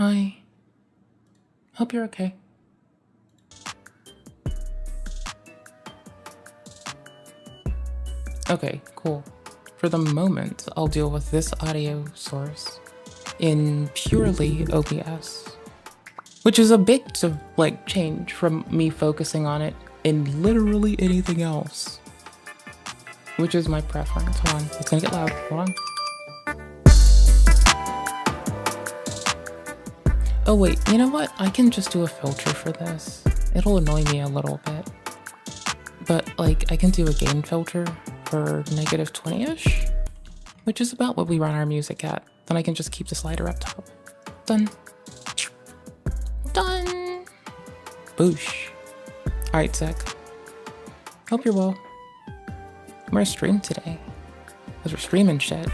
Hi. Hope you're okay. Okay, cool. For the moment, I'll deal with this audio source in purely OBS, which is a bit of like change from me focusing on it in literally anything else, which is my preference. Hold on, it's gonna get loud. Hold on. Oh wait, you know what? I can just do a filter for this. It'll annoy me a little bit, but like I can do a gain filter for -20-ish, which is about what we run our music at. Then I can just keep the slider up top. Done. Done. Boosh. All right, Zach. Hope you're well. We're gonna stream today, because we're streaming shit.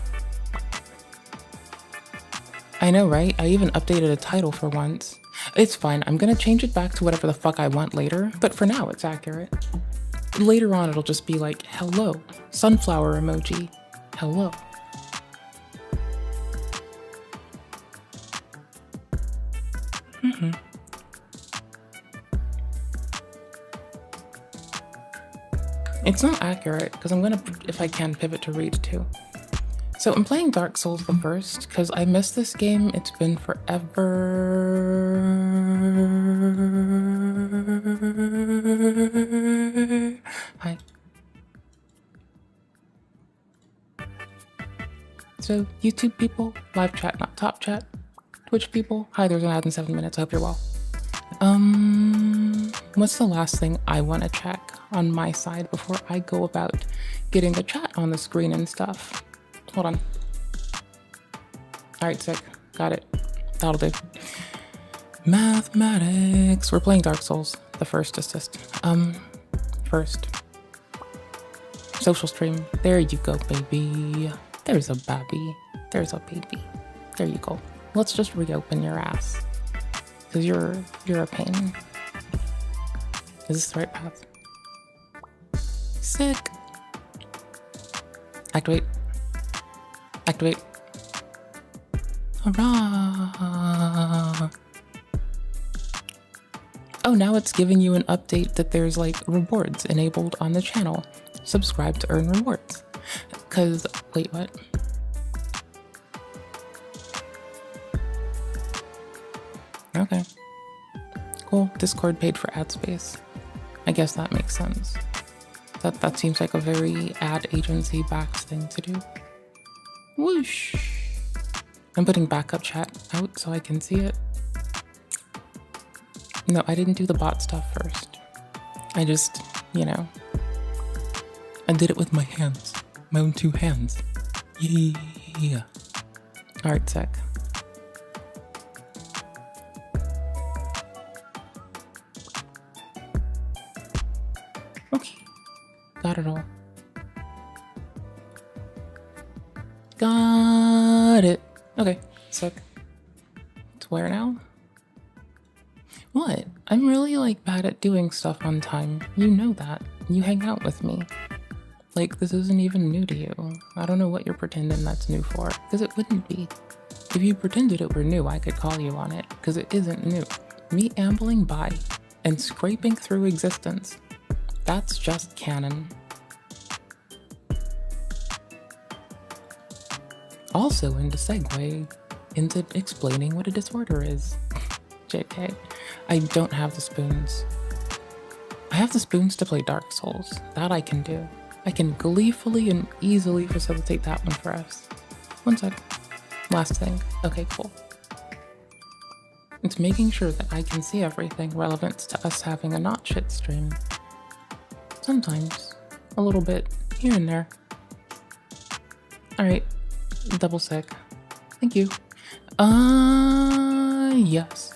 I know, right? I even updated a title for once. It's fine, I'm gonna change it back to whatever the fuck I want later, but for now it's accurate. Later on it'll just be like, hello, sunflower emoji, hello. It's not accurate, because I'm gonna, if I can, pivot to read too. So I'm playing Dark Souls the first, because I missed this game. It's been forever. Hi. So YouTube people, live chat, not top chat. Twitch people, hi, there's an ad in 7 minutes. I hope you're well. What's the last thing I want to check on my side before I go about getting the chat on the screen and stuff? Hold on. All right, sick. Got it. That'll do. Mathematics. We're playing Dark Souls, the first assist. First. Social stream. There you go, baby. There's a baby. There's a baby. There you go. Let's just reopen your ass. Because you're a pain. Is this the right path? Sick. Activate. Activate. Hurrah! Oh, now it's giving you an update that there's like rewards enabled on the channel. Subscribe to earn rewards. Cause, wait, what? Okay. Cool. Discord paid for ad space. I guess that makes sense. That seems like a very ad agency backed thing to do. Whoosh. I'm putting backup chat out so I can see it. No, I didn't do the bot stuff first. I just, you know, I did it with my hands. My own 2 hands. Yeah. Alright, sec. Okay. Got it all. Got it. Okay, sick. To where now? What? I'm really like bad at doing stuff on time. You know that. You hang out with me. Like, this isn't even new to you. I don't know what you're pretending that's new for, because it wouldn't be. If you pretended it were new, I could call you on it, because it isn't new. Me ambling by and scraping through existence. That's just canon. Also, into segue into explaining what a disorder is. JK. I don't have the spoons. I have the spoons to play Dark Souls. That I can do. I can gleefully and easily facilitate that one for us. One sec. Last thing. Okay, cool. It's making sure that I can see everything relevant to us having a not shit stream. Sometimes. A little bit. Here and there. Alright. Double sec. Thank you. Yes.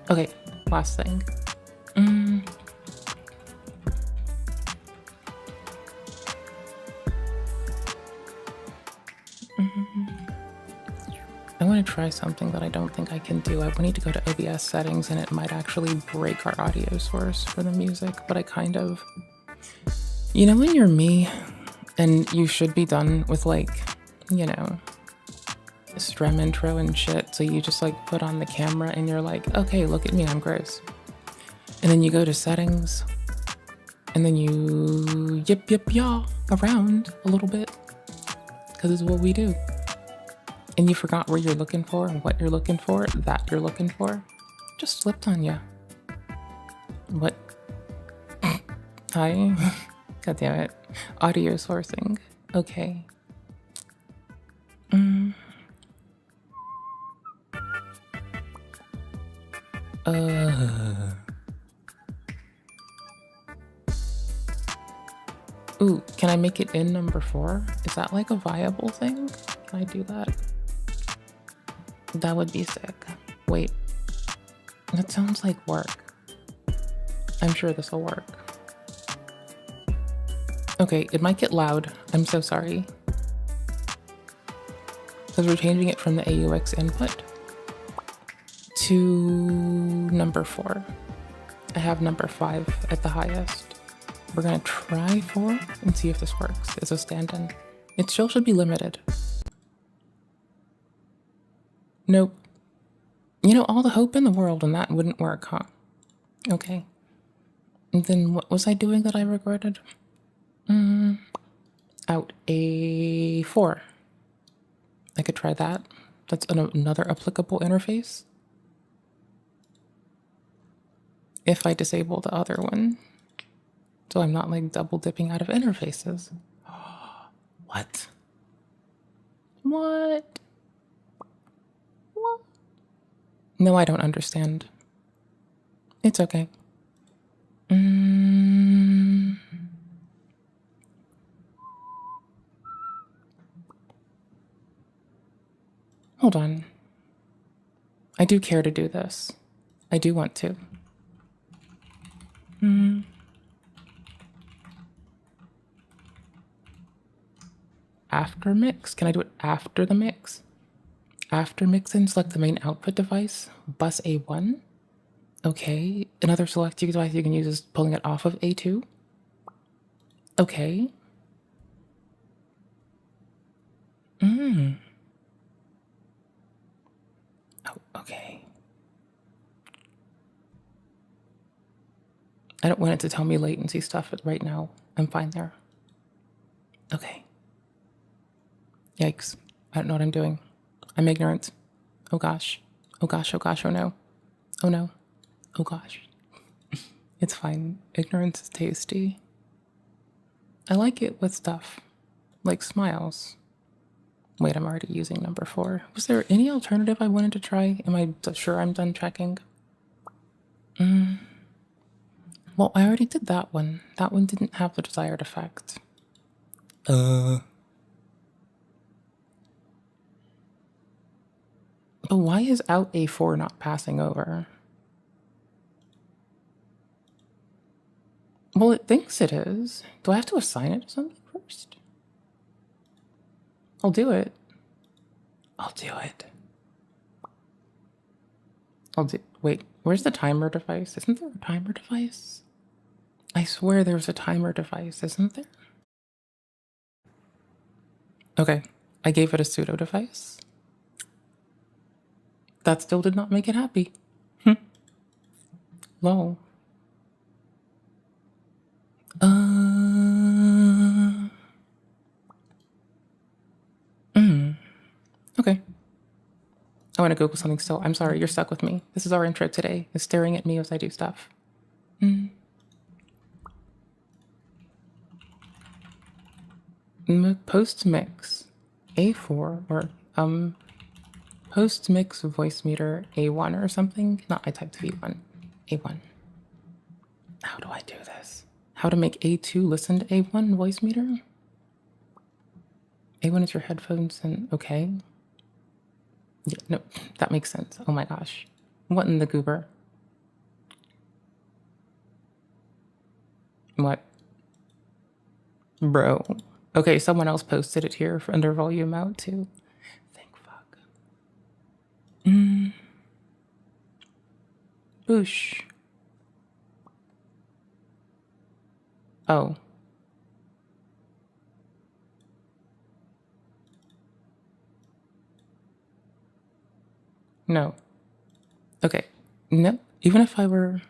Okay, last thing. I want to try something that I don't think I can do. I need to go to OBS settings and it might actually break our audio source for the music, but I kind of... You know when you're me and you should be done with like, you know, strem intro and shit. So you just like put on the camera and you're like, okay, look at me, I'm gross. And then you go to settings and then you yip yaw around a little bit because it's what we do. And you forgot where you're looking for and what you're looking for, that you're looking for. Just slipped on ya. What? Hi. God damn it. Audio sourcing. Okay. Ooh, can I make it in number 4? Is that like a viable thing? Can I do that? That would be sick. Wait. That sounds like work. I'm sure this will work. Okay, it might get loud. I'm so sorry. Because we're changing it from the AUX input to number 4. I have number 5 at the highest. We're gonna try 4 and see if this works as a stand-in. It still should be limited. Nope. You know, all the hope in the world and that wouldn't work, huh? Okay. And then what was I doing that I regretted? Out a 4. I could try that. That's another applicable interface. If I disable the other one. So I'm not like double dipping out of interfaces. What? What? What? No, I don't understand. It's okay. Hold on. I do care to do this. I do want to. After mix? Can I do it after the mix? After mix and select the main output device, bus A1. Okay. Another select device you can use is pulling it off of A2. Okay. Oh, okay. I don't want it to tell me latency stuff right now. I'm fine there. Okay. Yikes. I don't know what I'm doing. I'm ignorant. Oh gosh. Oh gosh, oh gosh, oh no. Oh no. Oh gosh. It's fine. Ignorance is tasty. I like it with stuff like smiles. Wait, I'm already using number 4. Was there any alternative I wanted to try? Am I sure I'm done checking? Well, I already did that one. That one didn't have the desired effect. But why is out A4 not passing over? Well, it thinks it is. Do I have to assign it to something first? I'll do it. I'll do it. Wait, where's the timer device? Isn't there a timer device? I swear there's a timer device, isn't there? Okay, I gave it a pseudo device. That still did not make it happy. Lol. Okay. I want to Google something still. I'm sorry, you're stuck with me. This is our intro today. It's staring at me as I do stuff. Post mix A4 or post mix voice meter A1 or something. No, I typed V1. A1. How do I do this? How to make A2 listen to A1 voice meter? A1 is your headphones and okay. Yeah, no, that makes sense. Oh my gosh. What in the goober? What? Bro. Okay, someone else posted it here for under volume out too. Thank fuck. Boosh. Oh. No. Okay. No. Even if I were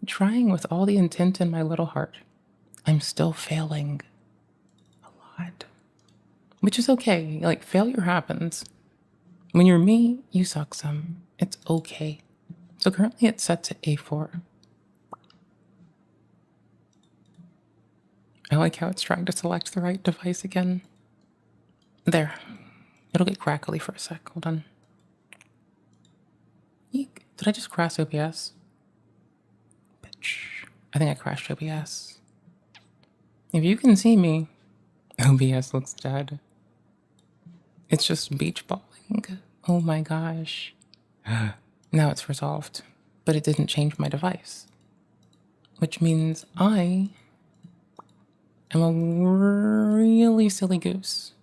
trying with all the intent in my little heart, I'm still failing a lot. Which is okay. Like, failure happens. When you're me, you suck some. It's okay. So currently it's set to A4. I like how it's trying to select the right device again. There. It'll get crackly for a sec. Hold on. Eek. Did I just crash OBS? Bitch. I think I crashed OBS. If you can see me, OBS looks dead. It's just beach balling. Oh my gosh. Now it's resolved, but it didn't change my device. Which means I am a really silly goose.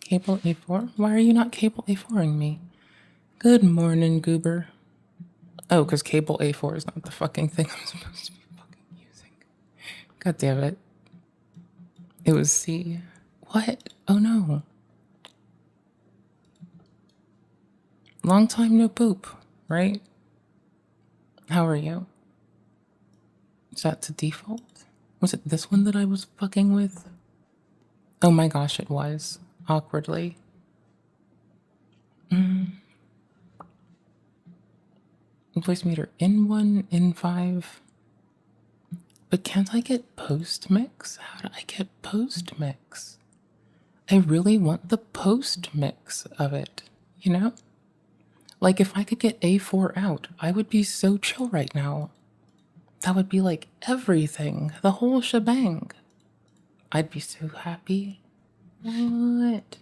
Cable A4? Why are you not cable A4ing me? Good morning, goober. Oh, because cable A4 is not the fucking thing I'm supposed to be fucking using. God damn it. It was C. What? Oh no. Long time no poop, right? How are you? Is that to default? Was it this one that I was fucking with? Oh my gosh, it was. Awkwardly. Voice meter N1, N5. But can't I get post mix? How do I get post mix? I really want the post mix of it, you know? Like if I could get A4 out, I would be so chill right now. That would be like everything, the whole shebang. I'd be so happy. What?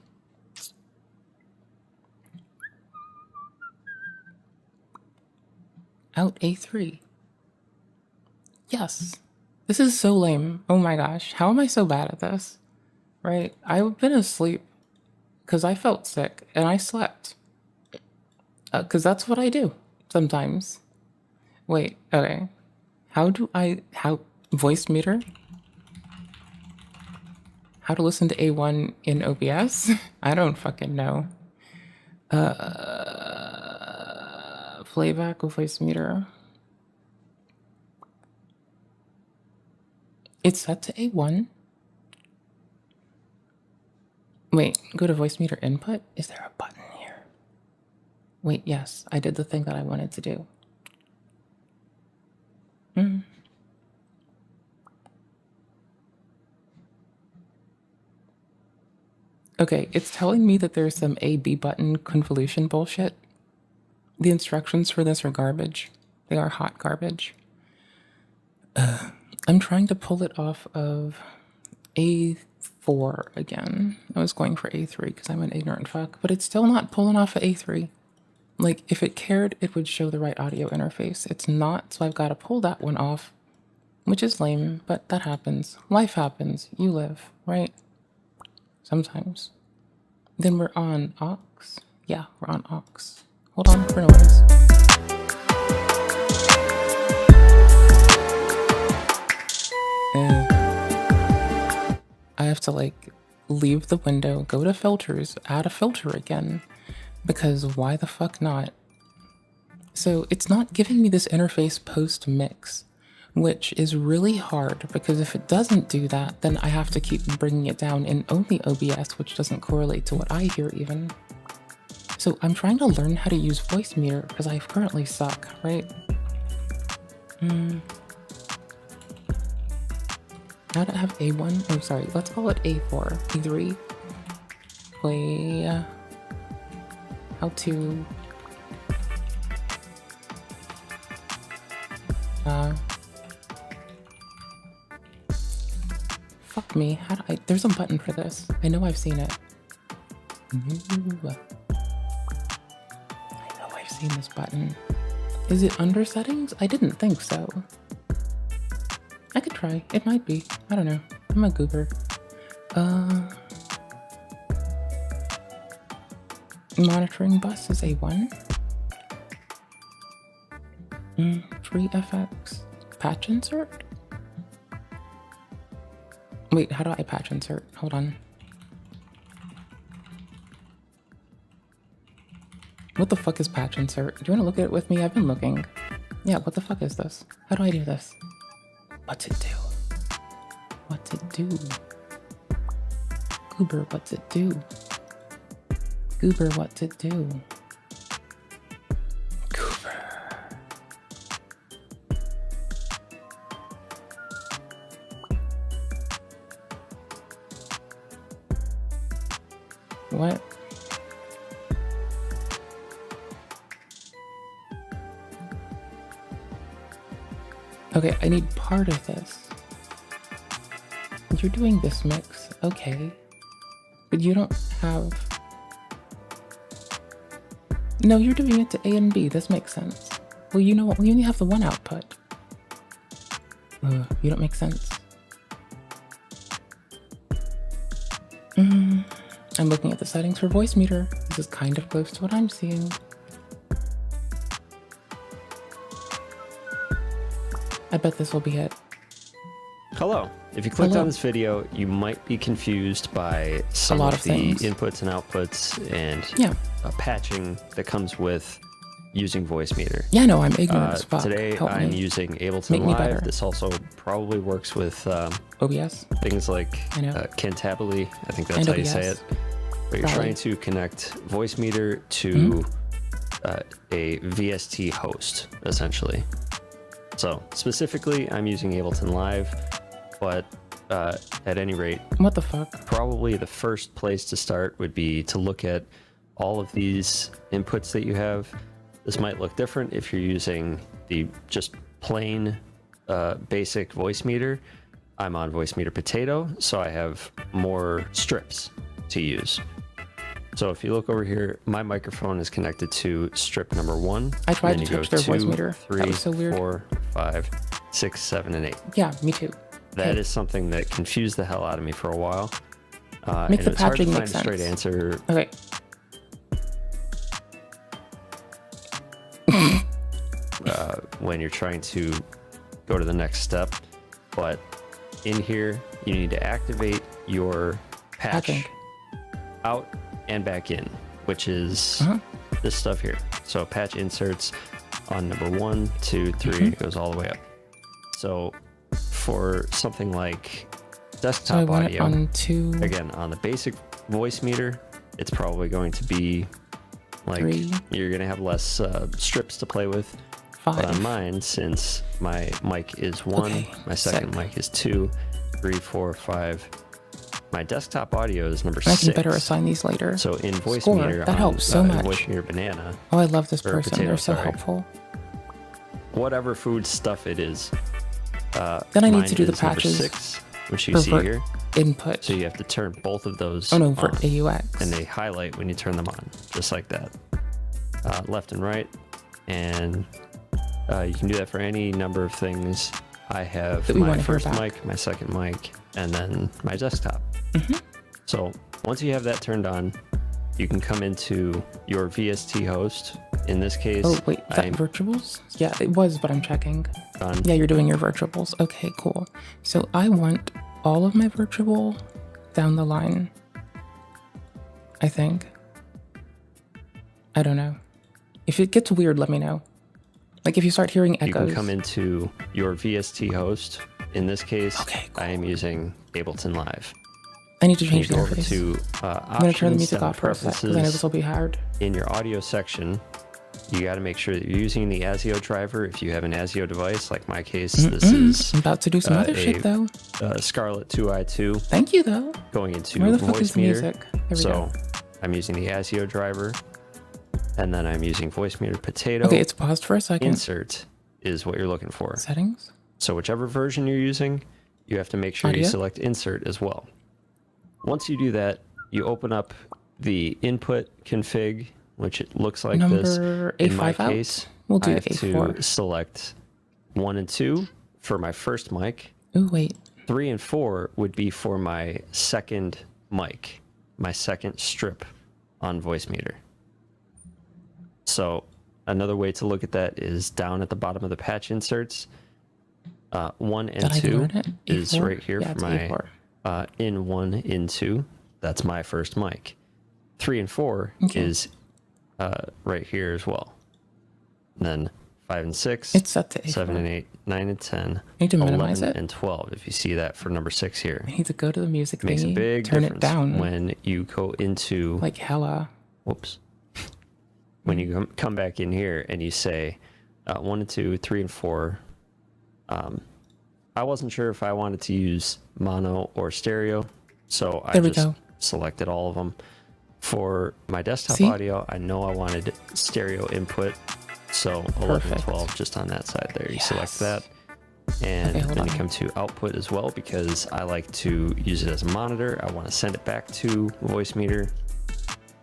Out A3. Yes. This is so lame. Oh my gosh. How am I so bad at this? Right? I've been asleep because I felt sick and I slept. Because that's what I do sometimes. Wait, okay. How voice meter? How to listen to A1 in OBS? I don't fucking know. Playback with voice meter. It's set to A1. Wait, go to voice meter input? Is there a button here? Wait, yes, I did the thing that I wanted to do. Okay, it's telling me that there's some A-B button convolution bullshit. The instructions for this are garbage. They are hot garbage. I'm trying to pull it off of A4 again. I was going for A3 because I'm an ignorant fuck, but it's still not pulling off of A3. Like, if it cared, it would show the right audio interface. It's not, so I've got to pull that one off, which is lame, but that happens. Life happens. You live, right? Sometimes. Then we're on aux. Yeah, we're on aux. Hold on for noise. I have to like leave the window, go to filters, add a filter again, because why the fuck not? So it's not giving me this interface post mix, which is really hard because if it doesn't do that, then I have to keep bringing it down in only OBS, which doesn't correlate to what I hear even. So I'm trying to learn how to use voice meter because I currently suck, right? How to have A1? Oh, sorry. Let's call it A4. A3. Play. How to. Fuck me. How do I. There's a button for this. I know I've seen it. Ooh. I know I've seen this button. Is it under settings? I didn't think so. I could try. It might be. I don't know. I'm a goober. Monitoring bus is A1. Free FX. Patch insert? Wait, how do I patch insert? Hold on. What the fuck is patch insert? Do you want to look at it with me? I've been looking. Yeah, what the fuck is this? How do I do this? What's it do? What's it do? Goober, what's it do? Goober, what's it do? Goober. What? Okay, I need part of this. You're doing this mix, okay. But you don't have... No, you're doing it to A and B, this makes sense. Well, you know what, we only have the one output. You don't make sense. I'm looking at the settings for voice meter. This is kind of close to what I'm seeing. I bet this will be it. Hello. If you clicked on this video, you might be confused by some of the inputs and outputs and patching that comes with using voice meter. Yeah, no, I'm ignorant as fuck. Today I'm using Ableton Live. This also probably works with OBS. Things like Cantabile. I think that's how you say it. But you're trying to connect voice meter to a VST host, essentially. So specifically, I'm using Ableton Live, but at any rate, what the fuck? Probably the first place to start would be to look at all of these inputs that you have. This might look different if you're using the just plain basic voice meter. I'm on voice meter potato, so I have more strips to use. So if you look over here, my microphone is connected to strip number 1. I tried to touch their voice meter. 3, that was so weird. 4, 5, 6, 7, and 8. Yeah, me too. That is something that confused the hell out of me for a while. Make and the it's hard to patching find make a sense. straight answer. Okay. When you're trying to go to the next step. But in here, you need to activate your patch out and back in, which is this stuff here. So patch inserts on number 1, 2, 3, it goes all the way up. So for something like desktop audio, again, on the basic voice meter, it's probably going to be like 3. You're going to have less strips to play with. 5. But on mine, since my mic is 1, my second mic is 2, 3, 4, 5. My desktop audio is number 6. I can better assign these later. So in voice meter, that helps so much. Voice meter banana. Oh, I love this person. Potato, They're so helpful. Whatever food stuff it is. Then I need to do the patches. 6, which you see here. Input. So you have to turn both of those. Oh no, for on, AUX. and they highlight when you turn them on, just like that. Left and right, and you can do that for any number of things. I have my first mic, my second mic, and then my desktop. So once you have that turned on, you can come into your VST host. In this case, oh wait, is that virtuals? Yeah, it was, but I'm checking. Yeah, you're doing your virtuals. Okay, cool. So I want all of my virtual down the line. I think. I don't know. If it gets weird, let me know. Like if you start hearing echoes. You can come into your VST host. In this case, I am using Ableton Live. I need to change the interface. I'm going to turn the music off for a sec, because I know this will be hard. In your audio section, you got to make sure that you're using the ASIO driver. If you have an ASIO device, like my case, this is... I'm about to do some other shit, though. Scarlett 2i2. Thank you, though. Going into Where the fuck voice is the meter. music? There we So go. I'm using the ASIO driver, and then I'm using voice meter potato. Okay, it's paused for a second. Insert is what you're looking for. Settings? So whichever version you're using, you have to make sure you select insert as well. Once you do that, you open up the input config, which it looks like this. In my case, we'll do I have A4. to select 1 and 2 for my first mic. Ooh, wait. 3 and 4 would be for my second mic, my second strip on voice meter. So another way to look at that is down at the bottom of the patch inserts. 1 and 2 is right here for my in 1, in 2. That's my first mic. 3 and 4 is right here as well. And then 5 and 6, It's set to A4. 7 and 8, 9 and 10, I need to minimize 11 it. and 12. If you see that for number 6 here, I need to go to the music it makes a thingy, big turn difference it down. when you go into Like hella. whoops. When you come back in here and you say 1 and 2, 3 and 4. I wasn't sure if I wanted to use mono or stereo, so I just selected all of them. For my desktop audio, I know I wanted stereo input, so 11 and 12 just on that side there. You select that, and then you come to output as well, because I like to use it as a monitor. I want to send it back to Voicemeeter.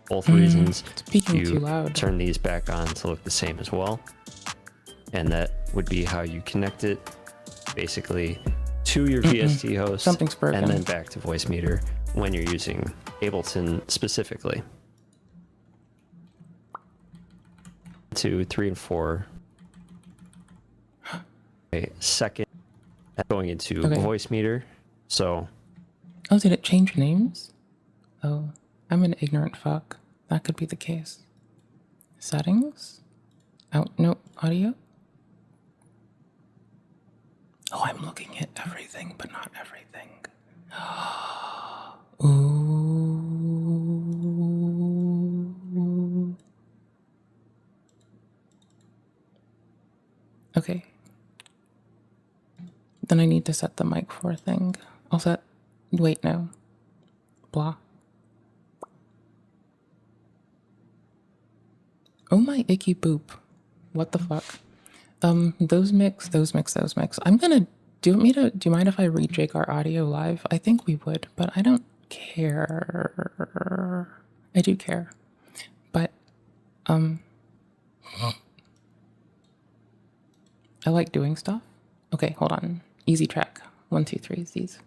Both reasons. Speaking too loud. Turn these back on to look the same as well, and that would be how you connect it basically to your VST host. Something's broken. And then back to Voicemeeter when you're using Ableton specifically. 2, 3 and 4. A second going into Voicemeeter. So oh, did it change names? Oh, I'm an ignorant fuck. That could be the case. Settings? No, audio? Oh, I'm looking at everything, but not everything. Ooh. Okay. Then I need to set the mic 4 thing. I'll set... Wait, no. Blah. Oh my icky boop. What the fuck? Those mix. I'm gonna... Do you mind if I rejig our audio live? I think we would, but I don't care. I do care. But, I like doing stuff. Okay, hold on. Easy track. 1, 2, 3 is these.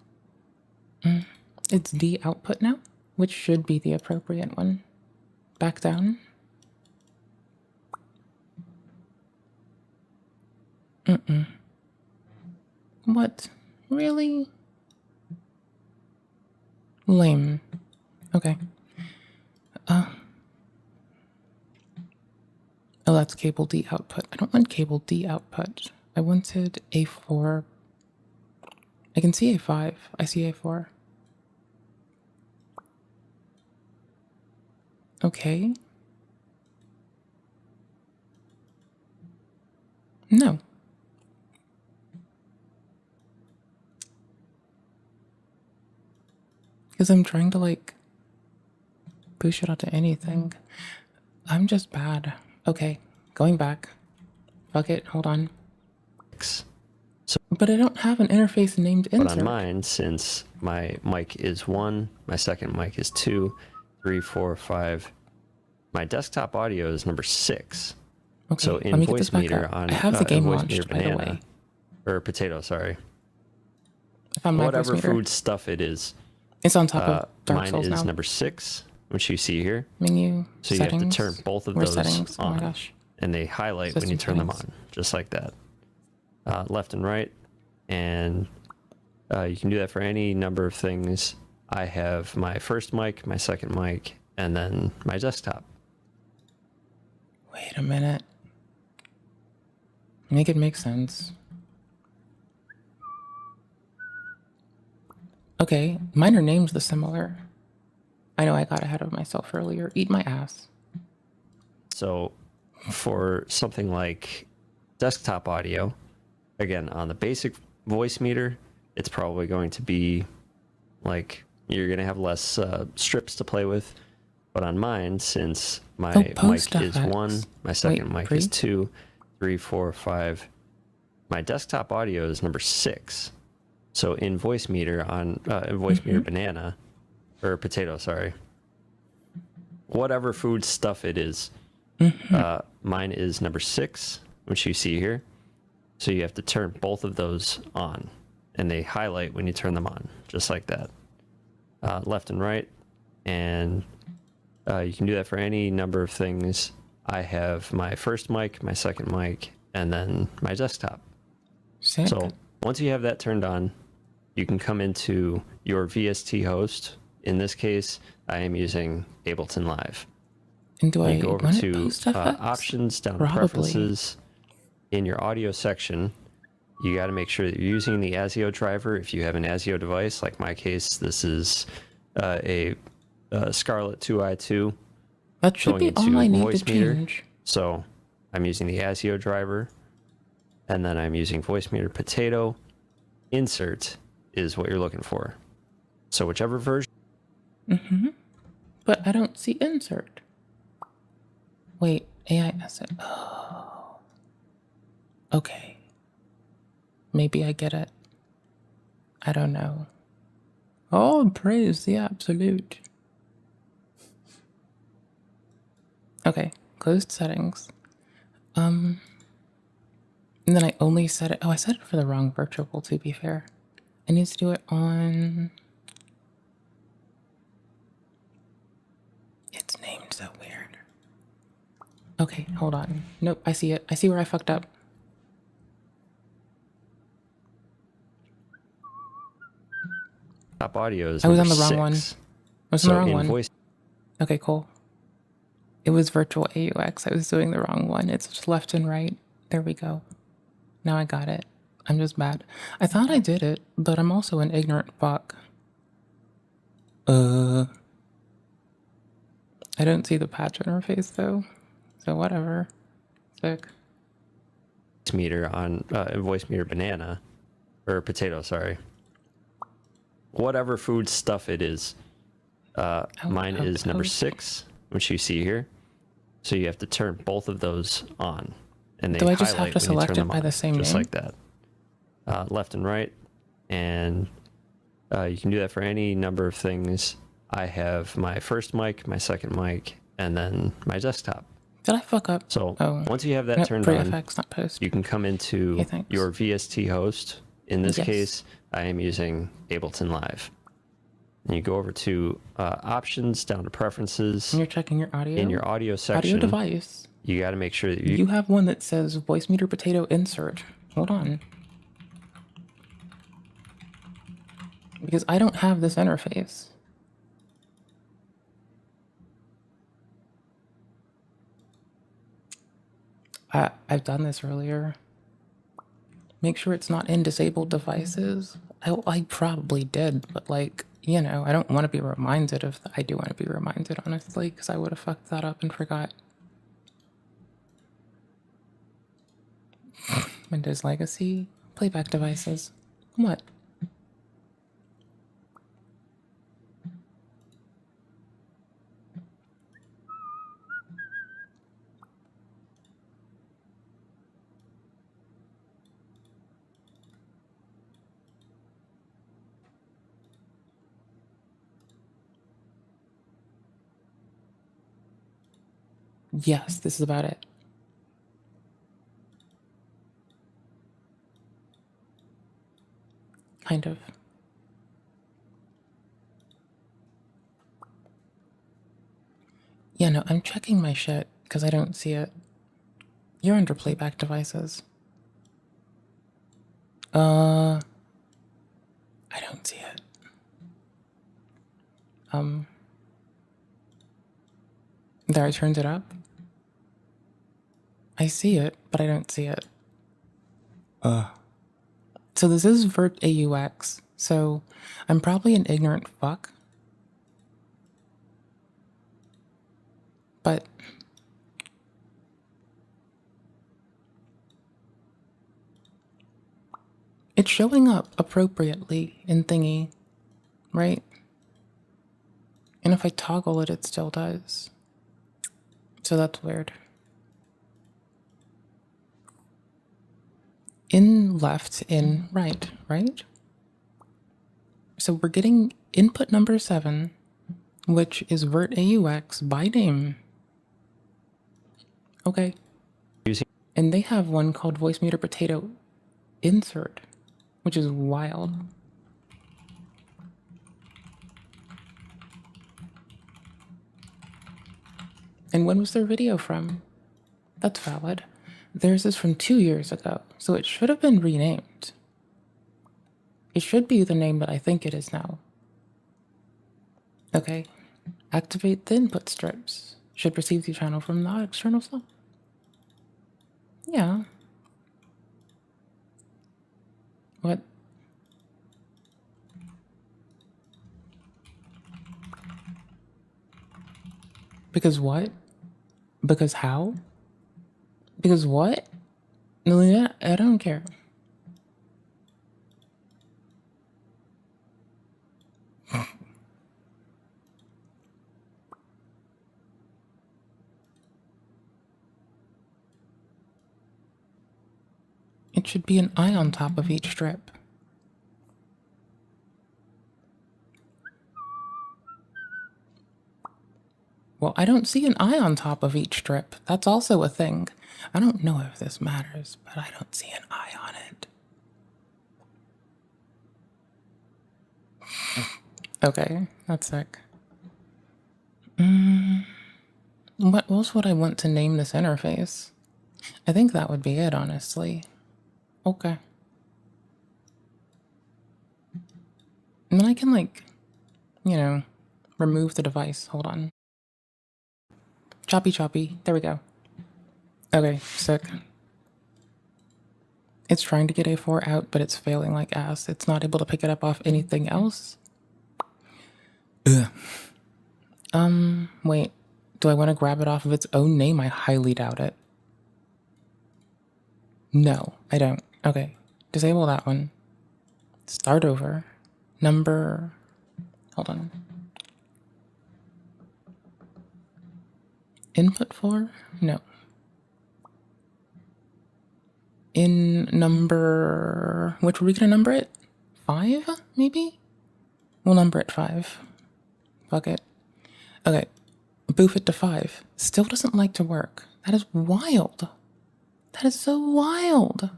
It's D output now, which should be the appropriate one. Back down. What? Really? Lame. Okay. Oh, that's cable D output. I don't want cable D output. I wanted A4. I can see A5. I see A4. Okay. No. Because I'm trying to, like, push it out to anything. I'm just bad. Okay, going back. Fuck it, hold on. So, but I don't have an interface named insert. But on mine, since my mic is 1, my second mic is 2, 3, 4, 5. My desktop audio is number 6. Okay, so in Voicemeeter on I have the game launched, by the way. Or potato, sorry. If I'm whatever food stuff it is. It's on top of Dark mine Souls is now. number 6, which you see here. Menu, so settings. You have to turn both of those settings? on. Oh my gosh. And they highlight System when you turn settings. them on, just like that. Left and right. And you can do that for any number of things. I have my first mic, my second mic, and then my desktop. Wait a minute. Make it make sense. Okay, mine are names the similar. I know I got ahead of myself earlier. Eat my ass. So for something like desktop audio, again, on the basic Voicemeter, it's probably going to be like you're going to have less strips to play with. But on mine, since my mic is 1, my second mic is 2, 3, 4, 5, my desktop audio is number 6. So in Voicemeter on Voicemeter banana or potato, sorry, whatever food stuff it is, mine is number 6, which you see here. So you have to turn both of those on, and they highlight when you turn them on, just like that. Left and right, and you can do that for any number of things. I have my first mic, my second mic, and then my desktop. Sick. So once you have that turned on, you can come into your VST host. In this case, I am using Ableton Live. And do You I go over want it to post FX? options, down to Probably. preferences. In your audio section, you got to make sure that you're using the ASIO driver. If you have an ASIO device, like my case, this is a Scarlett 2i2 That should going be all into I need to voice meter. change. So I'm using the ASIO driver, and then I'm using voice meter potato. Insert is what you're looking for. So whichever version. But I don't see insert. Wait, AI asset. Oh. Okay. Maybe I get it. I don't know. Oh, praise the absolute. Okay, closed settings. And then I only set it. Oh, I set it for the wrong virtual, to be fair. I need to do it on. It's named so weird. Okay, hold on. Nope, I see it. I see where I fucked up. Top audio is I was on number the wrong one. 6. I was on the wrong one. Voice. Okay, cool. It was virtual AUX. I was doing the wrong one. It's just left and right. There we go. Now I got it. I'm just bad. I thought I did it, but I'm also an ignorant fuck. I don't see the patch interface though, so whatever. Sick. Meter on voice meter banana or potato, sorry. Whatever food stuff it is. Mine is number 6, which you see here. So you have to turn both of those on, and they do I just have highlight to when you select turn it them by on, the same just name? like that. Left and right, and you can do that for any number of things. I have my first mic, my second mic, and then my desktop. Did I fuck up? So Oh. once you have that Nope, turned pre on, FX, not post. you can come into Okay, thanks. your VST host. In this Yes. case, I am using Ableton Live. And you go over to options, down to preferences. And you're checking your audio? In your audio section, Audio device. you got to make sure that You have one that says voice meter potato insert. Hold on. Because I don't have this interface. I've done this earlier. Make sure it's not in disabled devices. I probably did, but like, you know, I don't want to be reminded of that. I do want to be reminded, honestly, because I would have fucked that up and forgot. Windows Legacy, playback devices. What? Yes, this is about it. Kind of. Yeah, no, I'm checking my shit because I don't see it. You're under playback devices. I don't see it. There, I turned it up. I see it, but I don't see it. So this is Vert AUX, so I'm probably an ignorant fuck. But it's showing up appropriately in thingy, right? And if I toggle it, it still does. So that's weird. In left, in right, right? So we're getting input number 7, which is Vert AUX by name. Okay. And they have one called Voice Meter Potato Insert, which is wild. And when was their video from? That's valid. Theirs is from 2 years ago, so it should have been renamed. It should be the name that I think it is now. Okay. Activate the input strips. should receive the channel from the external stuff. Yeah. What? Because what? Because how? Because what? No, yeah, I don't care. It should be an eye on top of each strip. Well, I don't see an eye on top of each strip. That's also a thing. I don't know if this matters, but I don't see an eye on it. Okay, that's sick. What else would I want to name this interface? I think that would be it, honestly. Okay. And then I can, like, you know, remove the device. Hold on. Choppy choppy. There we go. Okay, sick. It's trying to get A4 out, but it's failing like ass. It's not able to pick it up off anything else. Ugh. Wait. Do I want to grab it off of its own name? I highly doubt it. No, I don't. Okay. Disable that one. Start over. Number... Hold on. Input 4? No. In number... Which were we gonna number it? 5, maybe? We'll number it 5. Fuck it. Okay. Boof it to 5. Still doesn't like to work. That is wild. That is so wild.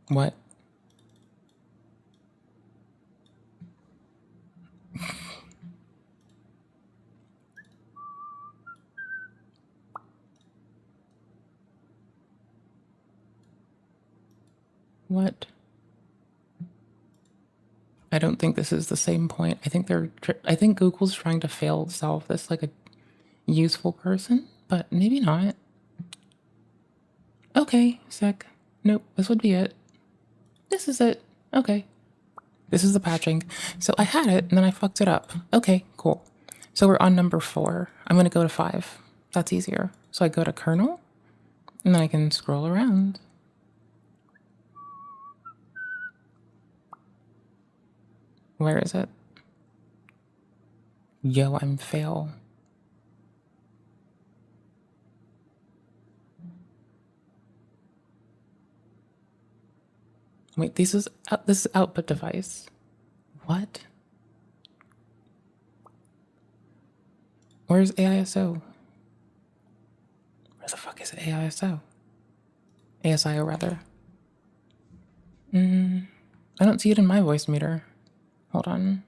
What? What? I don't think this is the same point. I think I think Google's trying to fail solve this like a useful person, but maybe not. Okay, sec. Nope, this would be it. This is it. Okay. This is the patching. So I had it and then I fucked it up. Okay, cool. So we're on number 4. I'm gonna go to 5. That's easier. So I go to kernel and then I can scroll around. Where is it? Yo, I'm fail. Wait, this is output device. What? Where's AISO? Where the fuck is AISO? ASIO rather. I don't see it in my voice meter. Hold on.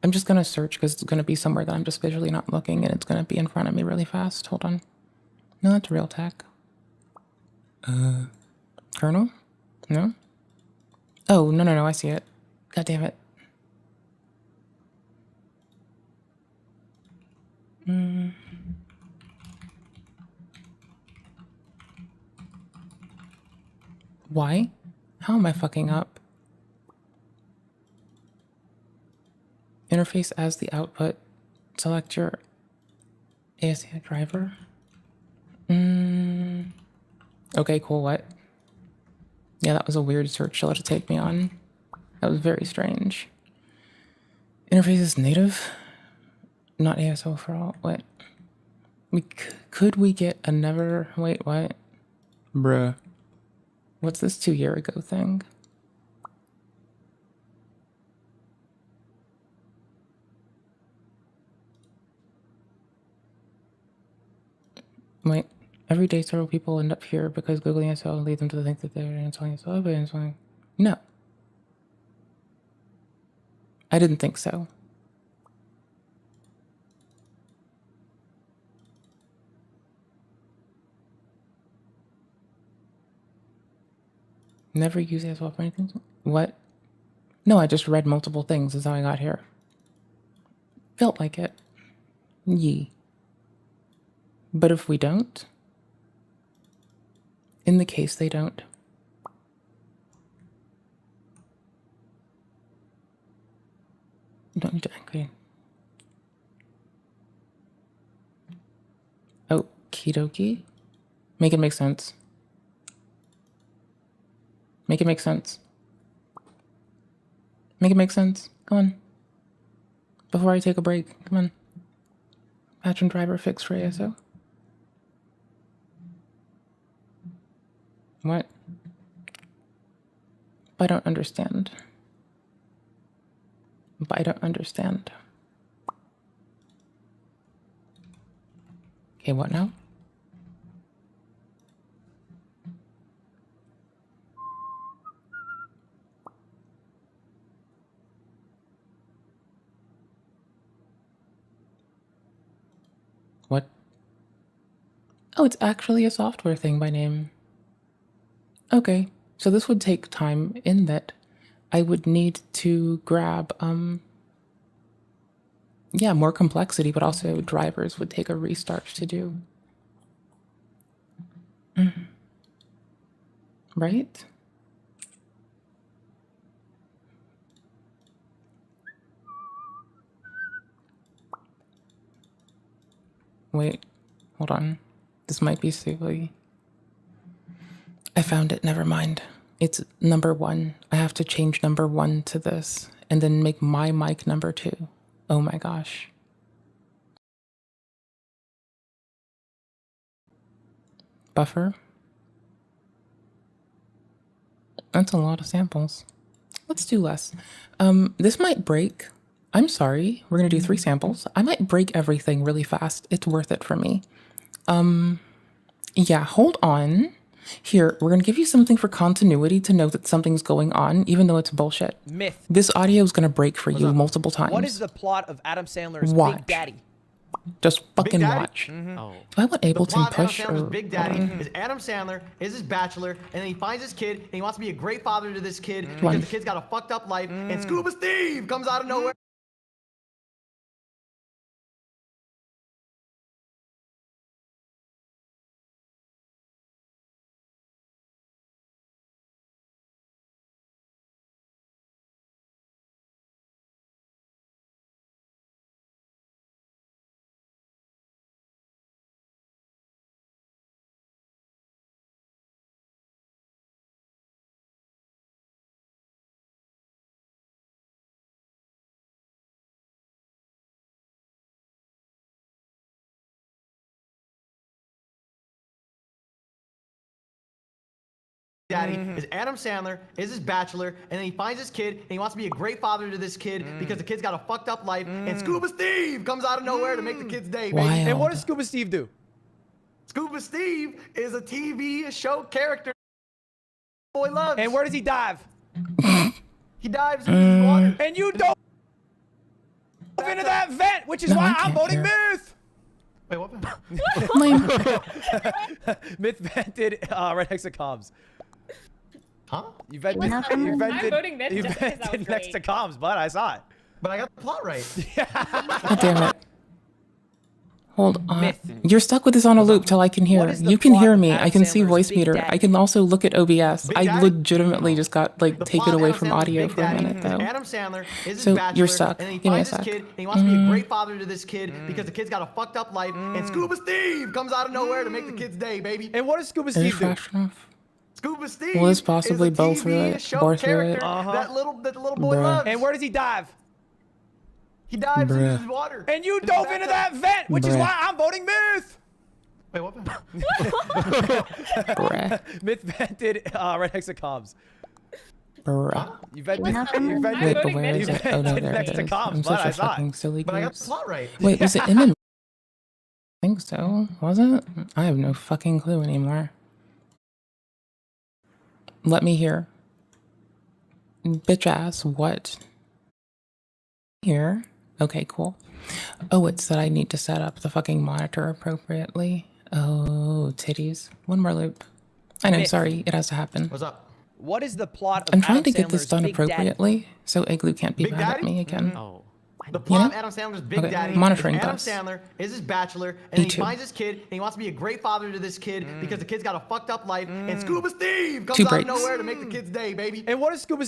I'm just gonna search because it's gonna be somewhere that I'm just visually not looking and it's gonna be in front of me really fast. Hold on. No, that's Realtek. Kernel? No? Oh, no, I see it. God damn it. Why? How am I fucking up? Interface as the output. Select your ASI driver. Okay, cool, what? Yeah, that was a weird search to let it take me on. That was very strange. Interface is native. Not ASO for all. What? Could we get another... Wait, what? Bruh. What's this 2-year ago thing? Wait. Every day several people end up here because Googling SL lead them to think that they're installing SL, but installing... No. I didn't think so. Never use ASL for anything. What? No, I just read multiple things as how I got here. Felt like it. Yee. But if we don't, in the case they don't, you don't need to agree. Okie dokie. Make it make sense. Make it make sense. Make it make sense. Come on. Before I take a break, come on. Patch and driver fix for ASO. What? I don't understand. But I don't understand. Okay, what now? What? Oh, it's actually a software thing by name. Okay, so this would take time in that I would need to grab, yeah, more complexity, but also drivers would take a restart to do. Right? Wait, hold on. This might be silly. I found it, never mind. It's number 1. I have to change number 1 to this and then make my mic number 2. Oh my gosh. Buffer. That's a lot of samples. Let's do less. This might break. I'm sorry. We're gonna do 3 samples. I might break everything really fast. It's worth it for me. Yeah, hold on. Here, we're gonna give you something for continuity to know that something's going on, even though it's bullshit. Myth. This audio is gonna break for you multiple times. What is the plot of Adam Sandler's Watch. Big Daddy? Just fucking Daddy? watch. Oh. Do I want The Ableton plot of push Adam Sandler's or Big Daddy is Adam Sandler is his bachelor, and then he finds his kid, and he wants to be a great father to this kid because the kid's got a fucked up life, and Scuba Steve comes out of nowhere. Daddy is Adam Sandler is his bachelor, and then he finds his kid, and he wants to be a great father to this kid because the kid's got a fucked up life, and Scuba Steve comes out of nowhere to make the kid's day, baby. Wild. And what does Scuba Steve do? Scuba Steve is a TV show character boy loves. And where does he dive? He dives into the water. And you don't into that vent, which is No, why I I'm can't voting hear. Myth. Wait, what? Lame. Myth vented right next to comms. Huh? You vented. Wait, I'm voting Myth You just 'cause that vented was next to great. comms, but I saw it. But I got the plot right. God damn it. Hold on. Myth. You're stuck with this on a loop till I can hear. What is the You can plot hear of me. Adam I can see Sandler's voice Big meter. Daddy? I can also look at OBS. Big I Daddy? legitimately just got like The taken plot of away Adam from Sandler's audio Big for a Daddy minute is though. Adam Sandler is his So, bachelor, you're stuck. and then he Give me a finds his sec. kid, and he wants to be a great father to this kid because the kid's got a fucked up life, and Scuba Steve comes out of nowhere to make the kid's day, baby. And what does Scuba Is it Steve do? fast enough? Scuba Steve Will this possibly is a bow TV through it, show bore through character it? that the little boy Bruh. loves. And where does he dive? He dives Bruh. into the water. And you In the dove into that bathtub. vent, which is Bruh. why I'm voting Myth. Wait, what? Bruh. Myth vented right next to comms. Bruh. You vented. Wait, You vented. Wait, but voting where Myth is just it? Oh no, because there next it to is. comms, I'm but such I a saw it. fucking silly But I got goose. the plot right. Wait, was it in the... I think so. Was it? I have no fucking clue anymore. Let me hear. Bitch ass, what? Here. Okay, cool. Oh, it's that I need to set up the fucking monitor appropriately. Oh, titties. One more loop. I know, Myth. sorry, it has to happen. What's up? What is the plot of I'm trying Adam to get this Sandler's done Big Daddy? appropriately, so Igloo can't be Big mad at Daddy? me again. Oh. The plot of know? Adam Sandler's Big Okay, Daddy monitoring is Adam does. Sandler is his bachelor, and then he E2. finds his kid, and he wants to be a great father to this kid because the kid's got a fucked up life, and Scuba Steve comes 2 out of breaks. nowhere to make the kid's day, baby. And what is Scuba?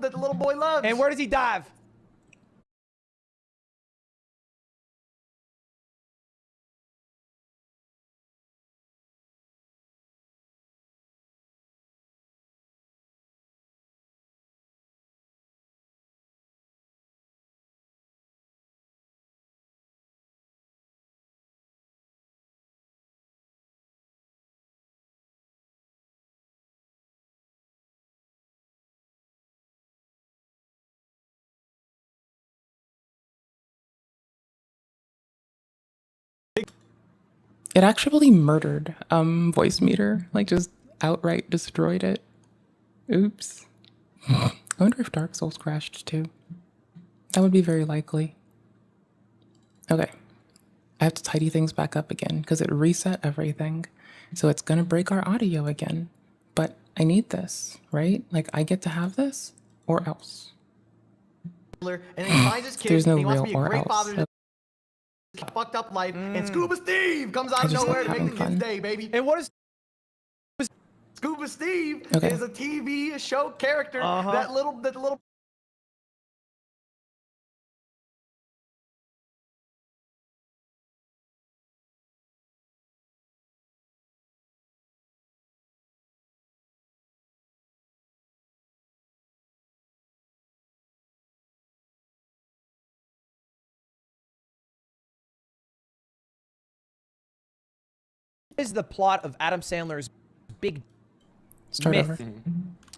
That the little boy loves. And where does he dive? It actually murdered voice meter, like just outright destroyed it. Oops. I wonder if Dark Souls crashed too. That would be very likely. Okay. I have to tidy things back up again because it reset everything. So it's gonna break our audio again. But I need this, right? Like I get to have this or else. And then he finds his kid, There's no and he wants to real be a or great else. father to this fucked up life, and Scuba Steve comes out I of just nowhere like to make the having kid's fun. day, baby. And what is? Scuba Steve Okay. is a TV show character. Uh-huh. That little. What is the plot of Adam Sandler's Big Start Myth? over.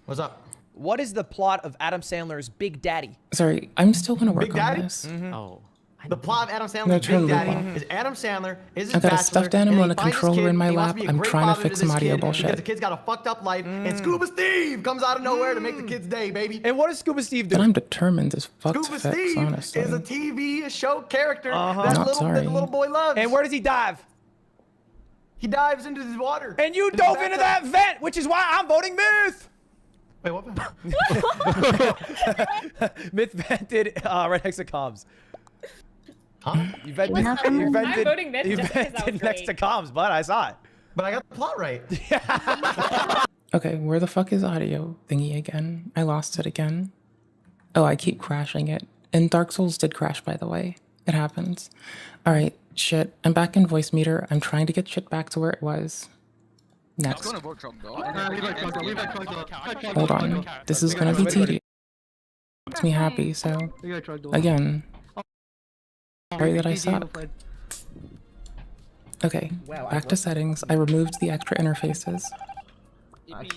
What's up? What is the plot of Adam Sandler's Big Daddy? Sorry, I'm still gonna work Big on Daddy? this. Oh. The plot of Adam No, Sandler's turn Big Daddy loop off. is Adam Sandler is his I got a bachelor, stuffed and animal then and a he finds his controller kid, in my and he wants lap. to be a I'm great trying to father fix this some audio kid bullshit. because the kid's got a fucked up life, and Scuba Steve comes out of nowhere to make the kid's day, baby. And what does Scuba Steve do? But I'm determined as fuck to Scuba fix, Steve honestly. is a TV show character Uh-huh. that Not little sorry. that the little boy loves. And where does he dive? He dives into the water. And you In the dove into that bathtub. vent, which is why I'm voting Myth. Wait, what? Myth vented right next to comms. Huh? You vented. I'm You vented. voting Myth You just 'cause that was vented next to great. comms, but I saw it. But I got the plot right. Okay, where the fuck is audio thingy again? I lost it again. Oh, I keep crashing it. And Dark Souls did crash, by the way. It happens. All right, shit. I'm back in voice meter. I'm trying to get shit back to where it was. Next. Hold on. This is gonna be tedious. Makes me happy, so again. Sorry that I suck. Okay, back to settings. I removed the extra interfaces. And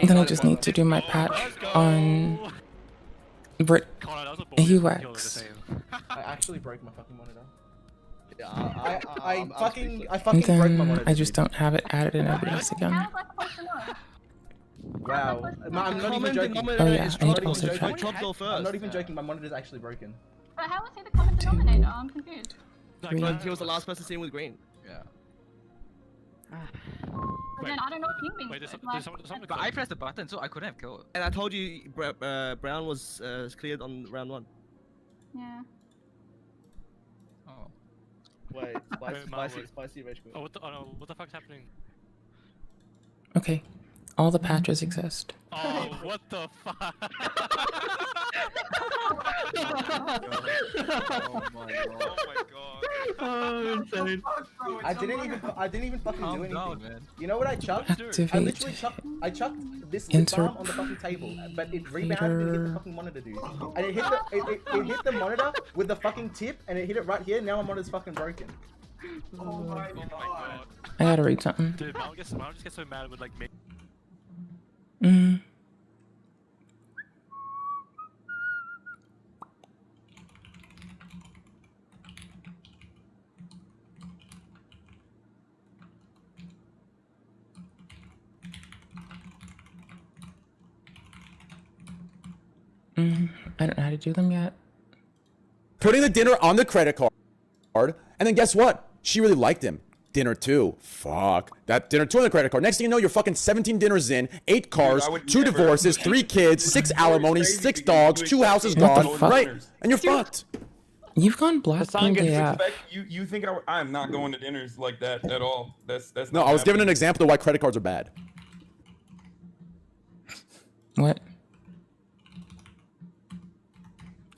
then I just need to do my patch on Brit UX. I actually broke my fucking monitor. I And fucking broke my then monitor. I just don't have it added in OBS again. How was I supposed to know? Wow. I'm not even joking. Oh yeah, I need to also joking. check. I'm not even joking. My monitor's actually broken. But how was he the common denominator? I'm confused. He was the last person seen with green. Yeah. But then I don't know if he means Wait, it. Like, but I pressed the button, so I couldn't have killed. And I told you Brown was cleared on round 1. yeah. Oh. Wait, Wait, Marvel. spicy rage quit. Oh, what the fuck's happening? Okay, All the patches exist. Oh, what the fuck? Oh my god. I didn't even fucking do Calm anything. down, man. You know what I chucked? I Activate. literally chucked this lip Insert balm on the fucking table, but it rebounded and hit the fucking monitor, dude. And it hit the monitor with the fucking tip, and it hit it right here. Now my monitor's fucking broken. Oh my god. I gotta read something. Dude, Mount just gets so mad with like me. Mm. I don't know how to do them yet. Putting the dinner on the credit card, and then guess what? She really liked him. Dinner 2. Fuck. That dinner 2 on the credit card. Next thing you know, you're fucking 17 dinners in, 8 cars, 2 divorces, 3 kids, 6 alimonies, 6 dogs, 2 houses What the gone, fuck? right? And you're fucked. You've gone Blackpink, yeah. You think I'm not going to dinners like that at all? That's No, not I was giving an happening. example of why credit cards are bad. What?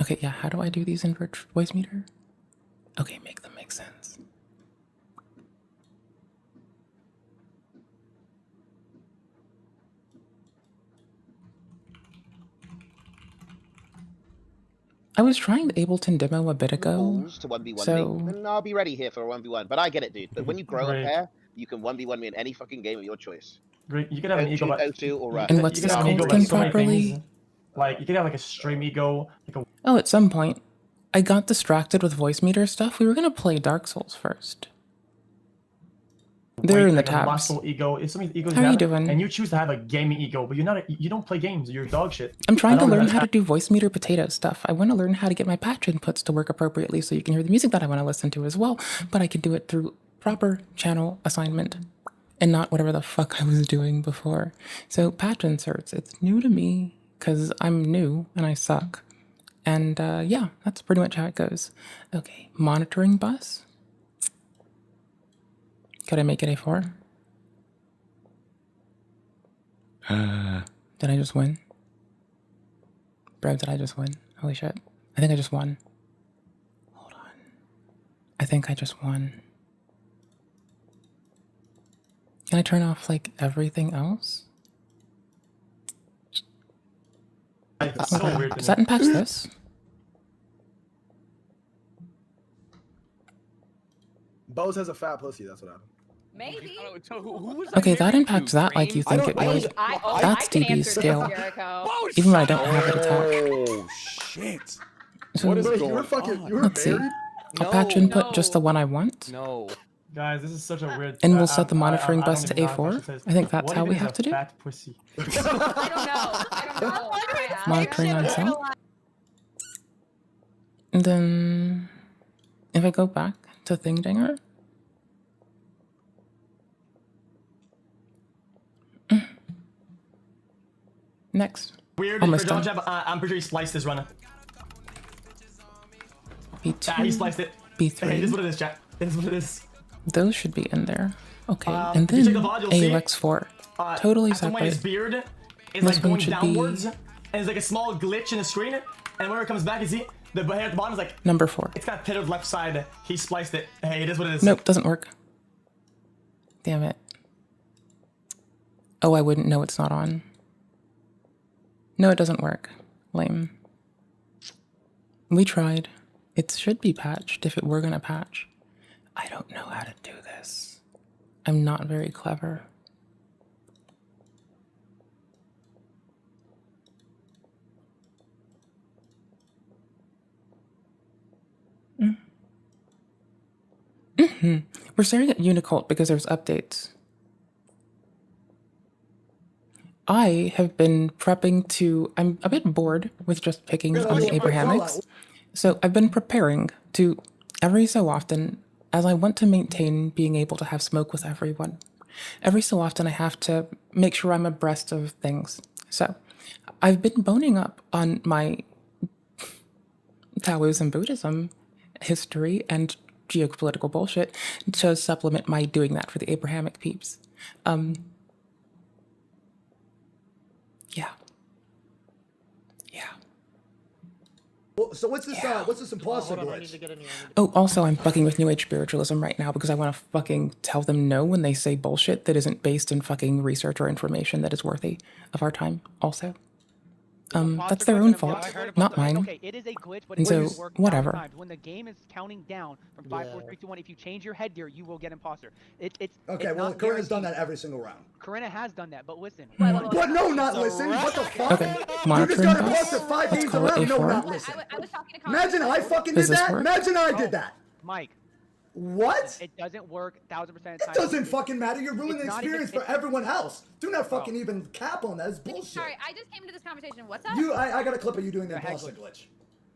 Okay, yeah, how do I do these invert voice meter? Okay, make them make sense. I was trying the Ableton demo a bit ago. To 1v1 so- me, then I'll be ready here for a 1v1. But I get it, dude. But when you grow a pair, you can 1v1 me in any fucking game of your choice. You could have an ego, but O2 or Rush. And what's you this could have an called ego, but again so many properly? things. Like you could have like a stream ego, like a Oh, at some point, I got distracted with voice meter stuff. We were gonna play Dark Souls first. They're in the like a tabs. muscle ego. It's so many egos How are you have, doing? And you choose to have a gaming ego, but you don't play games. You're dog shit. I'm trying I to don't know learn that- how to do voice meter potato stuff. I want to learn how to get my patch inputs to work appropriately so you can hear the music that I want to listen to as well, but I can do it through proper channel assignment and not whatever the fuck I was doing before. So patch inserts, it's new to me because I'm new and I suck. And yeah, that's pretty much how it goes. Okay, monitoring bus. Could I make it A4? Did I just win? Bro, did I just win? Holy shit. I think I just won. Hold on. I think I just won. Can I turn off, like, everything else? It's so Okay. weird to Does me. that impact this? Bose has a fat pussy. That's what happened. Maybe. Okay, that impacts that like you think it would. That's DB's scale. Even when I don't have it attached. Oh, shit. So, What is Wait, going you were fucking. on? You were let's see. married? I'll patch input just the one I want. No. Guys, this is such a weird. And we'll set the I monitoring don't bus to even know how A4. to say this. I think that's What how even we is have a to do. fat pussy? I don't know. I don't know. Monitoring on sound. And then if I go back to Thingdinger. Next. Weird. Almost For John done. Jab, I'm pretty sure he sliced this runner. B2. Yeah, he sliced it. B3. Hey, this is what it is, chat. This is what it is. Those should be in there. Okay, and if you then check the VOD, you'll see, AUX4. Totally At some point, his separate. beard is This like one going should downwards, be and there's like a small glitch in the screen. And whenever it comes back, you see the hair at the bottom is like Number 4. it's got pitted left side. He spliced it. Hey, it is what it is. Nope, doesn't work. Damn it. Oh, I wouldn't know it's not on. No, it doesn't work. Lame. We tried. It should be patched if it were gonna patch. I don't know how to do this. I'm not very clever. We're staring at Unicult because there's updates. I have been prepping to. I'm a bit bored with just picking on the Abrahamics. So I've been preparing to, every so often, as I want to maintain being able to have smoke with everyone, every so often I have to make sure I'm abreast of things. So I've been boning up on my Taoism, Buddhism history and geopolitical bullshit to supplement my doing that for the Abrahamic peeps. Yeah. Yeah. Well, so what's this imposter glitch? Oh, also, I'm fucking with New Age spiritualism right now because I want to fucking tell them no when they say bullshit that isn't based in fucking research or information that is worthy of our time. Also, that's their own fault, not mine. Okay, it is a glitch, but And it so, does work whatever. times. When the game is counting down from 5, 4, 3, 2, 1, if you change your headgear, you will get imposter. Okay, well, Corinna's done that every single round. Corinna has done that, but listen. But no, not listen. What the fuck? Okay, You just monitoring got bus. imposter 5 Let's games in a call it row. No, A4. not listen. I was talking to Imagine I fucking Does did this that. work? Imagine I did that. Mike. What? It doesn't work 1000% of the time. It doesn't fucking matter. You're ruining the It's not even- experience for everyone else. Do not fucking even cap on that. It's bullshit. Sorry, I just came to this conversation. What's up? I got a clip of you doing the imposter glitch.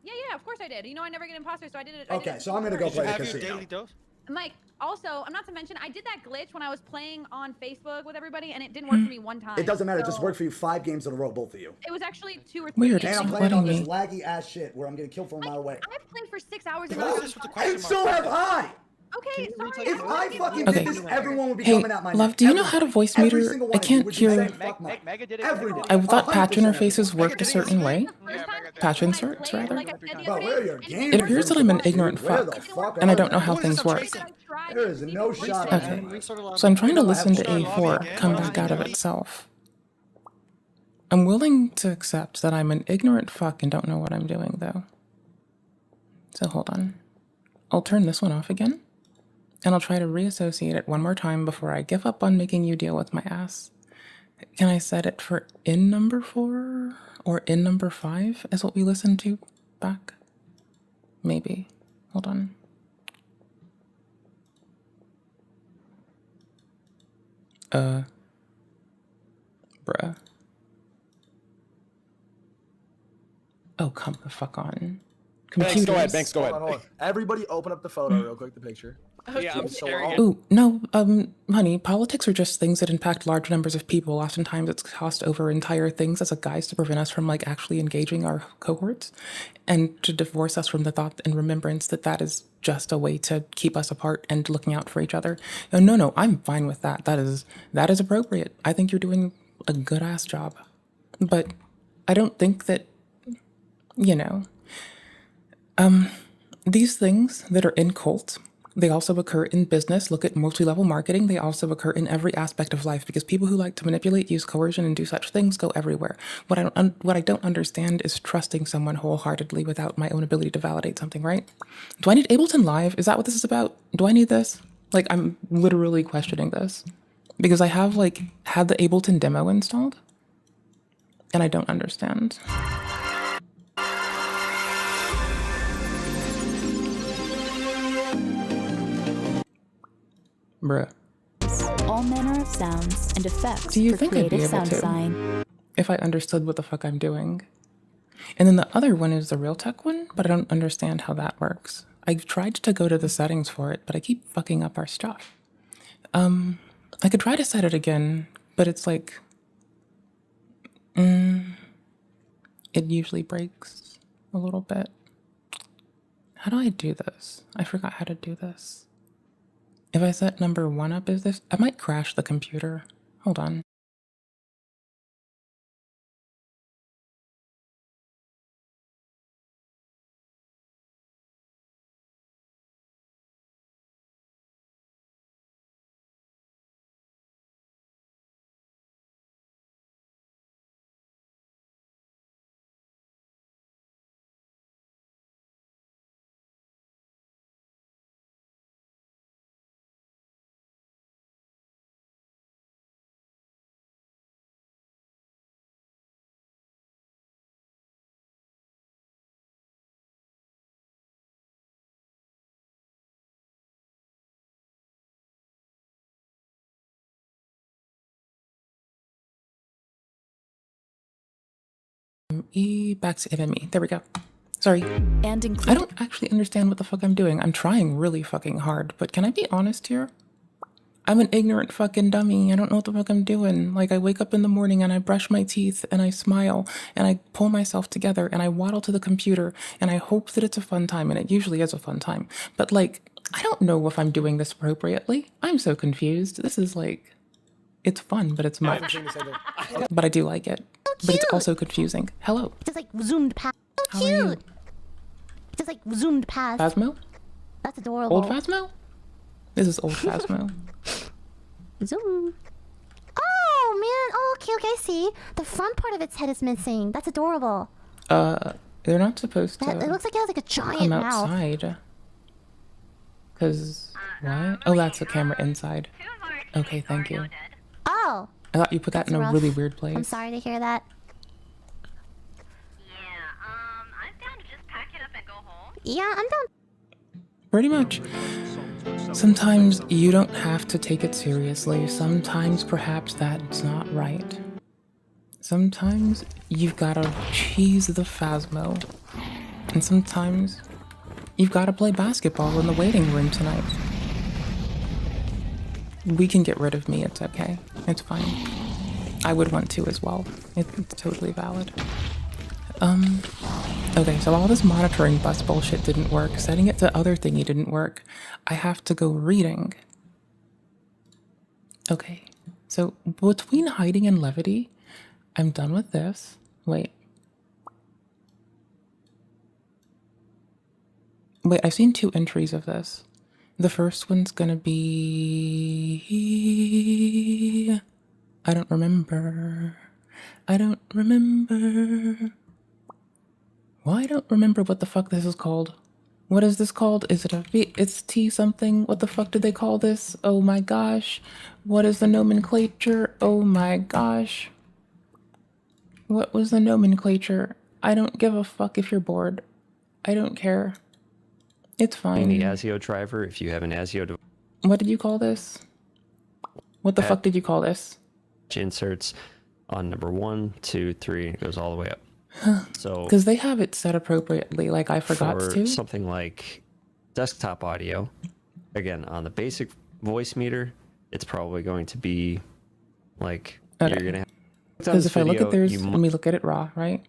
Yeah, of course I did. You know I never get imposter, so I did it. Okay, so I'm gonna go play the casino. Mike, also, I'm not to mention, I did that glitch when I was playing on Facebook with everybody, and it didn't work for me one time. It doesn't matter. It just so- worked for you 5 games in a row, both of you. It was actually 2 or 3. Weird. And I'm It's playing on letting this me. laggy ass shit where I'm getting killed from a mile away. I've played for 6 hours. And so have I. Okay, sorry. If I fucking Okay. did this, everyone would be Hey, coming at my love, neck. do you know how to voice Every meter? single one I of you can't would be hear. saying, fuck Mike. Everyone. I thought patch 100% interfaces worked a certain way. Patch inserts, rather. Bro, where are your games? It appears that I'm an ignorant Where the fuck, fuck and I are don't know you? how things work. There is no shot. Okay, so I'm trying to listen to A4 come back out of itself. I'm willing to accept that I'm an ignorant fuck and don't know what I'm doing, though. So hold on. I'll turn this one off again, and I'll try to reassociate it one more time before I give up on making you deal with my ass. Can I set it for in number 4 or in number 5 as what we listened to back? Maybe. Hold on. Bruh. Oh, come the fuck on. Computers. Banks, go ahead. Banks, go ahead. Hold on. Everybody open up the photo real quick, the picture. Yeah, I'm staring at Ooh, no, honey, politics are just things that impact large numbers of people. Oftentimes it's tossed over entire things as a guise to prevent us from, like, actually engaging our cohorts and to divorce us from the thought and remembrance that that is just a way to keep us apart and looking out for each other. No, I'm fine with that. That is appropriate. I think you're doing a good-ass job. But I don't think that, these things that are in cult, they also occur in business. Look at multi-level marketing. They also occur in every aspect of life because people who like to manipulate, use coercion, and do such things go everywhere. What I don't understand is trusting someone wholeheartedly without my own ability to validate something, right? Do I need Ableton Live? Is that what this is about? Do I need this? Like, I'm literally questioning this because I have, like, had the Ableton demo installed and I don't understand. Bruh. All manner of sounds and effects Do you for think I'd be creative able sound to? design. If I understood what the fuck I'm doing. And then the other one is the Realtek one, but I don't understand how that works. I've tried to go to the settings for it, but I keep fucking up our stuff. I could try to set it again, but it's like, it usually breaks a little bit. How do I do this? I forgot how to do this. If I set number 1 up as this, I might crash the computer. Hold on. Back to MME. There we go. Sorry. And I don't actually understand what the fuck I'm doing. I'm trying really fucking hard, but can I be honest here? I'm an ignorant fucking dummy. I don't know what the fuck I'm doing. Like, I wake up in the morning and I brush my teeth and I smile and I pull myself together and I waddle to the computer and I hope that it's a fun time, and it usually is a fun time. But, like, I don't know if I'm doing this appropriately. I'm so confused. This is like, it's fun, but it's much. But I do like it. but it's also confusing. Hello. Just like zoomed past. So How are you? cute. Just like zoomed past. Phasmo? That's adorable. Old Phasmo? This is old Phasmo. Zoom. Oh man. Oh, okay, I see. The front part of its head is missing. That's adorable. They're not supposed to. It looks like it has like a giant come mouth. outside. Cause what? Oh, that's the camera inside. Okay, thank you. Oh. I thought you put that in a rough. really weird place. I'm sorry to hear that. Yeah, I'm down. Pretty much. Sometimes you don't have to take it seriously. Sometimes perhaps that's not right. Sometimes you've gotta cheese the Phasmo. And sometimes you've gotta play basketball in the waiting room tonight. We can get rid of me, it's okay. It's fine. I would want to as well. It's totally valid. Okay, so all this monitoring bus bullshit didn't work. Setting it to other thingy didn't work. I have to go reading. Okay, so between hiding and levity, I'm done with this. Wait. Wait, I've seen 2 entries of this. The first one's gonna be... I don't remember. Well, I don't remember what the fuck this is called. What is this called? Is it a V? It's T something? What the fuck did they call this? Oh my gosh. What is the nomenclature? Oh my gosh. What was the nomenclature? I don't give a fuck if you're bored. I don't care. It's fine. The ASIO driver, if you have an ASIO device. What did you call this? What the fuck did you call this? Inserts on number 1, 2, 3, and it goes all the way up. So because they have it set appropriately, like I forgot for to. something like desktop audio, again on the basic voice meter, it's probably going to be like you're gonna have. Because if I look at theirs, let me look at it raw, right?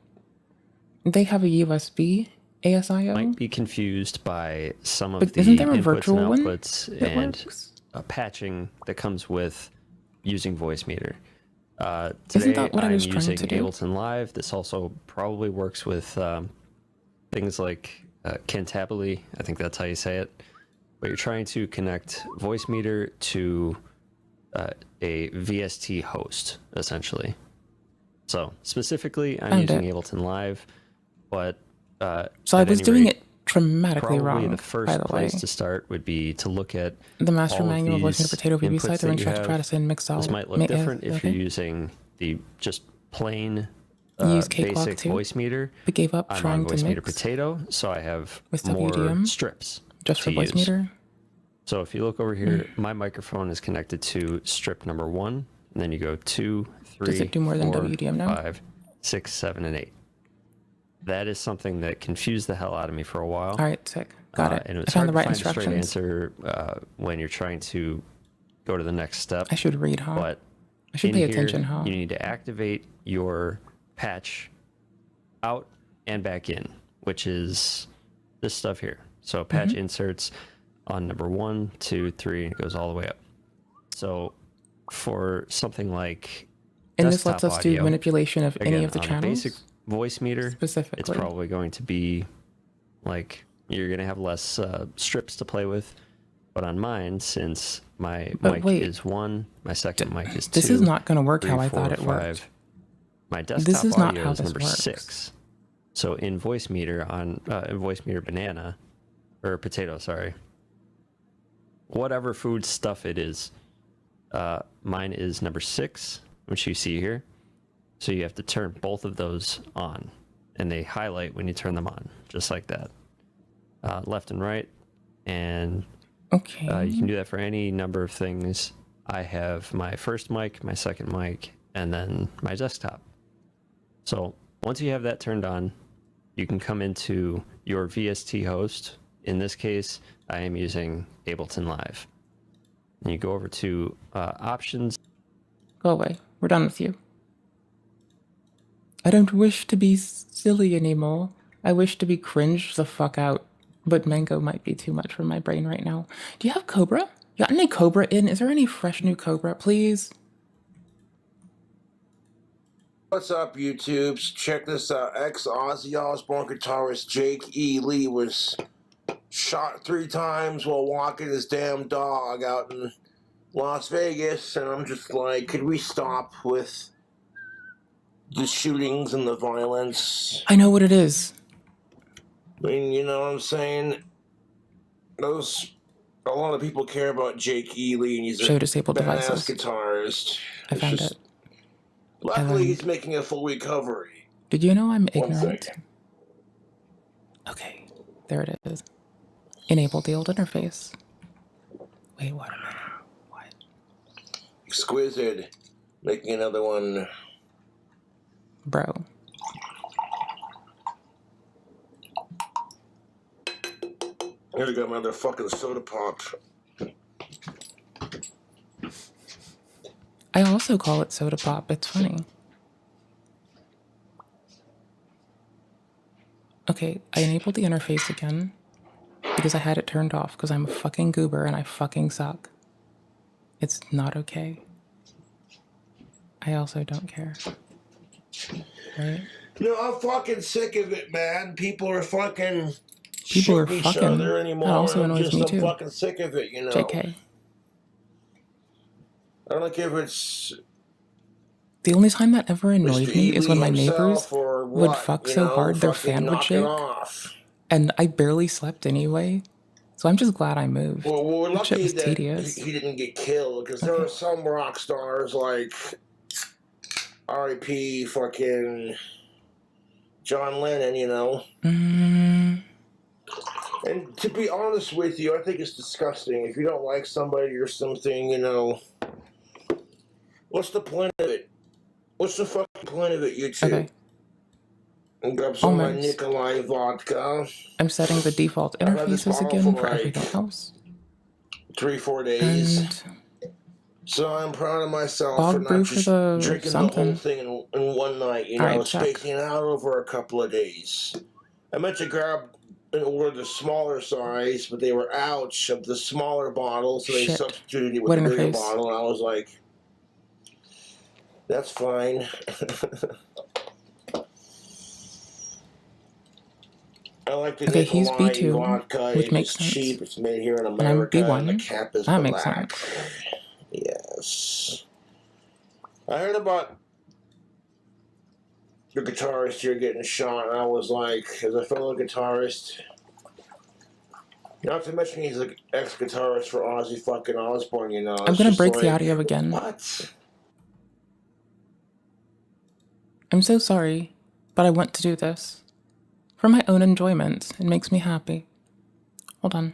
They have a USB ASIO. Might be confused by some of But the isn't there a inputs virtual and one outputs that and works? Patching that comes with using voice meter. Isn't Today that what I I'm was trying using to do? Ableton Live. This also probably works with things like Cantabile. I think that's how you say it. But you're trying to connect voice meter to a VST host, essentially. So specifically, I'm using Ableton Live, but So I was doing it dramatically probably wrong. the first by the place way, to start would be to look at the master all of manual, voice these meter, potato, VB inputs side, that range, you track, have. Stratus, and mix all. This might look different if you're using the just plain Use Cakewalk basic too, voice meter. but gave up I'm trying on voice to meter mix potato, so I have with more WDM, strips just for to voice use. meter. So if you look over here, my microphone is connected to strip number 1, and then you go 2, 3, Does it do more than 4, WDM now? 5, 6, 7, and 8. That is something that confused the hell out of me for a while. All right, sick. Got it. And it I was found hard the right to find a straight instructions. answer when you're trying to go to the next step. I should read, huh? But I should in pay here, attention, huh? You need to activate your patch out and back in, which is this stuff here. So patch inserts on number 1, 2, 3, and it goes all the way up. So for something like And this lets us do audio, manipulation of any again, of the on channels. basic voice meter, specifically, it's probably going to be like you're going to have less strips to play with. But on mine, since my mic is 1, my second mic is 2. This is not going to work 3, how I 4, thought it 5. worked. My desktop This is not audio how is this number works. 6. So in voice meter in voice meter banana or potato, sorry, whatever food stuff it is, mine is number 6, which you see here. So you have to turn both of those on, and they highlight when you turn them on, just like that, left and right. And okay, you can do that for any number of things. I have my first mic, my second mic, and then my desktop. So once you have that turned on, you can come into your VST host. In this case, I am using Ableton Live. And you go over to options. Go away. We're done with you. I don't wish to be silly anymore. I wish to be cringed the fuck out. But mango might be too much for my brain right now. Do you have Cobra? You got any Cobra in? Is there any fresh new Cobra, please? What's up, YouTubes? Check this out. Ex-Ozzy Osbourne guitarist Jake E. Lee was shot 3 times while walking his damn dog out in Las Vegas, and I'm just like, could we stop with the shootings and the violence? I know what it is. I mean, you know what I'm saying? A lot of people care about Jake E. Lee, and he's Show a disabled badass devices. guitarist. I found it. Luckily, he's making a full recovery. Did you know I'm One ignorant? second. Okay, there it is. Enable the old interface. Wait, what a minute. What? Exquisite. Making another one. Bro. Here we got my other fucking soda pop. I also call it soda pop. It's funny. Okay, I enabled the interface again because I had it turned off because I'm a fucking goober and I fucking suck. It's not okay. I also don't care. Right? No, I'm fucking sick of it, man. People are fucking People are shooting each fucking. other anymore. That also annoys me I'm too. fucking sick of it, you know. JK. I don't care if it's The only time that ever annoyed Mr. me is when my Ely neighbors himself or would what, fuck you so know, hard their fucking fan would knock it shake, off. and I barely slept anyway. So I'm just glad I moved. Well, we're That shit lucky was that tedious. he didn't get killed, because there are some rock stars like R.I.P. fucking John Lennon, you know. Mm, And to be honest with you, I think it's disgusting. If you don't like somebody or something, you know, what's the point of it? What's the fucking point of it, you two? okay, And grab some of my almost. Nikolai vodka. I'm setting the default I've had this interfaces bottle again for for like everything else. 3-4 days. And So I'm proud of myself Bog for brew not for just the drinking the whole something. thing in one night, you know, Alright, check. spacing it out over a couple of days. I meant to grab and order the smaller size, but they were out of the smaller bottle, so they Shit. substituted it with What the bigger interface? bottle, and I was like, that's fine. I like the Okay, he's Nikolai B2, vodka. which It's makes sense. cheap. It's made here in And I'm America, and the B1. cap is That black. makes sense. Yes. I heard about the guitarist here getting shot, and I was like, as a fellow guitarist, not to mention he's an ex-guitarist for Ozzy fucking Osbourne, you know. I'm it's gonna just break the like, audio again. What? I'm so sorry, but I want to do this. For my own enjoyment. It makes me happy. Hold on.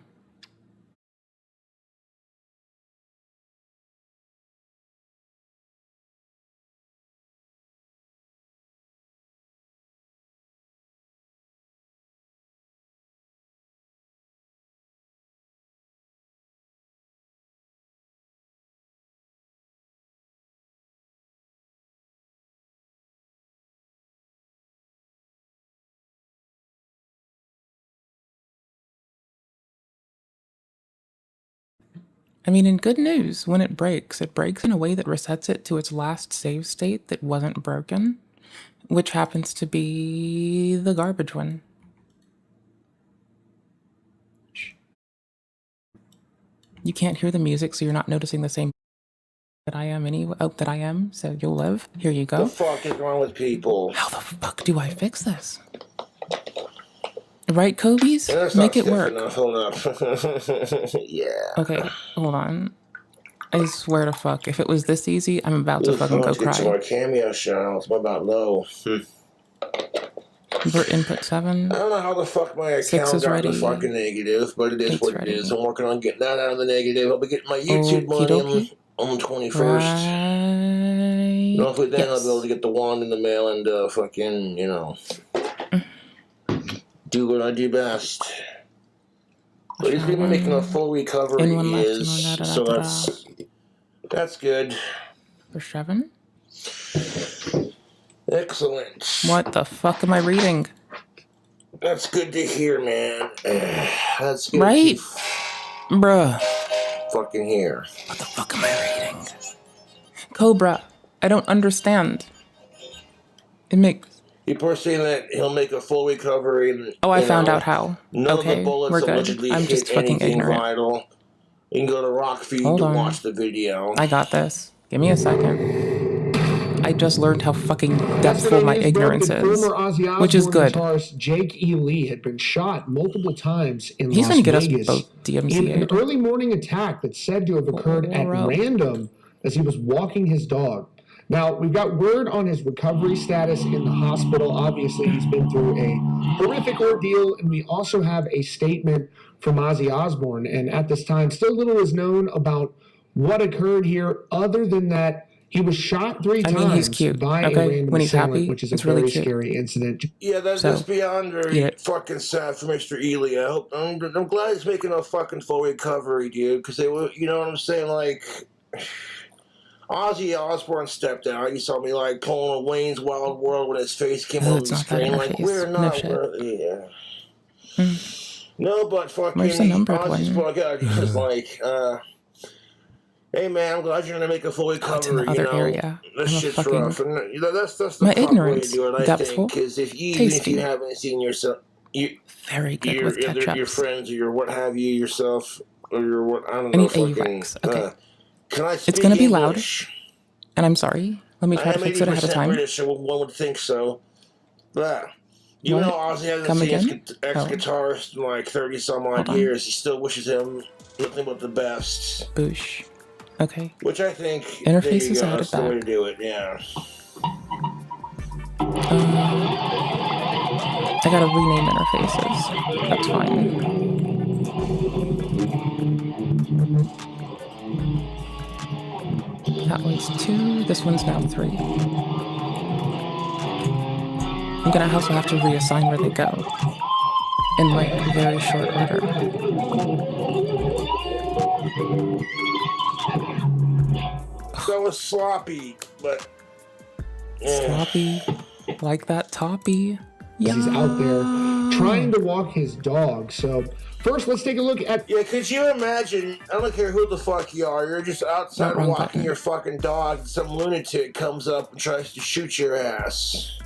I mean, in good news, when it breaks in a way that resets it to its last save state that wasn't broken, which happens to be the garbage one. You can't hear the music, so you're not noticing the same that I am anyway. Oh, that I am, so you'll live. Here you go. The fuck is wrong with people? How the fuck do I fix this? Right, Kobe's? That's Make not it work. Enough. Hold up. Yeah. Okay, hold on. I swear to fuck, if it was this easy, I'm about to fucking go Let's get to cry. our cameo shout-outs. What about low? For input 7. I don't know how the fuck my 6 account is got ready. the fucking negative, but it is 8's what ready. it is. I'm working on getting that out of the negative. I'll be getting my YouTube Okie money dokie. on the 21st. Right. Hopefully then I'll Yes. be able to get the wand in the mail and fucking, you know, do what I do best. But he's gonna be making a full recovery, In one he left, is, and so da-da-da-da-da. that's good. For 7? Excellent. What the fuck am I reading? That's good to hear, man. That's good Right? to Bruh. fucking hear. What the fuck am I reading? Cobra. I don't understand. It makes. People are saying that he'll make a full recovery. And, Oh, I found out how. None Okay, of the bullets we're good. allegedly I'm hit just fucking anything ignorant. vital. You can go to Rockfeed Hold to on. watch the video. I got this. Give me a second. I just learned how fucking depthful my ignorance is, Former Ozzy which is Osbourne good. guitarist Jake E. Lee had been shot multiple times in He's Las gonna get us Vegas both in an DMCA'd. early morning attack that's said to have occurred at random as he was walking his dog. Now, we've got word on his recovery status in the hospital. Obviously, he's been through a horrific ordeal, and we also have a statement from Ozzy Osbourne. And at this time, still little is known about what occurred here, other than that he was shot 3 I times mean, he's cute, by okay? a random When he's assailant, happy, which is a it's really very cute. scary incident. Yeah, that's So, beyond eat very it. fucking sad for Mr. Ely. I'm glad he's making a fucking full recovery, dude, because they were, you know what I'm saying, like... Ozzy Osbourne stepped out. You saw me like pulling a Wayne's Wild World when his face came Oh, on it's the not that screen. in our Like face. we're No not. shit. Yeah. No, but fucking Where's the numbered Ozzy's one? just like, hey man, I'm glad you're gonna make a full Oh, it's in recovery. the other you know, area. this I'm a shit's fucking- rough, and that's the My proper way ignorance. to do it. I Depthful. think, because if you Tasty. haven't seen yourself, Very good with your ketchups. friends or your what have you yourself or your what I don't I know. need Fucking. AUX. Okay. Can I speak It's gonna be loud, English? and I'm sorry. Let me try to I am fix it ahead of 80% time. British, so one would think so. But you What? know, Ozzy hasn't Come seen his again? ex-guitarist in like 30 some odd Hold on. years. He still wishes him nothing but the best. Boosh. Okay. Which I think Interface there you is go, added that's the way to back. do it. Yeah. I gotta rename interfaces. That's fine. That one's 2. This one's now 3. I'm gonna also have to reassign where they go in like very short order. That was sloppy, but Sloppy, like that toppy. Yeah. He's out there trying to walk his dog. So first, let's take a look at. Yeah, could you imagine? I don't care who the fuck you are. You're just outside Wrong walking button. your fucking dog, and some lunatic comes up and tries to shoot your ass.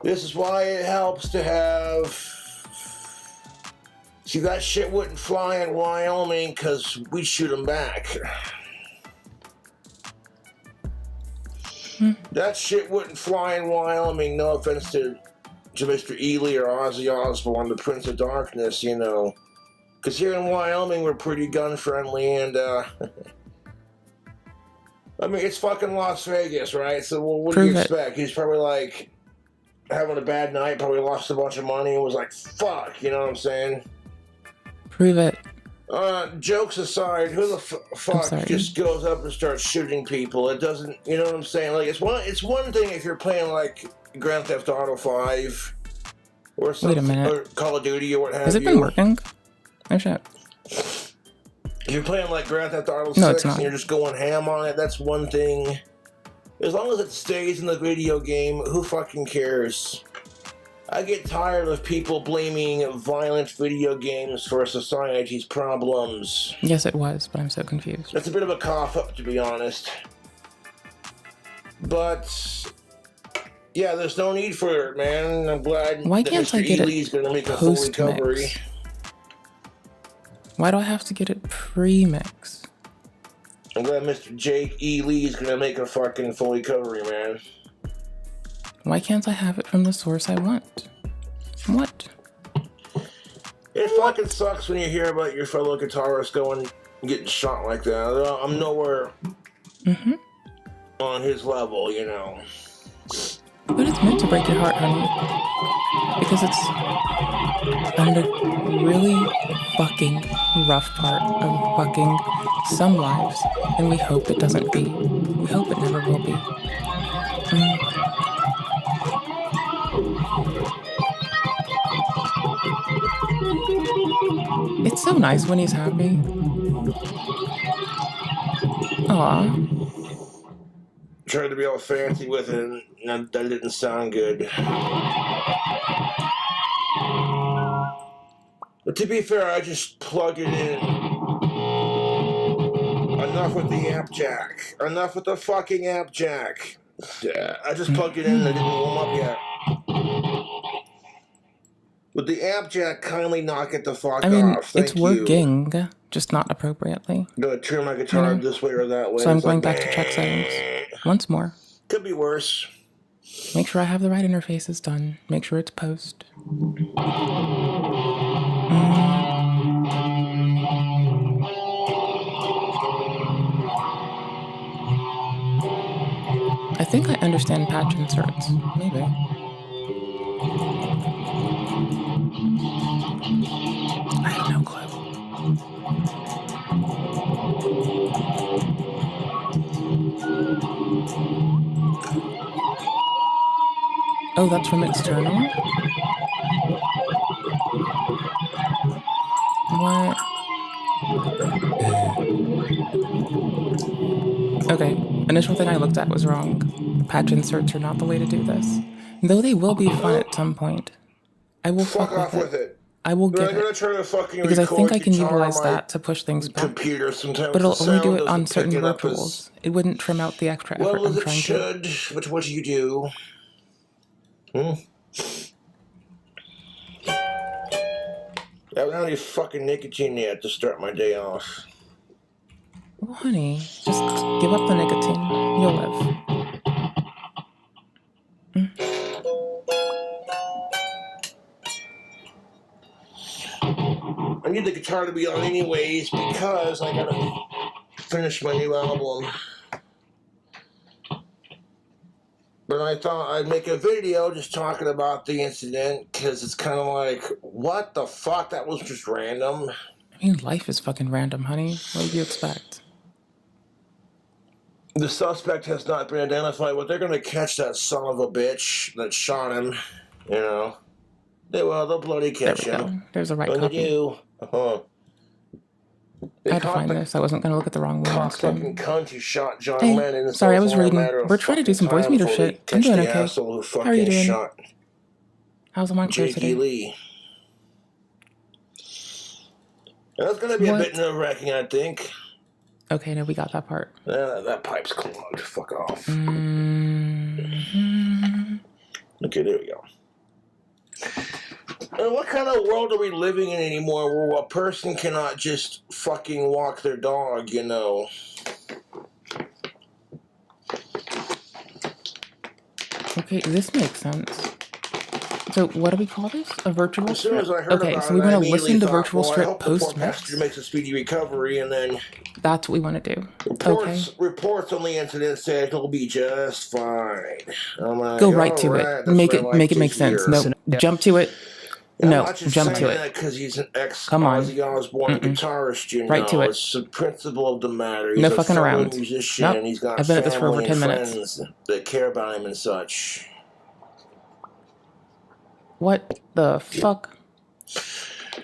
This is why it helps to have. See, that shit wouldn't fly in Wyoming because we shoot them back. That shit wouldn't fly in Wyoming. No offense to Mr. Ely or Ozzy Osbourne, the Prince of Darkness, you know. Because here in Wyoming, we're pretty gun friendly, and I mean, it's fucking Las Vegas, right? So what do you Prove it. expect? He's probably like having a bad night, probably lost a bunch of money, and was like, fuck, you know what I'm saying? Prove it. Jokes aside, who the fuck sorry. just goes up and starts shooting people? It doesn't, you know what I'm saying? Like, it's one thing if you're playing like Grand Theft Auto 5 or something, Wait a minute. or Call of Duty or what have Has it you. been working? Oh shit. If you're playing like Grand Theft Auto 6 No, it's not. and you're just going ham on it, that's one thing. As long as it stays in the video game, who fucking cares? I get tired of people blaming violent video games for society's problems. Yes, it was, but I'm so confused. That's a bit of a cough-up, to be honest. But, yeah, there's no need for it, man. I'm glad Why that can't Mr. I get it Ely's going to make a full post-mix? recovery. Why do I have to get it pre-mix? I'm glad Mr. Jake E. Lee's going to make a fucking full recovery, man. Why can't I have it from the source I want? What? It fucking sucks when you hear about your fellow guitarist going getting shot like that. I'm nowhere on his level, you know. But it's meant to break your heart, honey. Because it's on the really fucking rough part of fucking some lives. And we hope it doesn't be. We hope it never will be. It's so nice when he's happy. Aw. Tried to be all fancy with it, and that didn't sound good. But to be fair, I just plugged it in. Enough with the amp jack. Enough with the fucking amp jack. Yeah, I just plugged it in and it didn't warm up yet. Would the amp jack kindly knock it the fuck I mean, off? Thank it's working, just not appropriately. Do I turn my guitar this way or that way? So I'm It's going like, back to check settings once more. Could be worse. Make sure I have the right interfaces done. Make sure it's post. I think I understand patch inserts. Maybe. I have no clue. Oh, that's from external? What? Okay, initial thing I looked at was wrong. Patch inserts are not the way to do this. Though they will be fun at some point. I will fuck off with with it. it. I will They're get gonna it. try to fucking Because I think record I can guitar on utilize my that to push things back. computer. Sometimes But it'll the only do sound it on doesn't certain pick it up virtuals. It wouldn't trim out the extra effort well I'm as it trying should. But what do you do? I haven't had any fucking nicotine yet to start my day off. Well, honey, just give up the nicotine. You'll live. I need the guitar to be on anyways because I gotta finish my new album. But I thought I'd make a video just talking about the incident because it's kind of like, what the fuck? That was just random. I mean, life is fucking random, honey. What do you expect? The suspect has not been identified, but they're gonna catch that son of a bitch that shot him. You know, they will. They'll bloody catch There we him. go. There's a right When copy. they do, I had to find this. I wasn't going to look at the wrong one last fucking time. cunt who shot John Hey, Lennon. sorry, I was It's only a reading. matter of We're trying to do some voice fucking meter time before shit. they I'm catch doing the okay. asshole who How are you fucking doing? shot How's the mic Jake today? Lee. That's gonna be a bit nerve-wracking, I think. Okay, no, we got that part. That pipe's clogged. Fuck off. Mm-hmm. Okay, there we go. What kind of world are we living in anymore where a person cannot just fucking walk their dog, you know? Okay, this makes sense. So what do we call this? A virtual As soon strip? as I heard Okay, about so we it, I want to immediately listen to thought, virtual well, I strip hope the poor post passenger mix. makes a speedy recovery, and then That's what we want to do. Okay. reports on the incident said he'll be just fine. I'm like, Go right to alright, it. that's Make what it I like make it to make sense. hear. No, jump to it. And No, I'm not just jump to saying it. that because he's an Come on. ex-Ozzy Osbourne guitarist, you Right know. to it. It's the principle of the matter. He's No a fucking fellow around. musician, Nope. and he's got I've been at this for over family 10 and minutes. friends that care about him and such. What the fuck?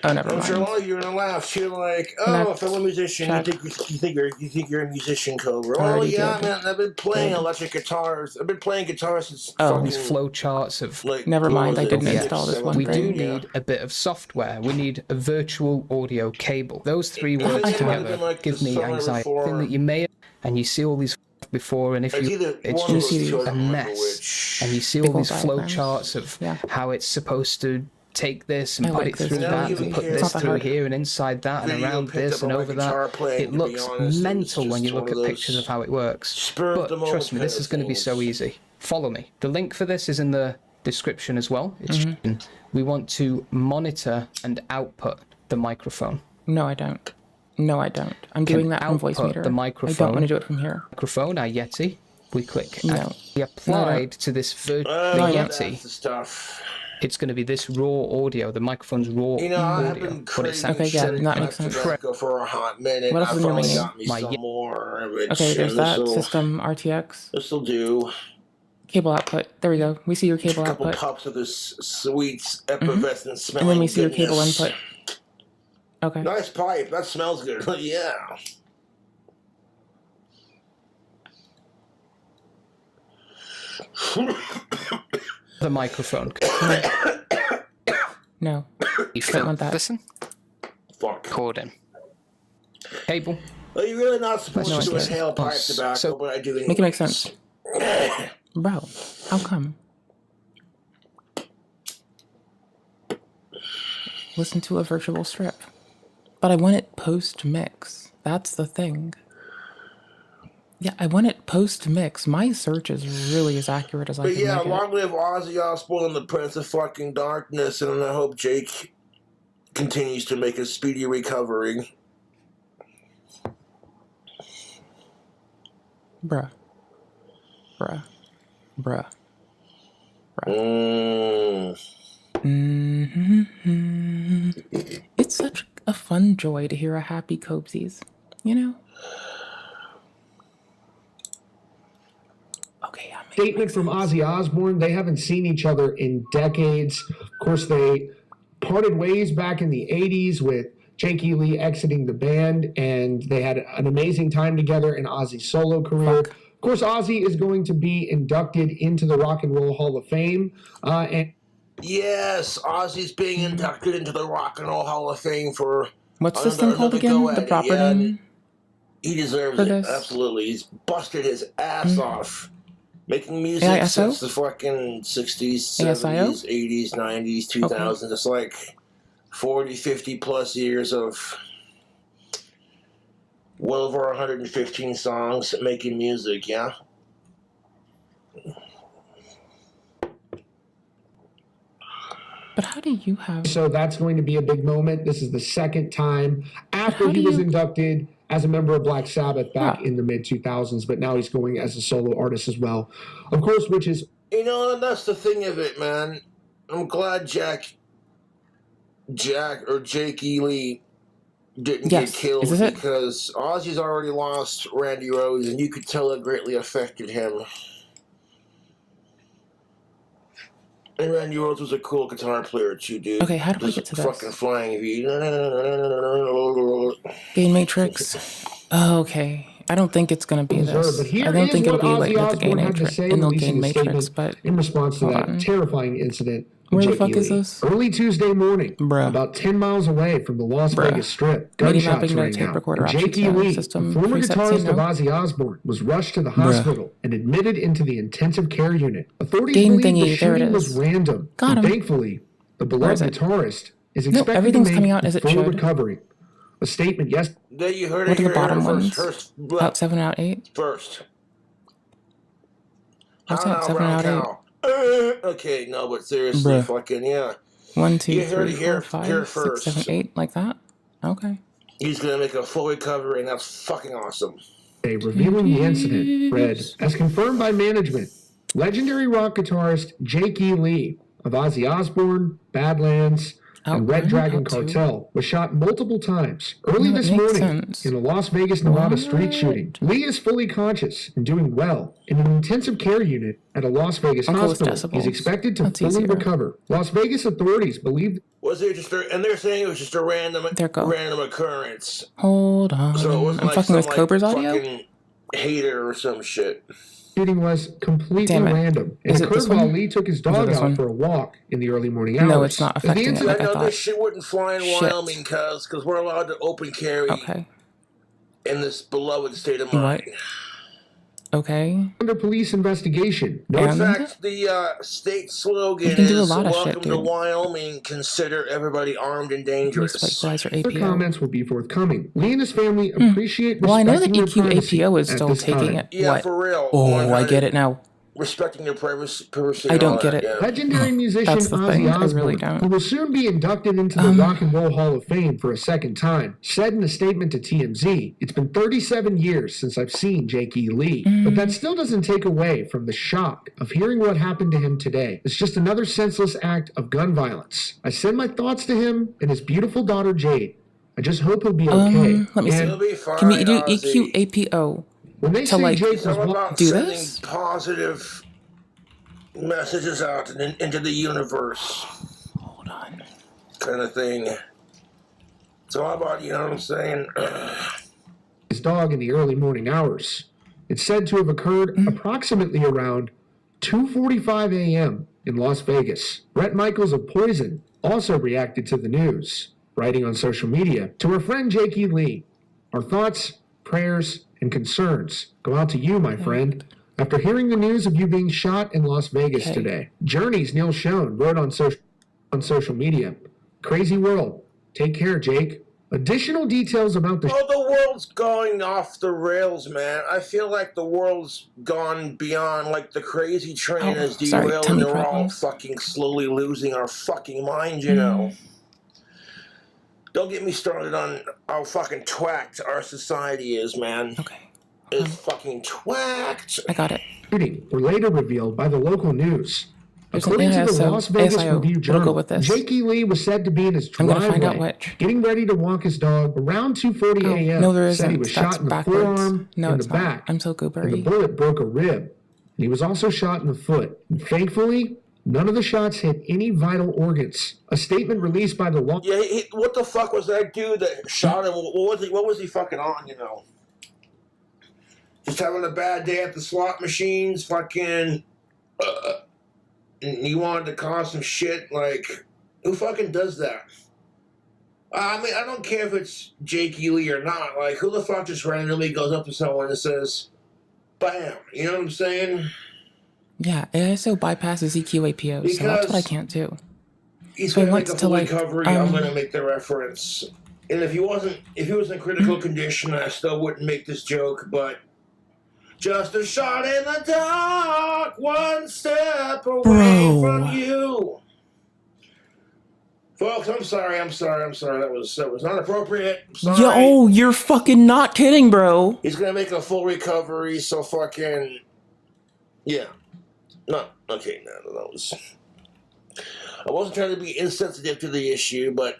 Oh, never I'm sure a mind. lot of you are gonna laugh. You're like, oh, Connect. fellow musician, Check. you think you're a musician, Cobra. Well, Already yeah, did. man. I've been playing Did. electric guitars. I've been playing guitar since Oh. These flow charts of like, Never mind, what I was it, didn't six, install this seven, one we do thing. need a bit of software. We need a virtual audio cable. Those three I words think it might have together been like give the me summer anxiety. before. Thing that you may and you see all these before, and if It's you, either it's one of just those two, I a don't remember mess. which. And you see Big all old these flow diagrams. charts of Yeah. how it's supposed to take this and I put like it this through video. that It's and put not this that through hard. here and inside that and Video around picked this up and on my over guitar that. playing, It to be looks honest. It's mental when you just look one at of pictures those of how it works. spur of But the moment trust me, this kind is of going to be so things. easy. Follow me. The link for this is in the description as well. It's Mm-hmm. we want to monitor and output the microphone. No, I don't. No, I don't. I'm Can doing that from voice output meter. the I microphone. don't want to do it from here. Microphone, our Yeti. We click No. add. We applied to this the That's Yeti. the stuff. It's going to be this raw audio. The microphone's raw You know, I have audio. been But it craving sounds Okay, yeah, shitty that pipe makes sense. tobacco for a hot minute. What else I is in your finally menu? got me My some more of it. Okay, there's and that. this'll- System RTX. This'll do. Cable output. There we go. We see your Just a cable couple output. puffs of this sweet, effervescent smelling And then we see your cable goodness. input. Okay. Nice pipe. That smells good. Yeah. the microphone. No. You Don't want that. Listen. Fuck. Recording. Cable. Well, you're really not supposed No, to I can't. inhale pipe So- tobacco, but I do anyway. Make it make sense. Bro, how come? Listen to a virtual strip. But I want it post-mix. That's the thing. Yeah, I want it post-mix. My search is really as accurate as I But can yeah, make it. long live Ozzy Osbourne and the Prince of fucking Darkness, and I hope Jake continues to make a speedy recovery. Bruh. It's such a fun joy to hear a happy Cobesies, you know? Statement from Ozzy Osbourne. They haven't seen each other in decades. Of course, they parted ways back in the 80s with Jake E. Lee exiting the band, and they had an amazing time together in Ozzy's solo career. Of course, Ozzy is going to be inducted into the Rock and Roll Hall of Fame. Yes, Ozzy's being inducted into the Rock and Roll Hall of Fame for... What's this thing called again? The proper name? He deserves it, absolutely. He's busted his ass off. Making music AISO? since the fucking 60s, 70s, 80s, 90s, 2000s. It's like 40, 50 plus years of well over 115 songs making music, yeah? But how do you have... So that's going to be a big moment. This is the second time after he was inducted as a member of Black Sabbath back in the mid-2000s, but now he's going as a solo artist as well. Of course, which is... You know, and that's the thing of it, man. I'm glad Jake E. Lee didn't get killed because Ozzy's already lost Randy Rhoads, and you could tell it greatly affected him. And Randy Rhoads was a cool guitar player too, dude. Okay, how do we get to this? Fucking flying V. Gain Matrix. Oh, okay. I don't think it's going to be this. But here I don't is think it'll what be like Ozzy with the Gain Osbourne had to Matrix. say, And they'll releasing Gain a Matrix, statement but... in response to hold that on. terrifying incident. Where the Jake fuck E. is Lee. this? Early Tuesday morning, about 10 miles away from the Las Vegas Strip, MIDI gunshots mapping to rang tape out. recorder And Jake option E. sound Lee, system former presets, guitarist you of know? Ozzy Osbourne, was rushed to the hospital and admitted into the intensive care unit. Authorities Gain believe the thingy, there it shooting was is. random. Got and him. thankfully, the Where is beloved it? guitarist is No, expected everything's to coming make out as a it full should. recovery. A statement yesterday. There you heard What it are the here bottom first. ones? Out 7, out 8? First. What's How out now, 7, brown out 8? cow? Okay, no, but seriously, Bruh. fucking yeah. 1, 2, You heard 3, it 4, here 5, 6, first. 7, 8, like that? Okay. He's gonna make a full recovery, and that's fucking awesome. Revealing the incident read, as confirmed by management, legendary rock guitarist Jake E. Lee of Ozzy Osbourne, Badlands, and Red Dragon Cartel was shot multiple times early No, it this makes morning sense. in a Las Vegas, Nevada street What? shooting. Lee is fully conscious and doing well in an intensive care unit at a Las Vegas I'll go with hospital. He's decibels. expected to That's fully easier. recover. Las Vegas authorities believe Was it just and they're saying it was just a random occurrence. Hold on. So it wasn't I'm like fucking some with Cobra's like audio? fucking hater or some shit. shooting was completely Damn it. random. It Is it occurred this while one? Lee took his Is it dog this out one? for a walk in the early morning hours. No, it's not As the affecting it like I I know thought. this shit wouldn't fly in Shit. Wyoming, because we're allowed to open carry in this beloved state of mind. What? Okay. Under police investigation. In And? fact, the state slogan You can do a is lot of "Welcome shit, to dude. Wyoming. Consider everybody armed and dangerous." Further comments will be forthcoming. Lee and his family appreciate Well, I know that respecting their privacy EQ-APO is at still this taking time. it. Yeah, What? for real. Oh, I get it now. Respecting their privacy. I and don't all get that, it. yeah. Legendary musician That's the Ozzy thing, I Osbourne, really don't. who will soon be inducted into the Rock and Roll Hall of Fame for a second time, said in a statement to TMZ, "It's been 37 years since I've seen Jake E. Lee, but that still doesn't take away from the shock of hearing what happened to him today. It's just another senseless act of gun violence. I send my thoughts to him and his beautiful daughter Jade. I just hope he'll be okay." Let me see. He'll be fine, Can we do Ozzy. EQ-APO When they to say like Jake It's all about do sending this? positive messages out into the universe. Hold on. Kind of thing. It's all about, you know what I'm saying? his dog in the early morning hours. It's said to have occurred approximately around 2:45 a.m. in Las Vegas. Brett Michaels of Poison also reacted to the news, writing on social media, "To our friend Jake E. Lee, our thoughts, prayers, and concerns go out to you, my friend. after hearing the news of you being shot in Las Vegas today. Journey's Neil Schoen wrote on social media, "Crazy world. Take care, Jake." Additional details about the... Oh, the world's going off the rails, man. I feel like the world's gone beyond, like, the crazy train has derailed and we're all fucking slowly losing our fucking mind, you know. Don't get me started on how fucking twacked our society is, man. Okay. It's fucking twacked. I got it. Shooting were later revealed by the local news. There's According to the ASO, Las Vegas ASIO. Review-Journal, We'll go with this. Jake E. Lee was said to be in his I'm gonna find out driveway, which. getting ready to walk his dog around 2:40 a.m. No, there Said he isn't. was That's shot in the backwards. forearm, No, in it's the not. back, I'm so and the goobery. bullet broke a rib. And he was also shot in the foot. And thankfully, none of the shots hit any vital organs. A statement released by the law... Yeah, what the fuck was that dude that shot him? What was he fucking on, you know? Just having a bad day at the slot machines, fucking... and he wanted to cause some shit, like... Who fucking does that? I mean, I don't care if it's Jake E. Lee or not. Like, who the fuck just randomly goes up to someone and says, "Bam"? You know what I'm saying? Yeah, ASO bypasses EQAPO, so that's what I can't do. He's So he gonna make wants a to, full like, recovery. I'm gonna make the reference. And if he was in critical condition, I still wouldn't make this joke. But just a shot in the dark, one step away from you. Folks, I'm sorry. That was not appropriate. I'm sorry. Yo, you're fucking not kidding, bro. He's gonna make a full recovery, so fucking yeah. No, okay, no, that was. I wasn't trying to be insensitive to the issue, but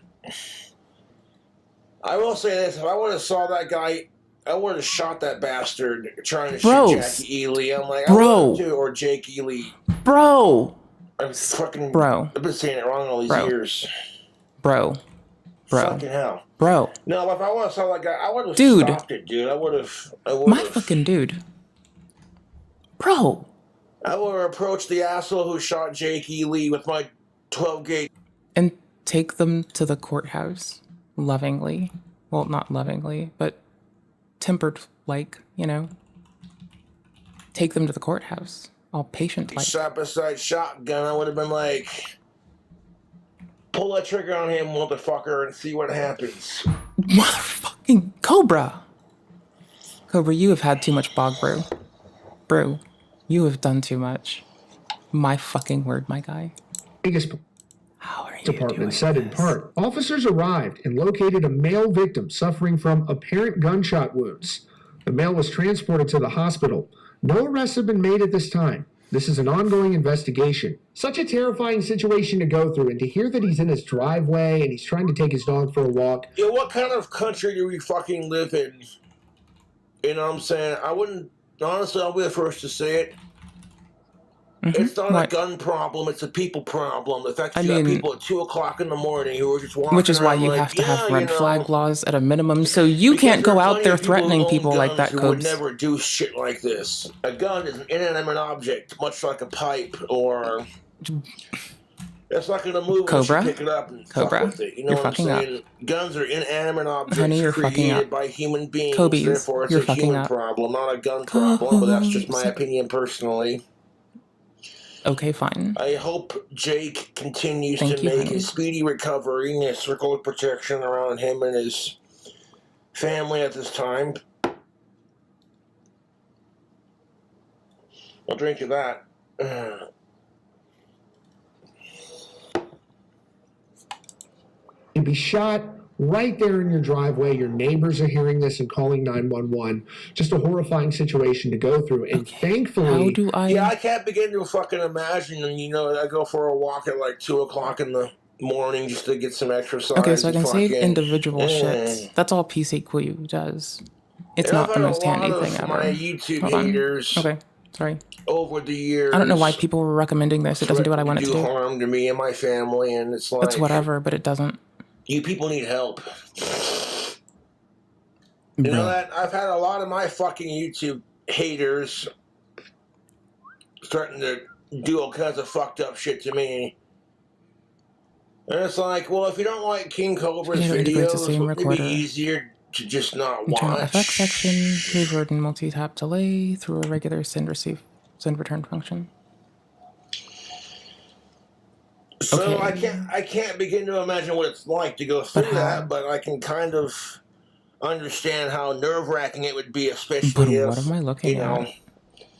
I will say this: if I would have saw that guy, I would have shot that bastard trying to shoot Jackie E. Lee. I'm like, Bro. or Jake E. Lee. Bro. I'm fucking. Bro. I've been saying it wrong all these years. Bro. Fucking hell. Bro. No, if I would have saw that guy, I would have stopped it, dude. I would have. My fucking dude. Bro. I would have approached the asshole who shot Jake E. Lee with my 12 gauge. And take them to the courthouse. Lovingly. Well, not lovingly, but tempered like, you know. Take them to the courthouse. All patient like. Shot beside shotgun, I would have been like, pull that trigger on him, motherfucker, and see what happens. Motherfucking Cobra. Cobra, you have had too much bog brew. Brew, you have done too much. My fucking word, my guy. Vegas Department said in part, officers arrived and located a male victim suffering from apparent gunshot wounds. The male was transported to the hospital. No arrests have been made at this time. This is an ongoing investigation. Such a terrifying situation to go through, and to hear that he's in his driveway and he's trying to take his dog for a walk. Yeah, what kind of country do we fucking live in? You know what I'm saying? I wouldn't, honestly, I'll be the first to say it. It's not a gun problem, it's a people problem. The fact that you have people at 2 o'clock in the morning who are just walking Which is why around you like, have to have yeah, red flag laws at a minimum, so you can't go out there threatening people like that, who would Cobes. never do shit like this. A gun is an inanimate object, much like a pipe, or it's not going to move unless Cobra? you pick it up and Cobra, fuck with it. You know you're what I'm fucking up. saying? Guns are inanimate objects Honey, you're fucking created up. by human beings. Kobe's, Therefore, it's you're a fucking human up. problem, not a gun problem. But that's just my opinion personally. Okay, fine. I hope Jake continues Thank to you, make honey. a speedy recovery and a circle of protection around him and his family at this time. I'll drink to that. You'd be shot right there in your driveway. Your neighbors are hearing this and calling 911. Just a horrifying situation to go through. And thankfully, How do I? Yeah, I can't begin to fucking imagine. And you know, I go for a walk at like 2 o'clock in the morning just to get some exercise. Okay, so I and can save fucking- individual shits. That's all PCQ does. It's And not I've the had most a lot handy of thing ever. my YouTube Hold on. haters Okay, sorry. over the years. I don't know why people were recommending this. It doesn't do what I want it to do. harm to me and my family, and it's like It's whatever, but it doesn't. You people need help. You know that I've had a lot of my fucking YouTube haters starting to do all kinds of fucked up shit to me. And it's like, well, if you don't like King Cobra's Yeah, integrates the videos, same wouldn't it be recorder. easier to just not Internal watch. FX section, revert and multi-tap delay through a regular send return function. So Okay. I can't begin to imagine what it's like to go through that, but I can kind of understand how nerve-wracking it would be, especially But if, what am I looking at?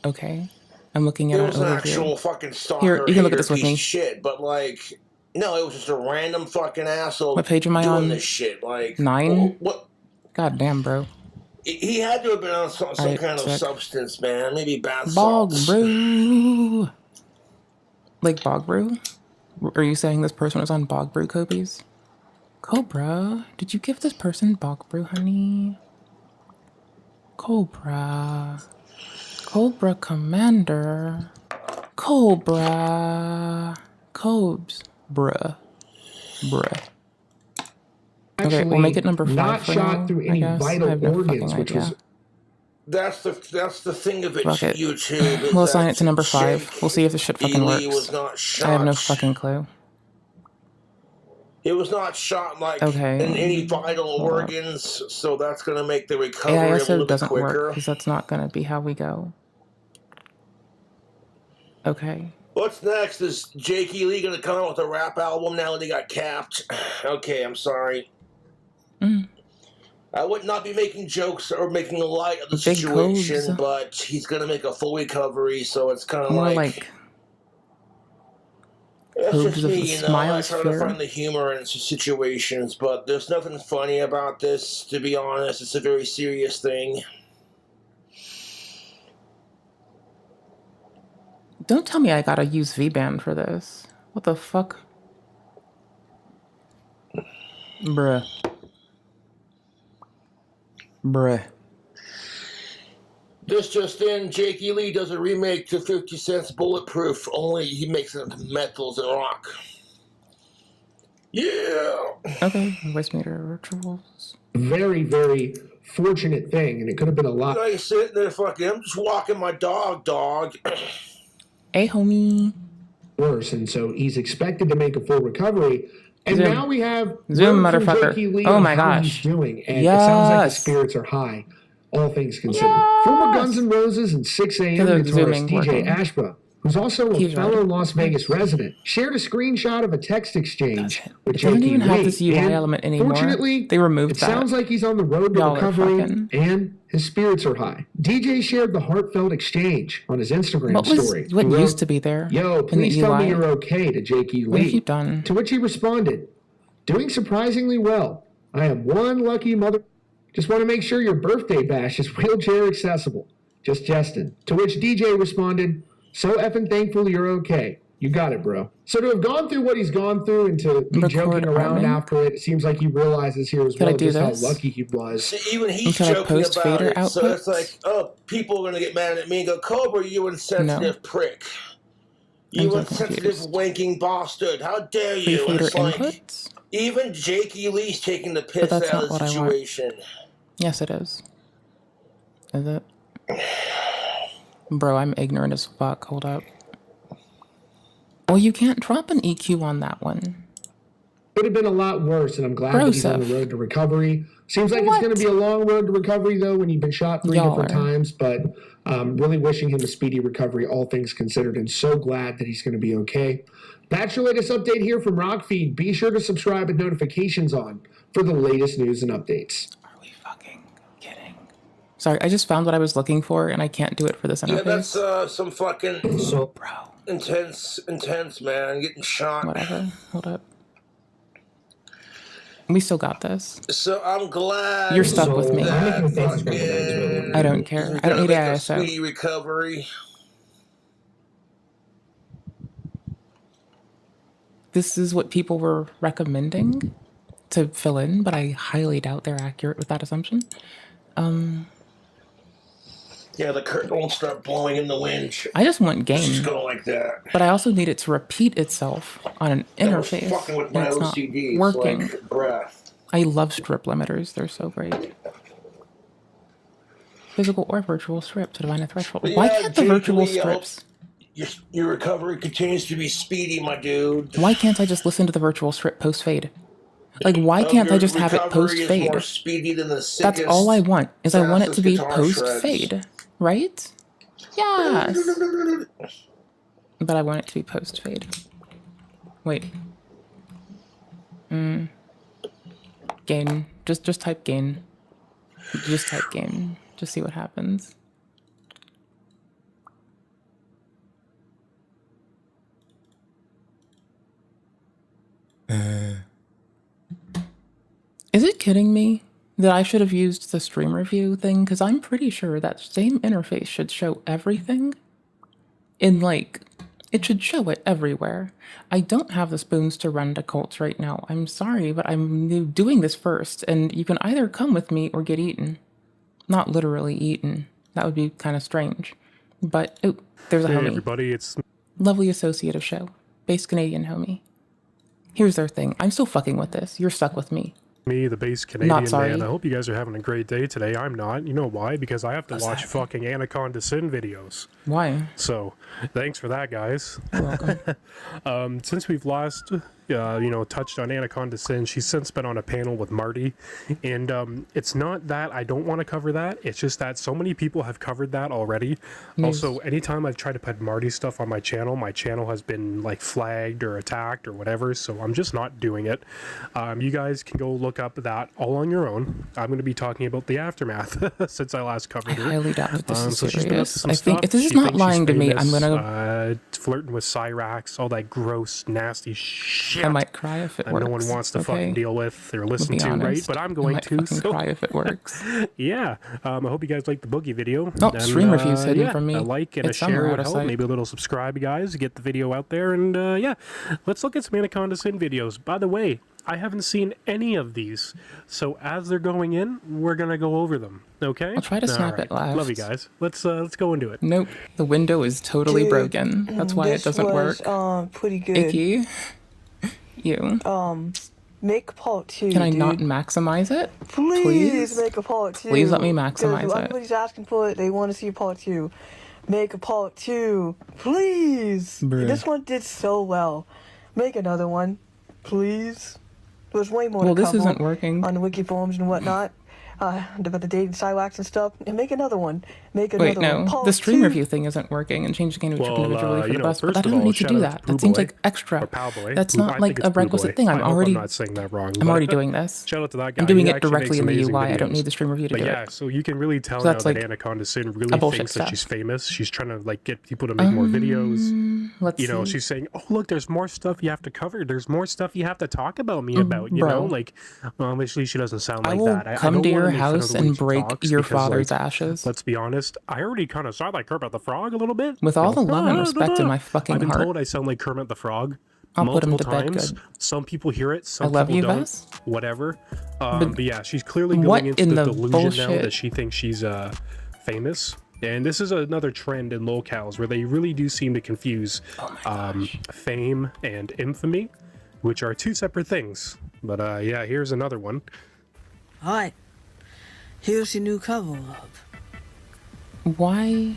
Okay. I'm looking at it an was an overview. actual fucking stalker, Here, you can look at hater this with piece me. of shit, but like, no, it was just a random fucking asshole What page am I doing on? this shit. Like, 9? what? God damn, bro. He had to have been on some Alright, kind of check. substance, man. Maybe bath Bog salts. brew. Like bog brew? Are you saying this person was on bog brew, Kobe's? Cobra, did you give this person bog brew, honey? Cobra. Cobra Commander. Cobra. Cobes. Bruh. Bruh. Okay, we'll make it number 5 not for shot now, through I any guess. I vital have no organs, fucking which idea. was That's the thing of it, Fuck it. YouTube. Is We'll assign that it to number 5. Jake We'll see if this shit fucking Ely works. was not I have no shot. fucking clue. It was not shot like Okay. in any vital Hold up. organs, so that's gonna make the recovery a little AISO bit doesn't work quicker. because that's not going to be how we go. Okay. What's next? Is Jake Ely gonna come out with a rap album now that he got capped? Okay, I'm sorry. I would not be making jokes or making light of the Big situation, codes. but he's gonna make a full recovery, so it's kind of More like, like that's codes just of me, the you know. I smile try to sphere. find the humor in situations, but there's nothing funny about this. To be honest, it's a very serious thing. Don't tell me I gotta use VBAN for this. What the fuck? Bruh. Bruh. This just in, Jake Ely does a remake to 50 Cent's Bulletproof, only he makes it into metals and rock. Yeah! Okay, voice meter rituals. very, very fortunate thing, and it could have been a lot I sitting there fucking, I'm just walking my dog. Hey, homie. worse, and so he's expected to make a full recovery. And Zoom. now we have Zoom, word from motherfucker. Jake Ely Oh on my how gosh. he's doing, and it sounds like his Yes. spirits are high, all things considered. Former Guns N' Roses and 6 a.m. The guitarist zooming DJ working. Ashba, who's also a He's fellow right. Las Vegas resident, shared a screenshot of a text exchange with It Jake doesn't even have Ely, this UI and element anymore. fortunately, They removed it that. sounds like he's on the road to Y'all are recovery, fucking- and his spirits are high. DJ shared the heartfelt exchange on his Instagram What was story. what He wrote, used to be there? "Yo, in the please tell me UI? you're okay," to Jake E. What have Lee. you done? To which he responded, "Doing surprisingly well. I am one lucky mother. Just want to make sure your birthday bash is wheelchair accessible. Just Justin." To which DJ responded, "So effing thankful you're okay. You got it, bro." So to have gone through what he's gone through and to be Record joking around Armin? after it, it seems like he realizes here as Could I well do just this? how lucky he was. Even he's Can I joking post about fader it, so it's outputs? like, oh, people are gonna get mad at me and go, Cobra, you insensitive prick. You so insensitive confused. wanking bastard. How dare Free you? And fader it's like, inputs? even Jake Ely's taking the piss that's out not of the what I want. situation. Yes, it is. Is it? Bro, I'm ignorant as fuck. Hold up. Well, you can't drop an EQ on that one. Could have been a lot worse, and I'm glad that he's on the Broseph. road to recovery. Seems like it's going to be a long road to recovery, though, when you've been shot 3 Y'all different are. times. But really wishing him a speedy recovery, all things considered, and so glad that he's going to be okay. That's your latest update here from Rockfeed. Be sure to subscribe with notifications on for the latest news and updates. Sorry, I just found what I was looking for, and I can't do it for this Yeah, interface. that's some fucking intense, man. Getting shot. Whatever. Hold up. We still got this. So I'm glad You're stuck with me. that fucking I don't care. he's I don't gonna need make a AISO. speedy recovery. This is what people were recommending to fill in, but I highly doubt they're accurate with that assumption. Yeah, the curtain won't start blowing in the wind. I just want It's game, just go like that. but I also need it to repeat itself on an That was interface. fucking with and my it's not OCD. It's working. like breath. I love strip limiters. They're so great. Physical or virtual strip to define a threshold. But Why yeah, can't the Jake virtual Lee, I hope strips? Your recovery continues to be speedy, my dude. Why can't I just listen to the virtual strip post fade? Like, why can't I just have it Recovery post is fade? more speedy than the That's sickest, all I want, is I want it to be fastest guitar post shreds. fade, right? Yes. But I want it to be post fade. Wait. Gain. Just type gain. Just type gain. Just see what happens. Is it kidding me that I should have used the stream review thing? Because I'm pretty sure that same interface should show everything in, like, it should show it everywhere. I don't have the spoons to run to cults right now. I'm sorry, but I'm doing this first, and you can either come with me or get eaten. Not literally eaten. That would be kind of strange. But, oh, there's a homie. Hey everybody, it's Lovely associate of show. Base Canadian homie. Here's their thing. I'm still fucking with this. You're stuck with me. me, the base Canadian Not sorry. man. I hope you guys are having a great day today. I'm not. You know why? Because I have to watch fucking Anaconda Sin videos. Why? So, thanks for that, guys. You're welcome. Since we've last, touched on Anaconda Sin, she's since been on a panel with Marty, and it's not that I don't want to cover that. It's just that so many people have covered that already. Nice. Also, anytime I've tried to put Marty stuff on my channel has been like flagged or attacked or whatever. So I'm just not doing it. You guys can go look up that all on your own. I'm going to be talking about the aftermath since I last covered her. I highly doubt that this is so she's been up to serious. some I think stuff. if this is She not thinks she's lying to me, I'm famous, gonna flirting with Cyrax, all that gross, nasty shit. I might cry if it that works. no one wants to okay? fucking deal with or listen be to, right? honest. But I'm I going might to. fucking So cry if it works. yeah. I hope you guys like the boogie video. Oh, stream reviews hidden yeah, from me. A like and It's a share somewhere would out of help. sight. Maybe a little subscribe, guys, to get the video out there. And yeah, let's look at some Anaconda Sin videos. By the way, I haven't seen any of these, so as they're going in, we're gonna go over them. Okay? I'll try to snap it last. Love you guys. Let's go into it. Nope, the window is totally Dude, broken. That's why it this doesn't was, work. Pretty good. Icky. You. Make part 2. Can I dude. not maximize it? Please make a part 2. Please let me 'Cause maximize it. everybody's asking for it. They want to see a part 2. Make a part 2. Please. Bruh. This one did so well. Make another one. Please. There's way more Well, to this cover isn't working. on the wiki forums and whatnot. About the dating Cywax and stuff. And make another one. Make another Wait, no, one. Part the stream 2. review thing isn't working, and changing game Well, individually for the best. But first I of don't all, need to shout do out that. to That seems Pooh like extra. Or Powboy. That's Pooh- I not think like it's a Pooh requisite Boy. thing. I I'm hope already. I'm not saying that wrong. I'm but already doing this. Shout out to that guy. I'm doing He it actually directly makes in the amazing UI. I don't videos. need the stream review to But do yeah, it. so you can really tell So now that's that like Anaconda Sin a really bullshit thinks that stuff. she's famous. She's trying to like get people to make more videos. Let's see. She's saying, "Oh, look, there's more stuff you have to cover. There's more stuff you have to talk about me about." You know, bro. like obviously she doesn't sound I like will that. I come don't to wanna your make fun of house the way and she break talks your because, father's like, ashes. Let's be honest. I already kind of sound like Kermit the Frog a little bit. With all the love and respect in my I've fucking been heart. told I sound like Kermit the Frog. I'll put him multiple to bed times. good. Some people hear it, some I love people you, don't. Vess. Whatever. But But yeah, she's clearly what going into in the the delusion now bullshit- that she thinks she's famous. And this is another trend in locales where they really do seem to confuse fame and infamy, which are two separate things. But yeah, here's another one. Alright. Here's your new cover up. Why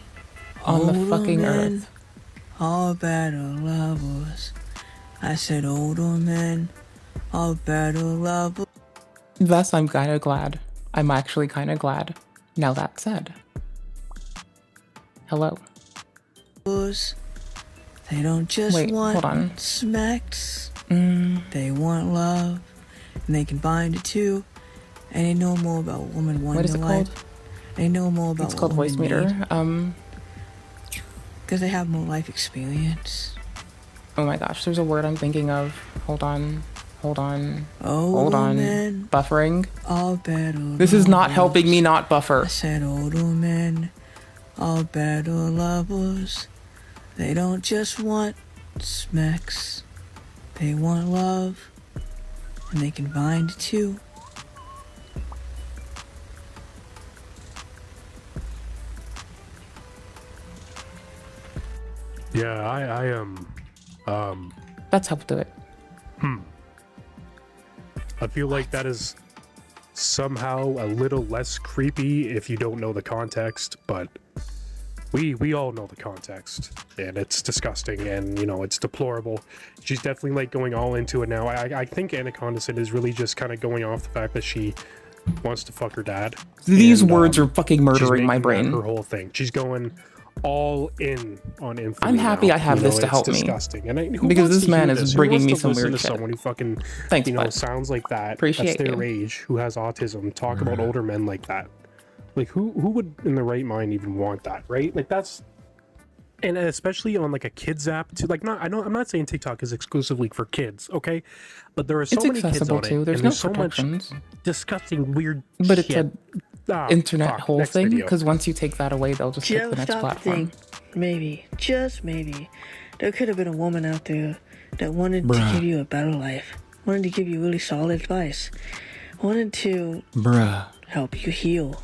on the fucking earth? All better lovers. I said older men are better lovers. Thus, I'm kind of glad. I'm actually kind of glad. Now that said. Hello. They don't just Wait, want hold on. smacks. They want love. And they can bind it too. And they know more about what woman wanting What is to it life. called? They know more about It's what called voice women meter. need. Because they have more life experience. Oh my gosh, there's a word I'm thinking of. Hold on. Hold on. Oh, Hold on. man. Buffering. All better This is not lovers. helping me not buffer. I said older men are better lovers. They don't just want smacks. They want love. And they can bind it too. Yeah, I am. That's how we'll do it. I feel like that is somehow a little less creepy if you don't know the context, but we all know the context, and it's disgusting, and you know it's deplorable. She's definitely like going all into it now. I think Anaconda Sin is really just kind of going off the fact that she wants to fuck her dad. These words are fucking murdering my brain. Her whole thing. She's going all in on infamy. I'm happy now. I have this to help me. Disgusting. And who because wants this to man hear is this? Who bringing wants me to some listen weird to shit. someone who fucking Thanks, bud. Sounds like that. Appreciate that's their you. age, who has autism. Talk about older men like that. Like who would in the right mind even want that, right? Like that's, and especially on like a kids app too. Like I'm not saying TikTok is exclusively for kids, okay? But there are so many kids on too. it, There's and no there's so much disgusting weird But it's shit. a internet whole next thing, video. because once you take that away, they'll just Do you pick the ever next stop to platform. think, maybe, just maybe, there could have been a woman out there that wanted to Bruh. give you a better life, wanted to give you really solid advice, wanted to help you heal.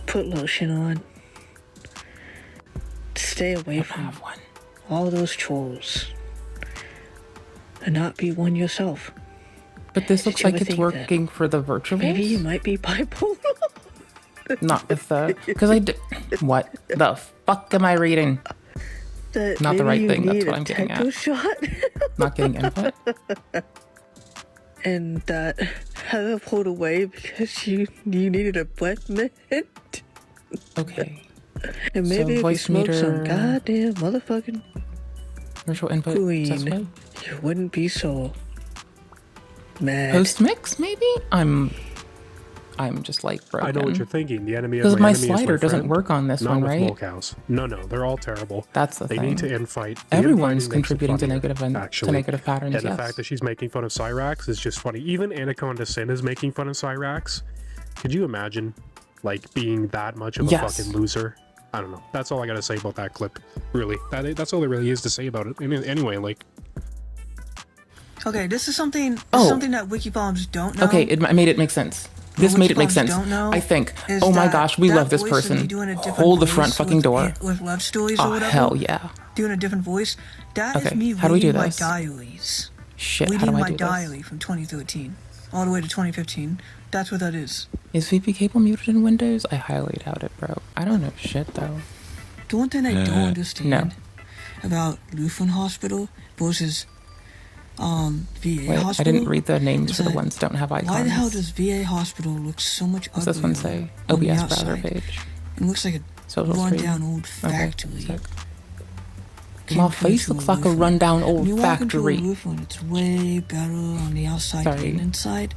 Put lotion on. Stay away from all those trolls. And not be one yourself. But this Did looks you like ever it's think that working for the virtuals. Maybe you might be bipolar. Not with the, because what the fuck am I reading? That Not the maybe right you thing. That's need what a I'm getting tetanus at. shot. Not getting input. And that Heather pulled away because you needed a breath mint. Okay. And maybe if you voice smoked some meter- goddamn motherfucking Virtual input. queen, suspect? you wouldn't be so mad. Post mix maybe. I'm just like broken. I know what you're thinking. The enemy of Because my my enemy is my slider doesn't friend. work on this Not one, with right? Molecows. No, they're all terrible. That's the they thing. need to infight. Everyone's contributing to negative actually. negative patterns. And yes. the fact that she's making fun of Cyrax is just funny. Even Anaconda Sin is making fun of Cyrax. Could you imagine, like, being that much of a Yes. fucking loser? I don't know. That's all I gotta say about that clip. Really, that's all there really is to say about it. Anyway, like. Okay, this is something that wiki bombs don't know. Okay, it made it make sense. This What made it make wiki sense. bombs don't know I think. is Oh my that gosh, we that love this voice would be person. doing a different Hold the front voice fucking door. with love stories or Oh whatever. hell yeah. Doing a different voice. That is Okay, me how do we do reading my this? diaries. Shit, how Reading do I my do this? diary from 2013 all the way to 2015. That's what that is. Is VP cable muted in Windows? I highly doubt it, bro. I don't know shit though. The one thing I don't understand No. about Lutheran Hospital versus VA Wait, Hospital. I didn't read the names is for the that ones that don't have icons. Why the hell does VA Hospital look so much What's this one say? OBS browser page. It looks like a Social rundown stream. old factory. Okay, my face looks like a rundown When old you walk into a factory. Lutheran, it's way better on the outside Sorry. than inside.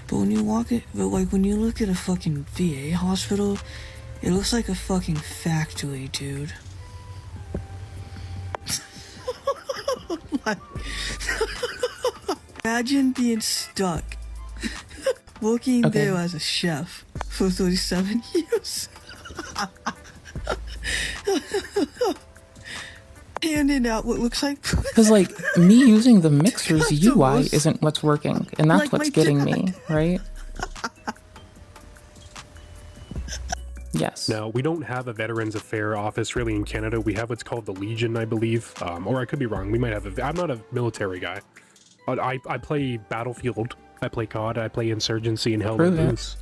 But when you when you look at a fucking VA hospital, it looks like a fucking factory, dude. Imagine being stuck working there as a chef for 37 years. Handing out what looks like Because, like, me using the mixer's UI isn't what's working, and that's Like what's my getting dad. me, right? Yes. No, we don't have a Veterans Affairs office really in Canada. We have what's called the Legion, I believe. Or I could be wrong. We might have I'm not a military guy. I play Battlefield. I play COD. I play Insurgency and Hell Prove and it. Loose.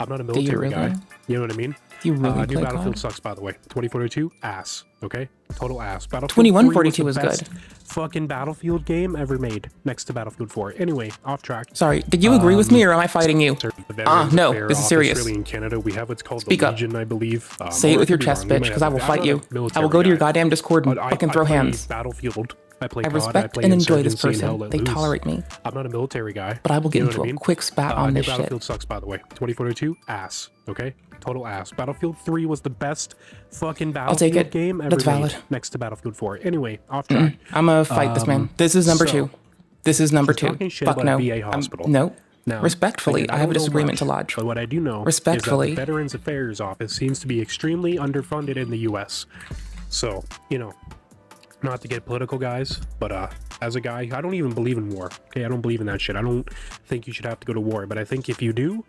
I'm not a Do you military guy. really? You know what I mean? You really New play Battlefield COD? sucks, by the way. 2042, ass. Okay? Total ass. Battlefield 2142 3 was the good. best fucking Battlefield game ever made, next to Battlefield 4. Anyway, off track. Sorry, did you agree with me or am I fighting you? The Veterans No, Affairs this is office serious. Really in Canada, we have what's called Speak the up. Legion, I believe. Say it or with I your could be chest, wrong. We bitch, might because I have will I'm fight not a you. I military will go to your guy. goddamn Discord and I fucking throw play hands. Battlefield. I play I COD. respect play and enjoy this Insurgency and Hell person. Let They Loose. tolerate me. I'm not a military guy. But I will get You know into what I a mean? quick spat on New this shit. Battlefield sucks, by the way. 2042, ass. Okay? Total ass. Battlefield 3 was the best fucking I'll take Battlefield it. game ever That's made, valid. next to Battlefield 4. Anyway, off track. I'm gonna fight this man. This is number so, 2. This is number she's 2. talking shit Fuck about no. a VA hospital. No. Now, Respectfully, again, I have a don't know disagreement much, to lodge. But what I do know Respectfully. is that the Veterans Affairs Office seems to be extremely underfunded in the U.S. So, you know, not to get political, guys, but as a guy, I don't even believe in war. Okay, I don't believe in that shit. I don't think you should have to go to war. But I think if you do,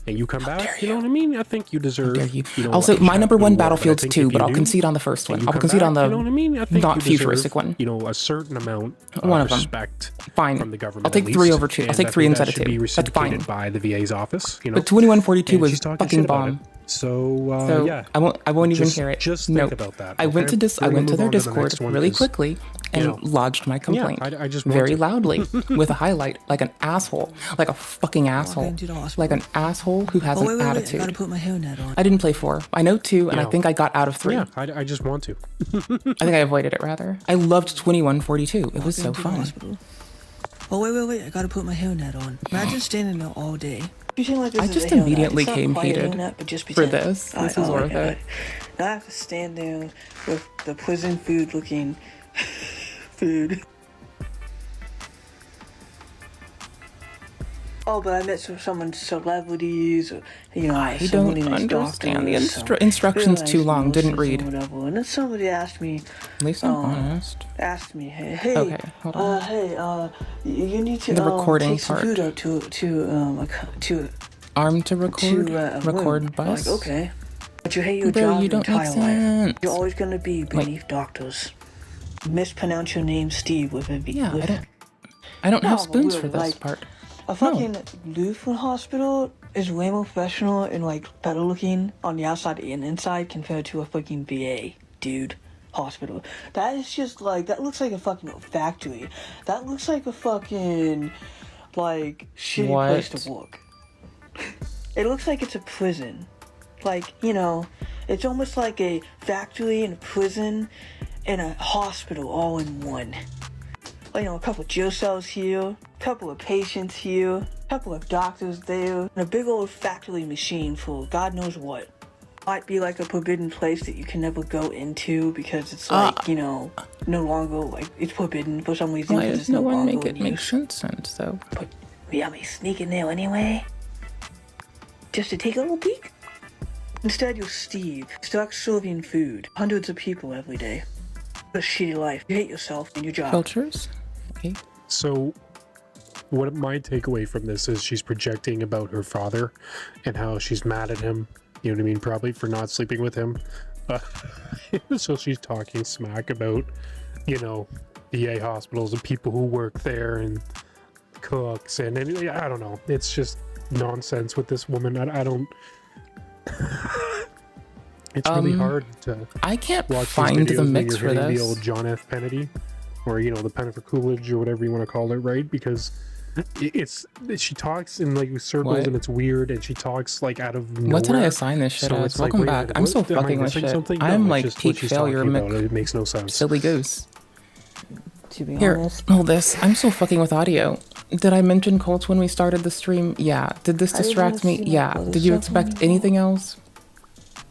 and you come back, you know what I mean? I think you deserve. You know, Also, you my should number have to go one to war, Battlefield's I think 2, if but you I'll do, concede on the first and one. you I'll come concede on back, the you know what I mean? I think not you deserve, futuristic one. You know, a certain amount One of of them. respect Fine. from the government. I'll take at 3 least, over 2. I'll and take I 3 think instead that of should 2. be That's fine. reciprocated by the VA's office. You know, But 2142 And was she's talking fucking shit about bomb. it. So, yeah. I won't even Just- hear it. Just No. think about that. I went okay? to We're gonna their move on to the Discord next one, really 'cause, quickly and you know, lodged my complaint. I just want very to. loudly with a highlight, like an asshole, like a fucking asshole, into the hospital. like an asshole who has Oh, an wait, I attitude. gotta put my hairnet on. I didn't play 4. I know 2, and I Yeah. think I got out of 3. Yeah, I just want to. I think I avoided it rather. I loved 2142. It was so Into the fun. hospital. Oh, wait, I gotta put my hairnet on. Imagine standing there all day. Pretend like this I is just a hairnet. immediately It's not came quite a heated hairnet, but just for pretend. this. This Alright, was alright, worth it. alright. Now I have to stand there with the prison food looking food. Oh, but I met some celebrities, or, you know, I some don't really nice understand. The doctors, some instructions really too nice long. Didn't nurses read. or whatever. And then somebody asked me, At least I'm honest. asked me, hey, Okay, hold on. you need to The recording take some part. food out to Arm to record. Record room. bus. Like, okay. But you hate your Bro, job you your don't make entire life. sense. You're always gonna be beneath doctors. Mispronounce your name, Steve, with a V. Yeah, with, I don't have No, but spoons really, for this like, part. A fucking Lutheran hospital is way more professional and like better looking on the outside and inside compared to a fucking VA, dude. Hospital. That is just like, that looks like a fucking factory. That looks like a fucking like shitty place to work. It looks like it's a prison. Like, you know, it's almost like a factory and a prison and a hospital all in one. You know, a couple of jail cells here, a couple of patients here, a couple of doctors there, and a big old factory machine for God knows what. Might be like a forbidden place that you can never go into because it's like, you know, no longer, like, it's forbidden for some reason. Why 'cause does it's no one longer make it in make use. sense though? But yeah, me sneak in there anyway, just to take a little peek. Instead, you're Steve, stuck serving food, hundreds of people every day. What a shitty life. You hate yourself and your job. Filters. Okay. So, what my takeaway from this is she's projecting about her father and how she's mad at him. You know what I mean? Probably for not sleeping with him. So she's talking smack about, you know, VA hospitals and people who work there and cooks and I don't know. It's just nonsense with this woman. I don't. It's really hard to. I can't watch find these the videos when mix you're for hitting this. the old John F. Kennedy, or you know the Pennifer Coolidge or whatever you want to call it, right? Because she talks in like circles What? and it's weird, and she talks like out of nowhere. What did I assign this shit So as? it's like, Welcome wait a back. minute, I'm what? so Am I fucking with missing shit. something? I'm No, like it's just what peak she's failure. talking about. It makes no sense. Silly goose. To be Here, honest. hold this. I'm so fucking with audio. Did I mention Colts when we started the stream? Yeah. Did this I didn't distract wanna me? see my Yeah. brother Did you suffering expect anything else?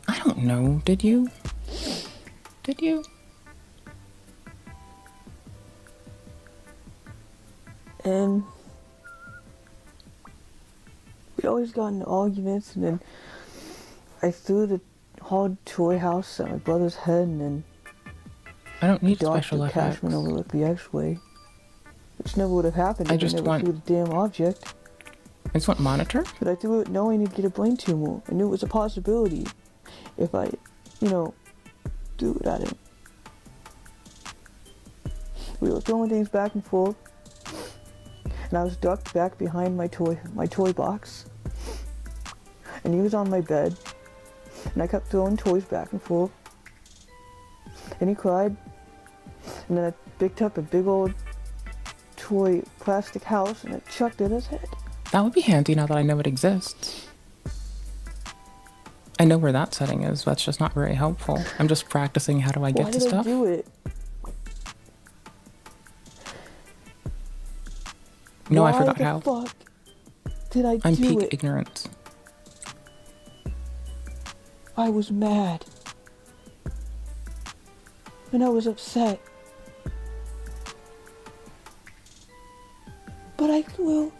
I don't know. Did you? Did you? And we always got into arguments, and then I threw the hard toy house at my brother's head, and then I don't need the special doctor effects. Cash went over like the X-way, which never would have happened I if just I never want- threw the damn object. I just want monitor. But I threw it knowing he'd get a brain tumor. I knew it was a possibility if I, you know, threw it at him. We were throwing things back and forth, and I was ducked back behind my toy box, and he was on my bed, and I kept throwing toys back and forth, and he cried, and then I picked up a big old toy plastic house and I chucked it at his head. That would be handy now that I know it exists. I know where that setting is. That's just not very helpful. I'm just practicing how do I get Why to did stuff. I do it? No, I Why forgot the how. fuck did I I'm do peak it? ignorance. I was mad. And I was upset. But I threw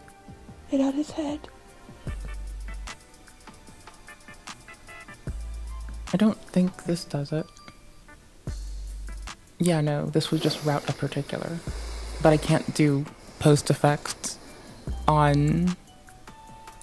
it at his head. I don't think this does it. Yeah, no, this would just route a particular. But I can't do post effects on...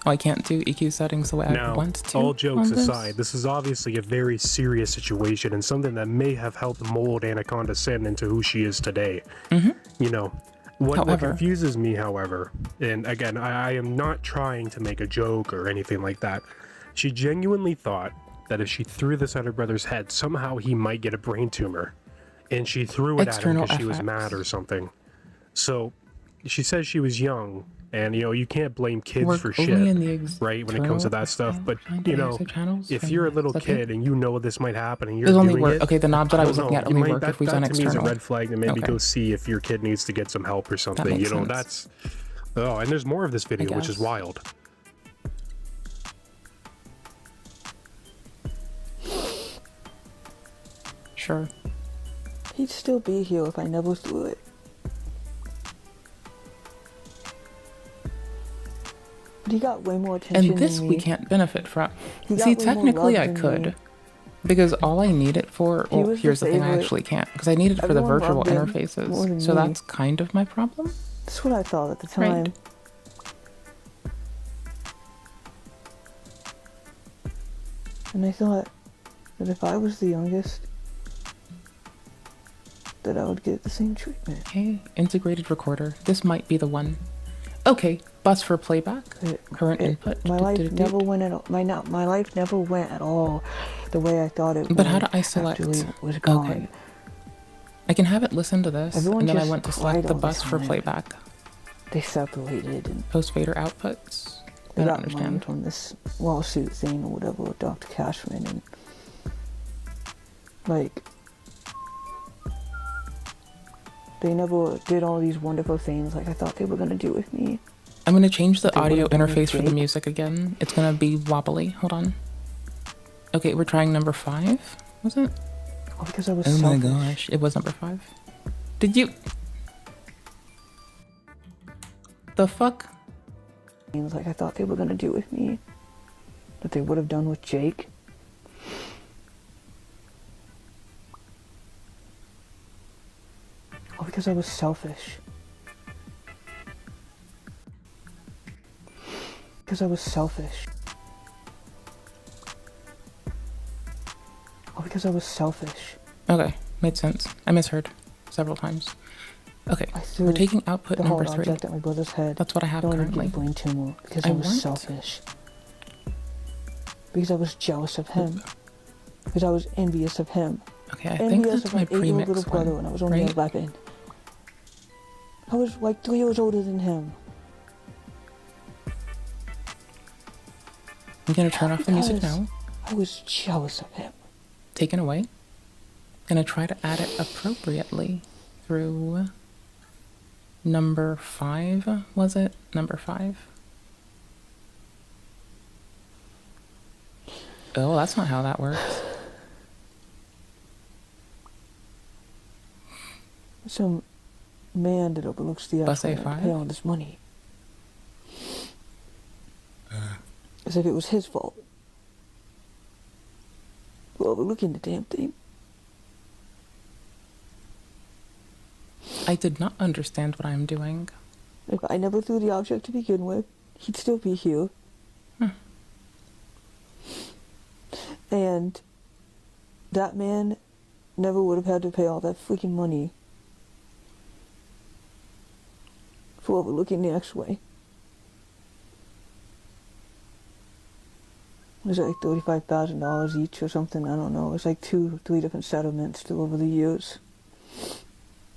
Oh, I can't do EQ settings the way I Now, want to. all jokes on this. aside, this is obviously a very serious situation and something that may have helped mold Anaconda Sin into who she is today. You know, what However. confuses me, however, and again, I am not trying to make a joke or anything like that. She genuinely thought that if she threw this at her brother's head, somehow he might get a brain tumor. And she threw it at him because she was mad or something. So she says she was young, and you can't blame kids for shit, right? When it comes to that stuff. But if you're a little kid and you know this might happen and you're doing it, okay, the knob that I was looking at only work if we've done that to me is a external. red flag to maybe go see if your kid needs to get some help or something. makes sense. That's and there's more of this video, which is wild. Sure. He'd still be here if I never threw it. But he got way more attention And this than we me. can't benefit from. He got See, way more technically love I than could. me. Because all I need it for, He well, was here's the the thing, I favorite. actually can't. Because I need it for the Everyone virtual loved him more interfaces. than So me. that's kind of my problem. That's what I thought at the Right. time. And I thought that if I was the youngest, that I would get the same treatment. Okay, integrated recorder. This might be the one. Okay, bus for playback. Current input. My life never went at all. My life never went at all the way I thought it would. But how do I select? After Lee was gone. Okay. I can have it listen to this, Everyone and then I just want to cried select the all the bus for time. playback. They separated and Post fader outputs. they I don't got understand. money from this lawsuit thing or whatever with Dr. Cashman, and like they never did all these wonderful things like I thought they were gonna do with me. I'm gonna change the They audio would've done with interface for the Jake. music again. It's gonna be wobbly. Hold on. Okay, we're trying number 5. Was it? Oh, because I was Oh my selfish. gosh, it was number 5. Did you? The fuck? Things like I thought they were gonna do with me, that they would have done with Jake. Oh, because I was selfish. Because I was selfish. Oh, because I was selfish. Okay, made sense. I misheard several times. Okay, we're taking output the number hard 3. object at my brother's head. That's what I have Don't even currently. get a brain tumor because I I was want- selfish. Because I was jealous of him. Because I was envious of him. Okay, I think Envious that's of my 8-year-old little premix brother one, when I was only right? 11. I was like 3 years older than him. I'm gonna turn off the music Because now. I was jealous of him. Taken away. Gonna try to add it appropriately through number 5, was it? Number 5. Oh, that's not how that works. Some man that overlooks the Bus actual A5? pay all this money. As if it was his fault. For overlooking the damn thing. I did not understand what I'm doing. If I never threw the object to begin with, he'd still be here. And that man never would have had to pay all that freaking money for overlooking the X-Way. It was like $35,000 each or something, I don't know. It was like 2-3 different settlements still over the years.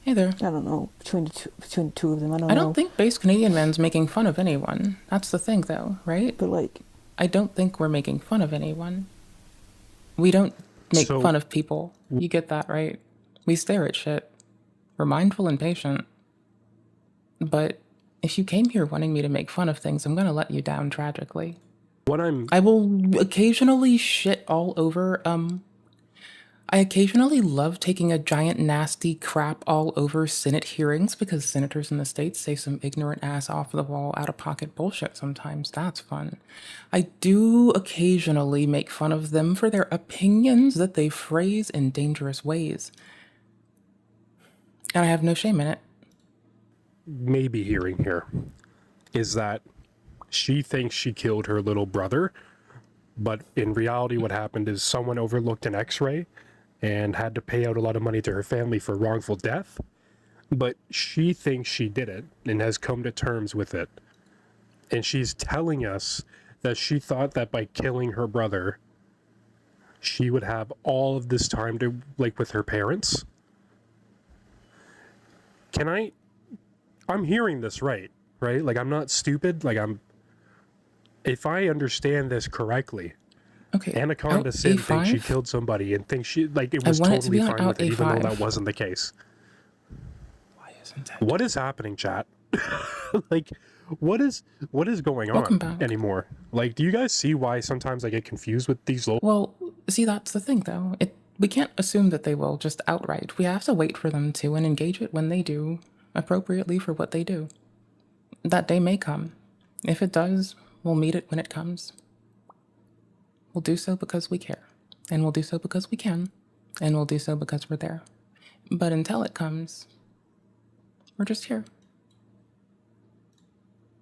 Hey there. I don't know, between the two of them, I don't know. I don't think Base Canadian Man's making fun of anyone. That's the thing, though, right? But like, I don't think we're making fun of anyone. We don't make So- fun of people. You get that, right? We stare at shit. We're mindful and patient. But if you came here wanting me to make fun of things, I'm gonna let you down tragically. I will occasionally shit all over, I occasionally love taking a giant nasty crap all over Senate hearings because senators in the States say some ignorant ass off the wall out of pocket bullshit sometimes. That's fun. I do occasionally make fun of them for their opinions that they phrase in dangerous ways. And I have no shame in it. Maybe hearing here is that she thinks she killed her little brother, but in reality what happened is someone overlooked an x-ray and had to pay out a lot of money to her family for wrongful death, but she thinks she did it and has come to terms with it. And she's telling us that she thought that by killing her brother she would have all of this time to, like, with her parents. I'm hearing this right? Like, I'm not stupid. Like, if I understand this correctly, okay, Anaconda Sin thinks she A5? killed somebody and thinks it was want it to totally be on fine with it, even though A5. that wasn't the case. Why isn't that? What is happening, chat? Like, what is going Welcome on back. anymore? Like, do you guys see why sometimes I get confused with these low? Well, see, that's the thing, though. We can't assume that they will just outright. We have to wait for them to and engage it when they do, appropriately for what they do. That day may come. If it does, we'll meet it when it comes. We'll do so because we care. And we'll do so because we can. And we'll do so because we're there. But until it comes, we're just here.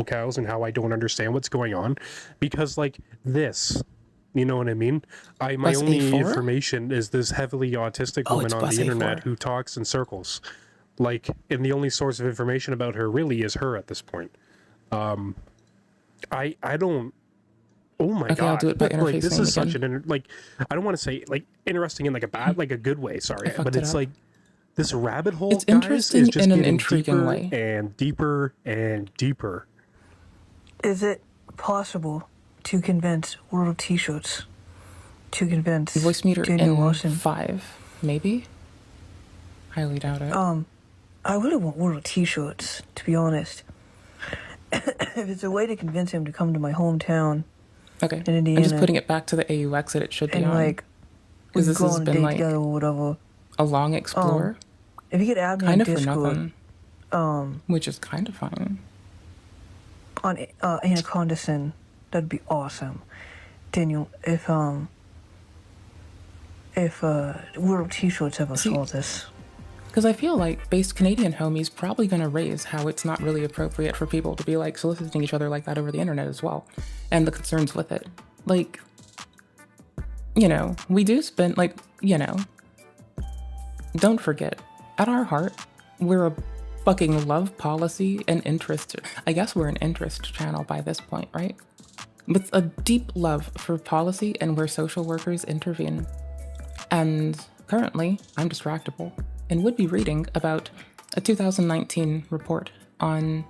Cows and how I don't understand what's going on, because like this, you know what I mean? My Bus only A4? information is this heavily autistic Oh, woman it's on bus the internet A4. who talks in circles. Like, and the only source of information about her really is her at this point. I don't. Oh my Okay, god! I'll do it by Like, this interfacing is such again. an like. I don't want to say like interesting in like a bad, like a good way. Sorry, fucked but it it's up. like this rabbit hole. It's guys, interesting is just in an getting intriguing deeper way. and deeper and deeper. Is it possible to convince World T-shirts to convince Voice meter Daniel in Lawson? 5, maybe? Highly doubt it. I really want World T-shirts, to be honest. If it's a way to convince him to come to my hometown Okay, in Indiana, I'm just putting it back to the AUX that it should be and on. like we Because could this go has on a been date like together or whatever. a long explore. If you could add me Kind on of for Discord, nothing. Which is kind of fine. on Anaconda Sin, that'd be awesome. Daniel, if World T-shirts ever saw this. Because I feel like based Canadian homies probably going to raise how it's not really appropriate for people to be like soliciting each other like that over the internet as well. And the concerns with it. Like, you know, we do spend, like, you know, don't forget, at our heart, we're a fucking love policy and interest. I guess we're an interest channel by this point, right? With a deep love for policy and where social workers intervene. And currently, I'm distractible and would be reading about a 2019 report on,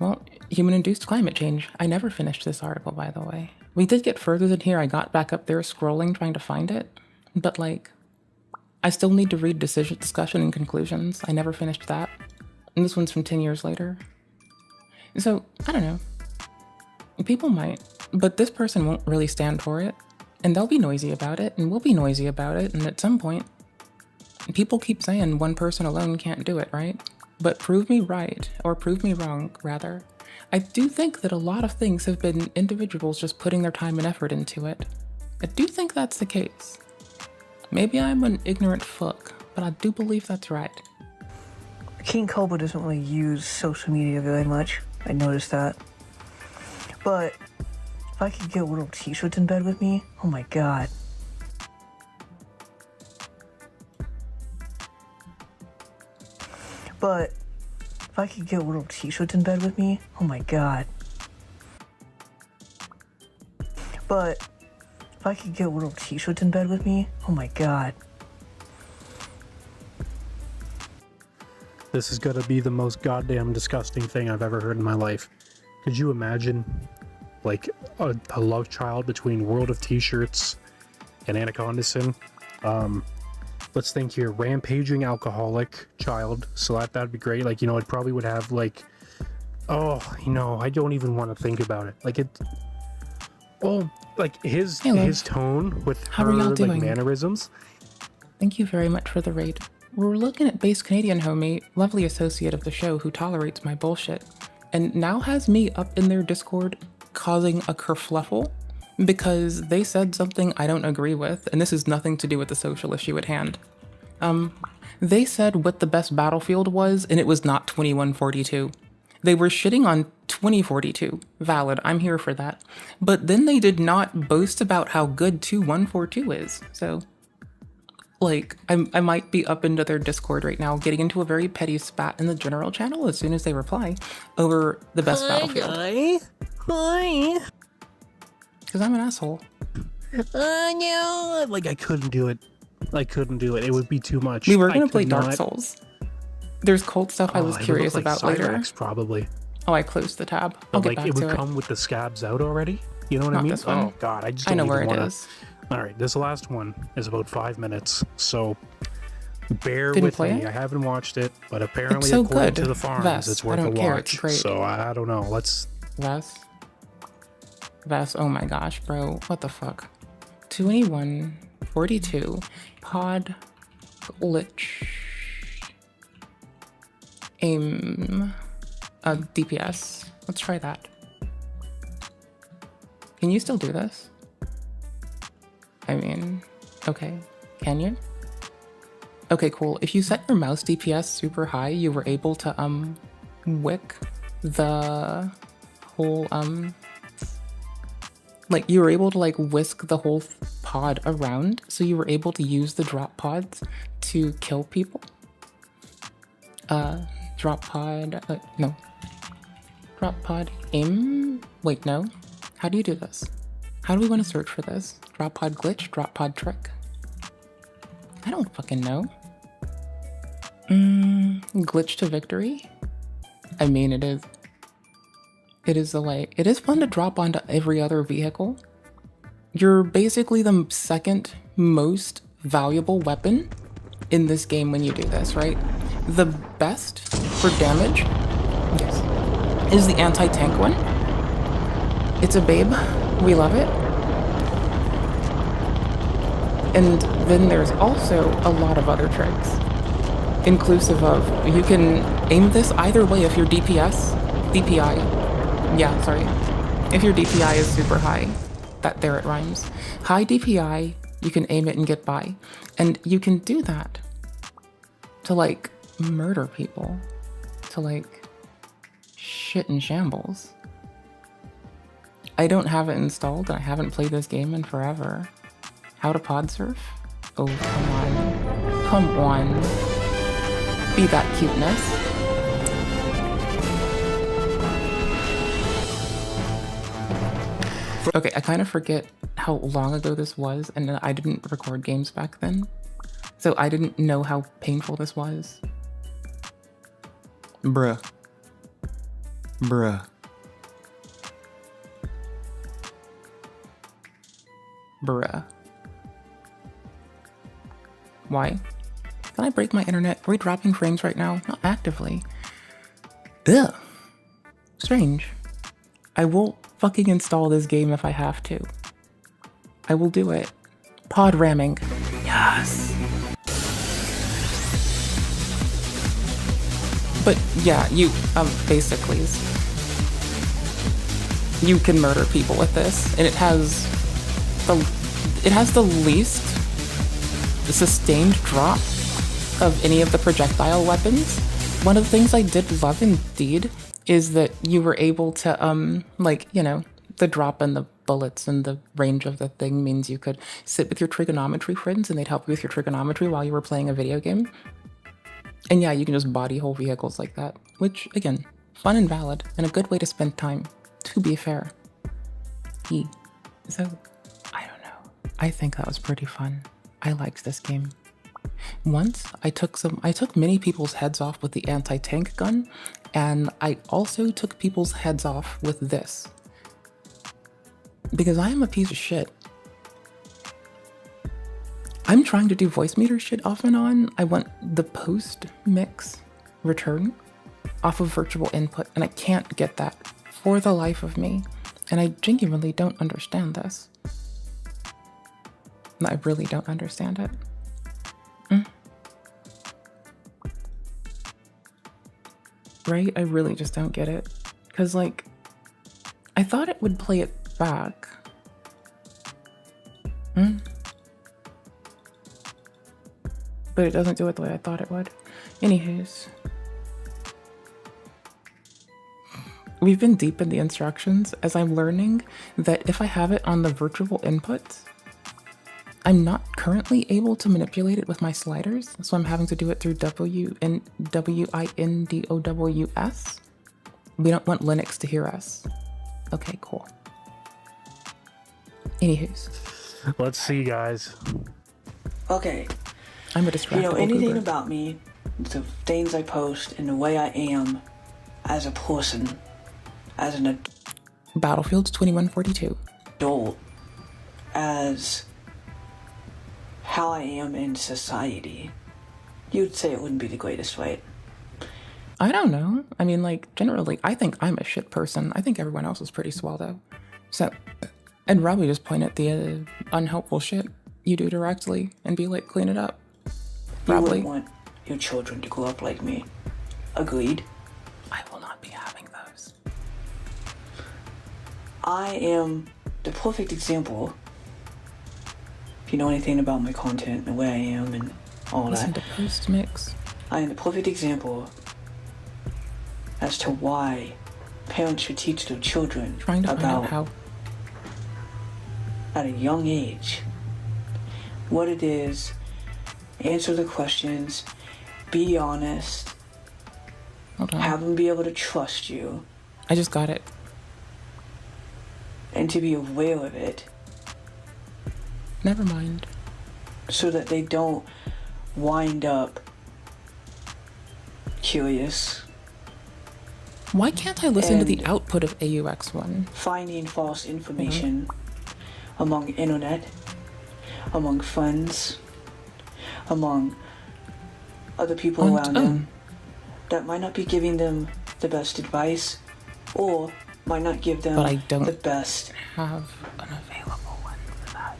well, human-induced climate change. I never finished this article, by the way. We did get further than here. I got back up there scrolling, trying to find it. But, like, I still need to read discussion and conclusions. I never finished that. And this one's from 10 years later. So, I don't know. People might, but this person won't really stand for it. And they'll be noisy about it, and we'll be noisy about it, and at some point, people keep saying one person alone can't do it, right? But prove me right, or prove me wrong, rather. I do think that a lot of things have been individuals just putting their time and effort into it. I do think that's the case. Maybe I'm an ignorant fuck, but I do believe that's right. King Cobra doesn't really use social media very much. I noticed that. But if I could get World T-shirts in bed with me, oh my god. But if I could get World T-shirts in bed with me, oh my god. But if I could get World T-shirts in bed with me, oh my god. This is gonna be the most goddamn disgusting thing I've ever heard in my life. Could you imagine, like, a love child between World of T-shirts and Anaconda Sin? Let's think here. Rampaging alcoholic child. So that'd be great. Like, you know, it probably would have, like, oh, you know, I don't even want to think about it. Like, it, well, like, his tone with How her, are y'all like, doing? mannerisms. Thank you very much for the raid. We're looking at base Canadian homie, lovely associate of the show who tolerates my bullshit, and now has me up in their Discord causing a kerfluffle because they said something I don't agree with, and this has nothing to do with the social issue at hand. They said what the best battlefield was, and it was not 2142. They were shitting on 2042. Valid, I'm here for that. But then they did not boast about how good 2142 is, so... Like, I might be up into their Discord right now, getting into a very petty spat in the general channel as soon as they reply over the best battlefield. Hi. Because I'm an asshole. No, like I couldn't do it. I couldn't do it. It would be too much. We were I gonna could play Dark not- Souls. There's cult stuff I was it would curious look like about later. Cyrax, probably. Oh, I closed the tab. I'll But get like back it would to it. come with the scabs out already. You know what I Not mean? this one. Oh god, I just I don't know even where it wanna... is. All right, this last one is about 5 minutes, so bear Didn't with play me. it? I haven't watched it, but apparently, It's so according good. to the farms, Vess, it's I worth a don't watch. care, it's great. So I don't know. Let's. Vess, oh my gosh, bro. What the fuck? 2142 pod glitch aim DPS. Let's try that. Can you still do this? I mean, okay. Can you? Okay, cool. If you set your mouse DPS super high, you were able to wick the whole like you were able to like whisk the whole pod around, so you were able to use the drop pods to kill people. Drop pod no. Drop pod aim. Wait, no. How do you do this? How do we want to search for this? Drop pod glitch, drop pod trick. I don't fucking know. Glitch to victory? I mean, it is it is fun to drop onto every other vehicle. You're basically the second most valuable weapon in this game when you do this, right? The best for damage, yes, is the anti-tank one. It's a babe. We love it. And then there's also a lot of other tricks, inclusive of you can aim this either way if your DPI, yeah, sorry, if your DPI is super high, there it rhymes. High DPI, you can aim it and get by, and you can do that to like murder people, to like shit in shambles. I don't have it installed, and I haven't played this game in forever. How to pod surf? Oh, come on. Come on. Be that cuteness. Okay, I kind of forget how long ago this was, and I didn't record games back then. So I didn't know how painful this was. Bruh. Bruh. Bruh. Why? Can I break my internet? Are we dropping frames right now? Not actively. Ugh. Strange. I will fucking install this game if I have to. I will do it. Pod ramming. Yes. But yeah, you, basically, you can murder people with this, and it has the least sustained drop of any of the projectile weapons. One of the things I did love indeed is that you were able to, like, you know, the drop and the bullets and the range of the thing means you could sit with your trigonometry friends and they'd help you with your trigonometry while you were playing a video game. And yeah, you can just body whole vehicles like that, which, again, fun and valid, and a good way to spend time, to be fair. So, I don't know. I think that was pretty fun. I liked this game. Once, I took many people's heads off with the anti-tank gun, and I also took people's heads off with this. Because I am a piece of shit. I'm trying to do voice meter shit off and on. I want the post-mix return off of virtual input, and I can't get that for the life of me. And I genuinely don't understand this. I really don't understand it. Right? I really just don't get it. Because, like, I thought it would play it back. But it doesn't do it the way I thought it would. Anywho's. We've been deep in the instructions as I'm learning that if I have it on the virtual inputs, I'm not currently able to manipulate it with my sliders, so I'm having to do it through WinDOWS. We don't want Linux to hear us. Okay, cool. Anywho's, Let's see, guys. Okay. I'm a If you know distractible anything goober. about me, the things I post, and the way I am as a person, as an Battlefield's 2142. adult, as how I am in society, you'd say it wouldn't be the greatest, right? I don't know. I mean, like, generally, I think I'm a shit person. I think everyone else is pretty swell, though. So, I'd probably just point at the unhelpful shit you do directly and be like, clean it up. You Probably. wouldn't want your children to grow up like me. Agreed? I will not be having those. I am the perfect example. If you know anything about my content and the way I am and all Listen that. to Post Mix. I am the perfect example as to why parents should teach their children Trying to find out about, how. at a young age, what it is, answer the questions, be honest, Hold on. have them be able to trust you, I just got it. and to be aware of it, Never mind. so that they don't wind up curious, Why can't I listen to the And- output of AUX1? finding false information among internet, among friends, among other people Und- around oh. them that might not be giving them the best advice or might not give them But I don't the best have an available one for that.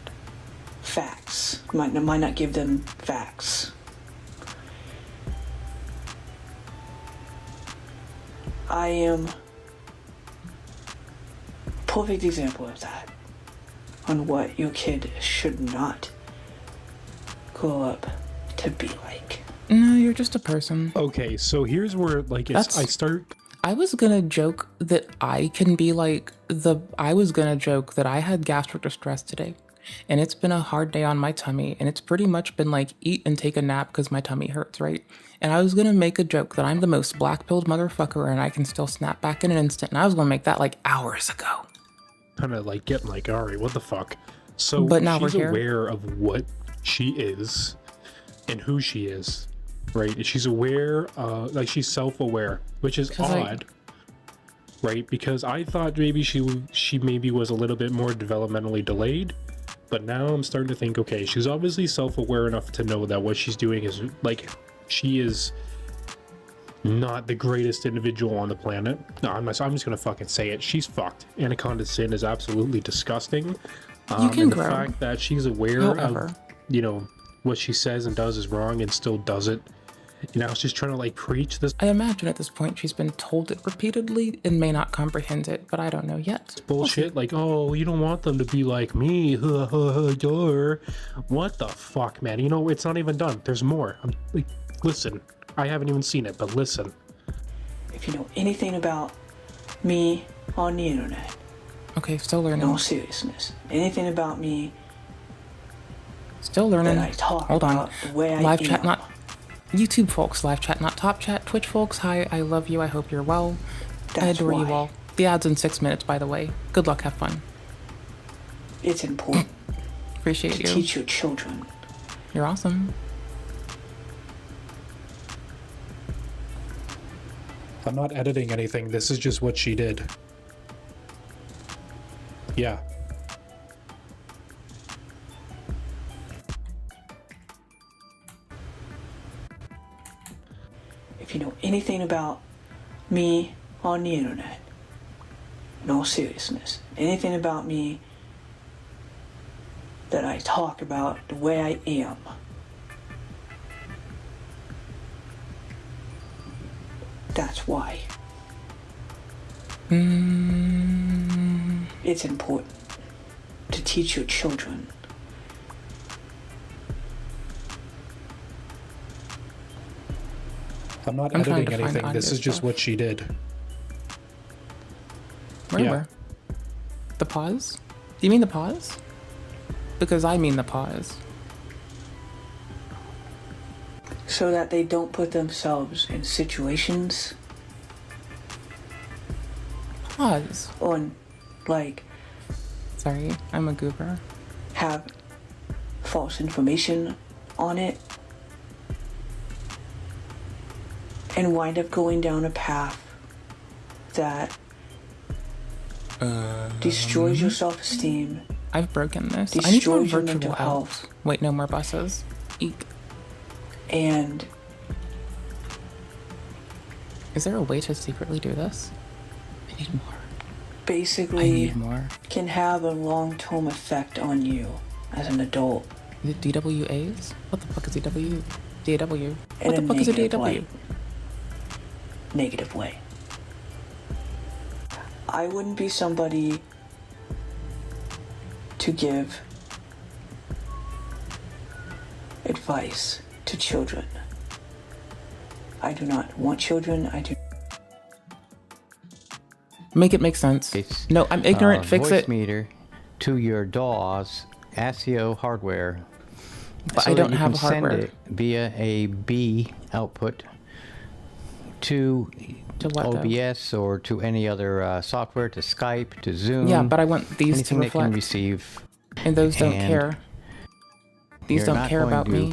facts. Might not give them facts. I am perfect example of that on what your kid should not grow up to be like. No, you're just a person. Okay, so here's where like That's- I start. I was gonna joke that I can be like I was gonna joke that I had gastric distress today. And it's been a hard day on my tummy, and it's pretty much been like eat and take a nap because my tummy hurts, right? And I was gonna make a joke that I'm the most black-pilled motherfucker and I can still snap back in an instant. And I was gonna make that like hours ago. Kind of like getting like, all right, what the fuck? So But now she's we're here. aware of what she is and who she is, right? And she's aware, like she's self-aware, which is 'Cause, like- odd, right? Because I thought maybe she maybe was a little bit more developmentally delayed, but now I'm starting to think, okay, she's obviously self-aware enough to know that what she's doing is like, she is not the greatest individual on the planet. No, I'm just gonna fucking say it. She's fucked. Anaconda Sin is absolutely disgusting. You can and the grow. fact that she's aware However. of, you know, what she says and does is wrong and still does it. You know, she's trying to like preach this I imagine at this point she's been told it repeatedly and may not comprehend it, but I don't know yet. bullshit. Like, oh, you don't want them to be like me. What the fuck, man? You know, it's not even done. There's more. I'm like, listen, I haven't even seen it, but listen. If you know anything about me on the internet, Okay, still in learning. all seriousness, anything about me Still learning. that I talk Hold on. about, the way I Live am. chat, not YouTube folks. Live chat, not top chat. Twitch folks, hi. I love you. I hope you're well. I That's adore you why. all. The ad's in 6 minutes, by the way. Good luck. Have fun. It's important Appreciate to you. teach your children. You're awesome. I'm not editing anything. This is just what she did. Yeah. If you know anything about me on the internet, in all seriousness, anything about me that I talk about, the way I am, that's why. It's important to teach your children. I'm not I'm trying editing to find anything. This audio is just stuff. what she did. Where? The pause? Do you mean the pause? Because I mean the pause. So that they don't put themselves in situations Pause. on, like, Sorry, I'm a goober. have false information on it and wind up going down a path that destroys your self-esteem. I've broken this. I need more Destroys your virtual mental health. health. Wait, no more buses. Eek. And is there a way to secretly do this? I need more. basically I need more. can have a long-term effect on you as an adult. Is it DWAs? What the fuck is DW? DAW? In What a the fuck is a negative DAW? way. Negative way. I wouldn't be somebody to give advice to children. I do not want children. I do. Make it make sense. No, I'm ignorant. Fix voice it. meter to your DAW's ASIO hardware. But so I that don't you have can a hardware. send it via a B output to what, though? OBS or to any other software, to Skype, to Zoom. Yeah, but I want these to anything that can reflect. receive. And those don't And care. These you're don't not care going about to- me.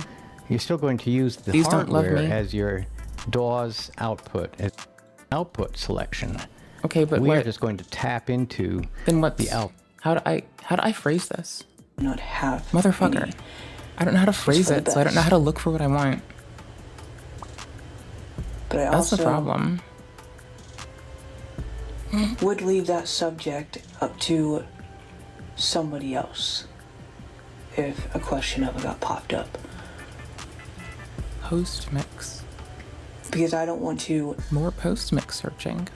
You're still going to use the These don't love hardware me. as your DAW's output, as output selection. Okay, but we are what? just going to tap into Then what's the out. How do I phrase this? Not have Motherfucker. any. I don't know how to It's phrase for the it, so I don't know best. how to look for what I want. But I That's also the problem. would leave that subject up to somebody else if a question ever got popped up. Post mix. Because I don't want to More post mix searching.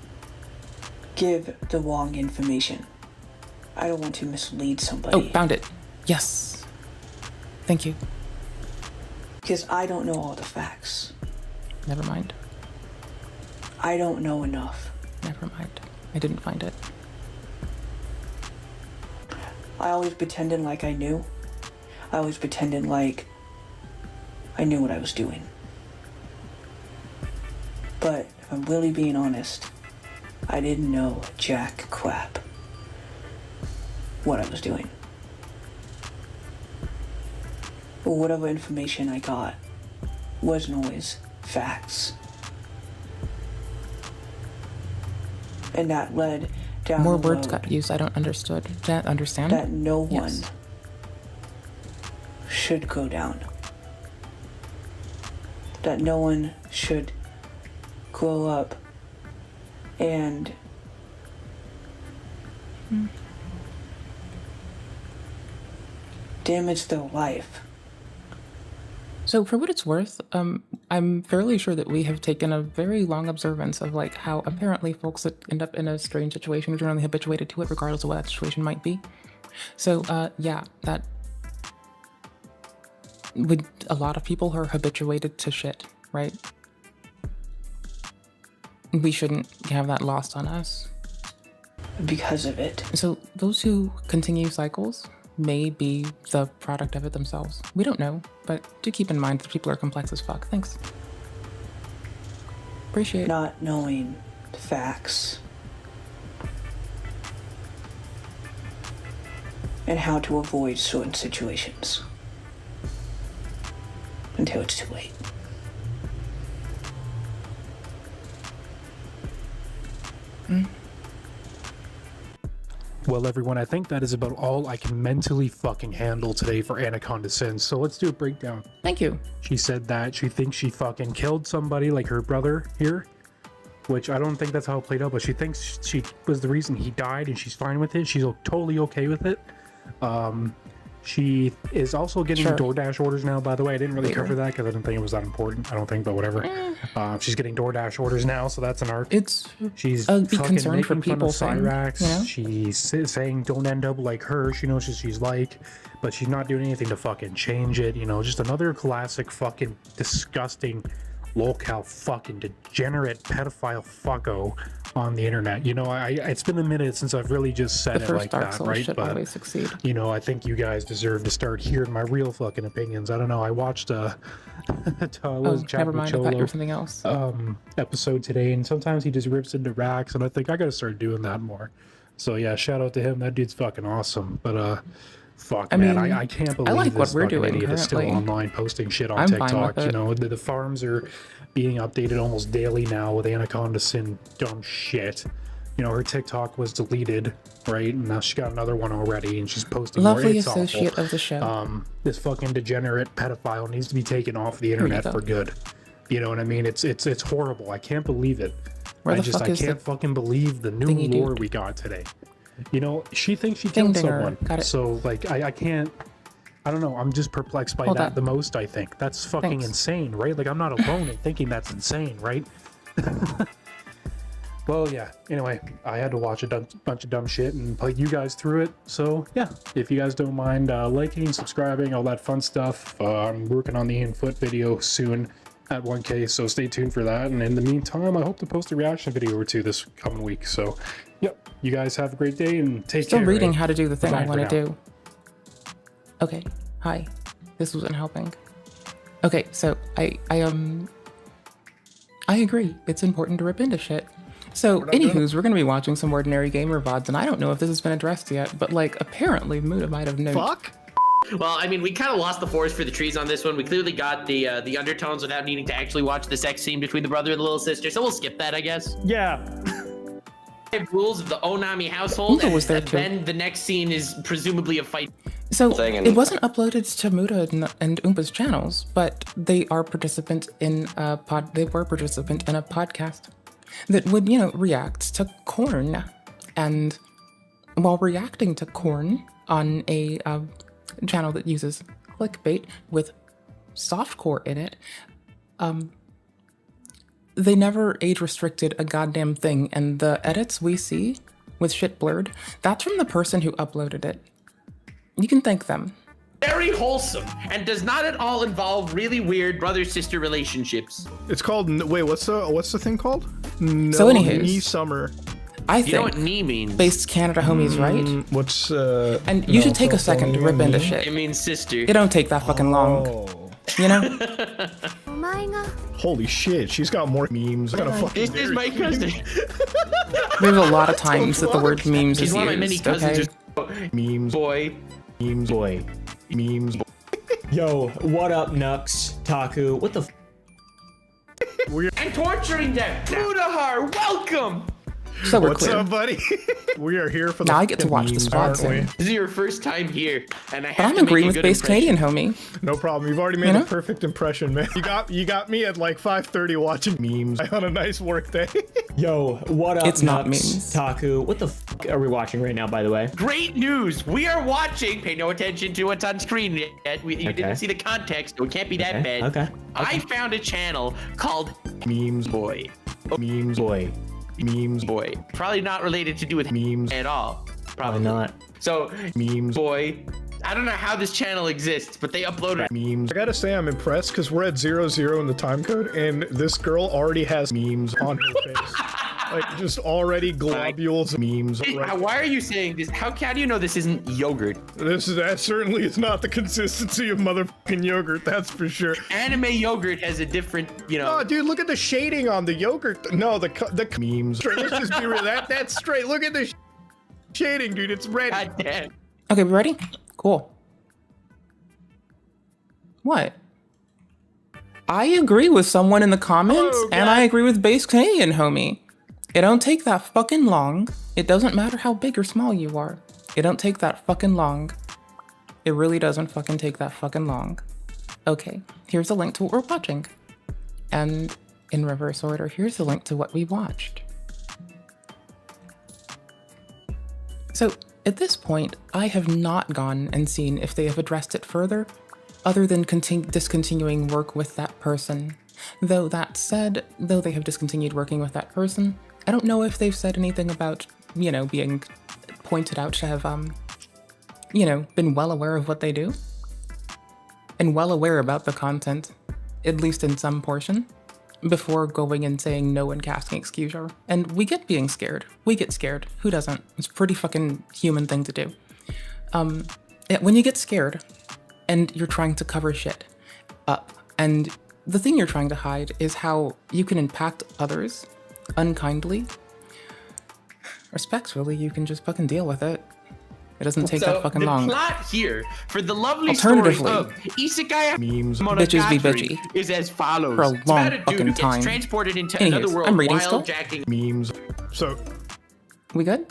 give the wrong information. I don't want to mislead somebody. Oh, found it. Yes. Thank you. Because I don't know all the facts. Never mind. I don't know enough. Never mind. I didn't find it. I always pretended like I knew. I always pretended like I knew what I was doing. But if I'm really being honest, I didn't know jack crap what I was doing. Or whatever information I got wasn't always facts. And that led down More the words road got used. I don't understand. that no one Yes. should go down. That no one should grow up and damage their life. So for what it's worth, I'm fairly sure that we have taken a very long observance of like how apparently folks that end up in a strange situation are generally habituated to it, regardless of what that situation might be. So yeah, that with a lot of people who are habituated to shit, right? We shouldn't have that lost on us. Because of it. So those who continue cycles may be the product of it themselves. We don't know, but do keep in mind that people are complex as fuck. Thanks. Appreciate it. Not knowing the facts. And how to avoid certain situations. Until it's too late. Well, everyone, I think that is about all I can mentally fucking handle today for Anaconda Sins. So let's do a breakdown. Thank you. She said that she thinks she fucking killed somebody, like her brother here, which I don't think that's how it played out, but she thinks she was the reason he died and she's fine with it. She's totally okay with it. She is also getting DoorDash orders now, by the way. I didn't really cover that because I didn't think it was that important. I don't think, but whatever. She's getting DoorDash orders now, so that's an art. She's be fucking concerned for making fun people of saying, Cyrax. you know? She's saying don't end up like her. She knows what she's like, but she's not doing anything to fucking change it. You know, just another classic fucking disgusting locale fucking degenerate pedophile fucko on the internet. You know, it's been a minute since I've really just said The it first like Dark that, Souls right? should But always succeed. you know, I think you guys deserve to start hearing my real fucking opinions. I don't know. I watched never mind. I thought you were something else. Episode today, and sometimes he just rips into racks, and I think I gotta start doing that more. So yeah, shout out to him. That dude's fucking awesome. But Fuck, I man, mean, I can't believe I like this what we're fucking doing idiot is still currently. online posting shit on I'm fine TikTok. with You it. know, the farms are being updated almost daily now with Anaconda Sin dumb shit. You know, her TikTok was deleted, right? And now she got another one already, and she's posting Lovely more. It's associate awful. of the show. This fucking degenerate pedophile needs to be taken off the internet go. for good. You know what I mean? It's horrible. I can't believe it. Where I the fuck is can't the fucking believe the new thingy lore dude? we got today. You know, she thinks she Ding killed dinger. someone. Got it. So like I can't. I don't know. I'm just perplexed by Hold that on. the most. I think that's fucking Thanks. insane, right? Like I'm not alone in thinking that's insane, right? Well, yeah. Anyway, I had to watch a bunch of dumb shit and put you guys through it. So yeah, if you guys don't mind liking, subscribing, all that fun stuff, I'm working on the input video soon at 1K. So stay tuned for that. And in the meantime, I hope to post a reaction video or two this coming week. So, yep. You guys have a great day and take Still care. reading right? how to do the thing I Bye-bye want for to now. do. Okay, hi. This wasn't helping. Okay, so I agree. It's important to rip into shit. So, anywho's, we're gonna be watching some Ordinary Gamer VODs, and I don't know if this has been addressed yet, but like, apparently Muda might have known. Fuck? Well, I mean, we kind of lost the forest for the trees on this one. We clearly got the undertones without needing to actually watch the sex scene between the brother and the little sister, so we'll skip that, I guess. Yeah. Rules of the Onami household, Oompa was there too. then the next scene is presumably a fight. So, it wasn't uploaded to Muda and Oompa's channels, but they are participant in a participant in a podcast that would, you know, react to corn. And while reacting to corn on a channel that uses clickbait with softcore in it, they never age restricted a goddamn thing. And the edits we see with shit blurred, that's from the person who uploaded it. You can thank them. Very wholesome, and does not at all involve really weird brother-sister relationships. It's called. Wait, what's the thing called? No, So anywho's, knee summer. I You know think what knee means? based Canada homies, right? What's And you should take a second to rip into shit. It means sister. It don't take that fucking long. You know? Holy shit, she's got more memes. I got a fucking. This is my cousin. There's a lot of times that the word memes She's is one of my many used, cousins. okay? Memes. Boy. Memes. Boy. Memes. Yo, what up, Nux? Taku, what the And torturing them. Mudahar, welcome. So we're What's clear. up, buddy? We are here for the. Now I get to watch the memes, squad aren't we? soon. This is your first time here, and I But have I'm to make agreeing a with good base impression. Canadian, homie. No problem. You've already made You know? a perfect impression, man. You got me at like 5:30 watching memes on a nice work day. Yo, what up, It's not Nux? memes. Taku, what the fuck are we watching right now, by the way? Great news! We are watching. Pay no attention to what's on screen yet. You Okay. didn't see the context, so it can't be that Okay, bad. okay, I found a channel called Memes. Boy. Memes. Boy. Memes. Boy. Probably not related to do with Memes. at all. Probably not. So, Memes. Boy. I don't know how this channel exists, but they uploaded Memes. I gotta say, I'm impressed because we're at 0-0 in the time code, and this girl already has memes on her face. Like, just already globules of memes. Right Why are you saying this? How do you know this isn't yogurt? that certainly is not the consistency of motherfucking yogurt, that's for sure. Anime yogurt has a different, you know. Oh, dude, look at the shading on the yogurt. No, the memes. Let's just be real. That's straight. Look at the shading, dude. It's red. God damn. Okay, we ready? Cool. What? I agree with someone in the comments, and I agree with base Canadian, homie. It don't take that fucking long. It doesn't matter how big or small you are. It don't take that fucking long. It really doesn't fucking take that fucking long. Okay, here's a link to what we're watching. And in reverse order, here's the link to what we watched. So, at this point, I have not gone and seen if they have addressed it further, other than discontinuing work with that person. Though that said, though they have discontinued working with that person, I don't know if they've said anything about, you know, being pointed out to have, you know, been well aware of what they do. And well aware about the content, at least in some portion, before going and saying no and casting excusure. And we get being scared. We get scared. Who doesn't? It's a pretty fucking human thing to do. When you get scared and you're trying to cover shit up, and the thing you're trying to hide is how you can impact others unkindly, respectfully, you can just fucking deal with it. It doesn't take So that fucking the long. plot here for the lovely story Alternatively, of Isekai memes, bitches be Monogatari bitchy is as follows. for a It's about long a dude fucking who gets time. transported into Anyways, another world I'm reading while still. jacking. memes. So, We good?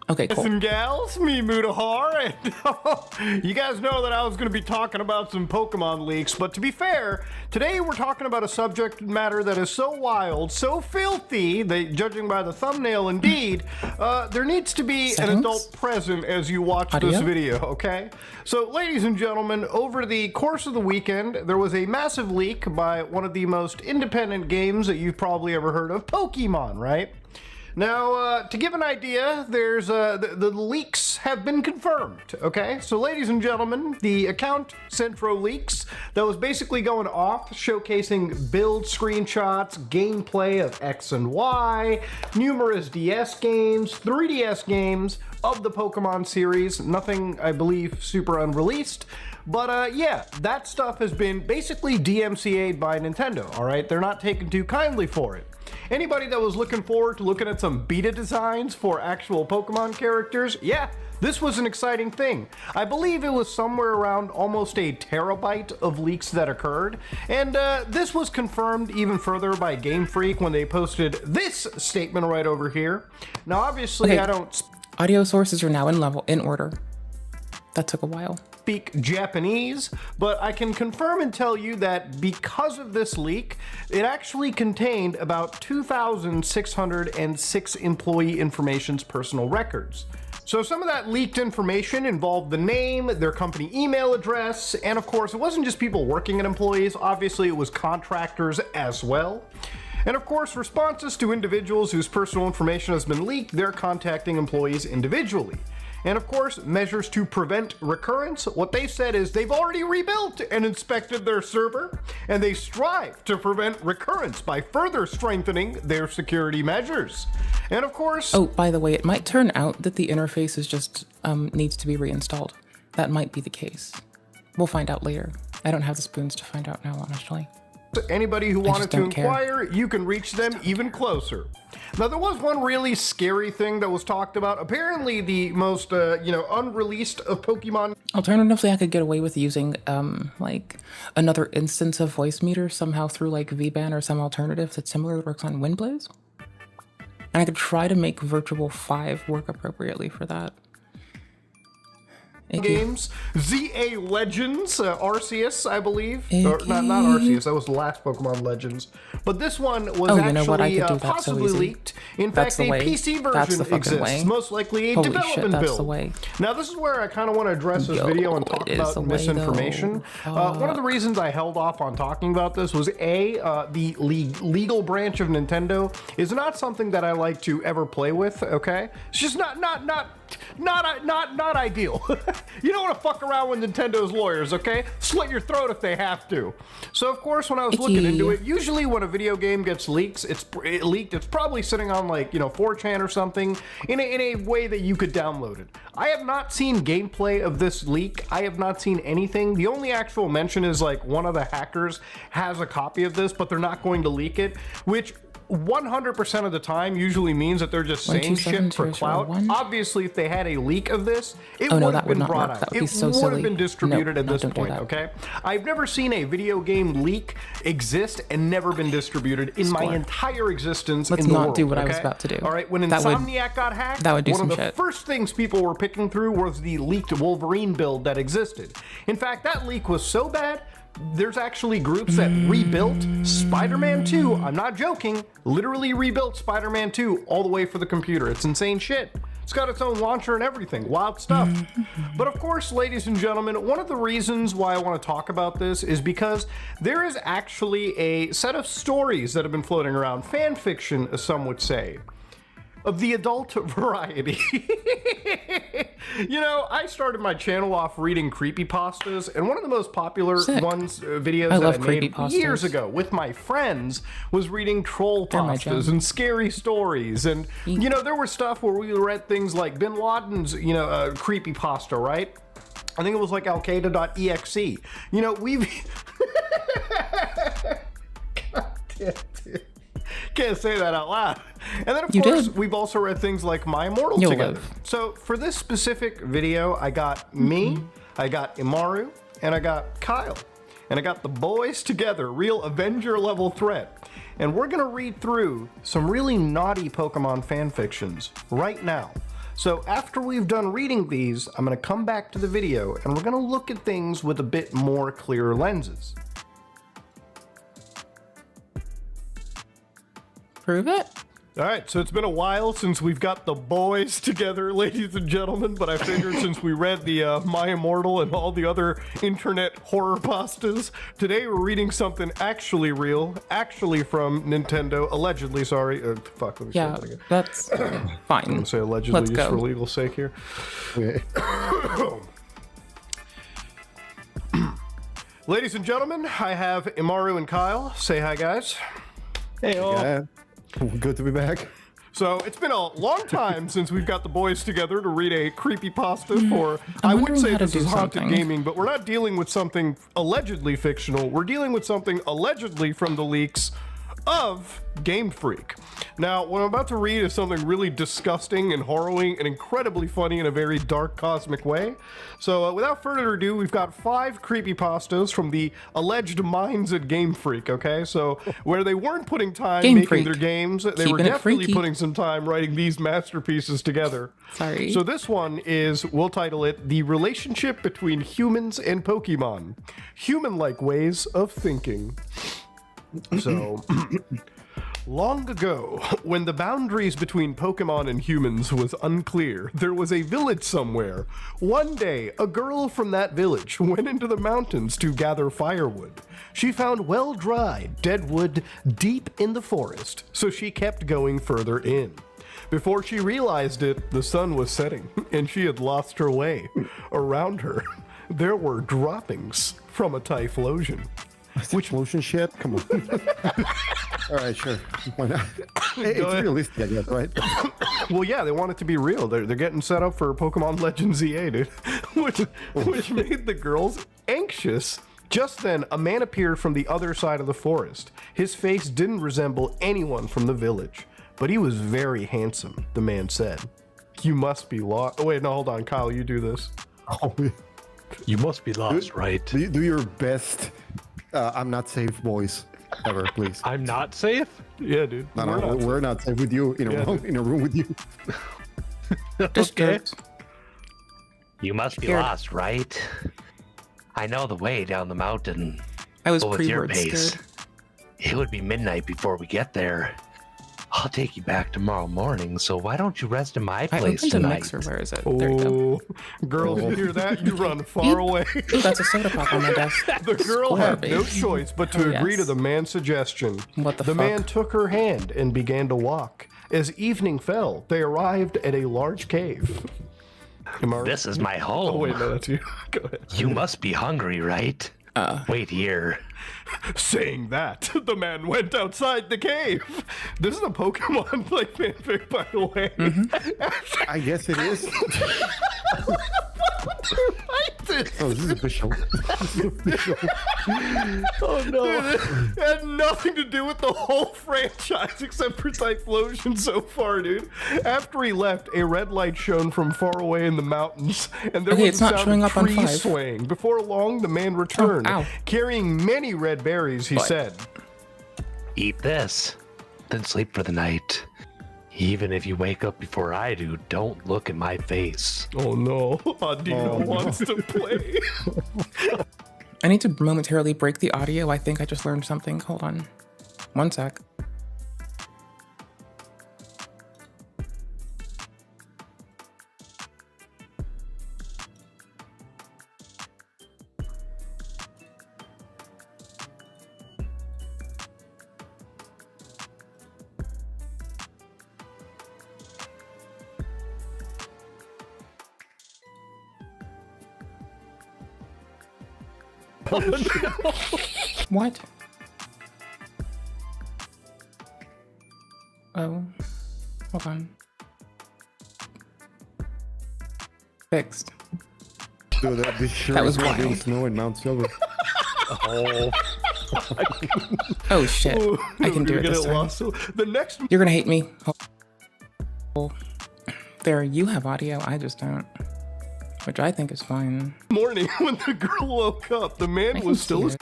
Okay, cool. listen, gals, me Mutahar, and you guys know that I was going to be talking about some Pokemon leaks, but to be fair, today we're talking about a subject matter that is so wild, so filthy, that judging by the thumbnail indeed, there needs to be an adult present as you watch this video, okay? So, ladies and gentlemen, over the course of the weekend, there was a massive leak by one of the most independent games that you've probably ever heard of, Pokemon, right? Now, to give an idea, there's the leaks have been confirmed, okay? So, ladies and gentlemen, the account Centro Leaks that was basically going off, showcasing build screenshots, gameplay of X and Y, numerous DS games, 3DS games of the Pokemon series, nothing, I believe, super unreleased. But yeah, that stuff has been basically DMCA'd by Nintendo, all right? They're not taken too kindly for it. Anybody that was looking forward to looking at some beta designs for actual Pokemon characters, yeah, this was an exciting thing. I believe it was somewhere around almost a terabyte of leaks that occurred, and this was confirmed even further by Game Freak when they posted this statement right over here. Now, obviously, Okay. I don't Audio sources are now in order. That took a while. Speak Japanese, but I can confirm and tell you that because of this leak, it actually contained about 2,606 employee information's personal records. So some of that leaked information involved the name, their company email address, and of course, it wasn't just people working at employees, obviously it was contractors as well. And of course, responses to individuals whose personal information has been leaked, they're contacting employees individually. And of course, measures to prevent recurrence. What they said is they've already rebuilt and inspected their server, and they strive to prevent recurrence by further strengthening their security measures. And of course... Oh, by the way, it might turn out that the interface is just needs to be reinstalled. That might be the case. We'll find out later. I don't have the spoons to find out now, honestly. Anybody who wanted to don't care. inquire, you can reach them even closer. Now, there was one really scary thing that was talked about. Apparently, the most, unreleased of Pokemon. Alternatively, I could get away with using, like, another instance of voice meter somehow through, like, VBAN or some alternative that similarly works on Windblaze. And I could try to make Virtual 5 work appropriately for that. Games, ZA Legends, Arceus, I believe. Or, not Arceus, that was the last Pokemon Legends. But this one was actually possibly leaked. In fact, a PC version exists, most likely a development build. Now, this is where I kind of want to address this video and talk about misinformation. One of the reasons I held off on talking about this was the legal branch of Nintendo is not something that I like to ever play with, okay? It's just not ideal. You don't want to fuck around with Nintendo's lawyers, okay? Slit your throat if they have to. So of course, when I was looking into it, usually when a video game gets leaked, it's probably sitting on like 4chan or something in a way that you could download it. I have not seen gameplay of this leak. I have not seen anything. The only actual mention is like one of the hackers has a copy of this, but they're not going to leak it, which 100% of the time usually means that they're just saying shit for clout. Obviously, if they had a leak of this, it would have been brought out. It would have been distributed at this point, okay? I've never seen a video game leak exist and never been distributed in my entire existence in the world. Let's not do what I was about to do. All right, when Insomniac got hacked, one of the first things people were picking through was the leaked Wolverine build that existed. In fact, that leak was so bad, there's actually groups that rebuilt Spider-Man 2, I'm not joking, literally rebuilt Spider-Man 2 all the way for the computer. It's insane shit. It's got its own launcher and everything. Wild stuff. But of course, ladies and gentlemen, one of the reasons why I want to talk about this is because there is actually a set of stories that have been floating around, fan fiction, as some would say, of the adult variety. I started my channel off reading creepypastas, and one of the most popular videos that I made years ago with my friends was reading troll pastas and scary stories. And, there were stuff where we read things like Bin Laden's, creepypasta, right? I think it was like Al-Qaeda.exe. We've... God damn, dude. Can't say that out loud. And then, of course, we've also read things like My Immortal together. So for this specific video, I got me, I got Imaru, and I got Kyle. And I got the boys together, real Avenger level threat. And we're gonna read through some really naughty Pokemon fanfictions right now. So after we've done reading these, I'm gonna come back to the video and we're gonna look at things with a bit more clear lenses. Prove it? All right, so it's been a while since we've got the boys together, ladies and gentlemen, but I figured since we read the My Immortal and all the other internet horror pastas, today we're reading something actually real, actually from Nintendo, allegedly, sorry. Fuck, let me say Yeah, that again. that's fine. I'm gonna say allegedly Let's just go. for legal sake here. Ladies and gentlemen, I have Imaru and Kyle. Say hi, guys. Hey, Yeah. Good to be back. So it's been a long time since we've got the boys together to read a creepypasta for, I would wondering say how to this is do haunted something. gaming, but we're not dealing with something allegedly fictional. We're dealing with something allegedly from the leaks of Game Freak. Now, what I'm about to read is something really disgusting and harrowing and incredibly funny in a very dark cosmic way. So without further ado, we've got 5 creepypastas from the alleged minds at Game Freak, okay? So where they weren't putting time Game making Freak. their games, they were Keeping it definitely freaky. putting some time writing these masterpieces together. Sorry. So this one is, we'll title it, The Relationship Between Humans and Pokemon. Human-like Ways of Thinking. So, long ago, when the boundaries between Pokemon and humans was unclear, there was a village somewhere. One day, a girl from that village went into the mountains to gather firewood. She found well-dried, dead wood deep in the forest, so she kept going further in. Before she realized it, the sun was setting, and she had lost her way. Around her, there were droppings from a Typhlosion. Which motion shit? Come on. All right, sure. Why not? Hey, it's realistic, I guess, right? Well, yeah, they want it to be real. They're getting set up for Pokemon Legends EA, dude, which made the girls anxious. Just then, a man appeared from the other side of the forest. His face didn't resemble anyone from the village, but he was very handsome, the man said. You must be lost. Oh, wait, no, hold on, Kyle, you do this. Oh, You must be lost, right? do your best. I'm not safe voice ever, please. I'm not safe? Yeah, dude. No, we're not safe with you in a room with you. Okay. You must be Scared. lost, right? I know the way down the mountain. I was Go with your pre-word pace. scared. It would be midnight before we get there. I'll take you back tomorrow morning, so why don't you rest in my I place opened a tonight? mixer. Where is it? There you go. Oh, girls, you hear that? You run far away. Ooh, that's a soda pop on my desk. The girl had no Garbage. choice but to Oh, agree yes. to the man's suggestion. What the fuck? man took her hand and began to walk. As evening fell, they arrived at a large cave. This is my home. Oh, wait, no, that's you. Go ahead. You must be hungry, right? Wait here. Saying that, the man went outside the cave. This is a Pokemon like fanfic, by the way. I guess it is. Oh, this is official. This is official. Oh no! It had nothing to do with the whole franchise except for Typhlosion so far, dude. After he left, a red light shone from far away in the mountains, and there Okay, was it's the not sound showing of up on trees 5. swaying. Before long, the man returned, ow. carrying many red berries. He said, Eat this, then sleep for the night. Even if you wake up before I do, don't look at my face. "Oh no, Adina wants to play." I need to momentarily break the audio. I think I just learned something. Hold on. One sec. What? Oh. Hold on. Fixed. Dude, this sure That was is wild. snow in Mount Silver. Oh. Oh shit. Oh, I can do you're it gonna this time. lost. So the next You're gonna hate me. Oh. There, you have audio, I just don't. Which I think is fine. Morning, when the girl woke up, the man was still asleep.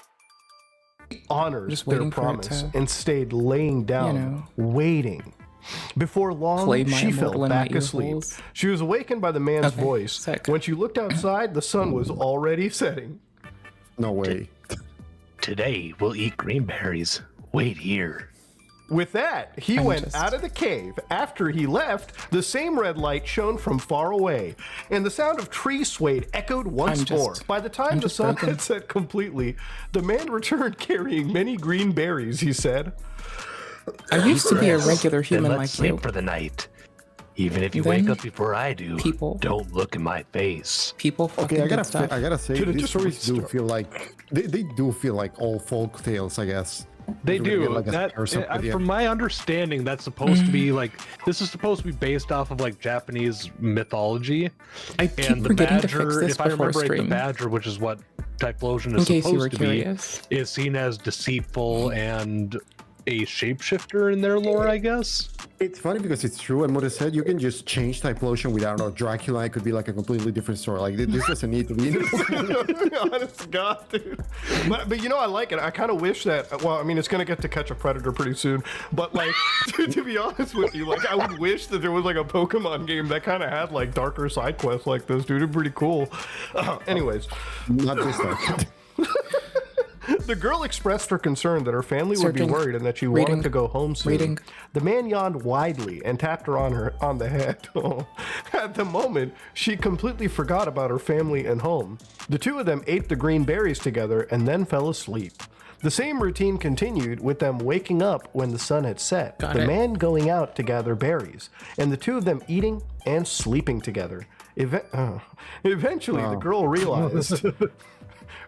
Honored their promise and stayed laying down, waiting. Before long, she fell back asleep. She was awakened by the man's voice. When she looked outside, the sun was already setting. No way. Today, we'll eat green berries. Wait here. With that, he went out of the cave. After he left, the same red light shone from far away, and the sound of tree swayed echoed once more. By the time the sun had set completely, the man returned carrying many green berries, he said. I used to be a regular human then like let's sleep you. for the night. Even if you Then wake up before I do, don't look in my face. People Okay, I did stuff. gotta say, Could've these just stories do restarted. feel like they do feel like all folk tales, I guess. They We're gonna get, do. like, a That, scare something at the from end. my understanding, that's supposed to be like this is supposed to be based off of like Japanese mythology. I keep and the forgetting to fix badger, this if I before remember right, the stream. badger, which is what Typhlosion In is case you were supposed to curious. be, is seen as deceitful and a shapeshifter in their lore, I guess. It's funny because it's true, and what I said, you can just change Typhlosion with, I don't know, Dracula. It could be like a completely different story. Like, this doesn't need to be in it. Honest to God, dude. But you know, I like it. I kind of wish that, well, I mean, it's going to get to Catch a Predator pretty soon. But, like, to be honest with you, like, I would wish that there was, like, a Pokemon game that kind of had, like, darker side quests like this, dude. It'd be pretty cool. Anyways. Not just that. The girl expressed her concern that her family would be worried and that she wanted to go home soon. The man yawned widely and tapped her on the head. At the moment, she completely forgot about her family and home. The two of them ate the green berries together and then fell asleep. The same routine continued with them waking up when the sun had set, the man going out to gather berries, and the two of them eating and sleeping together. Eventually, the girl realized...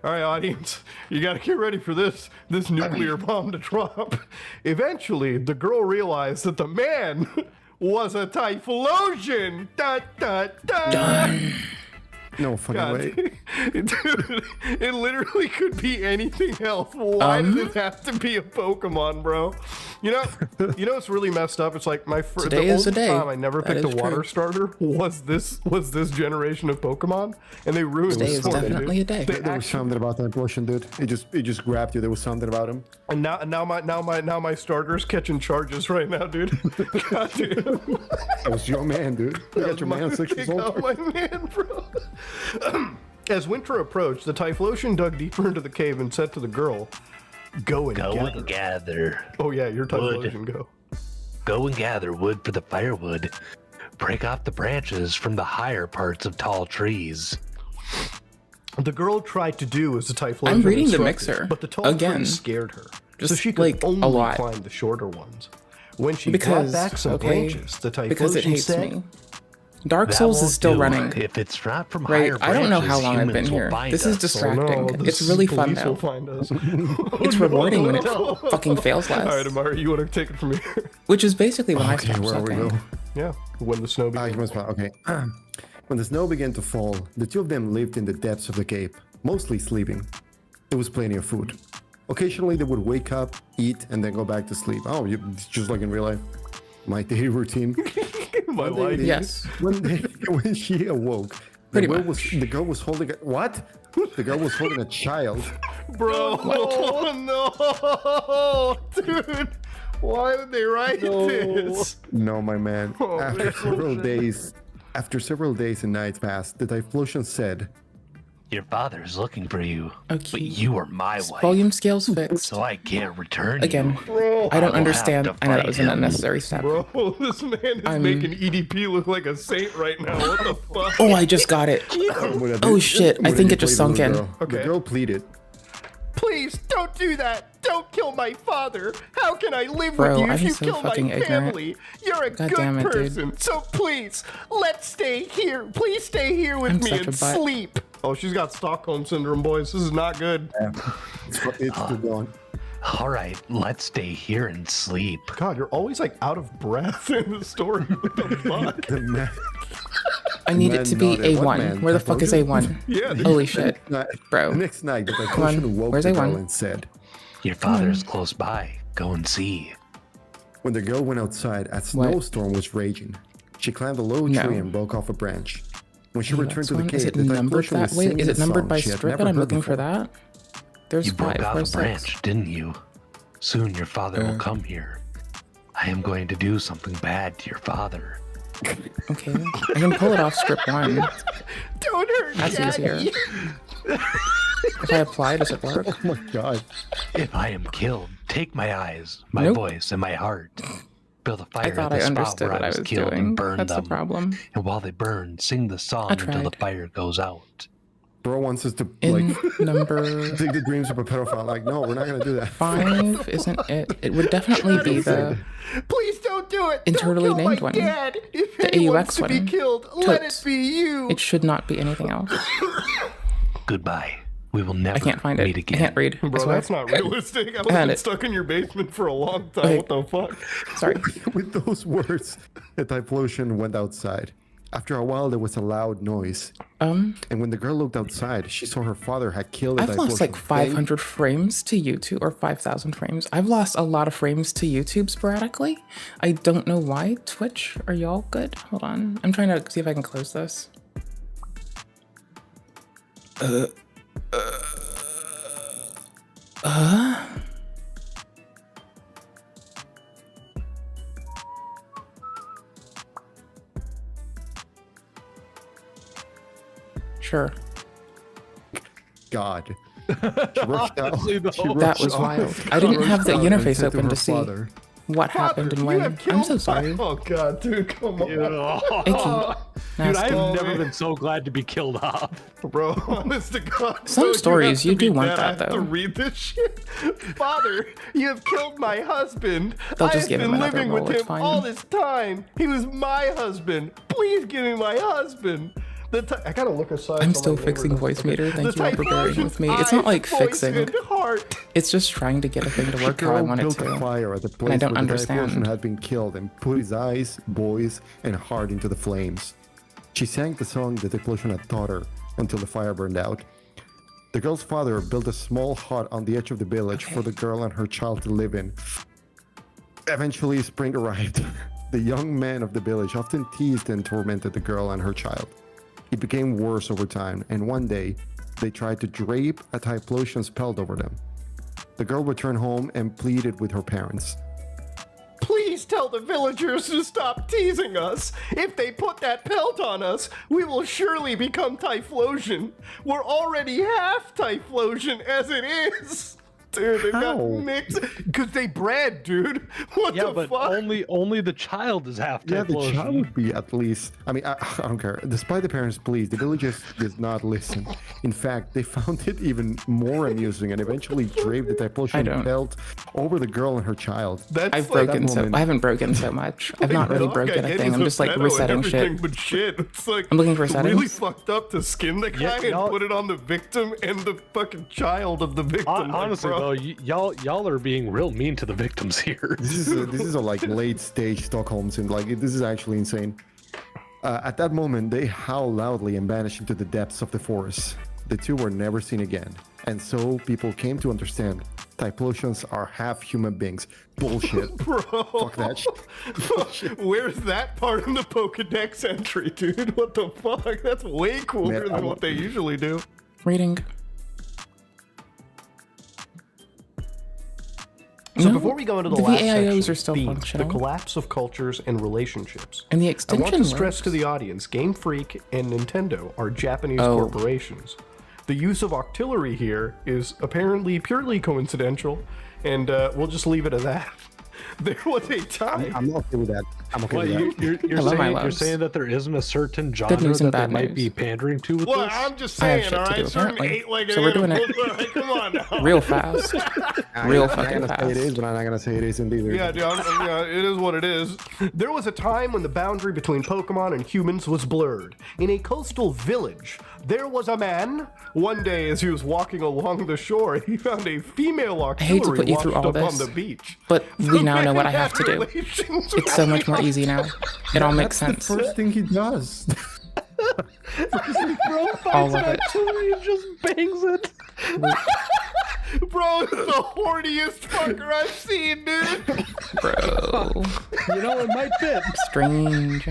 All right, audience, you got to get ready for this nuclear bomb to drop. Eventually, the girl realized that the man was a Typhlosion. Da, da, da. Done. No funny way. Dude, it literally could be anything else. Why does it have to be a Pokemon, bro? You know what's really messed up? It's like the only time I never picked a water starter was this generation of Pokemon, and they ruined Today is definitely a day. There was something about Typhlosion, dude. It just grabbed you. There was something about him. And now my starter's catching charges right now, dude. God damn. That was your man, dude. You got your man 6 years old. My man, bro. As winter approached, the Typhlosion dug deeper into the cave and said to the girl, Go and gather. Oh yeah, your Typhlosion, go. Go and gather wood for the firewood. Break off the branches from the higher parts of tall trees. The girl tried to do as the Typhlosion I'm reading the instructed, mixer but the tall again. trees scared her, Just so she could like only a lot. climb the shorter ones. When she Because brought back some branches, the because it Typhlosion hates said, me. Dark Souls is still running. If it's not from Right, higher I don't know how branches, long I've been humans will here. find This is us. distracting. It's really fun police will though. find us. It's rewarding when it fucking fails less. All right, Amari, you want to take it from here? Which is basically when I Okay, stopped where we sucking. go? Yeah, when the snow began. Okay. When the snow began to fall, the two of them lived in the depths of the cave, mostly sleeping. There was plenty of food. Occasionally, they would wake up, eat, and then go back to sleep. Oh, it's just like in real life. My daily routine. My life. Yes. When she awoke, the girl was holding what? The girl was holding a child. Bro, no, dude. Why would they write this? No, my man. Oh, After several days and nights passed, the Typhlosion said, Your father is looking for you, Okay. but you are my wife, Volume scales fixed. so I can't return Again, you. Bro, I don't will understand. have to I know that fight was an him. unnecessary step. Bro, this man is making EDP look like a saint right now. What the fuck? Oh, I just got it. Oh shit, I think it just sunk in. The girl pleaded, Please, don't do that. Don't kill my father. How can I live Bro, with you I'm if you so kill my fucking ignorant. family? You're a God good damn it, dude. person. So please, let's stay here. Please stay here with I'm me such and a butt. sleep. Oh, she's got Stockholm syndrome, boys. This is not good. it's too gone. All right, let's stay here and sleep. God, you're always like out of breath in the story. What the fuck? The man, I need it to be nodded. What A1. man? Where the fuck is A1? Yeah, Holy shit. The next night, the Typhlosion woke where's the A1? girl and said, Your father is close by. Go and see. when the girl went outside, a snowstorm was raging. She climbed a low tree and broke off a branch. When she returned to the cave, Is it the numbered Typhlosion that was way? singing Is it a numbered song by she had strip never and I'm heard looking for before. that? There's You broke 5 off or a 6. branch, didn't you? Soon your father will come here. I am going to do something bad to your father. Okay, I can pull it off strip 1. Don't hurt That's Daddy. easier. If I apply, does it work? Oh my god. If I am killed, take my eyes, my Nope. voice, and my heart. Build a fire I thought at the I spot understood where what I I was was killed doing. and burn That's the them. problem. And while they burn, sing the song until the fire goes out. Bro wants us to In like number dig the dreams of a pedophile. Like, no, we're not gonna do that. 5 isn't it? It would definitely be the Please don't do it. internally don't kill named my one. Dad. If The anyone's AUX to be one. killed, let it Totes. be you. It should not be anything else. Goodbye. We will never I can't find meet it. again. I can't read. I Bro, swear. that's not realistic. I've I found been it. stuck in your basement for a long time. Okay. What the fuck? Sorry. With those words, the Typhlosion went outside. After a while, there was a loud noise. And when the girl looked outside, she saw her father had killed the I've lost like 500 frames to YouTube, or 5,000 frames. I've lost a lot of frames to YouTube sporadically. I don't know why. Twitch, are y'all good? Hold on. I'm trying to see if I can close this. Sure. God. She rushed out. That was wild. I didn't have the interface open to see what happened and when. I'm so sorry. Oh god, dude, come on. Icky. Dude, I Nasty. have never been so glad to be killed off. Bro, honest to God. Some bro, stories you, you have to do be want dead. that, I have though. to read this shit. Father, you have killed my husband. They'll I just have give him been another living role, with it's him fine. all this time. He was my husband. Please give me my husband. I gotta look aside. I'm so still my fixing neighbor voice doesn't- meter. Thank The you all for bearing with me. It's Typhlosion's not like eyes, voice, fixing. and heart. It's just trying to get a thing to work how I Girl want it built to. a fire at the And place I don't where the understand. Typhlosion had been killed and put his eyes, voice, and heart into the flames. She sang the song that the Typhlosion had taught her until the fire burned out. The girl's father built a small hut on the edge of the village for the girl and her child to live in. Eventually, spring arrived. The young men of the village often teased and tormented the girl and her child. It became worse over time, and one day, they tried to drape a Typhlosion's pelt over them. The girl returned home and pleaded with her parents. Please tell the villagers to stop teasing us. If they put that pelt on us, we will surely become Typhlosion. We're already half Typhlosion as it is. Dude, they got mixed because they bred, dude. What Yeah, the but fuck? only the child is half Yeah, the Typhlosion. child would be at least. I mean, I don't care. Despite the parents' pleas, the villagers did not listen. In fact, they found it even more amusing and eventually draped the Typhlosion belt over the girl and her child. I've broken so. I haven't broken so much. I've not really broken a thing. I'm just like resetting shit. But shit, it's like I'm looking for really settings. fucked up to skin the guy and put it on the victim and the fucking child of the victim. Honestly, bro. though, y'all are being real mean to the victims here. This is a like late stage Stockholm syndrome. Like this is actually insane. At that moment, they howled loudly and vanished into the depths of the forest. The two were never seen again, and so people came to understand Typhlosions are half human beings. Bullshit. Bro. Fuck that shit. Where's that part in the Pokedex entry, dude? What the fuck? That's way cooler Man, than what they usually do. Reading. So No, before we go into the, the last VAIOs section, are still theme, functional. the collapse of cultures and relationships. And the I extension want to stress works. to the audience, Game Freak and Nintendo are Japanese Oh. corporations. The use of octillery here is apparently purely coincidental, and we'll just leave it at that. There was a time. I'm okay with that. I'm okay Well, with that. you're saying that there isn't a certain genre news and that they bad might news. be pandering to with Well, this? I'm just I have saying, shit all to right? do, Certain apparently. eight-legged So we're doing it. animals, all right, come on now. Real fast. Real I'm fucking not gonna say it is, fast. but I'm not gonna say it isn't either. Yeah, dude, it is what it is. There was a time when the boundary between Pokemon and humans was blurred. In a coastal village, there was a man. One day, as he was walking along the shore, he found a female I hate to auxiliary put you washed through all up on this, the beach. but The we now know man what I had have to do. relations It's so much more easy now. It all makes That's sense. the first thing he does. Bro All finds of an it. auxiliary and just bangs it. Bro, it's the horniest fucker I've seen, dude. Bro. You know, it might fit. Strange.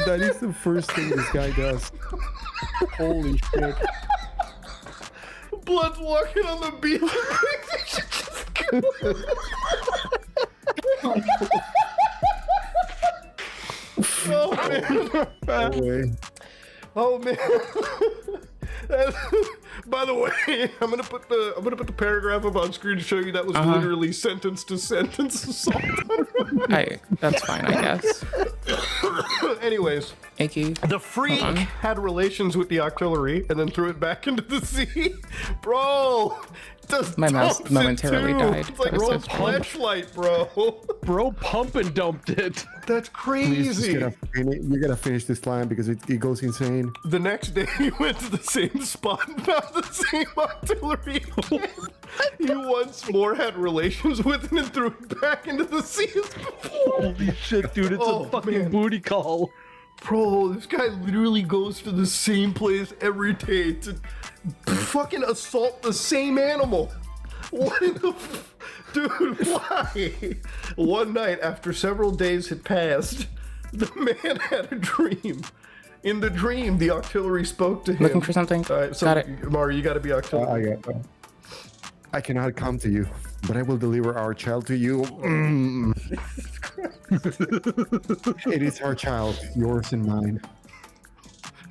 That is the first thing this guy does. Holy shit. Blood's walking on the beach. Oh man. Oh man. By the way, I'm gonna put the paragraph up on screen to show you that was literally sentence to sentence assault. That's fine, I guess. Anyways, the freak had relations with the artillery and then threw it back into the sea. Bro, my mouse momentarily died. It's like Rome's flashlight, bro. Bro, pump and dumped it. That's crazy. You gotta finish this line because it goes insane. The next day, he went to the same spot and found the same artillery. He once more had relations with him and threw it back into the sea. Holy shit, dude! It's a fucking booty call. Bro, this guy literally goes to the same place every day to fucking assault the same animal. What in the dude, why? One night, after several days had passed, the man had a dream. In the dream, the artillery spoke to him. Looking for something? Got it. Mari, you gotta be artillery. I cannot come to you, but I will deliver our child to you. It is our child, yours and mine.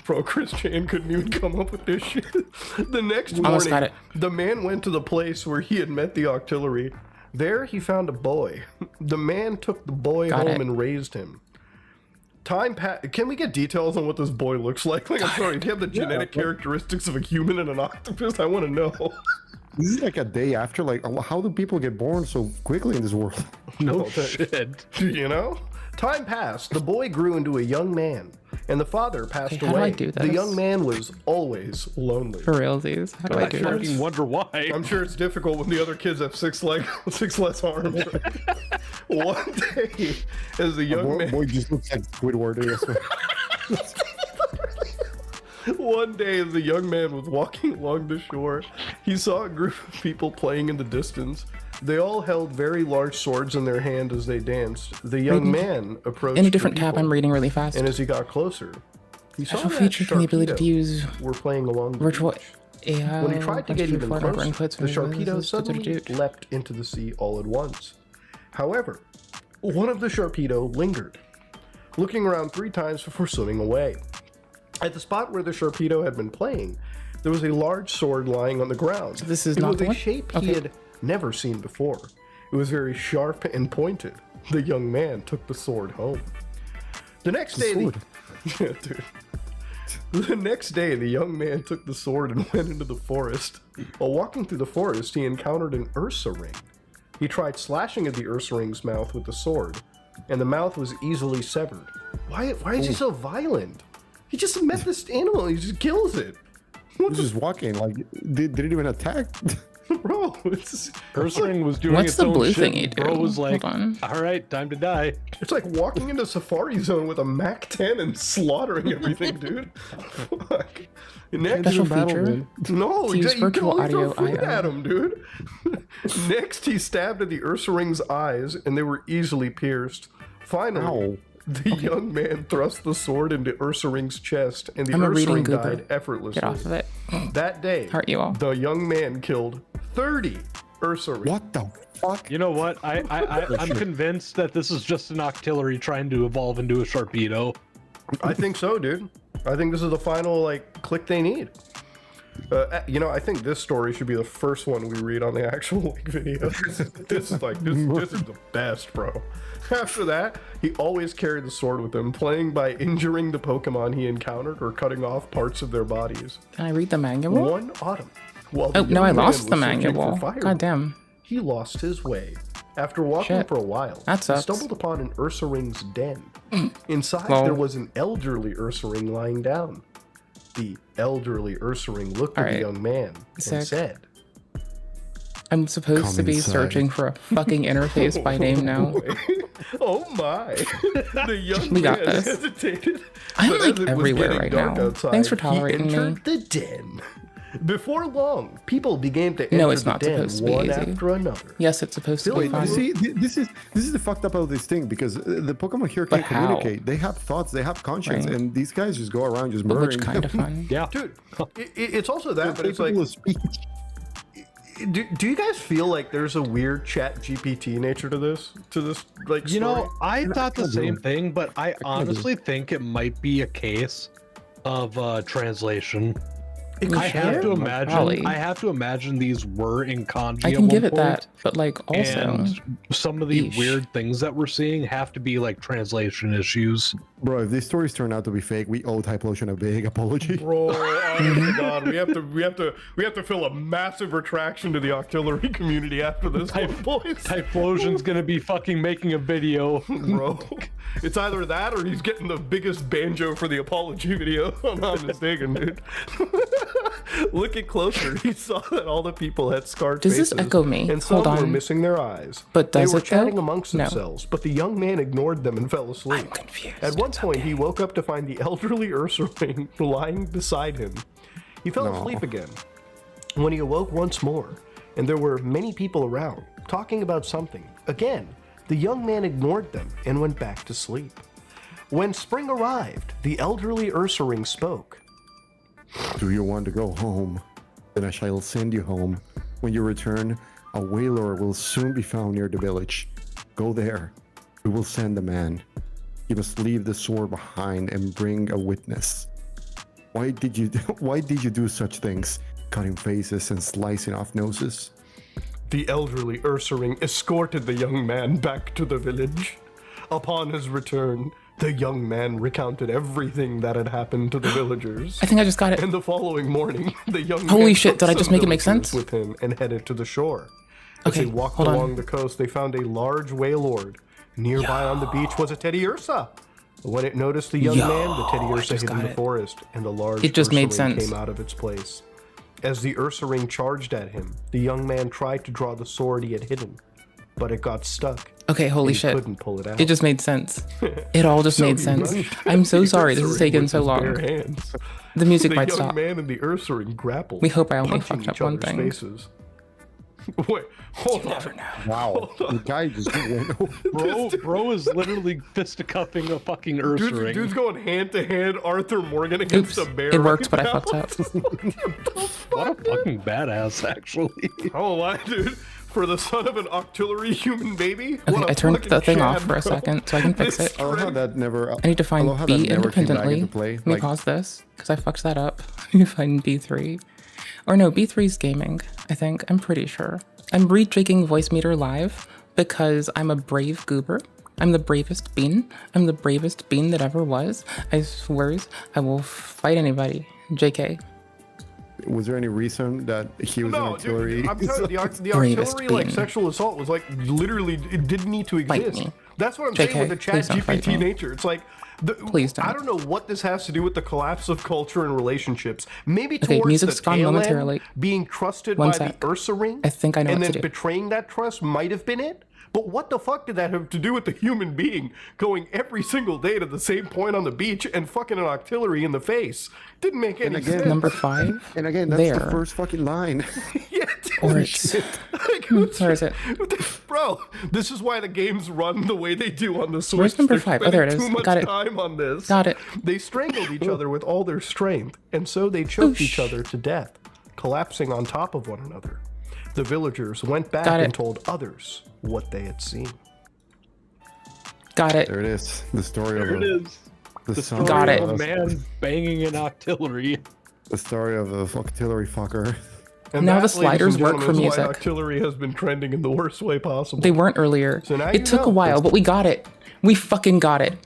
Bro, Christian couldn't even come up with this shit. The next morning, the man went to the place where he had met the artillery. There, he found a boy. The man took the boy home and raised him. Time passed. Can we get details on what this boy looks like? Like, I'm sorry, do you have the genetic characteristics of a human and an octopus? I want to know. This is like a day after. Like, how do people get born so quickly in this world? No shit. You know? Time passed. The boy grew into a young man, and the father passed How away. do I do this? The young man was always lonely. For realsies, how do I do I this? wonder why. I'm sure it's difficult when the other kids have six less arms. One day, as a young man, boy just looks like Squidward. One day, as a young man was walking along the shore, he saw a group of people playing in the distance. They all held very large swords in their hand as they danced. The young man approached In a different the tab, people, I'm reading really fast. and as he got closer, he saw Special that feature can the ability to use were playing along the virtual beach. AI. When he tried to get even closer, the Sharpedo Sharpedo suddenly leapt into the sea all at once. However, one of the Sharpedo lingered, looking around 3 times before swimming away. At the spot where the Sharpedo had been playing, there was a large sword lying on the ground. So this is it not was the a one? shape he had never seen before. It was very sharp and pointed. The young man took the sword home. The next day, yeah, dude. The next day, the young man took the sword and went into the forest. While walking through the forest, he encountered an Ursa ring. He tried slashing at the Ursa ring's mouth with the sword, and the mouth was easily severed. Why is he so violent? He just met this animal and he just kills it. He's just walking, like, did it even attack? Bro, it's... Ursa ring was doing What's its the own blue shit. thingy and Bro do? was like, Hold on. all right, time to die. It's like walking into Safari Zone with a MAC-10 and slaughtering everything, dude. Fuck. Next, Special feature. No, to use you can virtual only throw audio food IO. at him, dude. Next, he stabbed at the Ursa ring's eyes, and they were easily pierced. Finally, the young man thrust the sword into Ursa ring's chest, and the I'm a Ursa reading ring goober. died effortlessly. Get off of it. That day, Hurt you all. the young man killed 30 Ursa rings. What the fuck? You know what? I'm convinced that this is just an octillery trying to evolve into a Sharpedo. I think so, dude. I think this is the final click they need. You know, I think this story should be the first one we read on the actual video. This is the best, bro. After that, he always carried the sword with him, playing by injuring the Pokemon he encountered or cutting off parts of their bodies. Can I read the manual? One autumn, while the Oh, no, young I man lost the was searching for manual. firewood, God damn. he lost his way. After walking Shit. for a while, That he sucks. stumbled upon an Ursa Ring's den. Inside, Lol. there was an elderly Ursa Ring lying down. The elderly Ursa Ring looked at the Alright. young man Sick. and said, I'm supposed Come to be inside. searching for a fucking interface by name now. "Oh my!" The young We got man this. hesitated. I'm but like as it was everywhere getting right dark now. outside, Thanks for he tolerating me. entered the den. Before long, people began to enter No, it's the not den supposed to be one easy. after another. Yes, it's supposed to be Wait, fun. See, this is the fucked up of this thing because the Pokemon here can But how? communicate. They have thoughts, they have conscience, Right. and these guys just go around just But murdering. which kind of fun? Yeah. Dude, it's also that, but it's like, Capable of speech. do you guys feel like there's a weird Chat GPT nature to this like You story? know, I thought the kinda same do. thing, but I honestly think it might be a case of translation. I have to imagine. Probably. I have to imagine these were in kanji. I at can one give it point, that, but like also, and some of the Yeesh. weird things that we're seeing have to be like translation issues. Bro, if these stories turn out to be fake, we owe Typhlosion a big apology. Bro, oh my god, we have to fill a massive retraction to the Octillery community after this one, boys. Typhlosion's gonna be fucking making a video. Bro, it's either that or he's getting the biggest banjo for the apology video. I'm not mistaken, dude. Looking closer, he saw that all the people had scarred Does this faces, echo me? and some Hold were on. missing their eyes. But they does were it, though? chatting amongst No. themselves, but the young man ignored them and fell asleep. I'm confused. At one point, he woke up to find the elderly Ursaring lying beside him. He fell asleep again. When he awoke once more, and there were many people around, talking about something, again, the young man ignored them and went back to sleep. When spring arrived, the elderly Ursaring spoke. Do you want to go home? Then I shall send you home. When you return, a whaler will soon be found near the village. Go there. We will send a man. You must leave the sword behind and bring a witness. Why did you do such things? Cutting faces and slicing off noses? The elderly Ursaring escorted the young man back to the village. Upon his return, the young man recounted everything that had happened to the villagers. I think I just got it. And the following morning, the young Holy man shit, took did I just some make it make villagers sense? with him and headed to the shore. As Okay, they walked hold on. along the coast, they found a large whalelord. Nearby on the beach was a Teddy Ursa. When it noticed the young man, the Teddy Ursa hid in the forest, and the large It just made Ursaring sense. came out of its place. As the Ursaring charged at him, the young man tried to draw the sword he had hidden, but it got stuck. Okay, holy and he shit. couldn't pull it out. It just made sense. It all just So made he sense. lunged I'm so at the sorry this is Ursaring taking with so his long. bare hands. The music The might young stop. man and the Ursaring grappled. We hope I only punching fucked up each one other's thing. Faces. Wait, hold on. Wow. The guy just went over. Bro is literally fisticuffing a fucking Ursaring. Dude's going hand to hand Arthur Morgan against Oops, a bear. it worked, right but I now. fucked up. What a fucking badass, actually. Oh, why, dude? For the son of an octillery human baby? Okay, What a I turned fucking the thing Chad, off for a bro. second so I can fix it. I love how that never. I need to find love how that B never came back independently. into play. Let me Like, pause this because I fucked that up. Let me find B3. Or no, B3's gaming, I think. I'm pretty sure. I'm rejigging voice meter live because I'm a brave goober. I'm the bravest bean. I'm the bravest bean that ever was. I swears I will fight anybody. JK. was there any reason that he was an No, artillery? dude, I'm telling you, the Bravest artillery like being. sexual assault was like literally it didn't need to Fight exist. me. That's what I'm JK, saying with the Chat please don't fight GPT me. nature. It's like Please don't. I don't know what this has to do with the collapse of culture and relationships. Maybe Okay, towards music's the gone tail end, momentarily. being trusted One by sec. the Ursaring. I think I know and what then to do. betraying that trust might have been it. But what the fuck did that have to do with the human being going every single day to the same point on the beach and fucking an octillery in the face? Didn't make any sense. Number 5. And again, that's there. the first fucking line. Or it's... Where is it? Bro, this is why the games run the way they do on the Switch. Where's number They're 5? Oh, there it spending is. Too much Got it. time on this. Got it. They strangled each other with all their strength, and so they choked each other to death, collapsing on top of one another. The villagers went back Got it. and told others what they had seen. Got it. There it is. The story There of it is. The son story Got of it. a man banging an octillery. The story of a artillery fucker. And Now that, the ladies sliders and work for gentlemen, is why music. artillery has been trending in the worst way possible. They weren't earlier. So now It you took know. a while, but we got it. We fucking got it.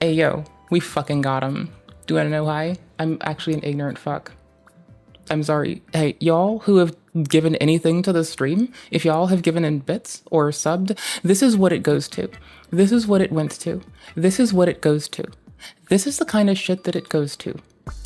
Hey, yo. We fucking got him. Do you want to know why? I'm actually an ignorant fuck. I'm sorry. Hey, y'all who have given anything to the stream, if y'all have given in bits or subbed, this is what it goes to. This is what it went to. This is what it goes to. This is the kind of shit that it goes to.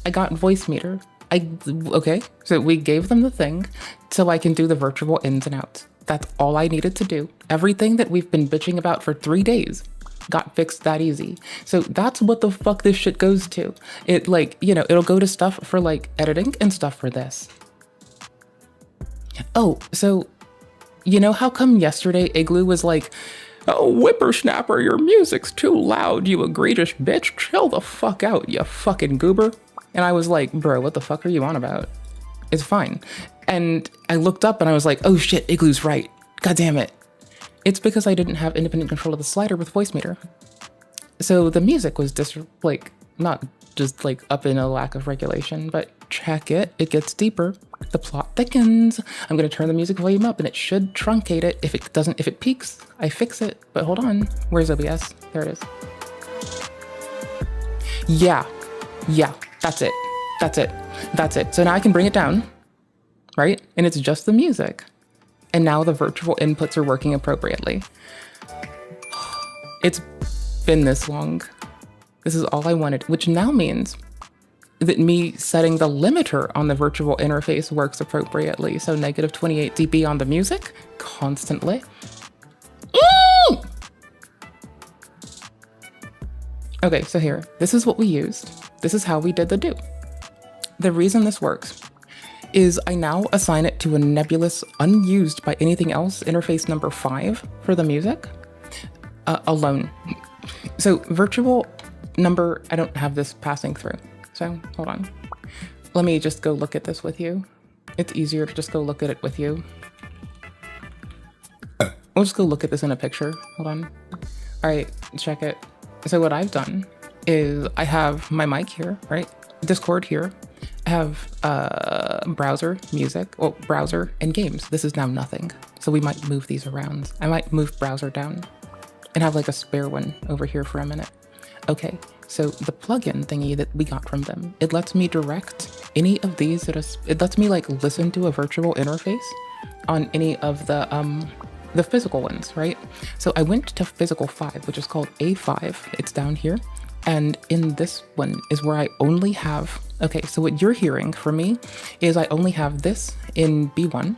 I got voice meter. Okay, so we gave them the thing so I can do the virtual ins and outs. That's all I needed to do. Everything that we've been bitching about for 3 days. got fixed that easy. So that's what the fuck this shit goes to. It like, you know, it'll go to stuff for like editing and stuff for this. Oh, so you know how come yesterday Igloo was like, "Oh, whippersnapper, your music's too loud, you egregious bitch. Chill the fuck out, you fucking goober." And I was like, bro, what the fuck are you on about? It's fine. And I looked up and I was like, oh shit, Igloo's right. God damn it. It's because I didn't have independent control of the slider with voice meter. So the music was just like, not just like up in a lack of regulation, but check it, it gets deeper. The plot thickens. I'm gonna turn the music volume up and it should truncate it. If it peaks, I fix it. But hold on, where's OBS? There it is. Yeah, that's it. That's it. So now I can bring it down, right? And it's just the music. And now the virtual inputs are working appropriately. It's been this long. This is all I wanted, which now means that me setting the limiter on the virtual interface works appropriately. So negative 28 dB on the music constantly. Okay, so here, this is what we used. This is how we did the do. The reason this works is I now assign it to a nebulous, unused by anything else interface number 5 for the music alone. So virtual number, I don't have this passing through. So hold on. Let me just go look at this with you. It's easier to just go look at it with you. We'll just go look at this in a picture. Hold on. All right, check it. So what I've done is I have my mic here, right? Discord here. I have browser, music, well, browser and games. This is now nothing. So we might move these around. I might move browser down and have like a spare one over here for a minute. Okay, so the plugin thingy that we got from them, it lets me direct any of these, it lets me like listen to a virtual interface on any of the physical ones, right? So I went to physical 5, which is called A5. It's down here. And in this one is where I only have, okay, so what you're hearing from me is I only have this in B1.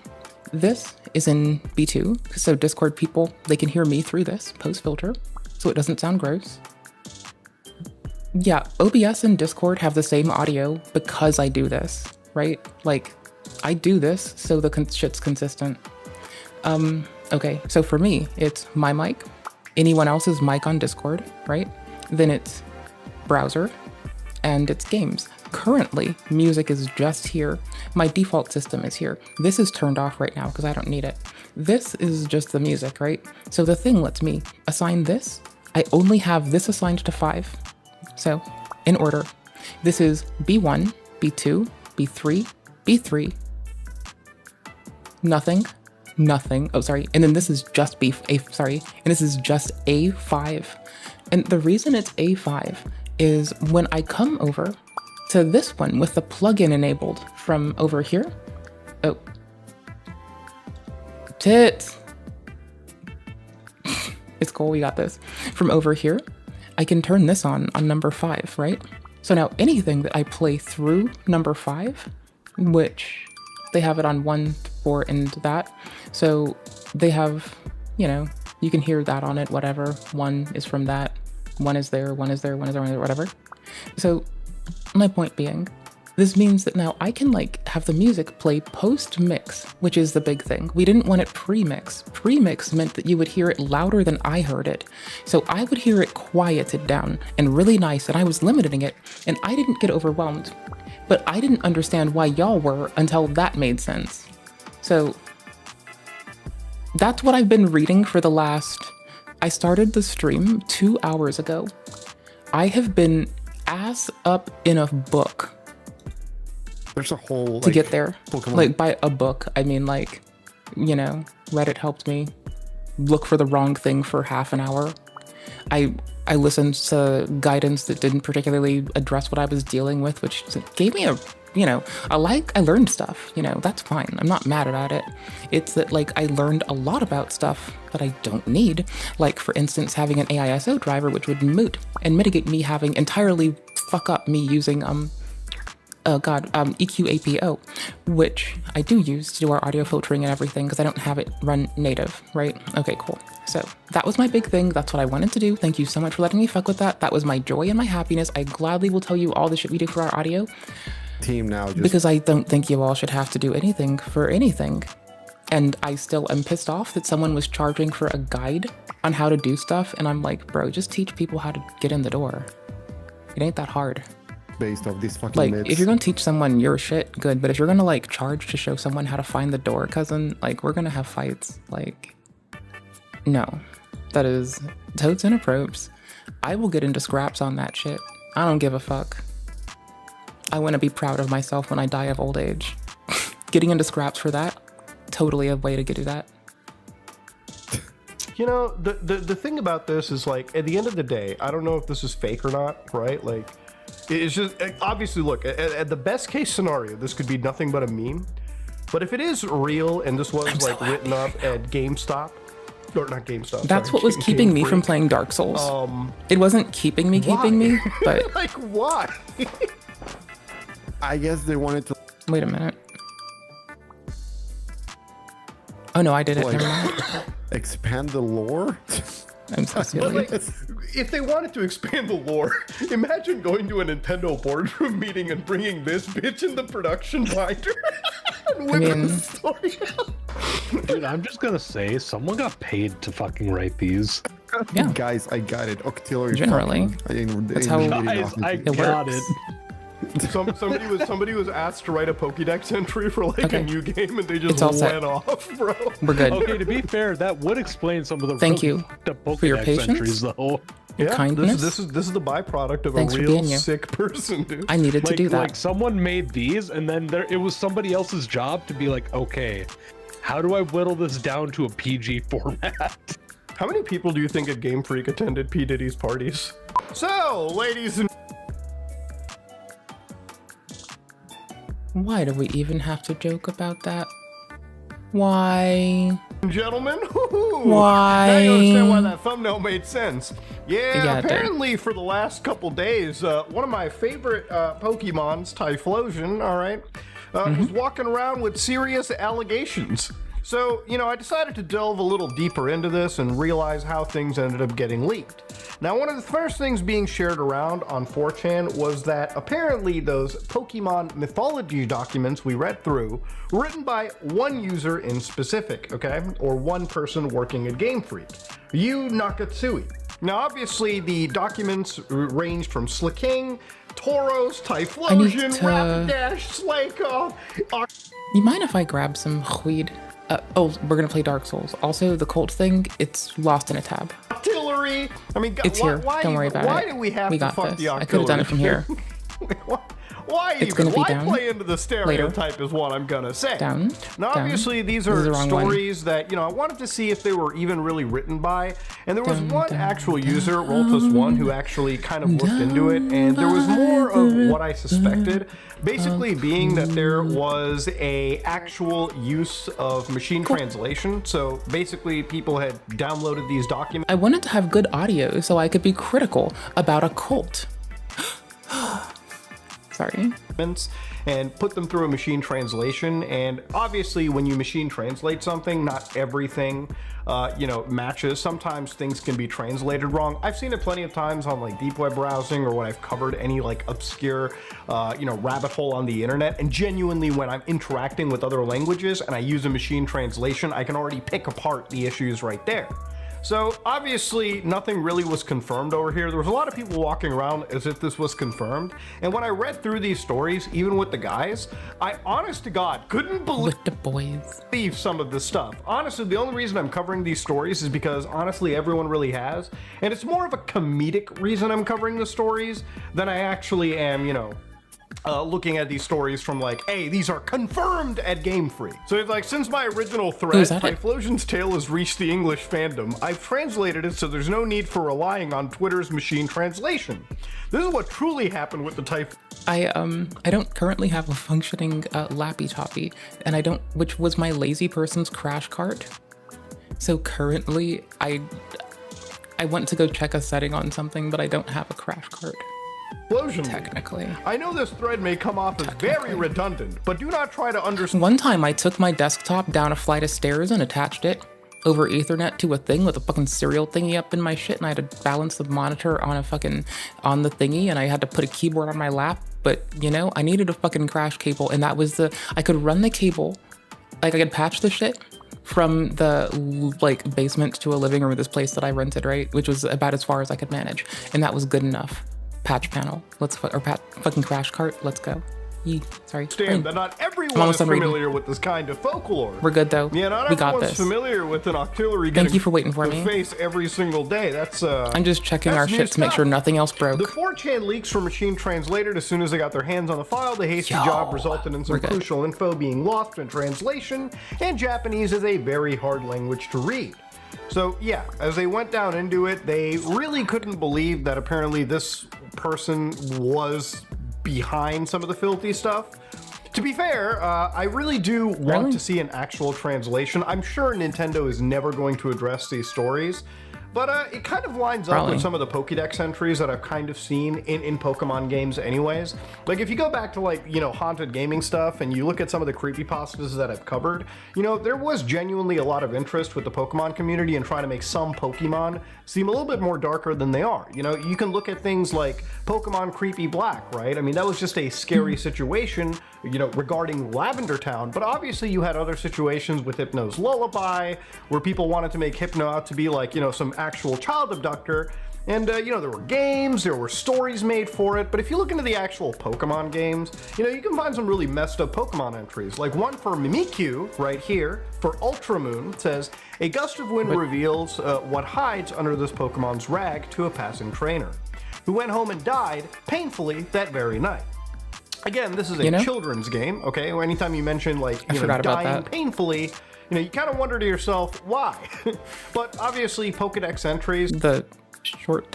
This is in B2. So Discord people, they can hear me through this post filter, so it doesn't sound gross. Yeah, OBS and Discord have the same audio because I do this, right? Like, I do this so the shit's consistent. Okay, so for me, it's my mic, anyone else's mic on Discord, right? Then it's browser, and it's games. Currently, music is just here. My default system is here. This is turned off right now because I don't need it. This is just the music, right? So the thing lets me assign this. I only have this assigned to 5. So, in order, this is B1, B2, B3, B3, nothing, oh sorry, and then this is just and this is just A5. And the reason it's A5 is when I come over to this one with the plugin enabled from over here, oh, tits, it's cool, we got this. From over here, I can turn this on number 5, right? So now anything that I play through number 5, which they have it on 1, 4, and that. So they have, you know, you can hear that on it, whatever. 1 is from that. 1 is there, 1 is there, 1 is there, 1 is there, whatever. So my point being, this means that now I can like have the music play post-mix, which is the big thing. We didn't want it pre-mix. Pre-mix meant that you would hear it louder than I heard it. So I would hear it quieted down and really nice, and I was limiting it, and I didn't get overwhelmed. But I didn't understand why y'all were until that made sense. So that's what I've been reading for the last, I started the stream 2 hours ago. I have been ass up in a book. There's a whole to get there. Pokemon. Like by a book, I mean like, you know, Reddit helped me look for the wrong thing for half an hour. I listened to guidance that didn't particularly address what I was dealing with, which gave me a, you know, I learned stuff, you know, that's fine. I'm not mad about it. It's that like I learned a lot about stuff that I don't need. Like for instance, having an AISO driver, which would moot and mitigate me having entirely fuck up me using EQAPO, which I do use to do our audio filtering and everything because I don't have it run native, right? Okay, cool. So that was my big thing. That's what I wanted to do. Thank you so much for letting me fuck with that. That was my joy and my happiness. I gladly will tell you all the shit we do for our audio. Team now. Because I don't think you all should have to do anything for anything. And I still am pissed off that someone was charging for a guide on how to do stuff. And I'm like, bro, just teach people how to get in the door. It ain't that hard. Based off these fucking like, myths. if you're gonna teach someone your shit, good. But if you're gonna like charge to show someone how to find the door, cousin, like we're gonna have fights. Like, no, that is totes inappropriate. I will get into scraps on that shit. I don't give a fuck. I want to be proud of myself when I die of old age. Getting into scraps for that, totally a way to do that. You know, the thing about this is like, at the end of the day, I don't know if this is fake or not, right? Like, it's just, obviously, look, at the best case scenario, this could be nothing but a meme. But if it is real and this was written up at GameStop, or not GameStop. That's what was keeping me from playing Dark Souls. It wasn't keeping me, but like, why? I guess they wanted to. Wait a minute. Oh no, I did it. Like, Never mind. Expand the lore? I'm so silly. Like, if they wanted to expand the lore, imagine going to a Nintendo boardroom meeting and bringing this bitch in the production binder and whipping the story out. Dude, I'm just gonna say, someone got paid to fucking write these. Yeah. Guys, I got it. Octillery. Generally. That's how Guys, I got it. Somebody was asked to write a Pokédex entry for like a new game, and they just It's all set. went off, bro. We're good. Okay, to be fair, that would explain some of the Thank you the for your Pokédex patience. entries, though. Your kindness. This is the byproduct of Thanks a for real being you. sick person, dude. I needed to do that. Like someone made these, and then it was somebody else's job to be like, okay, how do I whittle this down to a PG format? How many people do you think at Game Freak attended P. Diddy's parties? So, ladies and Why do we even have to joke about that? Why? gentlemen, Why? now you understand why that thumbnail made sense. Yeah, it did. Apparently for the last couple days, one of my favorite Pokemons, Typhlosion, all right, was walking around with serious allegations. So, you know, I decided to delve a little deeper into this and realize how things ended up getting leaked. Now, one of the first things being shared around on 4chan was that apparently those Pokemon mythology documents we read through were written by one user in specific, okay? Or one person working at Game Freak, Yu Nakatsui. Now, obviously, the documents ranged from Slicking, Tauros, Typhlosion, to- Rapidash, Slakoth, You mind if I grab some weed? Oh, we're gonna play Dark Souls. Also, the cult thing, it's lost in a tab. Artillery. I mean, It's here. Don't worry about why it. do we have We to got fuck this. the I could have done it from here. Why It's even? gonna be Why down. play into the stereotype is what I'm gonna say. Down. Now, down. obviously, these This is are the wrong one. stories that, you know, I wanted to see if they were even really written by. And there was one actual user, Roltus1, who actually kind of looked into it. And there was more of what I suspected. Basically being that there was a actual use of machine translation. So basically people had downloaded these documents. I wanted to have good audio so I could be critical about a cult. Sorry. And put them through a machine translation. And obviously when you machine translate something, not everything you know, matches. Sometimes things can be translated wrong. I've seen it plenty of times on like deep web browsing or when I've covered any like obscure you know, rabbit hole on the internet. And genuinely when I'm interacting with other languages and I use a machine translation, I can already pick apart the issues right there. So obviously nothing really was confirmed over here. There was a lot of people walking around as if this was confirmed. And when I read through these stories, even with the guys, I honest to God couldn't believe the boys. Some of this stuff. Honestly, the only reason I'm covering these stories is because honestly everyone really has. And it's more of a comedic reason I'm covering the stories than I actually am, you know, looking at these stories from like, hey, these are confirmed at Game Freak. So it's like, since my original thread, Typhlosion's Tale has reached the English fandom, I've translated it so there's no need for relying on Twitter's machine translation. This is what truly happened with the Typh. I don't currently have a functioning Lappy Toppy, and I don't, which was my lazy person's crash cart. So currently, I want to go check a setting on something, but I don't have a crash cart. Explosion. Technically. I know this thread may come off as very redundant, but do not try to understand. One time I took my desktop down a flight of stairs and attached it over Ethernet to a thing with a fucking serial thingy up in my shit, and I had to balance the monitor on on the thingy, and I had to put a keyboard on my lap. But you know, I needed a fucking crash cable, and that was I could run the cable, like I could patch the shit from the like basement to a living room of this place that I rented, right? Which was about as far as I could manage, and that was good enough. Patch panel, fucking crash cart, let's go. Sorry. Understand that not everyone is familiar with this kind of folklore. We're good though. Yeah, not we got everyone's this. familiar with an auxiliary. Thank you for waiting for the me. Face every single day. That's I'm just checking our shit to make sure nothing else broke. The 4chan leaks were machine translated as soon as they got their hands on the file. The hasty job resulted in some crucial info being lost in translation, and Japanese is a very hard language to read. So yeah, as they went down into it, they really couldn't believe that apparently this person was behind some of the filthy stuff. To be fair, I really do want to see an actual translation. I'm sure Nintendo is never going to address these stories, but it kind of lines up with some of the Pokédex entries that I've kind of seen in Pokemon games anyways. Like if you go back to like, you know, haunted gaming stuff and you look at some of the creepypastas that I've covered, you know, there was genuinely a lot of interest with the Pokemon community in trying to make some Pokemon seem a little bit more darker than they are. You know, you can look at things like Pokemon Creepy Black, right? I mean, that was just a scary situation, you know, regarding Lavender Town, but obviously you had other situations with Hypno's Lullaby, where people wanted to make Hypno out to be like, you know, some actual child abductor, and you know, there were games, there were stories made for it, but if you look into the actual Pokemon games, you know, you can find some really messed up Pokemon entries, like one for Mimikyu, right here, for Ultra Moon, says, a gust of wind reveals what hides under this Pokemon's rag to a passing trainer, who went home and died painfully that very night. Again, this is a children's game, okay? Or anytime you mention like, you know, dying painfully, you know, you kind of wonder to yourself, why? But obviously, Pokedex entries, the short,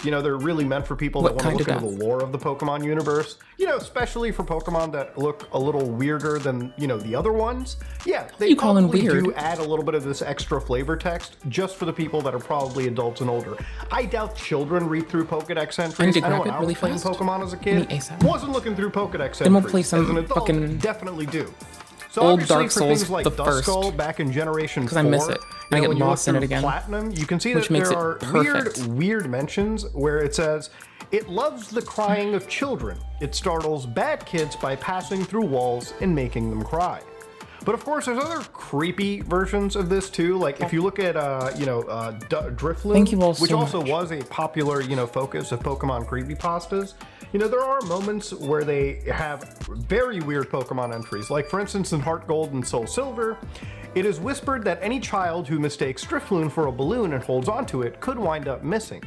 you know, they're really meant for people that want to look into the lore of the Pokemon universe. You know, especially for Pokemon that look a little weirder than, you know, the other ones. Yeah, they probably do add a little bit of this extra flavor text just for the people that are probably adults and older. I doubt children read through Pokedex entries. I know when I was playing Pokemon as a kid, wasn't looking through Pokedex entries. Then we'll play some as an adult, fucking definitely do. So old Dark for Souls things like the Dust first, Skull back in Generation 4, because I miss it. And I get lost in it again. Platinum, you can see which that makes there it are weird mentions where it says, it loves the crying of children. It startles bad kids by passing through walls and making them cry. But of course, there's other creepy versions of this too. Like if you look at, you know, Drifloon, which also was a popular, you know, focus of Pokemon creepypastas. You know, there are moments where they have very weird Pokemon entries. Like for instance, in Heart Gold and Soul Silver, it is whispered that any child who mistakes Drifloon for a balloon and holds onto it could wind up missing.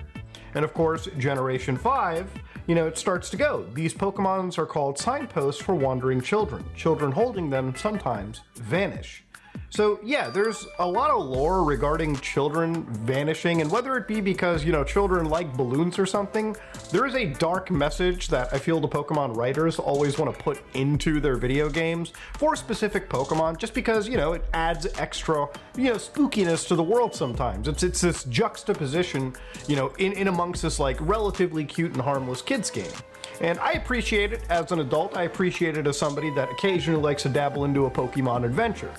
And of course, Generation 5, you know, it starts to go. These Pokemons are called signposts for wandering children. Children holding them sometimes vanish. So yeah, there's a lot of lore regarding children vanishing, and whether it be because, you know, children like balloons or something, there is a dark message that I feel the Pokemon writers always want to put into their video games for specific Pokemon, just because, you know, it adds extra, you know, spookiness to the world sometimes. It's this juxtaposition, you know, in amongst this like relatively cute and harmless kids game. And I appreciate it as an adult. I appreciate it as somebody that occasionally likes to dabble into a Pokemon adventure.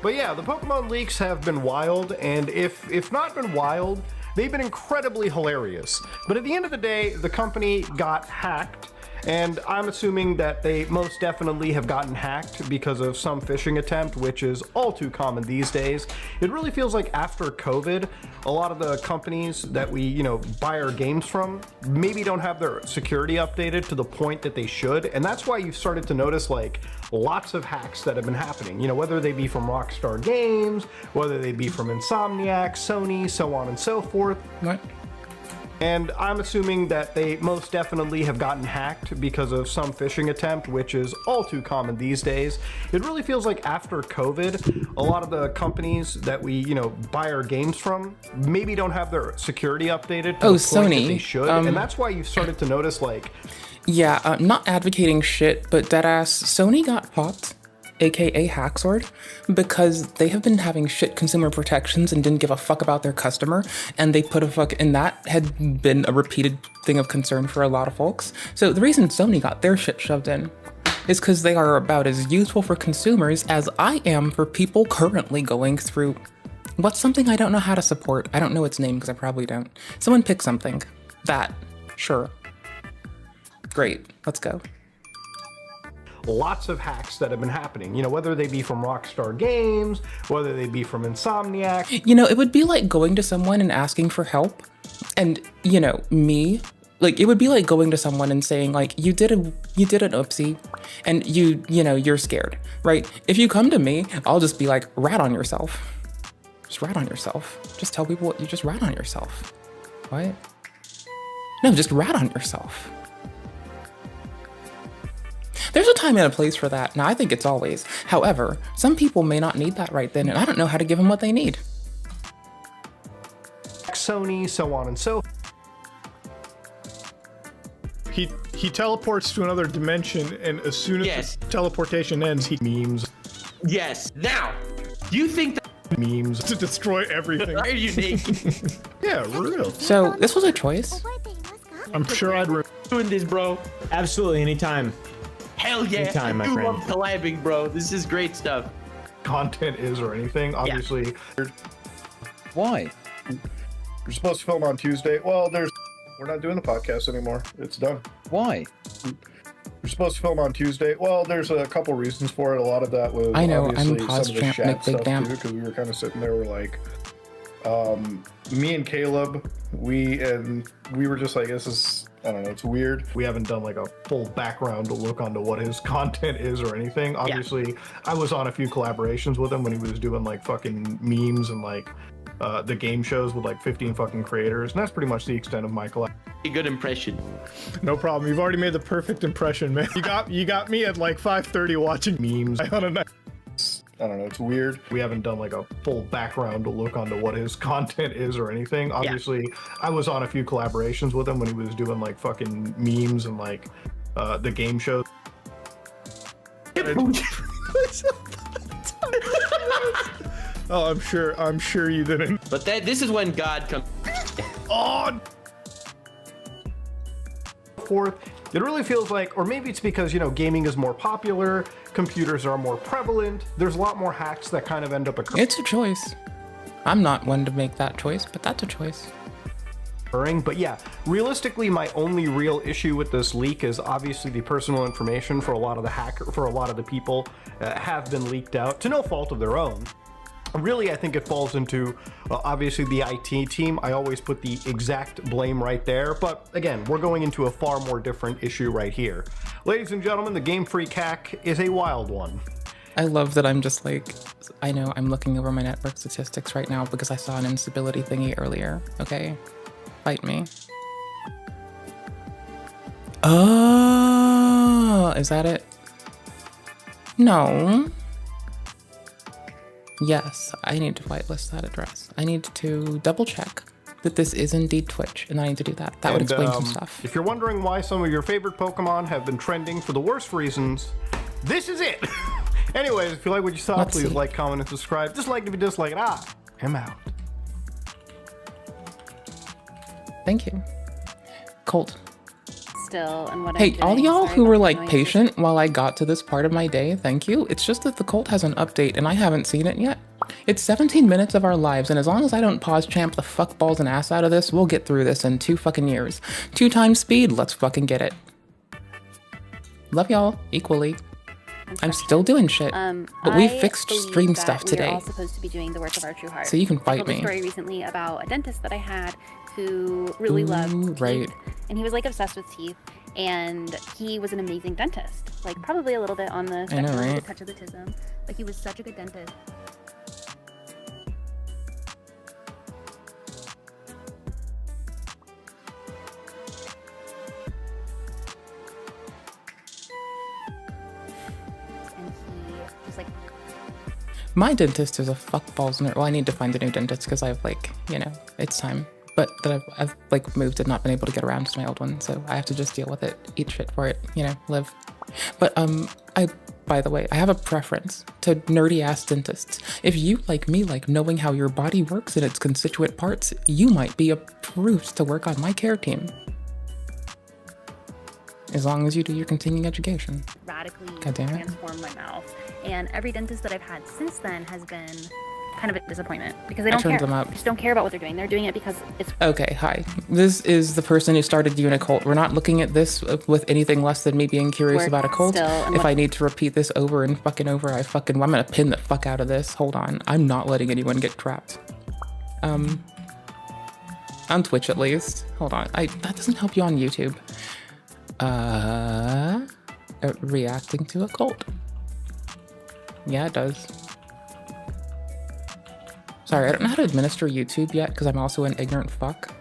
But yeah, the Pokemon leaks have been wild, and if not been wild, they've been incredibly hilarious. But at the end of the day, the company got hacked, and I'm assuming that they most definitely have gotten hacked because of some phishing attempt, which is all too common these days. It really feels like after COVID, a lot of the companies that we, you know, buy our games from maybe don't have their security updated to the point that they should, and that's why you've started to notice like lots of hacks that have been happening, you know, whether they be from Rockstar Games, whether they be from Insomniac, Sony, so on and so forth. What? And I'm assuming that they most definitely have gotten hacked because of some phishing attempt, which is all too common these days. It really feels like after COVID, a lot of the companies that we, you know, buy our games from maybe don't have their security updated to the point Sony, that they should, and that's why you've started to notice like... Yeah, not advocating shit, but deadass, Sony got popped aka Hacksword, because they have been having shit consumer protections and didn't give a fuck about their customer, and they put a fuck, and that had been a repeated thing of concern for a lot of folks. So the reason Sony got their shit shoved in is because they are about as useful for consumers as I am for people currently going through what's something I don't know how to support. I don't know its name because I probably don't. Someone pick something. That. Sure. Great. Let's go. Lots of hacks that have been happening, you know, whether they be from Rockstar Games, whether they be from Insomniac. You know, it would be like going to someone and asking for help. And, you know, me, like, it would be like going to someone and saying, like, you did an oopsie and you know, you're scared, right? If you come to me, I'll just be like, rat on yourself. Just rat on yourself. Just tell people what you just rat on yourself. What? No, just rat on yourself. There's a time and a place for that. Now, I think it's always. However, some people may not need that right then, and I don't know how to give them what they need. Sony, so on and so. He teleports to another dimension, and as soon as the teleportation ends, he memes. Yes. Now, do you think that memes to destroy everything? are unique? Yeah, real. So this was a choice. I'm sure I'd doing this, bro. Absolutely, anytime. Hell yeah! Anytime, my I do friend. love collabing, bro. This is great stuff. Content is or anything, obviously. Why? You're supposed to film on Tuesday. Well, we're not doing the podcast anymore. It's done. Why? You're supposed to film on Tuesday. Well, there's a couple reasons for it. A lot of that was I know, obviously I'm pause some of the champ, chat Nick Big stuff Damn. too, because we were kind of sitting there, we're like, me and Caleb, we were just like, this is, I don't know, it's weird. We haven't done like a full background look onto what his content is or anything. Obviously, I was on a few collaborations with him when he was doing like fucking memes and like the game shows with like 15 fucking creators, and that's pretty much the extent of my collab. A good impression. No problem. You've already made the perfect impression, man. You got me at like 5:30 watching memes on a night. I don't know, it's weird. We haven't done like a full background look onto what his content is or anything. Obviously, I was on a few collaborations with him when he was doing like fucking memes and like the game shows. Oh, I'm sure you didn't. But this is when God comes. Oh. Forth, it really feels like, or maybe it's because, you know, gaming is more popular, computers are more prevalent, there's a lot more hacks that kind of end up occurring. It's a choice. I'm not one to make that choice, but that's a choice. But yeah, realistically, my only real issue with this leak is obviously the personal information for a lot of the people have been leaked out to no fault of their own. Really, I think it falls into, obviously, the IT team. I always put the exact blame right there. But again, we're going into a far more different issue right here. Ladies and gentlemen, the Game Freak hack is a wild one. I love that I'm just like, I know I'm looking over my network statistics right now because I saw an instability thingy earlier. Okay, fight me. Oh, is that it? No. Yes, I need to whitelist that address. I need to double check that this is indeed Twitch, and I need to do that. That would explain some stuff. If you're wondering why some of your favorite Pokemon have been trending for the worst reasons, this is it. Anyways, if you like what you saw, please like, comment, and subscribe. Dislike if you dislike it. I'm out. Thank you. Colt. Still, and what Hey, I'm all doing. y'all Sorry who about were the like noises. patient while I got to this part of my day, thank you. It's just that the Colt has an update and I haven't seen it yet. It's 17 minutes of our lives, and as long as I don't pause champ the fuck balls and ass out of this, we'll get through this in 2 fucking years. 2 times speed, let's fucking get it. Love y'all equally. I'm still doing shit, but we I fixed believe stream that stuff we today. are all supposed to be doing the work of our true heart. So you can I fight told me. a story recently about a dentist that I had who really loved right. teeth, and he was like obsessed with teeth, and he was an amazing dentist. Like probably a little bit on the I know, spectrum, right? a touch of autism, but he was such a good dentist. And he just like My dentist is a fuckballs nerd. Well, I need to find a new dentist because I've like, you know, it's time. But that I've like moved and not been able to get around to my old one, so I have to just deal with it, eat shit for it, you know, live. But by the way, I have a preference to nerdy ass dentists. If you, like me, like knowing how your body works and its constituent parts, you might be approved to work on my care team. As long as you do your continuing education. Radically God damn it. transformed my mouth. And every dentist that I've had since then has been kind of a disappointment because they I don't turned care. them up. They just don't care about what they're doing. They're doing it because it's Okay, hi. This is the person who started Unicult. We're not looking at this with anything less than me being curious Work about a cult. still, and If what- I need to repeat this over and fucking over, I'm gonna pin the fuck out of this. Hold on. I'm not letting anyone get trapped. On Twitch at least. Hold on. That doesn't help you on YouTube. Reacting to a cult. Yeah, it does. Sorry, I don't know how to administer YouTube yet because I'm also an ignorant fuck.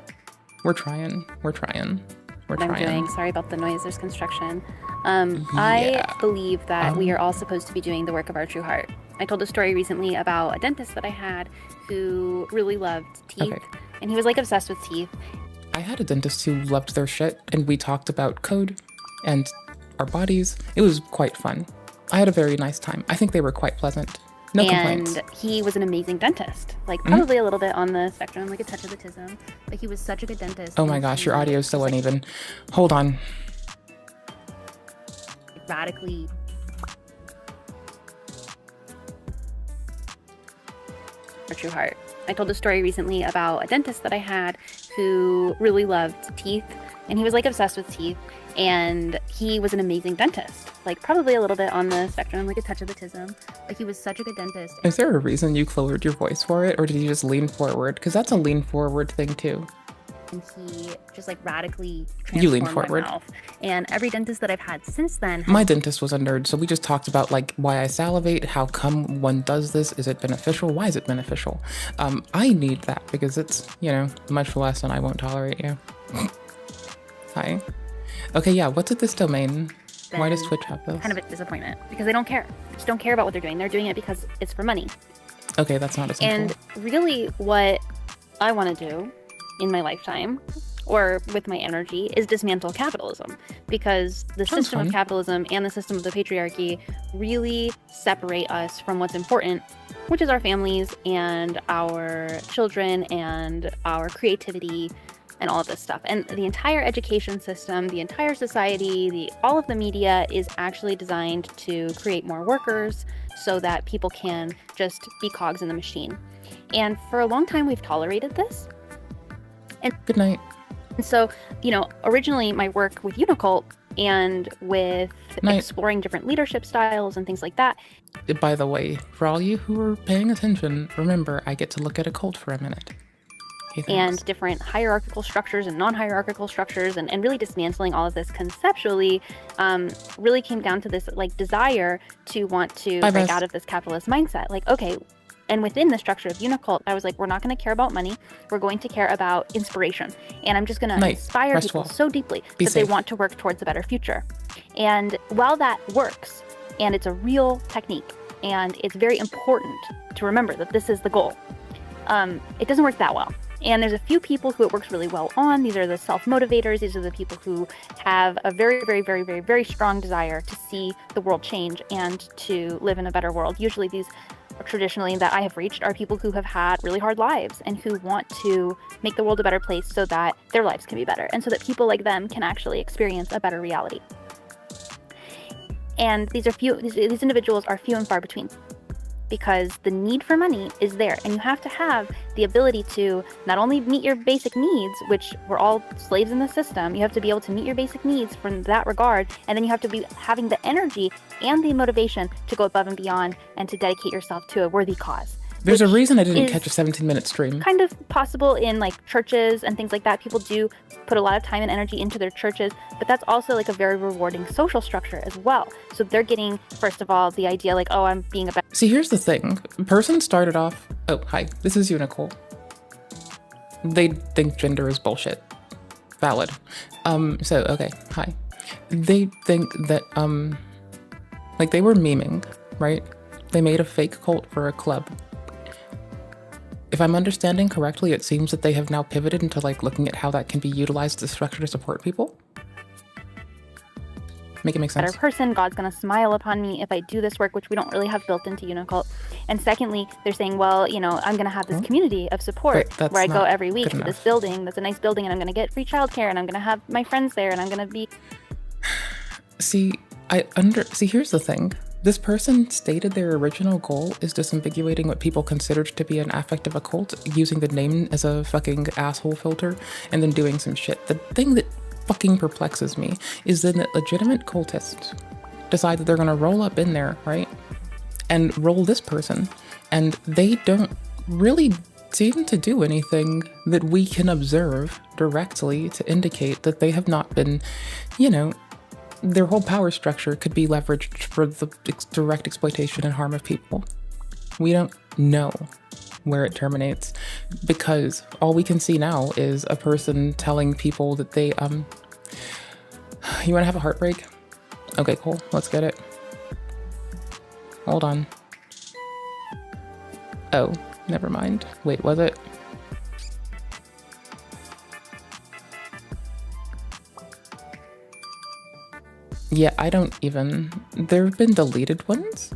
We're trying. what I'm doing. Sorry about the noise. There's construction. I believe that we are all supposed to be doing the work of our true heart. I told a story recently about a dentist that I had who really loved teeth, and he was like obsessed with teeth. I had a dentist who loved their shit, and we talked about code and our bodies. It was quite fun. I had a very nice time. I think they were quite pleasant. No complaints. And he was an amazing dentist. Like probably a little bit on the spectrum, like a touch of autism. But he was such a good dentist. Oh my gosh, your audio is so uneven. Hold on. Radically our true heart. I told a story recently about a dentist that I had who really loved teeth, and he was like obsessed with teeth, and he was an amazing dentist. Like probably a little bit on the spectrum, like a touch of autism, but he was such a good dentist. Is there a reason you lowered your voice for it, or did you just lean forward? Because that's a lean forward thing too. And he just like radically You lean transformed forward. my mouth. And every dentist that I've had since then My dentist was a nerd, so we just talked about like why I salivate, how come one does this, is it beneficial, why is it beneficial? I need that because it's, you know, much less and I won't tolerate you. Hi. Okay, yeah, what's at this domain? Why does Twitch have this? kind of a disappointment because they don't care. They just don't care about what they're doing. They're doing it because it's for money. Okay, that's not as simple. And really what I want to do in my lifetime or with my energy is dismantle capitalism, because the Sounds system fun. of capitalism and the system of the patriarchy really separate us from what's important, which is our families and our children and our creativity and all of this stuff. And the entire education system, the entire society, all of the media is actually designed to create more workers so that people can just be cogs in the machine. And for a long time, we've tolerated this. And good night. And so, you know, originally my work with Unicult and with Night. exploring different leadership styles and things like that. By the way, for all you who are paying attention, remember I get to look at a cult for a minute. Okay, And different hierarchical structures and non-hierarchical structures, and really dismantling all of this conceptually, really came down to this like desire to want to Bye, break Beth. out of this capitalist mindset. Like, okay, and within the structure of Unicult, I was like, we're not going to care about money. We're going to care about inspiration. And I'm just going to Night. inspire Rest people well. so deeply Be that they safe. want to work towards a better future. And while that works, and it's a real technique, and it's very important to remember that this is the goal, it doesn't work that well. And there's a few people who it works really well on. These are the self-motivators. These are the people who have a very, very, very, very, very strong desire to see the world change and to live in a better world. Usually these traditionally that I have reached are people who have had really hard lives and who want to make the world a better place so that their lives can be better and so that people like them can actually experience a better reality. And these individuals are few and far between, because the need for money is there, and you have to have the ability to not only meet your basic needs, which we're all slaves in the system, you have to be able to meet your basic needs from that regard, and then you have to be having the energy and the motivation to go above and beyond and to dedicate yourself to a worthy cause. There's a which reason I didn't is catch a 17-minute stream. kind of possible in like churches and things like that. People do put a lot of time and energy into their churches, but that's also like a very rewarding social structure as well. So they're getting, first of all, the idea like, oh, I'm being a better. See, here's the thing. Person started off... Oh, hi. This is Unicole. They think gender is bullshit. Valid. Okay, hi. They think that, like, they were memeing, right? They made a fake cult for a club. If I'm understanding correctly, it seems that they have now pivoted into, like, looking at how that can be utilized as a structure to support people. Make it make sense. better person. God's going to smile upon me if I do this work, which we don't really have built into Unicult. And secondly, they're saying, well, you know, I'm going to have this community of support But where I that's go not every week good to this enough. building that's a nice building, and I'm going to get free childcare, and I'm going to have my friends there, and I'm going to be... See, here's the thing. This person stated their original goal is disambiguating what people considered to be an affective occult, using the name as a fucking asshole filter, and then doing some shit. The thing that fucking perplexes me is that legitimate cultists decide that they're gonna roll up in there, right? And roll this person, and they don't really seem to do anything that we can observe directly to indicate that they have not been, you know, their whole power structure could be leveraged for the direct exploitation and harm of people. We don't know where it terminates, because all we can see now is a person telling people that they, you wanna have a heartbreak? Okay, cool, let's get it. Hold on. Oh, never mind. Wait, was it? Yeah, I don't even... There have been deleted ones?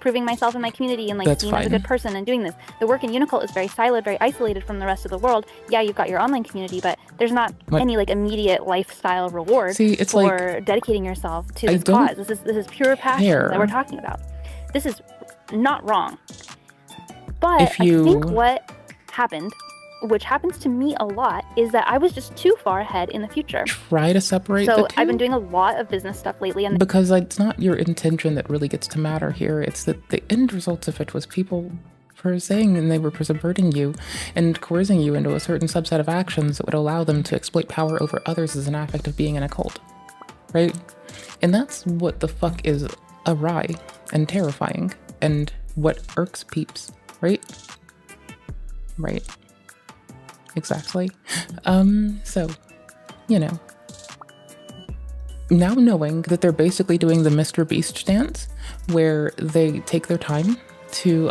proving myself in my community and like That's seen as a fine. good person and doing this. The work in Unicult is very siloed, very isolated from the rest of the world. Yeah, you've got your online community, but there's not What? any like immediate lifestyle reward See, it's for dedicating yourself to I this don't cause. This is pure passion care. that we're talking about. This is not wrong. But If I think you- what happened, which happens to me a lot, is that I was just too far ahead in the future. Try to separate So the two. I've been doing a lot of business stuff lately, and Because it's not your intention that really gets to matter here. It's that the end result of it was people were saying, and they were subverting you and coercing you into a certain subset of actions that would allow them to exploit power over others as an affect of being in a cult. Right? And that's what the fuck is awry and terrifying and what irks peeps. Right? Right. Exactly. So, you know, now knowing that they're basically doing the Mr. Beast stance, where they take their time to,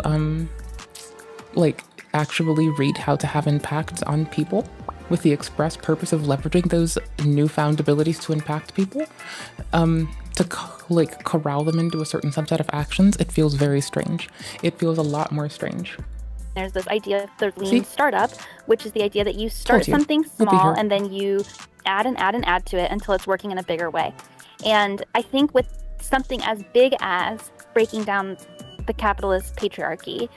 like, actually read how to have impact on people with the express purpose of leveraging those newfound abilities to impact people, to, like, corral them into a certain subset of actions, it feels very strange. It feels a lot more strange. there's this idea of the lean See? startup, which is the idea that you start Told you. something We'll be small here. and then you add and add and add to it until it's working in a bigger way. And I think with something as big as breaking down the capitalist patriarchy,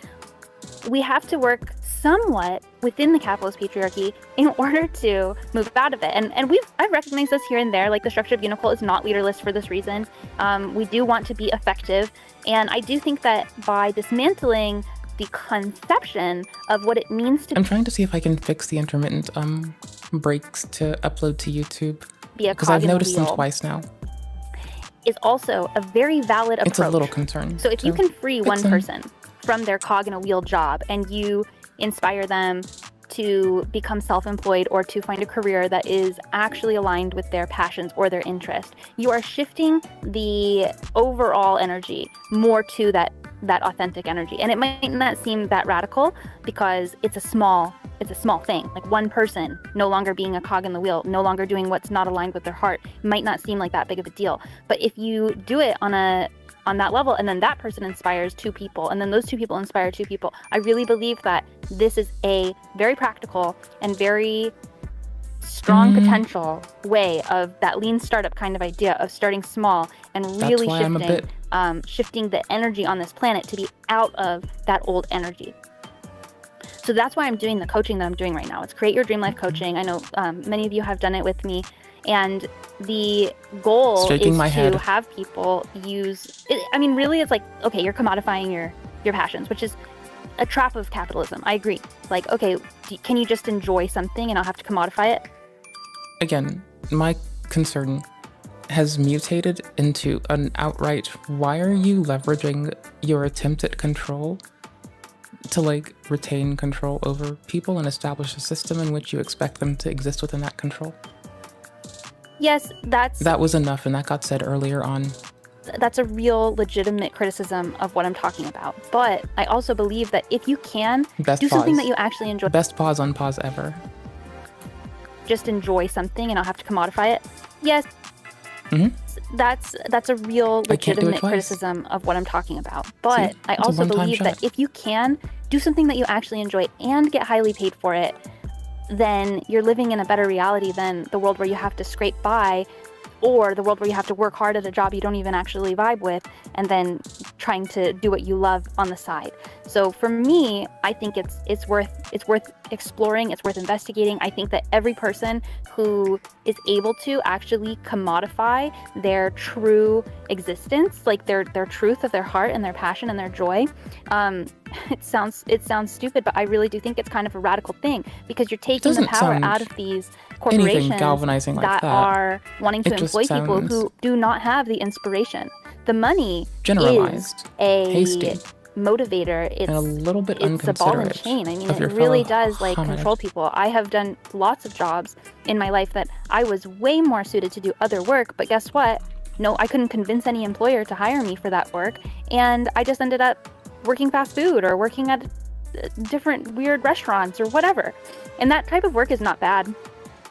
we have to work somewhat within the capitalist patriarchy in order to move out of it. And I've recognized this here and there, like the structure of Unicult is not leaderless for this reason. We do want to be effective. And I do think that by dismantling the conception of what it means to I'm trying to see if I can fix the intermittent breaks to upload to YouTube, be a because cog I've in the noticed them wheel twice now. is also a very valid approach. It's a little concern. So if you can free fix one them. person from their cog in a wheel job and you inspire them to become self-employed or to find a career that is actually aligned with their passions or their interest, you are shifting the overall energy more to that authentic energy. And it might not seem that radical because it's a small thing. Like one person no longer being a cog in the wheel, no longer doing what's not aligned with their heart, might not seem like that big of a deal. But if you do it on that level, and then that person inspires two people, and then those two people inspire two people, I really believe that this is a very practical and very strong potential way of that lean startup kind of idea of starting small and really why I'm a bit- shifting the energy on this planet to be out of that old energy. So that's why I'm doing the coaching that I'm doing right now. It's Create Your Dream Life coaching. I know many of you have done it with me. And the goal Shaking is my to head. have people use it. I mean, really, it's like, okay, you're commodifying your passions, which is a trap of capitalism. I agree. Like, okay, can you just enjoy something and not have to commodify it? Again, my concern has mutated into an outright, why are you leveraging your attempt at control to, like, retain control over people and establish a system in which you expect them to exist within that control? Yes, That was enough, and that got said earlier on. that's a real legitimate criticism of what I'm talking about. But I also believe that if you can Best do something pause. that you actually enjoy, Best pause on pause ever. just enjoy something and not have to commodify it. Yes, That's a real I can't do it legitimate twice. criticism of what I'm talking about. But See, I it's a also one-time believe that shot. if you can do something that you actually enjoy and get highly paid for it, then you're living in a better reality than the world where you have to scrape by, or the world where you have to work hard at a job you don't even actually vibe with, and then trying to do what you love on the side. So for me, I think it's worth exploring, it's worth investigating. I think that every person who is able to actually commodify their true existence, like their truth of their heart and their passion and their joy, it sounds stupid, but I really do think it's kind of a radical thing, because you're taking the Doesn't power sound out of these anything corporations galvanizing like that that. are wanting to It just employ people sounds who do not have the inspiration. The money generalized, is a hasty, motivator. It's and a little bit it's a ball and inconsiderate chain. I mean, of it your really fellow does like hominid. control people. I have done lots of jobs in my life that I was way more suited to do other work, but guess what? No, I couldn't convince any employer to hire me for that work, and I just ended up working fast food or working at different weird restaurants or whatever. And that type of work is not bad.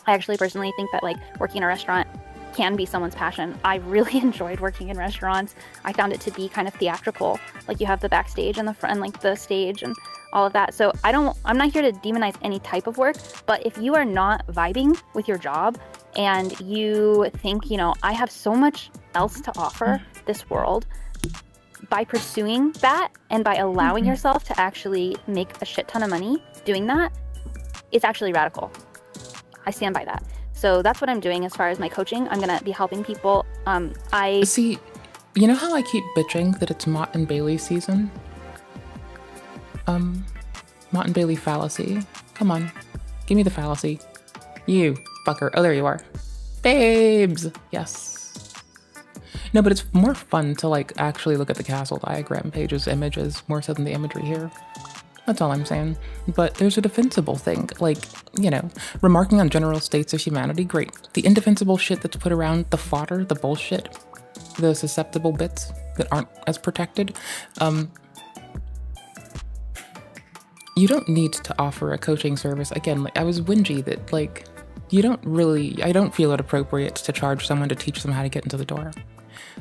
I actually personally think that like working in a restaurant can be someone's passion. I really enjoyed working in restaurants. I found it to be kind of theatrical. Like you have the backstage and the front, and like the stage and all of that. So I'm not here to demonize any type of work, but if you are not vibing with your job and you think, I have so much else to offer this world, by pursuing that and by allowing yourself to actually make a shit ton of money doing that, it's actually radical. I stand by that. So that's what I'm doing as far as my coaching. I'm going to be helping people. See, you know how I keep bitching that it's Mott and Bailey season? Mott and Bailey fallacy. Come on, give me the fallacy. You fucker. Oh, there you are. Babes. Yes. No, but it's more fun to like actually look at the castle diagram pages, images, more so than the imagery here. That's all I'm saying. But there's a defensible thing, like, remarking on general states of humanity, great. The indefensible shit that's put around, the fodder, the bullshit, the susceptible bits that aren't as protected, you don't need to offer a coaching service. Again, like, I was whingy that, like, I don't feel it appropriate to charge someone to teach them how to get into the door.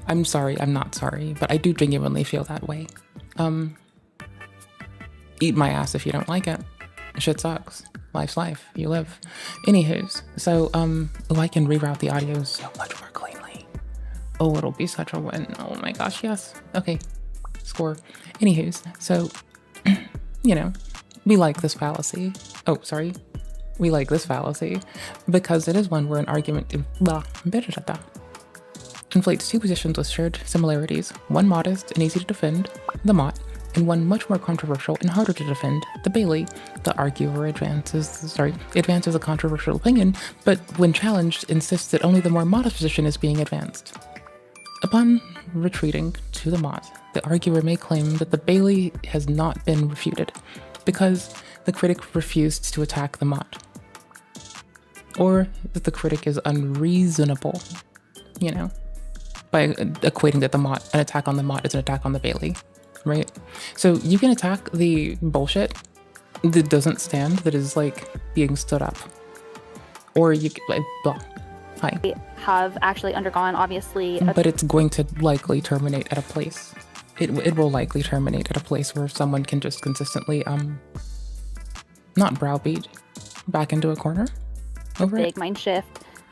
I'm sorry, I'm not sorry, but I do genuinely feel that way. Eat my ass if you don't like it. Shit sucks. Life's life. You live. Anywho's, so, I can reroute the audio so much more cleanly. Oh, it'll be such a win. Oh my gosh, yes. Okay, score. Anywho's, so, we like this fallacy. Oh, sorry. We like this fallacy because it is one where an argument conflates two positions with shared similarities, one modest and easy to defend, the Mott, and one much more controversial and harder to defend, the Bailey. The arguer advances a controversial opinion, but when challenged, insists that only the more modest position is being advanced. Upon retreating to the Mott, the arguer may claim that the Bailey has not been refuted, because the critic refused to attack the Mott. Or that the critic is unreasonable, by equating that an attack on the Mott is an attack on the Bailey. Right? So you can attack the bullshit that doesn't stand, that is like being stood up. Or you can, like, blah. Hi. I have actually undergone, obviously. But it's going to likely terminate at a place. It will likely terminate at a place where someone can just consistently, not browbeat back into a corner over big it.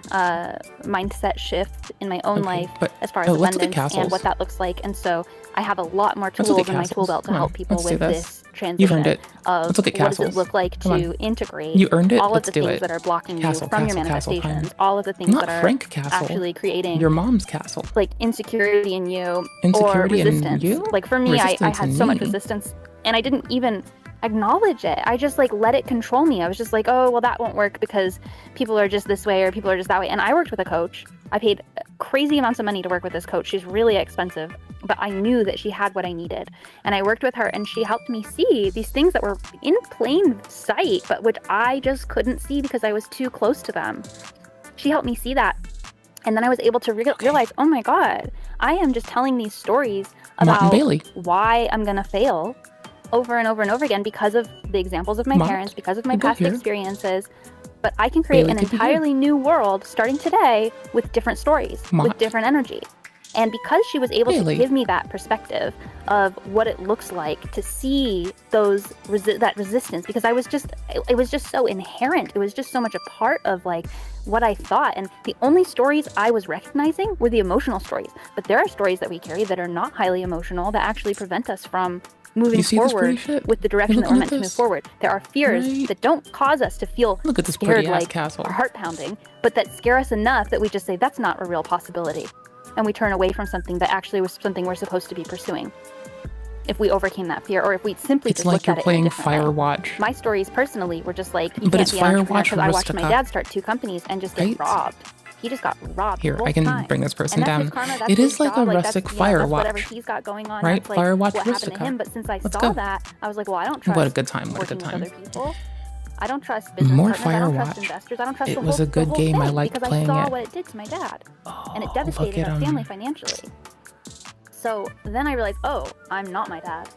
Mindset shift in my own life as far as let's look at abundance castles. and what that looks like. And so I have a lot more Let's look tools at in my tool castles. belt to Come on, help people let's do with this transition. You've earned it. Of Let's look at what does castles. it look like Come to on. integrate You earned it. all Let's of the do things it. that are blocking Castle, you from your castle, manifestations, time. all of the things Not that are Frank Castle. actually creating Your mom's castle. like insecurity in you Insecurity or in resistance. you? Like for me, I Resistance had in so much me? resistance and I didn't even acknowledge it. I just like let it control me. I was just like, oh, well, that won't work because people are just this way or people are just that way. And I worked with a coach. I paid crazy amounts of money to work with this coach. She's really expensive, but I knew that she had what I needed. And I worked with her and she helped me see these things that were in plain sight, but which I just couldn't see because I was too close to them. She helped me see that. And then I was able to realize, oh my God, I am just telling these stories about why I'm going to fail over and over and over again because of the examples of my parents, because of my past experiences. But I can create Bailey an could be you. entirely new world starting today with different stories, with Mott. different energy. And because she was able Bailey. to give me that perspective of what it looks like to see that resistance, because it was just so inherent. It was just so much a part of like what I thought. And the only stories I was recognizing were the emotional stories. But there are stories that we carry that are not highly emotional that actually prevent us from moving You see this pretty forward shit? with the direction You that we're looking meant at to move this? forward. There are fears Right. that don't cause us to feel Look at this scared, pretty-ass like castle. our heart pounding, but that scare us enough that we just say that's not a real possibility, and we turn away from something that actually was something we're supposed to be pursuing. If we overcame that fear, or if we simply It's just like looked you're at it in a playing different way. Firewatch. My stories personally were just like, you But can't it's be an entrepreneur, Firewatch because I watched my Rustica. dad start 2 companies and just get Right? robbed. He just got robbed. Here, I both can times. bring this person And that's down. his karma, that's It his is like job, a like, rustic that's, that's whatever Firewatch. he's got going on. Right? That's like Firewatch what happened to Rustica. him. But since I Let's saw go. that, I was like, well, I don't trust What a good time, what a working good with time. other people. I don't trust business More partners. I don't trust Firewatch. investors. I don't trust It the was whole, a good the whole game. I thing liked because playing I saw it. what it did to my dad, and it look devastated at our him. family financially. So then I realized, oh, I'm not my dad.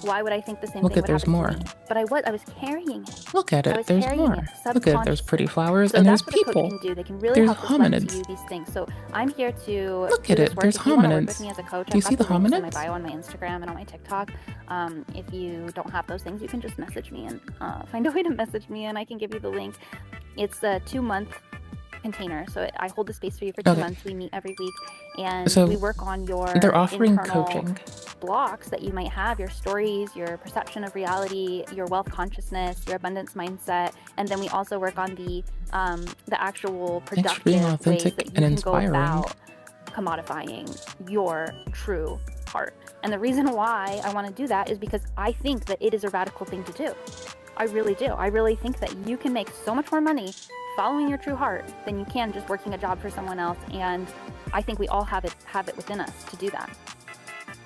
Why would I think the same Look thing at would there's happen more. to me? But I was carrying it. Look at I it. was There's carrying more. it Look at it. There's pretty flowers So and there's that's what a people. coach can do. They can really There's help reflect to hominids. you these things. So I'm here to Look do at this it. work. There's If you want to work hominids. with me as a coach, Do you I've see got the links in my hominids? bio on my Instagram and on my TikTok. If you don't have those things, you can just message me and find a way to message me, and I can give you the link. It's a 2-month container, so I hold the space for you for 2 Okay. months. We meet every week, and So, we work on your they're offering internal coaching. blocks that you might have, your stories, your perception of reality, your wealth consciousness, your abundance mindset, and then we also work on the actual Thanks for being productive ways authentic that you and can inspiring. go about commodifying your true heart. And the reason why I want to do that is because I think that it is a radical thing to do. I really do. I really think that you can make so much more money following your true heart than you can just working a job for someone else. And I think we all have it within us to do that.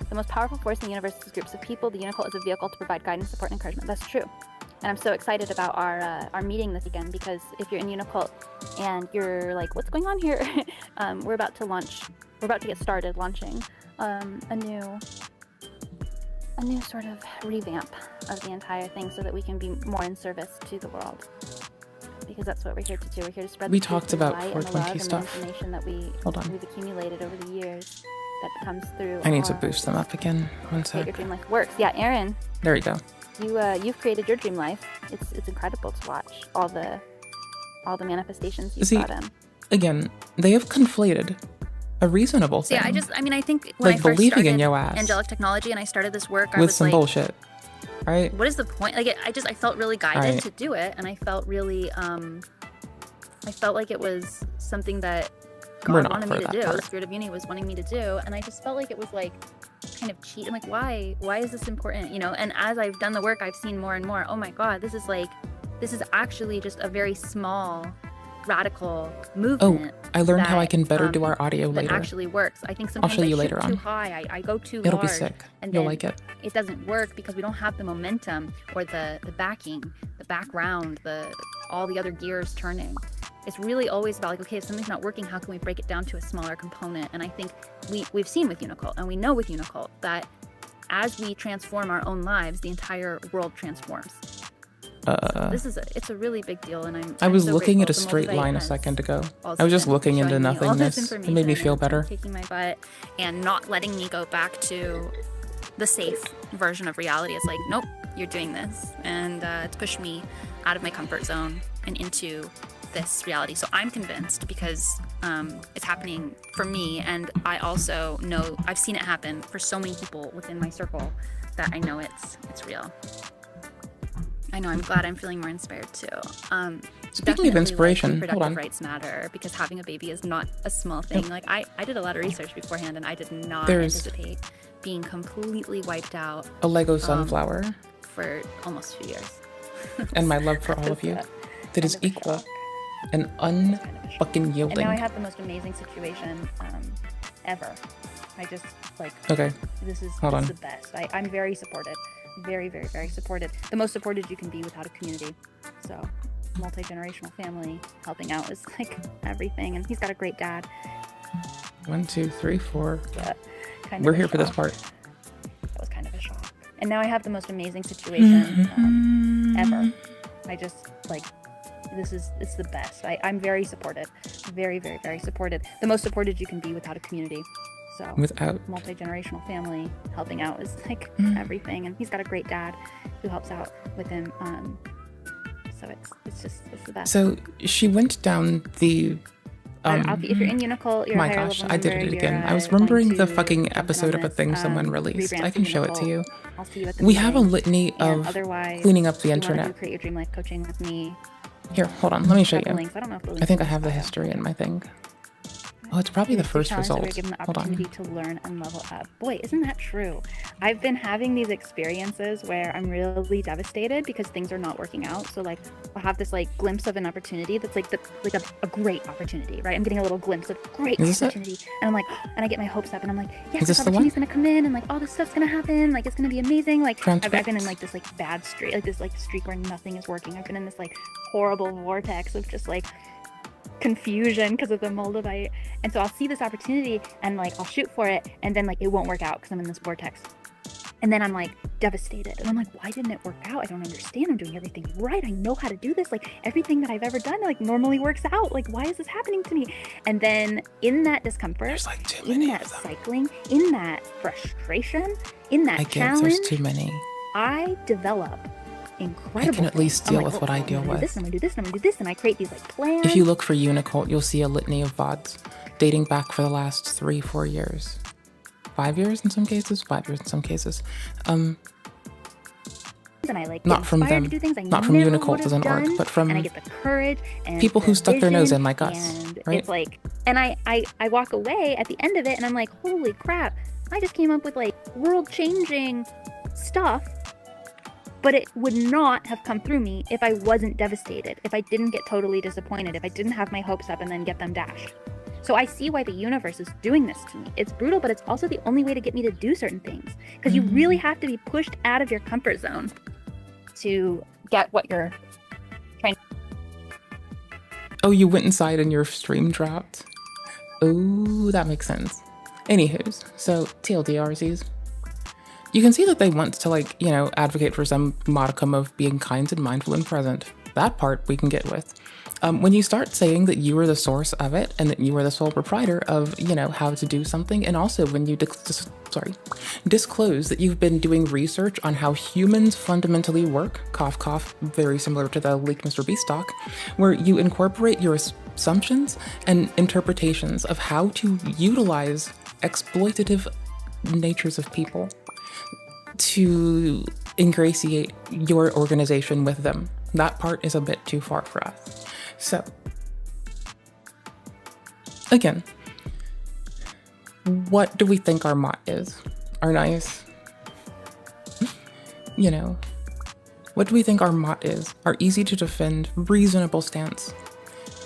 The most powerful force in the universe is groups of people. The Unicult is a vehicle to provide guidance, support, and encouragement. That's true. And I'm so excited about our meeting this weekend, because if you're in Unicult and you're like, what's going on here? We're about to get started launching a new sort of revamp of the entire thing, so that we can be more in service to the world. Because that's what we're here to do. We're here to spread We the truth talked and the about light and the 420 love and the stuff. information that Hold on. we've accumulated over the years that comes through. I need to our- boost them up again. One Make your sec. dream life works. Yeah, Aaron, There we go. you've created your dream life. It's incredible to watch all the manifestations you've See, brought in. again, they have conflated a reasonable So thing yeah, I think when Like I first believing started in your ass. angelic technology and I started this work, I with was some like, bullshit, right? what is the point? Like, I felt really guided Right. to do it, and I felt really, I felt like it was something that We're God not wanted for me to that do. part. The Spirit of Uni was wanting me to do, and I just felt like it was like kind of cheat. I'm like, why? Why is this important? You know? And as I've done the work, I've seen more and more. Oh my God, this is actually just a very small, radical movement. Oh, I learned how I that, can better do our audio that later. actually works. I think I'll sometimes show you I later shoot too on. high. I go too It'll be large, sick. and You'll then like it. it doesn't work because we don't have the momentum or the backing, the background, all the other gears turning. It's really always about like, okay, if something's not working, how can we break it down to a smaller component? And I think we've seen with Unicult, and we know with Unicult, that as we transform our own lives, the entire world transforms. It's a really big deal, and I was so looking at a grateful. The straight line a Multivite second ago. has I was just also looking been into showing me all this nothingness. It made me information feel and better. kicking my butt and not letting me go back to the safe version of reality. It's like, nope, you're doing this, and it's pushed me out of my comfort zone and into this reality. So I'm convinced, because it's happening for me, and I also know I've seen it happen for so many people within my circle, that I know it's real. I know. I'm glad I'm feeling more inspired too. Speaking of inspiration, hold reproductive on. rights matter, because having a baby is not a small thing. Yep. Like I did a lot of research beforehand, and I did not There's- anticipate being completely wiped out. A Lego sunflower. For almost 2 years. And my love for all of you. That is equal and unfucking And yielding. now I have the most amazing situation ever. I just like. Okay. This is Hold on. the best. I'm very supported. Very, very, very supported. The most supported you can be without a community. So, multi-generational family helping out is like everything. And he's got a great dad. 1, 2, 3, 4. Kind of We're a here for this shock. part. That was kind of a shock. And now I have the most amazing situation ever. I just like it's the best. I'm very supported, very, very, very supported. The most supported you can be without a community. So Without multi-generational family helping out is like everything, and he's got a great dad who helps out with him. So it's the best. So she went down the. If you're in Unical, you're my a higher gosh, level I did member, it again. you're, I was remembering the going fucking to episode jump of a on thing this, someone released. rebrand I can for show it to you. Unical. I'll see you at the We have a meeting. litany And of otherwise, cleaning up the if you wanna do internet. Create Your Dream Life coaching with me. Here, hold on. Let me show Got the you. links. I don't know if the I links think are I have the history in my thing. Oh, it's probably the first challenge that we're result. given the Hold on. opportunity to learn and level up. Boy, isn't that true? I've been having these experiences where I'm really devastated because things are not working out. So like I'll have this like glimpse of an opportunity that's like a great opportunity, right? I'm getting a little glimpse of great Is this it? opportunity, and I'm like, and I get my hopes up, and I'm like, yes, Is this this the one? opportunity's gonna come in, and like all this stuff's gonna happen, like it's gonna be amazing. Like I've been in like this like bad streak, like this like streak where nothing is working. I've been in this like horrible vortex of just like confusion because of the Moldavite, and so I'll see this opportunity and like I'll shoot for it, and then like it won't work out because I'm in this vortex, and then I'm like devastated, and I'm like, why didn't it work out? I don't understand. I'm doing everything right. I know how to do this. Like everything that I've ever done like normally works out. Like why is this happening to me? And then in that discomfort, in that cycling, in that frustration, in that I guess challenge, there's too many. I develop incredible. I can at least things. I'm deal like, with what I deal I'm gonna do with. this, I'm gonna do this, I'm gonna do this, and I create these like plans. If you look for Unicult, you'll see a litany of VODs dating back for the last 3-4 years. 5 years in some cases, 5 years in some cases. And I like Not get from inspired them, to do things I not from never Unicult would have doesn't work, done, but from and I get the courage and people who the stuck their nose vision, in like us, and right? it's like, and I walk away at the end of it, and I'm like, holy crap! I just came up with like world-changing stuff. But it would not have come through me if I wasn't devastated, if I didn't get totally disappointed, if I didn't have my hopes up and then get them dashed. So I see why the universe is doing this to me. It's brutal, but it's also the only way to get me to do certain things. Because you really have to be pushed out of your comfort zone to get what you're trying to. Oh, you went inside and your stream dropped? Oh, that makes sense. Anywho's, so TLDRCs. You can see that they want to, like, you know, advocate for some modicum of being kind and mindful and present. That part we can get with. When you start saying that you are the source of it and that you are the sole proprietor of, you know, how to do something, and also when you disclose that you've been doing research on how humans fundamentally work, cough cough, very similar to the leaked Mr. Beast talk, where you incorporate your assumptions and interpretations of how to utilize exploitative natures of people to ingratiate your organization with them. That part is a bit too far for us. So, again, what do we think our mot is? Our nice, you know, what do we think our mot is? Our easy to defend, reasonable stance.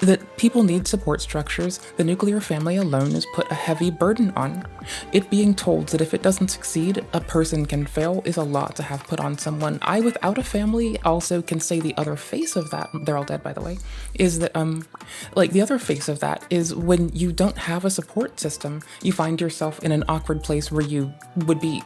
That people need support structures the nuclear family alone is put a heavy burden on. It being told that if it doesn't succeed, a person can fail is a lot to have put on someone. I, without a family, also can say the other face of that, they're all dead by the way, is that, like the other face of that is when you don't have a support system, you find yourself in an awkward place where you would be,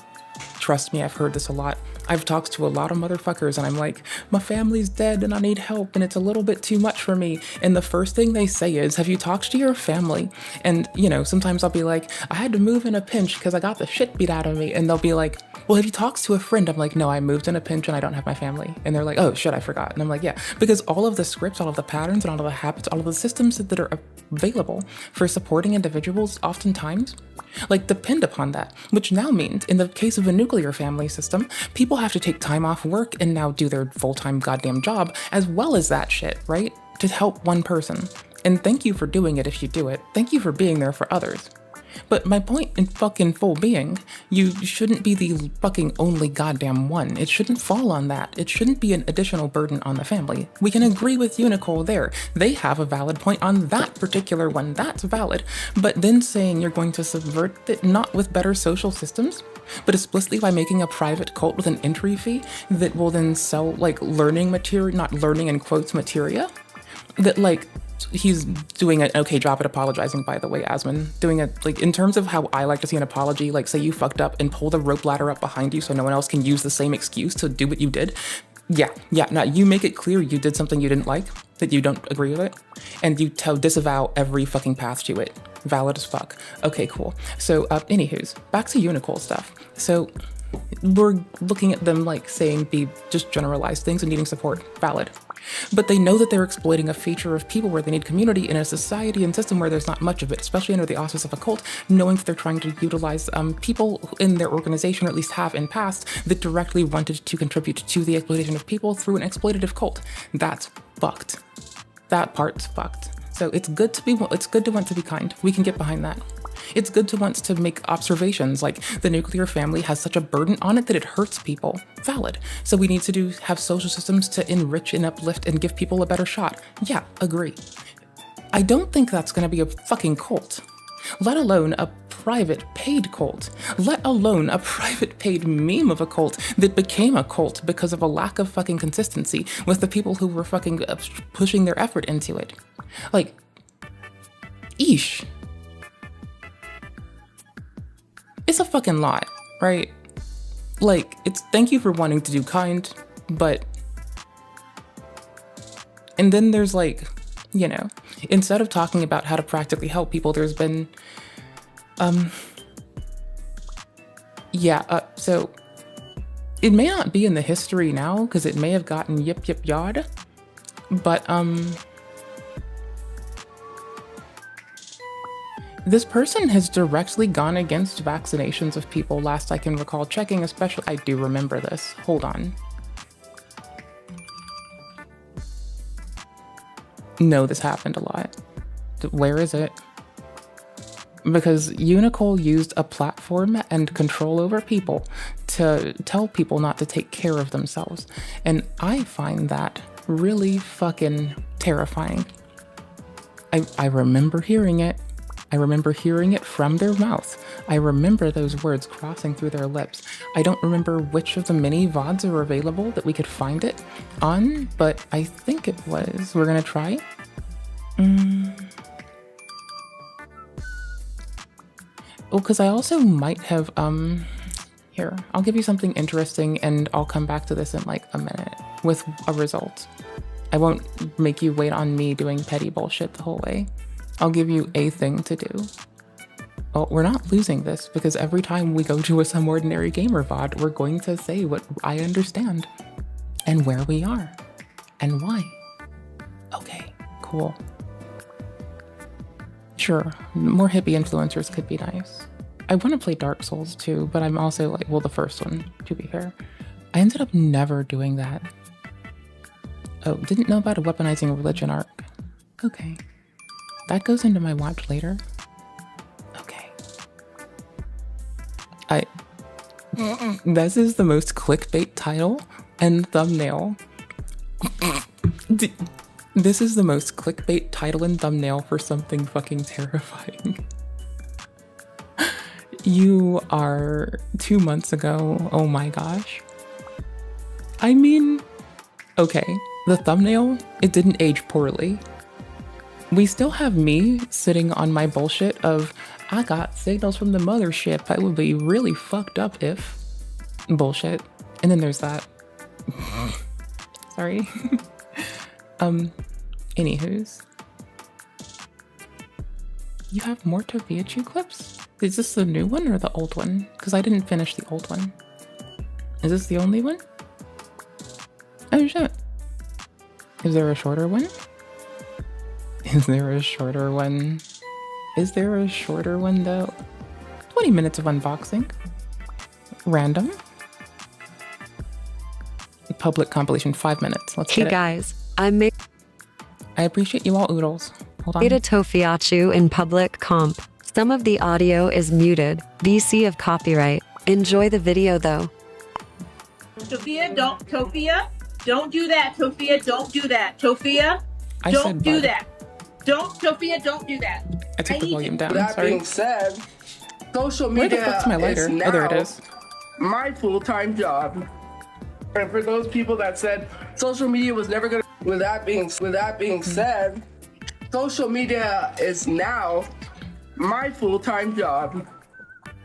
trust me, I've heard this a lot. I've talked to a lot of motherfuckers and I'm like, my family's dead and I need help and it's a little bit too much for me. And the first thing they say is, have you talked to your family? And, you know, sometimes I'll be like, I had to move in a pinch because I got the shit beat out of me. And they'll be like, well, have you talked to a friend? I'm like, no, I moved in a pinch and I don't have my family. And they're like, oh shit, I forgot. And I'm like, yeah, because all of the scripts, all of the patterns and all of the habits, all of the systems that are available for supporting individuals oftentimes like depend upon that, which now means in the case of a nuclear family system, people have to take time off work and now do their full-time goddamn job as well as that shit, right? To help one person. And thank you for doing it if you do it. Thank you for being there for others. But my point in fucking full being, you shouldn't be the fucking only goddamn one. It shouldn't fall on that. It shouldn't be an additional burden on the family. We can agree with Unicole there. They have a valid point on that particular one. That's valid. But then saying you're going to subvert it, not with better social systems, but explicitly by making a private cult with an entry fee that will then sell like learning material, not learning in quotes materia, that like, he's doing an okay job at apologizing, by the way, Asmon. Doing it, like, in terms of how I like to see an apology, like, say you fucked up and pull the rope ladder up behind you so no one else can use the same excuse to do what you did. Yeah, now you make it clear you did something you didn't like, that you don't agree with it, and you disavow every fucking path to it. Valid as fuck. Okay, cool. So, anywho's, back to Unicole stuff. So, we're looking at them like saying be just generalized things and needing support. Valid. But they know that they're exploiting a feature of people where they need community in a society and system where there's not much of it, especially under the auspice of a cult, knowing that they're trying to utilize people in their organization, or at least have in past, that directly wanted to contribute to the exploitation of people through an exploitative cult. That's fucked. That part's fucked. So it's good to want to be kind. We can get behind that. It's good to want to make observations like the nuclear family has such a burden on it that it hurts people. Valid. So we need to have social systems to enrich and uplift and give people a better shot. Yeah, agree. I don't think that's going to be a fucking cult, let alone a private paid cult, let alone a private paid meme of a cult that became a cult because of a lack of fucking consistency with the people who were fucking pushing their effort into it. Like, eesh. It's a fucking lot, right? Like, it's thank you for wanting to do kind, but... And then there's like, you know, instead of talking about how to practically help people, there's been... So... It may not be in the history now, because it may have gotten yip yard, but, this person has directly gone against vaccinations of people, last I can recall checking, especially, I do remember this, hold on. No, this happened a lot. Where is it? Because Unicole used a platform and control over people to tell people not to take care of themselves. And I find that really fucking terrifying. I remember hearing it. I remember hearing it from their mouth. I remember those words crossing through their lips. I don't remember which of the many VODs are available that we could find it on, but I think it was. We're gonna try. Oh, because I also might have, here, I'll give you something interesting and I'll come back to this in like a minute with a result. I won't make you wait on me doing petty bullshit the whole way. I'll give you a thing to do. Oh, we're not losing this because every time we go to a Some Ordinary Gamer VOD, we're going to say what I understand and where we are and why. Okay, cool. Sure, more hippie influencers could be nice. I want to play Dark Souls too, but I'm also like, well, the first one, to be fair. I ended up never doing that. Oh, didn't know about a weaponizing religion arc. Okay. That goes into my watch later. Okay. This is the most clickbait title and thumbnail. This is the most clickbait title and thumbnail for something fucking terrifying. You are 2 months ago. Oh my gosh. I mean, okay, the thumbnail, it didn't age poorly. We still have me sitting on my bullshit of, I got signals from the mothership. I would be really fucked up if bullshit. And then there's that. Sorry. Anywho's. You have more Tofiachu clips? Is this the new one or the old one? Because I didn't finish the old one. Is this the only one? Oh shit. Is there a shorter one? Is there a shorter one? Is there a shorter one though? 20 minutes of unboxing. Random. Public compilation, 5 minutes. Let's get it. Hey guys, I appreciate you all, Oodles. Hold on. made a Tofiachu in public comp. Some of the audio is muted. VC of copyright. Enjoy the video though. Tofia, don't do that. Tofia, don't do that. Tofia, don't do that. Tofia, don't do that. I took the volume down. That Sorry. being said, social Where the media fuck's my lighter? is now Oh, there it is. my full-time job. And for those people that said social media was never gonna, with that being said, social media is now my full-time job.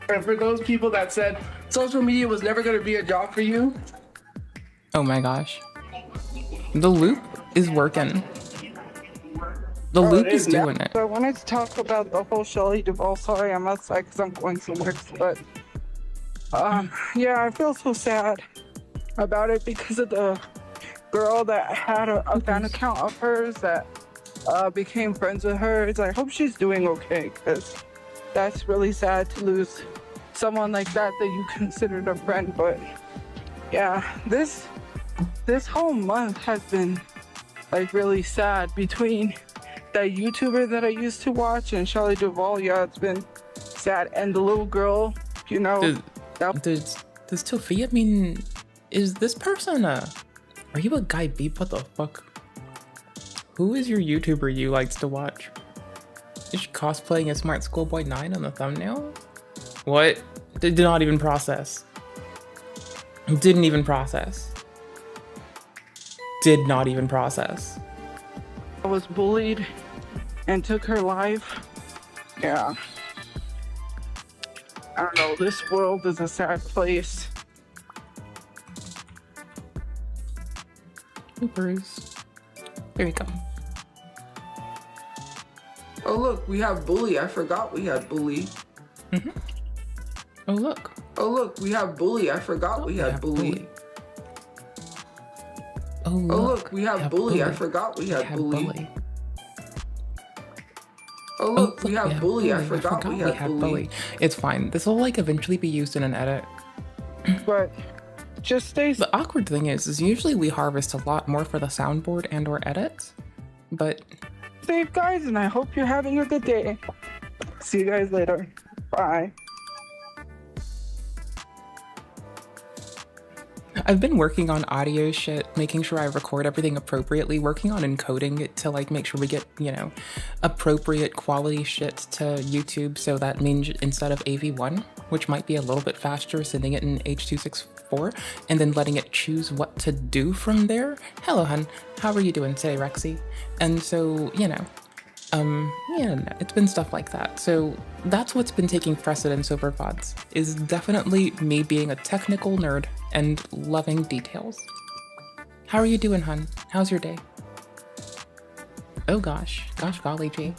And for those people that said social media was never gonna be a job for you, Oh my gosh. The loop is working. The Luke it is now. doing it. So I wanted to talk about the whole Shelley Duvall. Sorry, I'm outside because I'm going somewhere. But yeah, I feel so sad about it because of the girl that had a fan account of hers that became friends with hers. I hope she's doing okay because that's really sad to lose someone like that you considered a friend. But yeah, this whole month has been like really sad between that YouTuber that I used to watch and Shelley Duvall. Yeah, it's been sad. And the little girl, you know. Does Tofia mean, is this person are you a guy beep? What the fuck? Who is your YouTuber you likes to watch? Is she cosplaying as Smart Schoolboy 9 on the thumbnail? What? Did not even process. Didn't even process. Did not even process. I was bullied and took her life. Yeah. I don't know, this world is a sad place. Bruce. Here we go. Oh look, we have bully. I forgot we had bully. Oh look. Oh look, we have bully. I forgot we had bully. Oh look, we have bully. I forgot we had bully. Oh look, we have bully. I forgot we had bully. It's fine. This will like eventually be used in an edit. But just stay. The awkward thing is usually we harvest a lot more for the soundboard and or edits, but safe guys, and I hope you're having a good day. See you guys later. Bye. I've been working on audio shit, making sure I record everything appropriately, working on encoding it to like make sure we get, you know, appropriate quality shit to YouTube. So that means instead of AV1, which might be a little bit faster, sending it in H.264 and then letting it choose what to do from there. Hello, hun. How are you doing today, Rexy? And so, you know, yeah, no, it's been stuff like that. So that's what's been taking precedence over VODs, is definitely me being a technical nerd and loving details. How are you doing, hun? How's your day? Oh gosh, golly gee.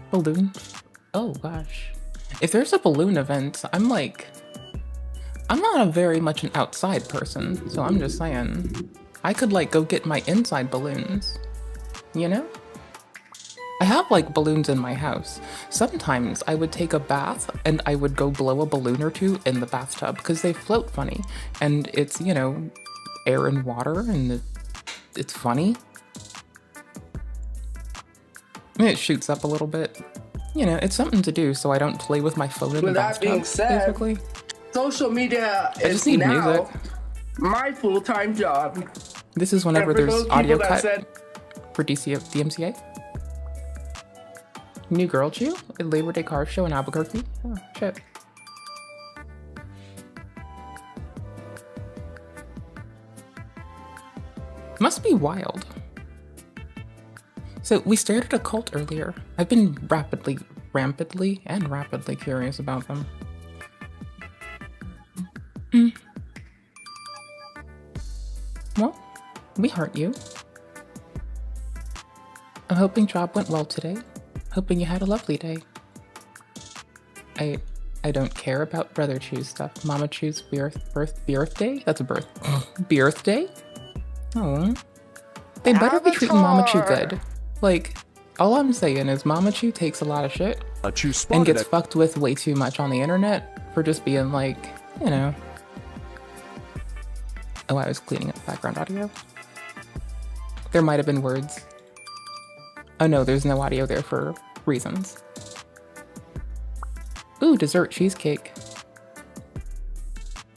Balloon? Oh gosh. If there's a balloon event, I'm not a very much an outside person, so I'm just saying, I could like go get my inside balloons, you know? I have like balloons in my house. Sometimes I would take a bath and I would go blow a balloon or two in the bathtub because they float funny and it's, you know, air and water and it's funny. And it shoots up a little bit. You know, it's something to do so I don't play with my phone in the bathtub, With that being said, basically. Social media is need now music. my full-time job. This is whenever And for there's those audio people that cut for DMCA. New Girl Chew? A Labor Day car show in Albuquerque? Oh, shit. Must be wild. So we started a cult earlier. I've been rampantly curious about them. Well, we heart you. I'm hoping job went well today. Hoping you had a lovely day. I don't care about Brother Chew's stuff. Mama Chew's birthday? That's a birth. Birthday? Oh. They better be treating Mama Chew good. Like, all I'm saying is Mama Chew takes a lot of shit and gets fucked with way too much on the internet for just being like, you know. Oh, I was cleaning up background audio. There might have been words. Oh no, there's no audio there for reasons. Ooh, dessert cheesecake.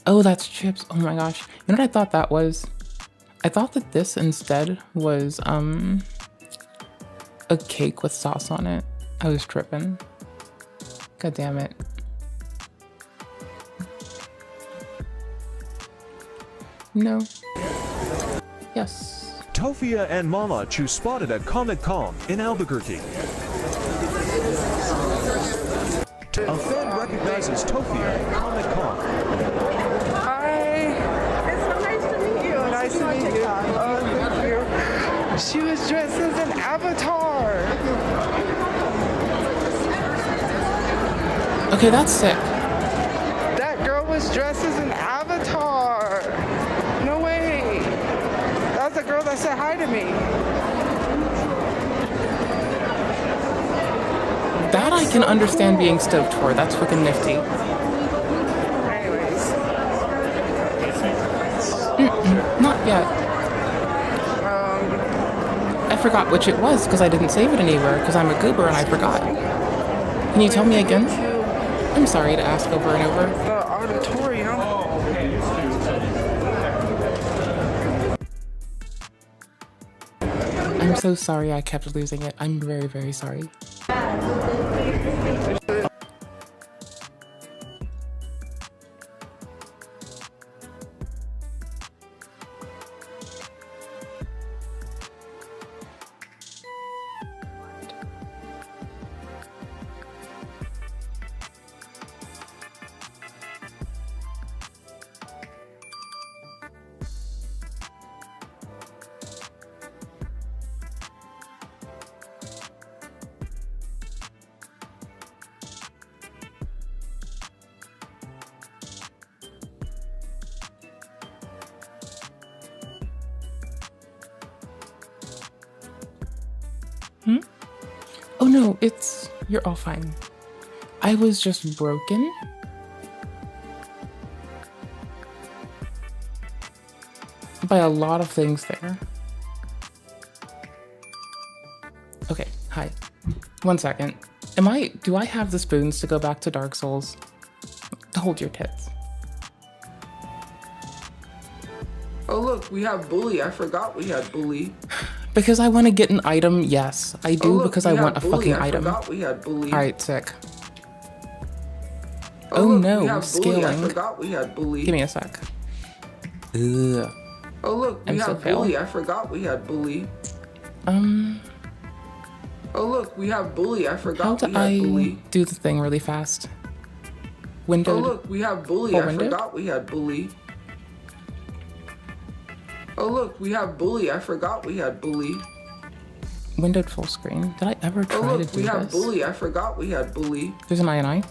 Oh, that's chips. Oh my gosh. You know what I thought that was? I thought that this instead was, a cake with sauce on it. I was tripping. God damn it. No. Yes. Tofia and Mama Chew spotted at Comic-Con in Albuquerque. A fan recognizes Tofia at Comic-Con. Hi. It's so nice to Nice to meet you. Thank you. She was dressed as an avatar. Okay, that's sick. That girl was dressed as an avatar. No way. That was the girl that said hi to me. That I can understand being stoked for. That's fucking nifty. Anyways. Not yet. I forgot which it was because I didn't save it anywhere because I'm a goober and I forgot. Can you tell me again? I'm sorry to ask over and over. The auditorium. I'm so sorry I kept losing it. I'm very, very sorry. Oh no, you're all fine. I was just broken. By a lot of things there. Okay, hi. 1 second. Do I have the spoons to go back to Dark Souls? Hold your tits. Oh look, we have bully. I forgot we had bully. Because I want to get an item, yes. I do look, because I want a bully. fucking I item. forgot we had bully. Alright, sick. Oh, Oh look, no, we have scaling. bully. I forgot we had bully. Give me a sec. Ugh. Oh look, we I'm so have fail. bully. I forgot we had bully. Oh look, we have bully. I How forgot do we had I bully. do the thing really fast? Windowed. Oh look, we have bully. Or I windowed? forgot we had bully. Oh look, we have bully. I forgot we had bully. Windowed full screen. Did I ever Oh try to look, do we have this? bully. I forgot we had bully. There's an INI.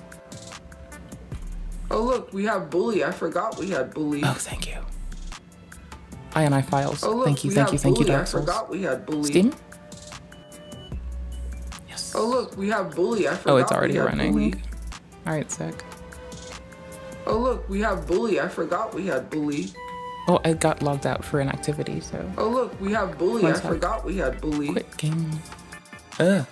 Oh look, we have bully. I forgot we had bully. Oh, thank you. INI files. Oh look, Thank you, we thank have you, thank you, bully. Dark I Souls. forgot we had bully. Steam? Oh look, we have bully. I forgot Oh, it's already we had running. bully. Alright, sick. Oh look, we have bully. I forgot we had bully. Oh, I got logged out for inactivity, so. Oh look, we have bully. One I sec. forgot we had bully. Quit game. Ugh.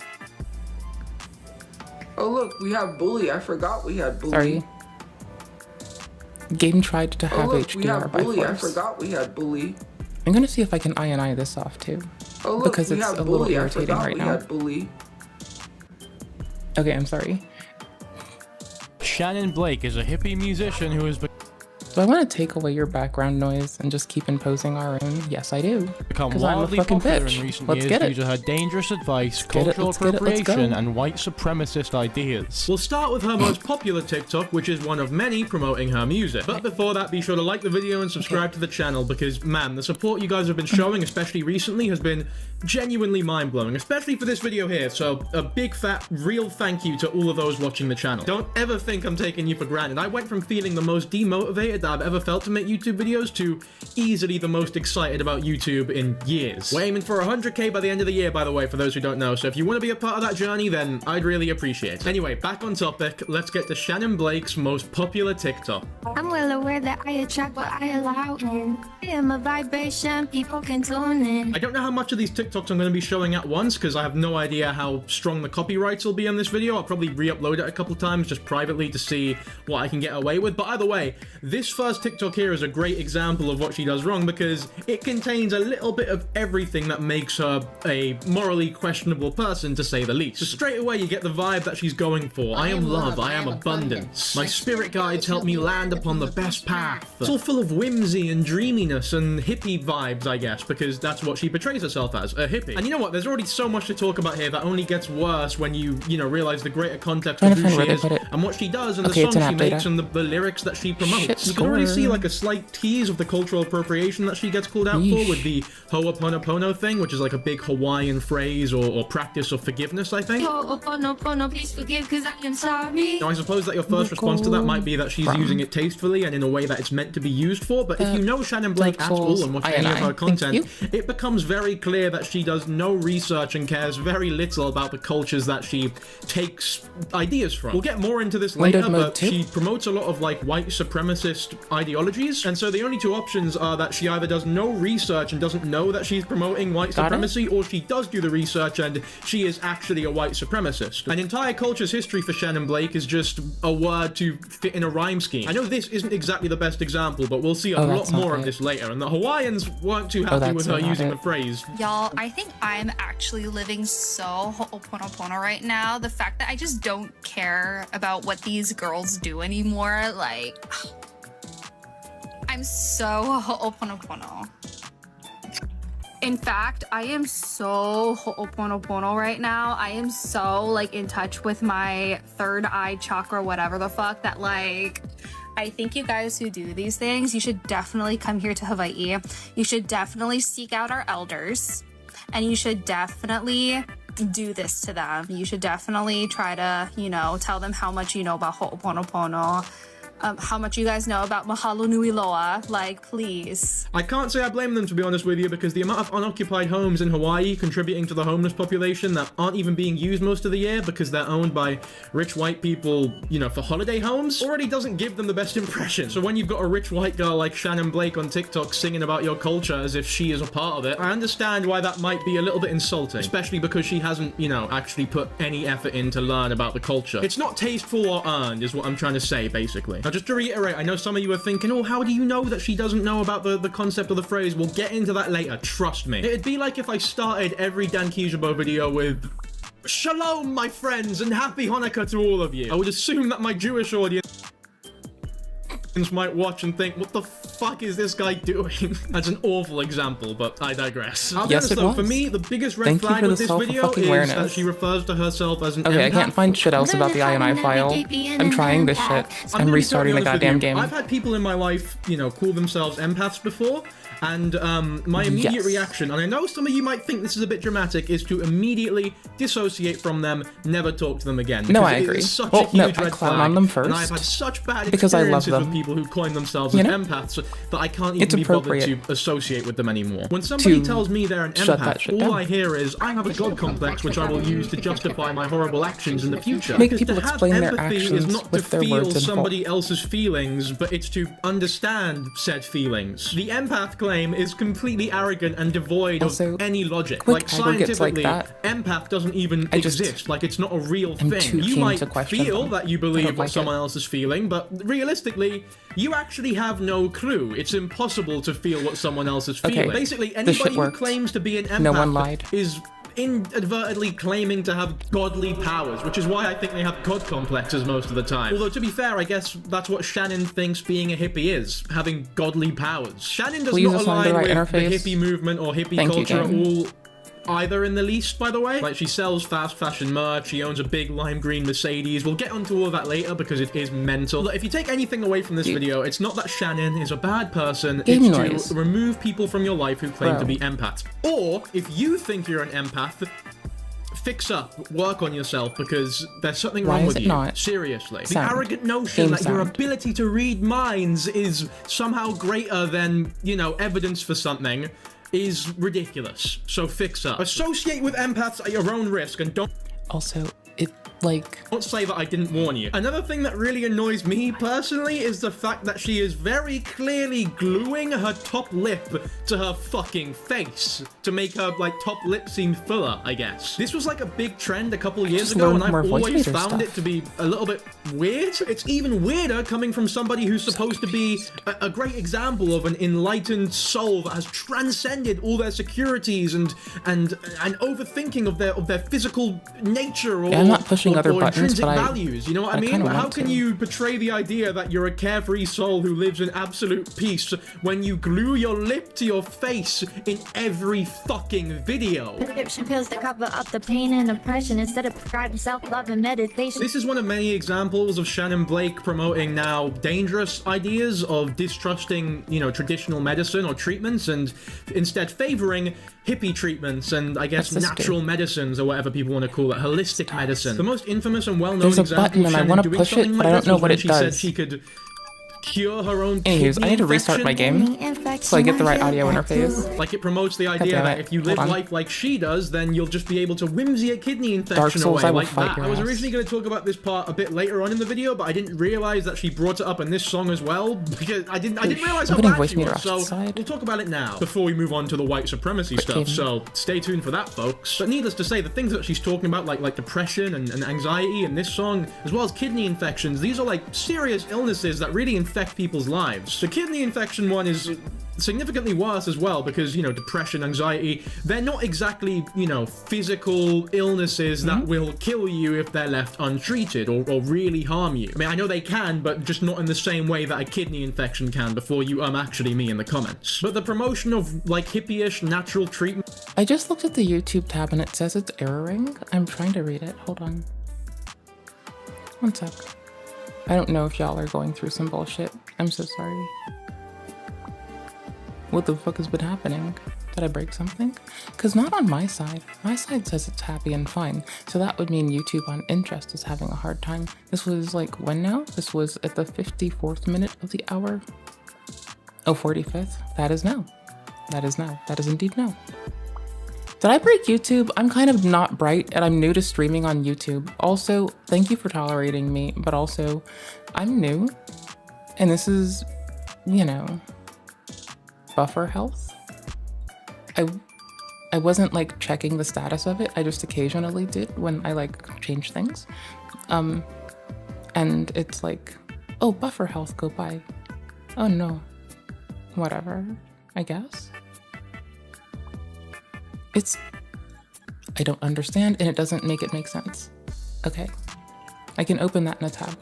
Oh look, we have bully. I forgot we had bully. Sorry. Game tried to Oh have look, we HDR have by bully. I force. forgot we had bully. I'm gonna see if I can INI this off too. Oh look, because we it's have a little bully. I irritating forgot right we now. had bully. Okay, I'm sorry. Shannon Blake is a hippie musician who has Do I want to take away your background noise and just keep imposing our own? Yes, I do. become Because I'm a wildly fucking popular bitch. in recent Let's years get due it. to her dangerous advice, Let's get it, cultural let's get it, let's appropriation, go. and white supremacist ideas. We'll start with her most popular TikTok, which is one of many promoting her music. But before that, be sure to like the video and subscribe to the channel because, man, the support you guys have been showing, especially recently, has been genuinely mind-blowing, especially for this video here. So a big fat real thank you to all of those watching the channel. Don't ever think I'm taking you for granted. I went from feeling the most demotivated that I've ever felt to make YouTube videos to easily the most excited about YouTube in years. We're aiming for 100k by the end of the year, by the way, for those who don't know. So if you want to be a part of that journey, then I'd really appreciate it. Anyway, back on topic, let's get to Shannon Blake's most popular TikTok. I'm well aware that I attract what I allow in. I am a vibration, people can tune in. I don't know how much of these TikToks I'm going to be showing at once because I have no idea how strong the copyrights will be on this video. I'll probably re-upload it a couple times just privately to see what I can get away with. But either way, this first TikTok here is a great example of what she does wrong because it contains a little bit of everything that makes her a morally questionable person, to say the least. So straight away you get the vibe that she's going for. I am love, I am abundance. My spirit guides help me land upon the best path. It's all full of whimsy and dreaminess and hippie vibes, I guess, because that's what she portrays herself as, a hippie. And you know what, there's already so much to talk about here that only gets worse when you realize the greater context of who she is and what she does and the songs she makes and the lyrics that she promotes. You can already see like a slight tease of the cultural appropriation that she gets called out for with the ho'oponopono thing, which is like a big Hawaiian phrase or practice of forgiveness, I think. Ho'oponopono, please forgive, cause I am sorry. Now, I suppose that your first response to that might be that she's using it tastefully and in a way that it's meant to be used for, but if you know Shannon Blake at all and watch any of her content, it becomes very clear that she does no research and cares very little about the cultures that she takes ideas from. We'll get more into this later, but she promotes a lot of like white supremacist ideologies, and so the only two options are that she either does no research and doesn't know that she's promoting white supremacy, or she does do the research and she is actually a white supremacist. An entire culture's history for Shannon Blake is just a word to fit in a rhyme scheme. I know this isn't exactly the best example, but we'll see a lot more of this later, and the Hawaiians weren't too happy with her using the phrase. Y'all, I think I'm actually living so ho'oponopono right now. The fact that I just don't care about what these girls do anymore, like, I'm so ho'oponopono. In fact, I am so ho'oponopono right now. I am so, like, in touch with my third eye chakra, whatever the fuck, that, like, I think you guys who do these things, you should definitely come here to Hawaii. You should definitely seek out our elders, and you should definitely do this to them. You should definitely try to, you know, tell them how much you know about ho'oponopono, how much you guys know about Mahalo Nui Loa, like, please. I can't say I blame them, to be honest with you, because the amount of unoccupied homes in Hawaii contributing to the homeless population that aren't even being used most of the year because they're owned by rich white people, you know, for holiday homes, already doesn't give them the best impression. So when you've got a rich white girl like Shannon Blake on TikTok singing about your culture as if she is a part of it, I understand why that might be a little bit insulting, especially because she hasn't, you know, actually put any effort in to learn about the culture. It's not tasteful or earned, is what I'm trying to say, basically. Now, just to reiterate, I know some of you are thinking, oh, how do you know that she doesn't know about the concept of the phrase? We'll get into that later, trust me. It'd be like if I started every Dan Kijabo video with, Shalom, my friends, and happy Hanukkah to all of you. I would assume that my Jewish audience might watch and think, what the fuck is this guy doing? That's an awful example, but I digress. I'll be honest though, for me, the biggest red flag with this video is that she refers to herself as an empath. I can't find shit else about the INI file. I'm trying this shit. I'm restarting the goddamn game. I've had people in my life, you know, call themselves empaths before, and my immediate reaction, and I know some of you might think this is a bit dramatic, is to immediately dissociate from them, never talk to them again. No, I agree. It's such a huge red flag, on them first, and I've had such bad because I love experiences them. with people who claim themselves as empaths that I can't even be bothered to associate with them anymore. When somebody tells me they're an empath, all I hear is, I have a god complex which I will use to justify my horrible actions in the future. Make because people to have explain their empathy actions is not with to their feel words in full. somebody else's feelings, but it's to understand said feelings. The empath claim is completely arrogant and devoid of any logic. Like, scientifically, empath doesn't even exist. Like, it's not a real thing. You might feel that you believe what someone else is feeling, but realistically, you actually have no clue. It's impossible to feel what someone else is feeling. Basically, anybody who claims to be an empath is inadvertently claiming to have godly powers, which is why I think they have god complexes most of the time. Although, to be fair, I guess that's what Shannon thinks being a hippie is, having godly powers. Shannon does not align with the hippie movement or hippie culture at all either in the least, by the way. Like, she sells fast fashion merch, she owns a big lime green Mercedes. We'll get onto all of that later because it is mental. Look, if you take anything away from this video, it's not that Shannon is a bad person, it's to remove people from your life who claim to be empaths. Or, if you think you're an empath, fix up, work on yourself, because there's something wrong with you. Seriously. The arrogant notion that your ability to read minds is somehow greater than, you know, evidence for something is ridiculous. So fix up. Associate with empaths at your own risk and don't... Also, it, like... Don't say that I didn't warn you. Another thing that really annoys me personally is the fact that she is very clearly gluing her top lip to her fucking face to make her, like, top lip seem fuller, I guess. This was like a big trend a couple years ago, and I've always found it to be a little bit weird. It's even weirder coming from somebody who's supposed to be a great example of an enlightened soul that has transcended all their securities and overthinking of their physical nature or I'm not pushing other or buttons, intrinsic but values. You know what I mean? How can you portray the idea that you're a carefree soul who lives in absolute peace when you glue your lip to your face in every fucking video? Prescription pills to cover up the pain and oppression instead of prescribing self-love and meditation. This is one of many examples of Shannon Blake promoting now dangerous ideas of distrusting, you know, traditional medicine or treatments and instead favoring hippie treatments and I guess natural medicines or whatever people want to call it, holistic medicine. The most infamous and well-known There's a example button of and I Shannon want to doing push something it, like but I don't this know was what when it she said does. she could cure her own Anyways, I need to restart my game so I get the right audio interface. Like it promotes the idea that if you live life like she does, then you'll just be able to whimsy a kidney infection Souls, away I will like fight that. your I was ass. originally going to talk about this part a bit later on in the video, but I didn't realize that she brought it up in this song as well because I didn't realize how bad she was. So we'll talk about it now before we move on to the white supremacy stuff. So stay tuned for that, folks. But needless to say, the things that she's talking about, like depression and anxiety in this song, as well as kidney infections, these are like serious illnesses that really infect people's lives. The kidney infection one is significantly worse as well because, you know, depression, anxiety, they're not exactly, you know, physical illnesses that will kill you if they're left untreated or really harm you. I mean, I know they can, but just not in the same way that a kidney infection can before you actually me in the comments. But the promotion of like hippie-ish natural treatment. I just looked at the YouTube tab and it says it's erroring. I'm trying to read it. Hold on. One sec. I don't know if y'all are going through some bullshit. I'm so sorry. What the fuck has been happening? Did I break something? Because not on my side. My side says it's happy and fine. So that would mean YouTube on interest is having a hard time. This was like, when now? This was at the 54th minute of the hour. Oh, 45th. That is now. That is now. That is indeed now. Did I break YouTube? I'm kind of not bright and I'm new to streaming on YouTube. Also, thank you for tolerating me, but also I'm new and this is, you know, buffer health. I wasn't like checking the status of it. I just occasionally did when I like change things. And it's like, oh, buffer health, go by. Oh no, whatever, I guess. I don't understand and it doesn't make it make sense. Okay, I can open that in a tab.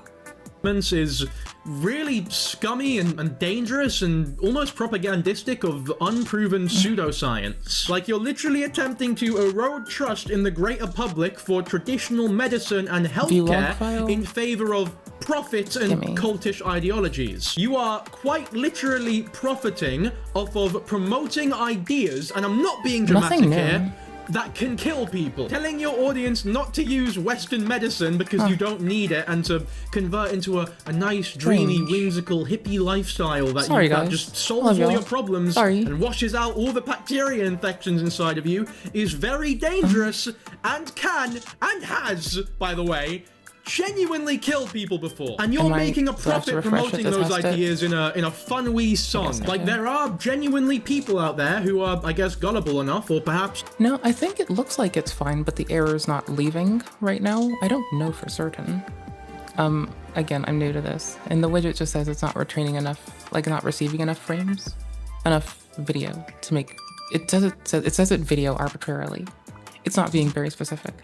Is really scummy and dangerous and almost propagandistic of unproven pseudoscience. Like you're literally attempting to erode trust in the greater public for traditional medicine and healthcare in favor of profit and cultish ideologies. You are quite literally profiting off of promoting ideas, and I'm not being dramatic here, that can kill people. Telling your audience not to use Western medicine because you don't need it and to convert into a nice, dreamy, whimsical, hippie lifestyle that just solves all your problems and washes out all the bacteria infections inside of you is very dangerous and can, and has, by the way, genuinely killed people before, and you're making a profit promoting those ideas in a fun wee song. Like there are genuinely people out there who are, I guess, gullible enough, or perhaps. No, I think it looks like it's fine, but the error's not leaving right now. I don't know for certain. Again, I'm new to this, and the widget just says it's not retraining enough, like not receiving enough frames, enough video to make. It says it video arbitrarily. It's not being very specific.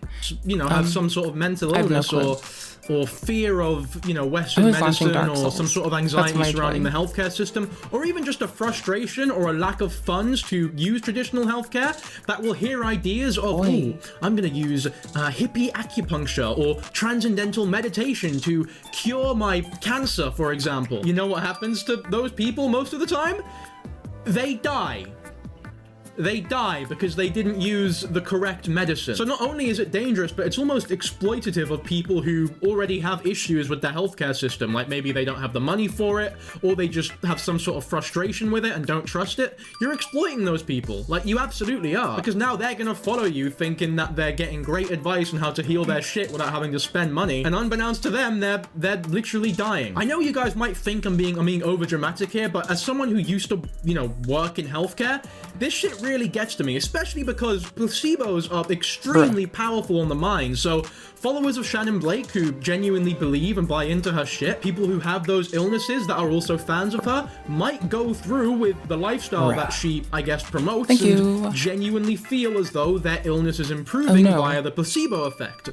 You know, have some sort of mental illness or fear of, you know, Western medicine or some sort of anxiety surrounding the healthcare system, or even just a frustration or a lack of funds to use traditional healthcare, that will hear ideas of, oh, I'm going to use hippie acupuncture or transcendental meditation to cure my cancer, for example. You know what happens to those people most of the time? They die. They die because they didn't use the correct medicine. So not only is it dangerous, but it's almost exploitative of people who already have issues with the healthcare system. Like maybe they don't have the money for it, or they just have some sort of frustration with it and don't trust it. You're exploiting those people. Like you absolutely are. Because now they're gonna follow you thinking that they're getting great advice on how to heal their shit without having to spend money. And unbeknownst to them, they're literally dying. I know you guys might think I'm being over dramatic here, but as someone who used to, you know, work in healthcare, this shit really gets to me, especially because placebos are extremely powerful on the mind. So followers of Shannon Blake who genuinely believe and buy into her shit, people who have those illnesses that are also fans of her, might go through with the lifestyle that she, I guess, promotes and genuinely feel as though their illness is improving via the placebo effect.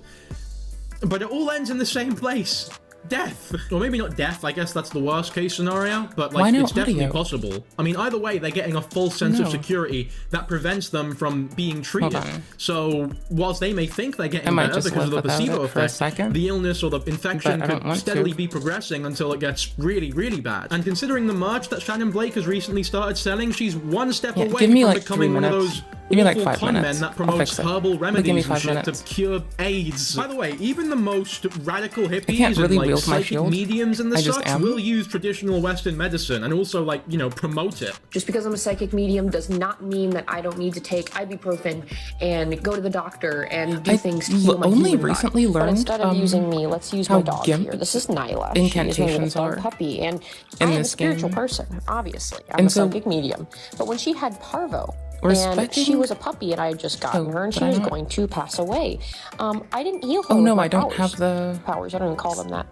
but it all ends in the same place. Death. Or maybe not death, I guess that's the worst case scenario, but like it's definitely possible. I mean, either way, they're getting a false sense of security that prevents them from being treated. So whilst they may think they're getting better because of the placebo effect, the illness or the infection could steadily be progressing until it gets really, really bad. And considering the merch that Shannon Blake has recently started selling, she's one step away from becoming one of those awful con men that promotes herbal remedies and shit to cure AIDS. By the way, even the most radical hippies and like psychic mediums and the such will use traditional Western medicine and also like, you know, promote it. Just because I'm a psychic medium does not mean that I don't need to take ibuprofen and go to the doctor and do things to heal my only human recently body. learned, But instead of using me, let's use my dog here. This is Nyla. Incantations She is my little puppy, and I am a spiritual person, obviously. I'm a psychic medium. But when she had parvo, and she was a puppy and I had just gotten her and she was going to pass away. I didn't heal her. Oh no, with my I don't powers. have the powers. I don't even call them that.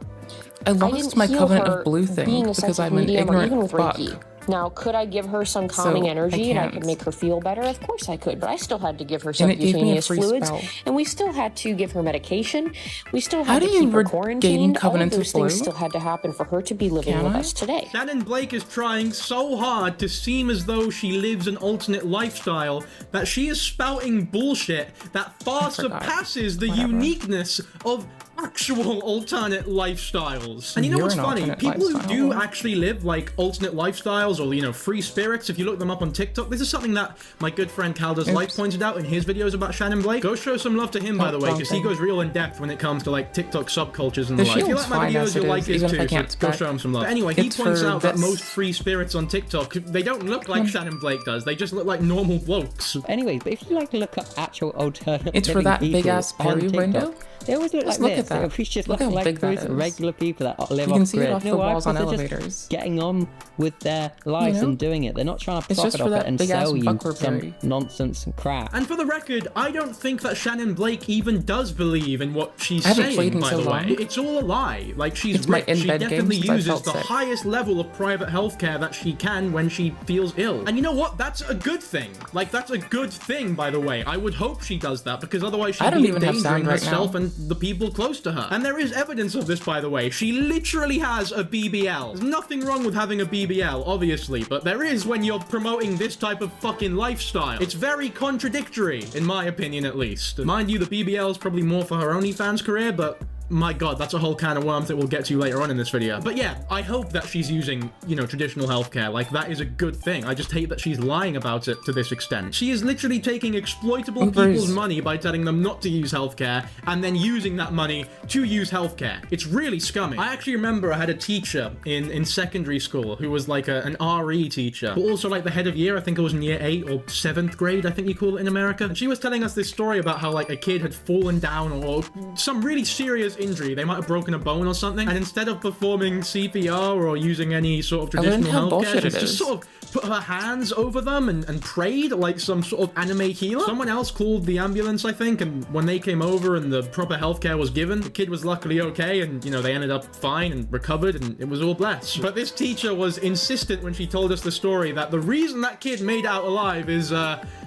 I lost my Covenant of Blue thing because I'm an ignorant fuck. Now, could I give her some calming energy and I could make her feel better? Of course I could, but I still had to give her subcutaneous fluids, and we still had to give her medication. We still had to keep her quarantined. All of those things still had to happen for her to be living with us today. Shannon Blake is trying so hard to seem as though she lives an alternate lifestyle that she is spouting bullshit that far surpasses the uniqueness of actual alternate lifestyles. And you know what's funny? People who do actually live like alternate lifestyles or, you know, free spirits, if you look them up on TikTok, this is something that my good friend Calder's Life pointed out in his videos about Shannon Blake. Go show some love to him, by the way, because he goes real in depth when it comes to like TikTok subcultures and the like. If you like my videos, you'll like his too, so go show him some love. But anyway, he points out that most free spirits on TikTok, they don't look like Shannon Blake does. They just look like normal blokes. Anyway, but if you like to look up actual alternate It's for that big ass Perry window. They always look like look this. at that. If we just Look look how like big that regular people that live You off can see grid. it off the walls on elevators. Getting on with their lives and doing it. They're not trying to It's just profit for off it that and big ass sell you Buckleberry. some nonsense and crap. And for the record, I don't think that Shannon Blake even does believe in what she's I haven't played saying, in by so the way. long. It's all a lie. Like, she's It's my rich. She in-bed definitely game since I uses felt the sick. highest level of private healthcare that she can when she feels ill. And you know what? That's a good thing. Like, that's a good thing, by the way. I would hope she does that, because otherwise I she'd don't be even have endangering sound right herself now. and the people close to her. And there is evidence of this, by the way. She literally has a BBL. There's nothing wrong with having a BBL, obviously, but there is when you're promoting this type of fucking lifestyle. It's very contradictory, in my opinion at least. Mind you, the BBL is probably more for her OnlyFans career, but my god, that's a whole can of worms that we'll get to later on in this video. But yeah, I hope that she's using, you know, traditional healthcare. Like, that is a good thing. I just hate that she's lying about it to this extent. She is literally taking exploitable people's money by telling them not to use healthcare and then using that money to use healthcare. It's really scummy. I actually remember I had a teacher in secondary school who was like an RE teacher, but also like the head of year. I think it was in year 8 or 7th grade, I think you call it in America. And she was telling us this story about how like a kid had fallen down or some really serious injury. They might have broken a bone or something, and instead of performing CPR or using any sort of traditional healthcare, she just sort of put her hands over them and prayed like some sort of anime healer. Someone else called the ambulance, I think, and when they came over and the proper healthcare was given, the kid was luckily okay, and you know, they ended up fine and recovered, and it was all blessed. But this teacher was insistent when she told us the story that the reason that kid made it out alive is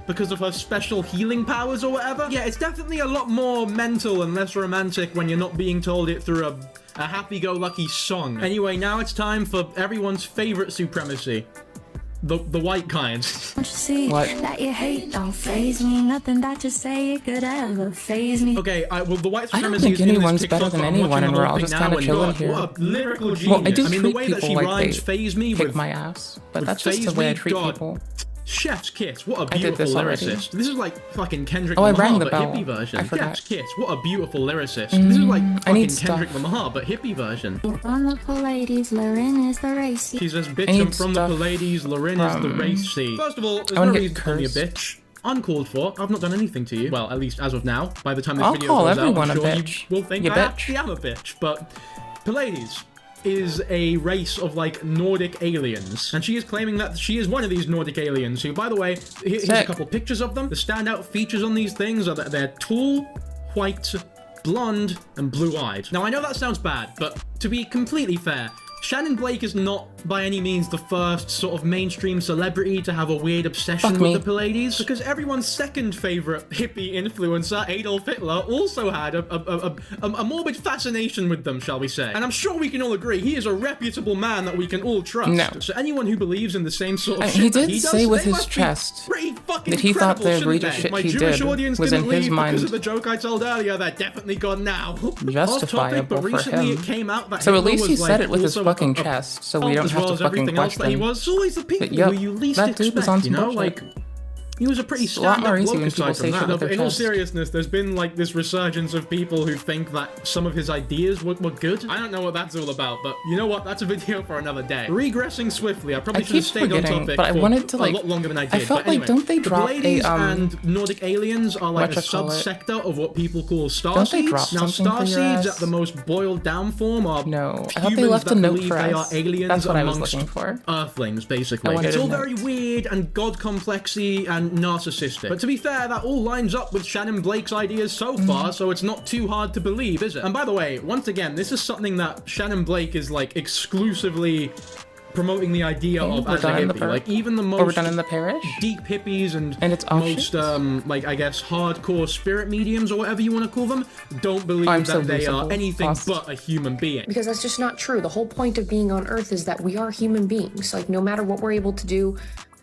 because of her special healing powers or whatever. Yeah, it's definitely a lot more mental and less romantic when you're not being told it through a happy-go-lucky song. Anyway, now it's time for everyone's favorite supremacy. The white kind. Don't you see that your hate don't faze me? Nothing that you say it could ever faze me. Okay, well, the white I don't supremacy think is in anyone's this better TikTok than that I'm anyone, watching and the we're whole all thing just now, kind of and chilling God, here. what a lyrical genius. Well, I do mean, the treat way that people she like rhymes they phase me kick with my ass, but that's phase just the way I me, treat God. people. Chef's Kiss, what a I did beautiful this already. lyricist. This is like fucking Kendrick Oh, I Lamar, rang the but bell. hippie version. I forgot. Chef's Kiss, what a beautiful lyricist. This is like I fucking need Kendrick stuff. Lamar, but hippie version. Wonderful ladies, Lauren is the race. She says, bitch, I need I'm from the stuff Pallades, Lorin is the from- racy. First of all, there's I no wanna get reason to call me a cursed. bitch. Uncalled for. I've not done anything to you. Well, at least as of now. By the time this I'll video call goes out, everyone I'm a sure bitch. you will think You I bitch. actually am a bitch. But Pallades is a race of like Nordic aliens, and she is claiming that she is one of these Nordic aliens who, by the way, here's a Sick. couple pictures of them. The standout features on these things are that they're tall, white, blonde, and blue-eyed. Now I know that sounds bad, but to be completely fair, Shannon Blake is not by any means the first sort of mainstream celebrity to have a weird obsession with the Pleiades, because everyone's second favorite hippie influencer, Adolf Hitler, also had a morbid fascination with them, shall we say. And I'm sure we can all agree he is a reputable man that we can all trust. No. So anyone who believes in the same sort of shit he did that he does, say with they his must be chest pretty fucking that he thought the incredible, egregious shouldn't shit they? My he Jewish did audience was didn't in his leave mind because of the joke I told earlier. They're definitely gone now. justifiable Off topic, but recently for it came out that him. So at Hitler least he was, said like, it with his also fucking a chest, so we don't as have well to as fucking everything else that he question. was. It's always the people Yep, who you least that dude was expect, on you some know? bullshit. Like, he was a pretty It's a lot more stand-up easy bloke when people aside say from shit that. with their In all chest. seriousness, there's been like this resurgence of people who think that some of his ideas were good. I don't know what that's all about, but you know what? That's a video for another day. Regressing swiftly. I probably should have stayed on topic but I for wanted to, like, a lot longer than I did. I felt but anyway, like, don't they drop the Pleiades a, and Nordic aliens are like a whatchamacallit? subsector of what people call star Don't they seeds. drop Now, something star for your seeds ass? at the most boiled down form are No, I thought they humans left a that note believe for they are us. aliens That's what I was amongst looking for. Earthlings, I basically. wanted It's a all note. very weird and god complexy and narcissistic. But to be fair, that all lines up with Shannon Blake's ideas so far, so it's not too hard to believe, is it? And by the way, once again, this is something that Shannon Blake is like exclusively promoting the idea of we're as a done in the hippie. Like even the we're most done in the parish? deep hippies and it's most like I guess hardcore spirit mediums or whatever you want to call them don't believe I'm that so they are loosable. anything Lost. but a human being. Because that's just not true. The whole point of being on Earth is that we are human beings. Like, no matter what we're able to do,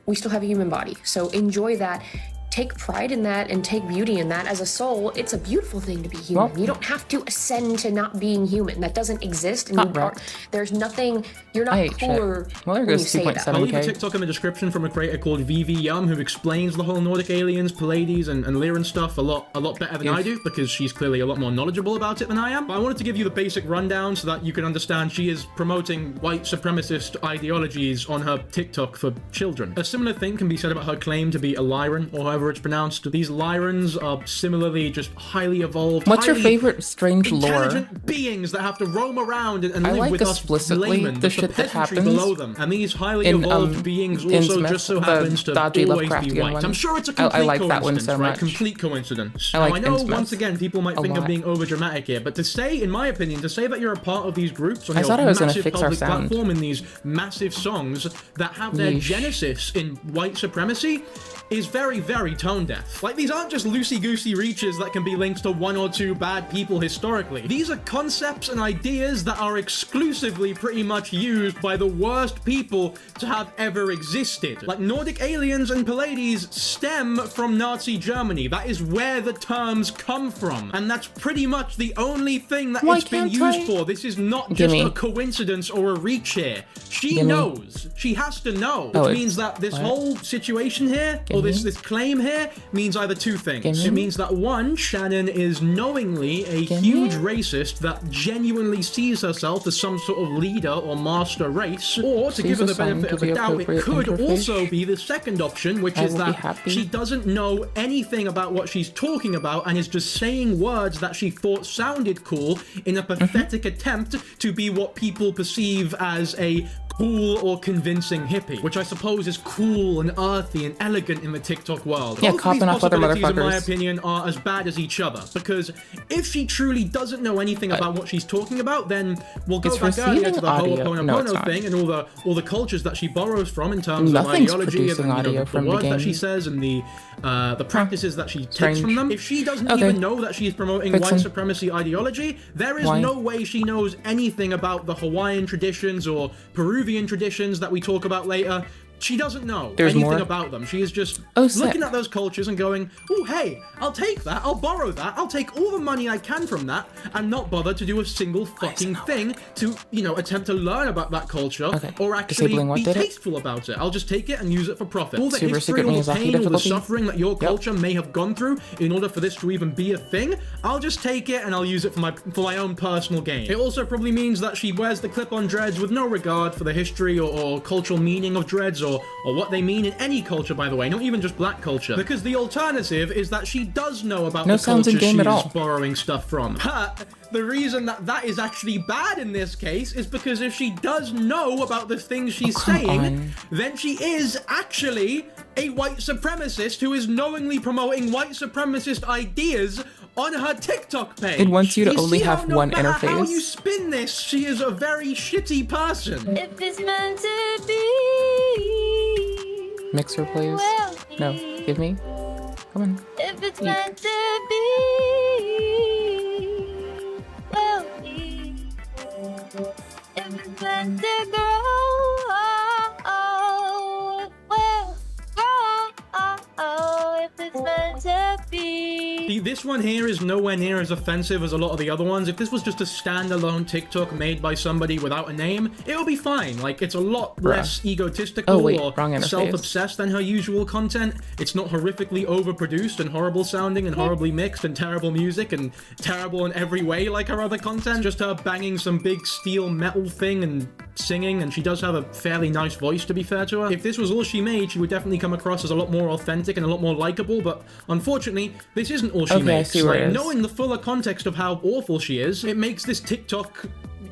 we still have a human body. So enjoy that. Take pride in that and take beauty in that. As a soul, it's a beautiful thing to be human. Well, you don't have to ascend to not being human. That doesn't exist. And Not you are, right. there's nothing, you're I not ate shit. cooler Well, there when you goes say that. 2.7K. I'll leave a TikTok in the description from a creator called VV who explains the whole Nordic aliens, Pleiades, and Lyran stuff a lot better than I do, because she's clearly a lot more knowledgeable about it than I am. But I wanted to give you the basic rundown so that you can understand she is promoting white supremacist ideologies on her TikTok for children. A similar thing can be said about her claim to be a Lyran, or however it's pronounced. These Lyrans are similarly just highly evolved, What's your highly favorite strange lore? intelligent beings that have to roam around and I live like with us explicitly laymen, the shit that peasantry happens below them. And these highly in, evolved beings also Innsmouth, just so the happens to dodgy always be Lovecraftian white. one. I'm sure it's a I complete like that one coincidence, so right? much. Complete coincidence. I like Now, I know Innsmouth once again people might a think lot. I'm being over dramatic here, but to say, in my opinion, to say that you're a part of these groups on I your thought I was gonna massive fix our public sound. platform in these massive songs that have their Yeesh. genesis in white supremacy is very, very tone deaf. Like, these aren't just loosey-goosey reaches that can be linked to one or two bad people historically. These are concepts and ideas that are exclusively pretty much used by the worst people to have ever existed. Like, Nordic aliens and Pleiades stem from Nazi Germany. That is where the terms come from. And that's pretty much the only thing that Why it's been can't used for. This is not just Gimme. a coincidence or a reach here. She Gimme. knows. She has to know. Oh, Which it's- means that this what? whole situation here, or Gimme. this claim here, means either two things. Gimme. It means that one, Shannon is knowingly a huge racist that genuinely sees herself as some sort of leader or master race, or to She's give her a the son benefit to of the the doubt, it appropriate could interface. also be the second option, which I is will be that happy. she doesn't know anything about what she's talking about and is just saying words that she thought sounded cool in a pathetic attempt to be what people perceive as a cool or convincing hippie, which I suppose is cool and earthy and elegant in the TikTok world. Yeah, Both of copping these off other possibilities, in my motherfuckers. opinion, are as bad as each other, because if she truly doesn't know anything about what she's talking about, then we'll go It's back earlier to receiving the audio. No, it's Ho'oponopono not. thing and all the cultures that she borrows from in terms Nothing's of ideology producing and audio the from words the that she game. says and the practices that she takes Strange. from them. If she doesn't Okay. even know that she's promoting Vixen. white supremacy ideology, there is Why? no way she knows anything about the Hawaiian traditions or Peruvian traditions that we talk about later. She doesn't know There's anything more? about them. She is just Oh, sick. looking at those cultures and going, oh, hey, I'll take that, I'll borrow that, I'll take all the money I can from that and not bother to do a single fucking thing to, attempt to learn about that culture or actually Disabling what be did it? tasteful about it. I'll just take it and use it for profit. All the Super history, secret all the Miyazaki pain, all the difficulty? suffering that your culture may have gone through in order for this to even be a thing, I'll just take it and I'll use it for my own personal gain. It also probably means that she wears the clip-on dreads with no regard for the history or cultural meaning of dreads or what they mean in any culture, by the way, not even just black culture. Because the alternative is that she does know about the culture she is borrowing stuff from. But the reason that that is actually bad in this case is because if she does know about the things she's saying, then she is actually a white supremacist who is knowingly promoting white supremacist ideas on her TikTok page. It wants you to only have one no matter interface. How you spin this, she is a very shitty person. If it's meant to be. Mixer, please. No, give me. Come on. If it's meant to be. Well, if it's meant to grow. If it's meant to be. See, this one here is nowhere near as offensive as a lot of the other ones. If this was just a standalone TikTok made by somebody without a name, it would be fine. Like, it's a lot less egotistical or self-obsessed than her usual content. It's not horrifically overproduced and horrible sounding and horribly mixed and terrible music and terrible in every way like her other content. Just her banging some big steel metal thing and singing, and she does have a fairly nice voice, to be fair to her. If this was all she made, she would definitely come across as a lot more authentic and a lot more likable, but unfortunately, this isn't all she makes. Like, knowing the fuller context of how awful she is, it makes this TikTok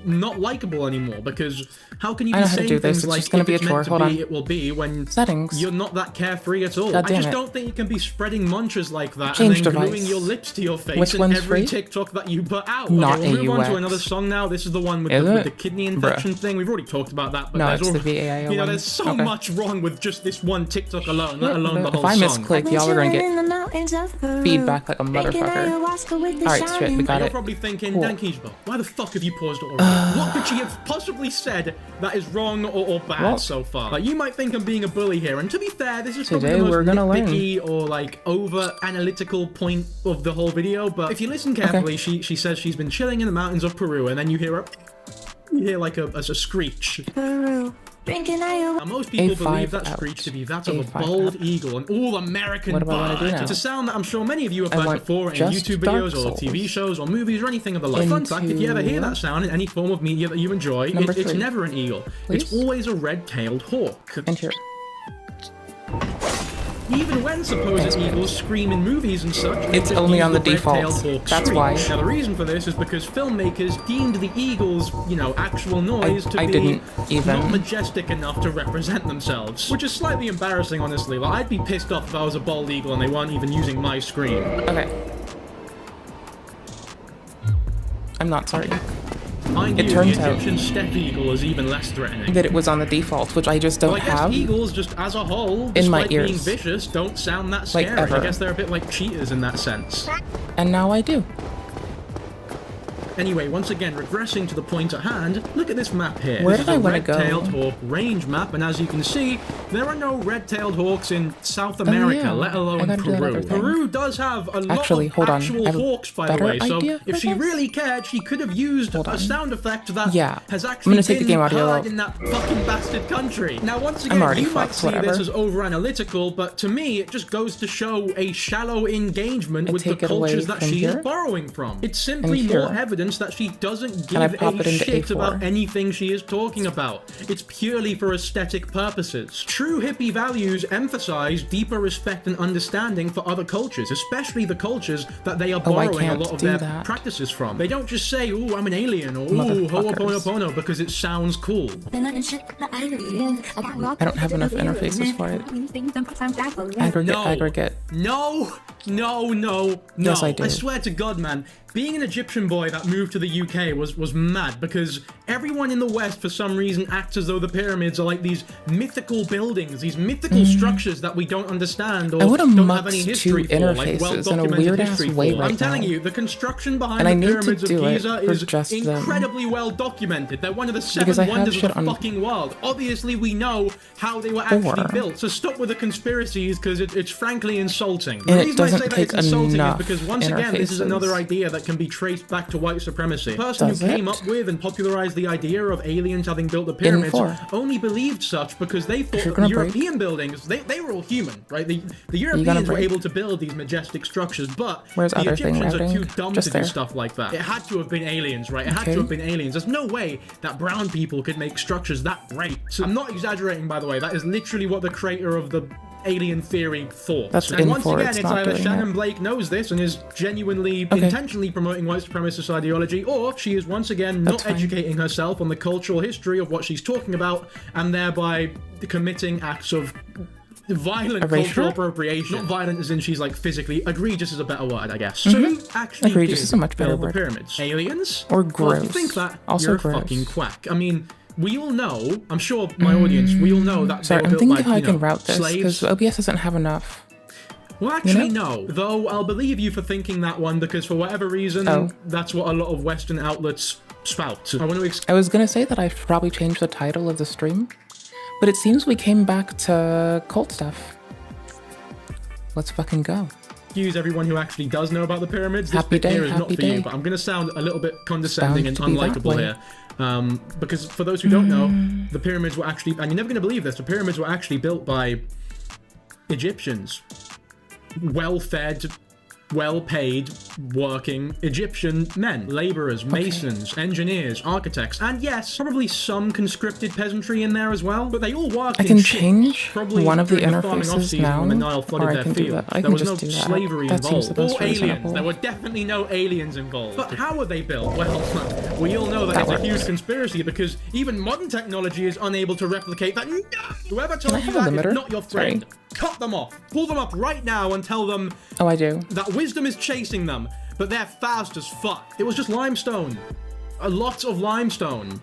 not likable anymore, because how can you be saying things like, if it's meant to be, it will be, when you're not that carefree at all? I just don't think you can be spreading mantras like that and then gluing your lips to your face in every TikTok that you put out. Not we'll move on to another song now. This is the one with the kidney infection thing. We've already talked about that, but no, there's it's the VAIO you know, there's so much wrong with just this one TikTok alone, let alone the whole song. If I song. misclick, y'all are gonna get feedback like a motherfucker. Alright, shit, we got You're it. probably thinking, Dan Kijbo, why the fuck have you paused it already? What could she have possibly said that is wrong or bad so far? Like, you might think I'm being a bully here, and to be fair, this is probably the most nitpicky or like over-analytical point of the whole video, but if you listen carefully, she says she's been chilling in the mountains of Peru, and then you hear like a screech. Peru. Now, most people believe that screech to be that of a bald eagle, an all-American bird. It's a sound that I'm sure many of you have heard before in YouTube videos or TV shows or movies or anything of the like. Fun fact, if you ever hear that sound in any form of media that you enjoy, it's never an eagle. It's always a red-tailed hawk. Even when supposed eagles scream in movies and such, it's only on the default. That's why. Now the reason for this is because filmmakers deemed the eagle's, you know, actual noise to be not majestic enough to represent themselves. Which is slightly embarrassing, honestly. Like, I'd be pissed off if I was a bald eagle and they weren't even using my scream. Okay. I'm not sorry. Mind it you, turns the out Egyptian steppe eagle is even less threatening. that it was on the default, which I just don't have. Eagles, just as a whole, in my being ears, vicious, don't sound that scary. like ever. I guess they're a bit like cheetahs in that sense. And now I do. Anyway, once again, regressing to the point at hand, look at this map here. Where did I want to go? This is a red-tailed hawk range map, and as you can see, there are no red-tailed hawks in South America, let alone Peru. Peru does have a lot of actual hawks, by the way, so if she really cared, she could have used a sound effect that has actually been heard in that fucking bastard country. Now, once again, you might see this as over-analytical, but to me, it just goes to show a shallow engagement with the cultures that she is borrowing from. It's simply more evidence that she doesn't give a shit about anything she is talking about. It's purely for aesthetic purposes. True hippie values emphasize deeper respect and understanding for other cultures, especially the cultures that they are borrowing a lot of their practices from. They don't just say, ooh, I'm an alien, or ooh, ho'oponopono, because it sounds cool. I don't have enough interfaces for it. Aggregate. No. Yes, I do. I swear to God, man. Being an Egyptian boy that moved to the UK was mad, because everyone in the West, for some reason, acts as though the pyramids are like these mythical buildings, these mythical structures that we don't understand or don't have any history for, like well-documented history for. I'm telling you, the construction behind the pyramids of Giza is incredibly well documented. They're one of the 7 wonders of the fucking world. Obviously, we know how they were actually built, so stop with the conspiracies, because it's frankly insulting. The reason I say that it's insulting is because, once again, this is another idea that can be traced back to white white supremacy. The person who came up with and popularized the idea of aliens having built the pyramids only believed such because they thought that the European buildings, they were all human, right? The Europeans were able to build these majestic structures, but the Egyptians are too dumb to do stuff like that. It had to have been aliens, right? It had to have been aliens. There's no way that brown people could make structures that great. So I'm not exaggerating, by the way. That is literally what the creator of the alien theory thought. And once again, it's either Shannon Blake knows this and is genuinely, intentionally promoting white supremacist ideology, or she is once again not educating herself on the cultural history of what she's talking about, and thereby committing acts of violent cultural appropriation. Not violent as in she's like physically. Egregious is a better word, I guess. So who actually egregious is a much better build the pyramids? Aliens? Or gross. Well, if you think that, also you're gross. a fucking quack. I mean, we all know, I'm sure my audience, we all know that sorry, they were I'm built thinking by, how I can route this, slaves. because OBS doesn't have enough. Well, actually, no. Though I'll believe you for thinking that one, because for whatever reason, that's what a lot of Western outlets spout. I was gonna say that I should probably change the title of the stream, but it seems we came back to cult stuff. Let's fucking go. Excuse everyone who actually does know about the pyramids. This bit here is not for you, but I'm going to sound a little bit condescending and unlikable here. Because for those who don't know, the pyramids were actually, and you're never going to believe this, the pyramids were actually built by Egyptians. Well-fed, well-paid, working Egyptian men. Laborers, masons, engineers, architects, and yes, probably some conscripted peasantry in there as well, but they all worked I can in change ships. Probably one of the during farming interfaces off-season now, when the Nile flooded or I their can do field. that. I There can was just no do that. slavery That seems involved. the most Or aliens. reasonable. There were definitely no aliens involved. But how were they built? Well, we all know that it's a huge conspiracy because even modern technology is unable to replicate that. No! Whoever told you that is not your friend. Cut them off. Pull them up right now and tell them I do. that wisdom is chasing them, but they're fast as fuck. It was just limestone. A lot of limestone.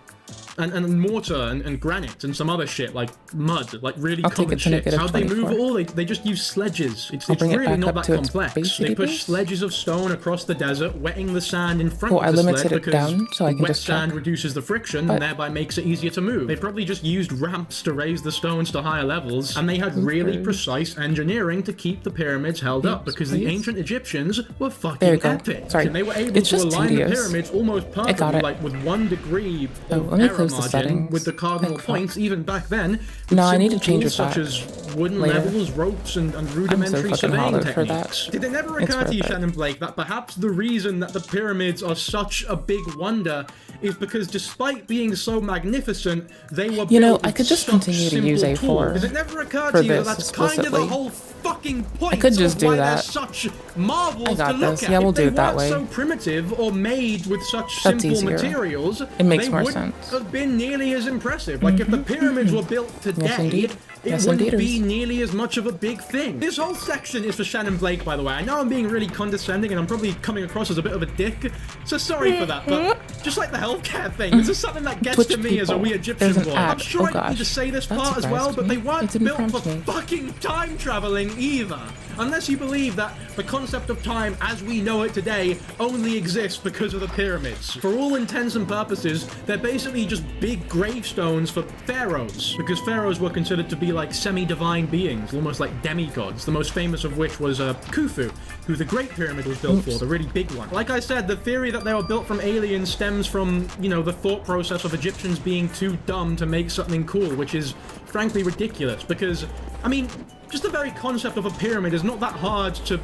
And mortar and granite and some other shit like mud, like really common shit. How'd they move it all? They just use sledges. It's really not that complex. They push sledges of stone across the desert, wetting the sand in front of the sled because wet sand reduces the friction and thereby makes it easier to move. They probably just used ramps to raise the stones to higher levels, and they had really precise engineering to keep the pyramids held up because the ancient Egyptians were fucking epic. And they were able to align the pyramids almost perfectly, like with 1 degree of error margin with the cardinal points even back then. No, I need to change it such as wooden levels, ropes, and rudimentary surveying techniques. Did it never occur to you, Shannon Blake, that perhaps the reason that the pyramids are such a big wonder is because despite being so magnificent, they were built I could just continue to use A4. Did it never occur to you that that's kind of the whole fucking point I could just of do why that. they're such marvels to look at? Yeah, we'll if do it that they way. weren't so primitive or made with such That's simple easier. materials, It makes they more wouldn't sense. have been nearly as impressive. Like if the pyramids were built today, it wouldn't be nearly as much of a big thing. This whole section is for Shannon Blake, by the way. I know I'm being really condescending and I'm probably coming across as a bit of a dick, so sorry for that, but just like the healthcare thing, this is something that gets to me as a wee Egyptian boy. I'm sure I don't need to say this part as well, but they weren't built for fucking time traveling either. Unless you believe that the concept of time as we know it today only exists because of the pyramids. For all intents and purposes, they're basically just big gravestones for pharaohs, because pharaohs were considered to be like semi-divine beings, almost like demigods, the most famous of which was Khufu, who the Great Pyramid was built for, the really big one. Like I said, the theory that they were built from aliens stems from, the thought process of Egyptians being too dumb to make something cool, which is frankly ridiculous, because, I mean, just the very concept of a pyramid is not that hard to,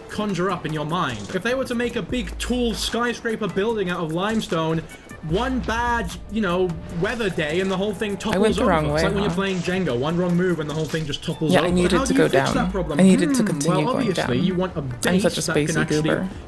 conjure up in your mind. If they were to make a big, tall skyscraper building out of limestone, one bad, weather day and the whole thing topples over. I went the wrong way, It's like when you're playing Jenga, one wrong move and the whole thing just topples over. I needed to go down. That problem? I needed to continue well, going down. obviously, you want a base I'm such a that can spacey actually,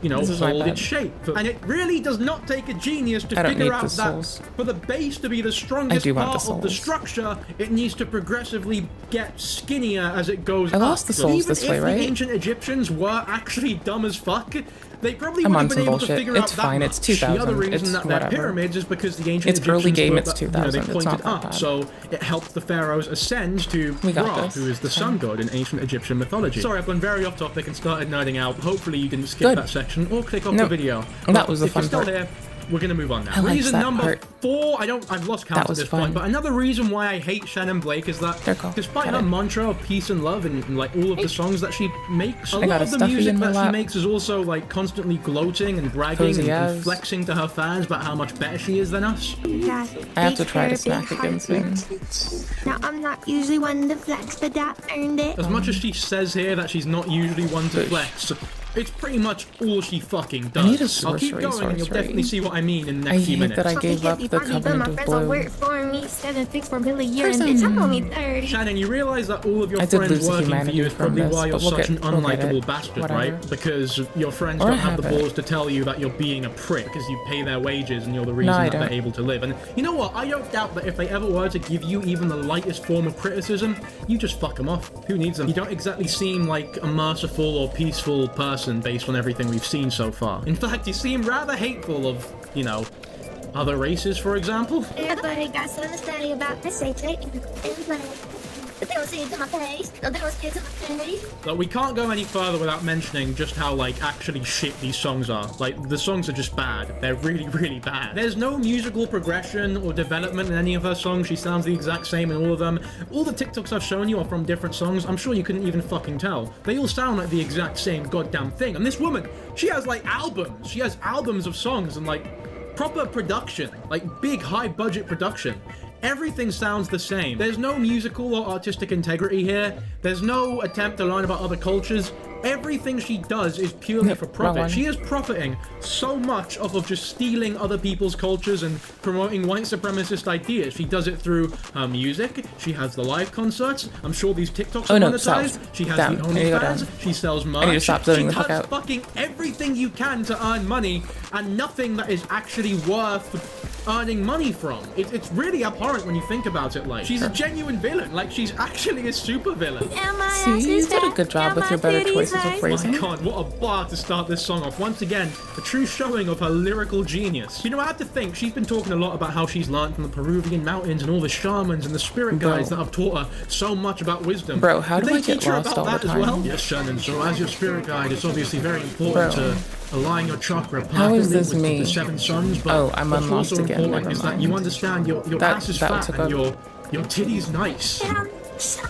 goober. hold its shape. And it really does not take a genius to figure out that for the base to be the strongest part of the structure, it needs to progressively get skinnier as it goes up. I lost the souls this way, Even right? if the ancient Egyptians were actually dumb as fuck, they probably I'm would on have been some able to bullshit. figure out It's that fine, much. it's 2000, The other reason it's that they're whatever. pyramids is because the ancient It's early Egyptians game, were, it's 2000, they it's pointed not that up, bad. so it helped the pharaohs ascend to We got Ra, this. who is the sun god in ancient Egyptian mythology. Sorry, I've gone very off topic and started nerding out. Hopefully you didn't skip Good. that section or click off No, the video. that was the If you're fun still part. here, we're gonna move on now. I liked Reason that number part. 4, I've lost count at this point, but another reason why I hate Shannon Blake is that despite her mantra of peace and love and like all of the songs that she makes, a lot of the music that she makes is also like constantly gloating and bragging and flexing to her fans about how much better she is than us. I have to try to smack again soon. Now, I'm not usually one to flex, but I earned it. As much as she says here that she's not usually one to flex, it's pretty much all she fucking does. I need a I'll keep going and you'll definitely see what I mean in the next few minutes. that I gave up the Covenant of Blue. Shannon, you realize that all of your friends working for you is probably why you're such an unlikable bastard, right? Because your friends don't have the balls to tell you that you're being a prick because you pay their wages and you're the reason that they're able to live. And you know what? I don't doubt that if they ever were to give you even the lightest form of criticism, you just fuck them off. Who needs them? You don't exactly seem like a merciful or peaceful person based on everything we've seen so far. In fact, you seem rather hateful of, you know, other races, for example. Everybody got something to say about this. They don't see it to my face. They don't see it to my face. But we can't go any further without mentioning just how, like, actually shit these songs are. Like, the songs are just bad. They're really, really bad. There's no musical progression or development in any of her songs. She sounds the exact same in all of them. All the TikToks I've shown you are from different songs. I'm sure you couldn't even fucking tell. They all sound like the exact same goddamn thing. And this woman, she has, like, albums. She has albums of songs and, like, proper production. Like, big, high-budget production. Everything sounds the same. There's no musical or artistic integrity here. There's no attempt to learn about other cultures. Everything she does is purely for profit. She is profiting so much off of just stealing other people's cultures and promoting white supremacist ideas. She does it through her music. She has the live concerts. I'm sure these TikToks are monetized. She has the OnlyFans. She sells merch. I need to stop zoning the fuck She does out. fucking everything you can to earn money and nothing that is actually worth earning money from. It's really abhorrent when you think about it. Like, she's a genuine villain. Like, she's actually a super villain. See, you did a good job with your better choices of phrasing. Oh my god, what a bar to start this song off. Once again, a true showing of her lyrical genius. You know, I have to think, she's been talking a lot about how she's learned from the Peruvian mountains and all the shamans and the spirit guides that have taught her so much about wisdom. Bro, how Did do they I get teach her lost about all that the as time? well? Yes, Shannon, so as your spirit guide, it's obviously very important to align your chakra How is perfectly this with me? the 7 suns, but Oh, I'm what's unlost also again, important never is that mind. you understand your ass is fat took and up. your titty's nice. It's